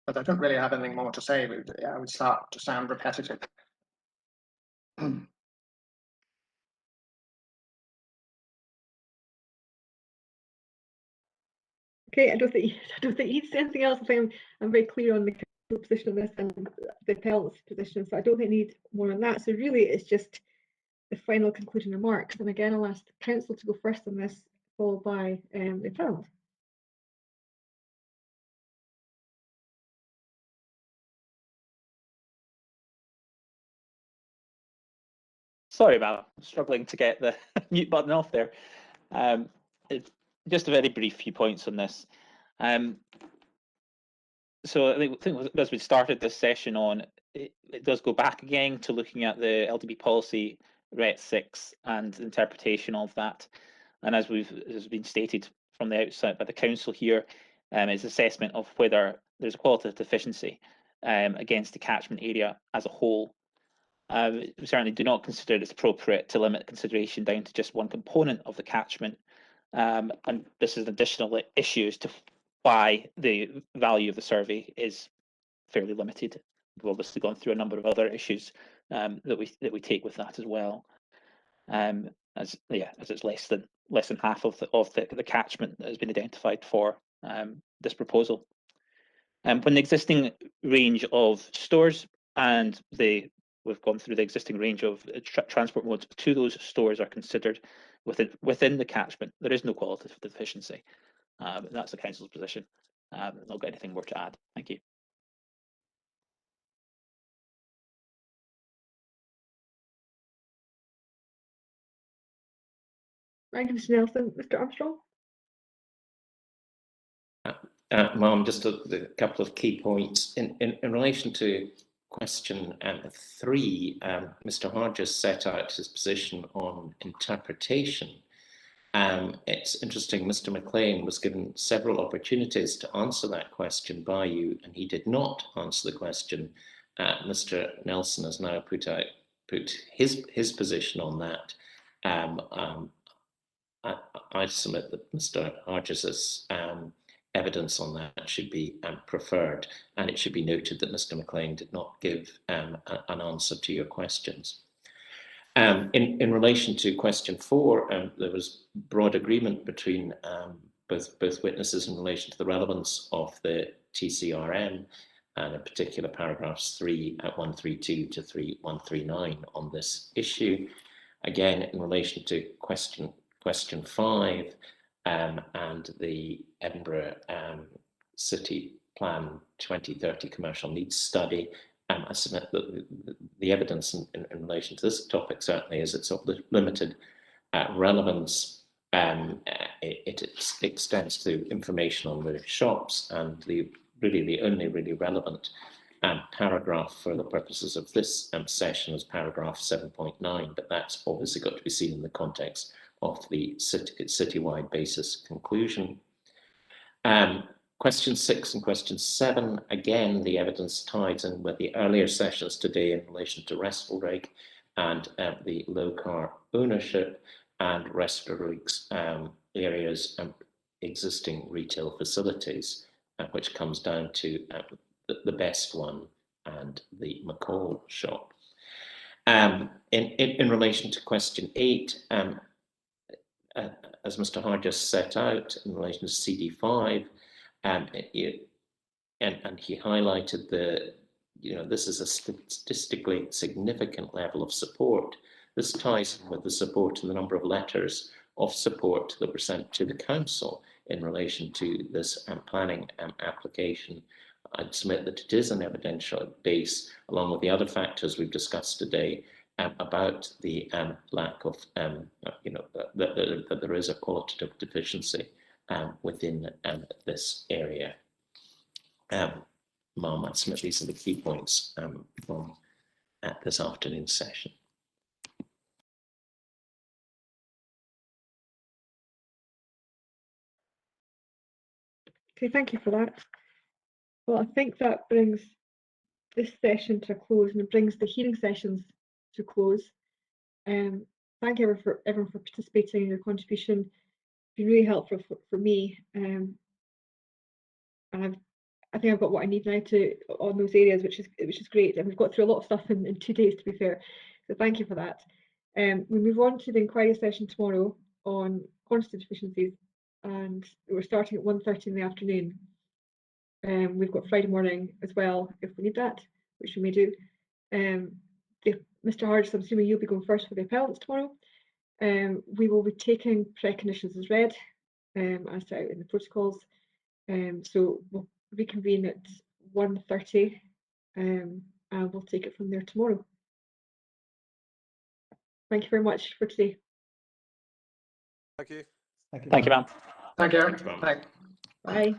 But I don't really have anything more to say. I would start to sound repetitive. Okay, I don't think you need anything else. I think I'm very clear on the council position on this and the appellant's position, so I don't think I need more on that. So really, it's just the final concluding remarks. And again, I'll ask the council to go first on this, followed by the appellant. Sorry about struggling to get the mute button off there. Just a very brief few points on this. So I think as we started this session on, it does go back again to looking at the LDB policy RET 6 and interpretation of that. And as has been stated from the outset by the council here, is assessment of whether there's a qualitative deficiency against the catchment area as a whole. We certainly do not consider it's appropriate to limit consideration down to just one component of the catchment. And this is an additional issue as to why the value of the survey is fairly limited. We've obviously gone through a number of other issues that we take with that as well. As it's less than half of the catchment that has been identified for this proposal. When the existing range of stores and we've gone through the existing range of transport modes to those stores are considered within the catchment, there is no qualitative deficiency. That's the council's position. I've not got anything more to add. Thank you. Thank you, Mr. Nelson. Mr. Armstrong? Ma'am, just a couple of key points. In relation to question 3, Mr. Hodges set out his position on interpretation. It's interesting, Mr. McLean was given several opportunities to answer that question by you, and he did not answer the question. Mr. Nelson has now put his position on that. I submit that Mr. Hodges's evidence on that should be preferred, and it should be noted that Mr. McLean did not give an answer to your questions. In relation to question 4, there was broad agreement between both witnesses in relation to the relevance of the TCRM, and in particular paragraphs 3.132 to 3.139 on this issue. Again, in relation to question 5 and the Edinburgh City Plan 2030 Commercial Needs Study, I submit that the evidence in relation to this topic certainly is it's of limited relevance. It extends to information on the shops, and the only really relevant paragraph for the purposes of this session is paragraph 7.9, but that's obviously got to be seen in the context of the citywide basis conclusion. Question 6 and question 7, again, the evidence ties in with the earlier sessions today in relation to Wrestle Rig and the low car ownership and Wrestle Rig's areas and existing retail facilities, which comes down to the best one and the McCall shop. In relation to question 8, as Mr. Hodges set out in relation to CD5, and he highlighted this is a statistically significant level of support. This ties in with the support and the number of letters of support that were sent to the council in relation to this planning application. I'd submit that it is an evidential base, along with the other factors we've discussed today, about the lack of, that there is a qualitative deficiency within this area. Ma'am, I submit these are the key points from this afternoon's session. Okay, thank you for that. Well, I think that brings this session to a close, and it brings the hearing sessions to close. Thank everyone for participating in your contribution. It's been really helpful for me, and I think I've got what I need now on those areas, which is great. And we've got through a lot of stuff in 2 days, to be fair. So thank you for that. We move on to the inquiry session tomorrow on quantitative deficiencies, and we're starting at 1:30 in the afternoon. We've got Friday morning as well, if we need that, which we may do. Mr. Harris, I'm assuming you'll be going first for the appellants tomorrow. We will be taking preconditions as read, as set out in the protocols. So we'll reconvene at 1:30, and we'll take it from there tomorrow. Thank you very much for today. Thank you. Thank you. Thank you, ma'am. Thank you. Thanks, ma'am. Bye. Bye.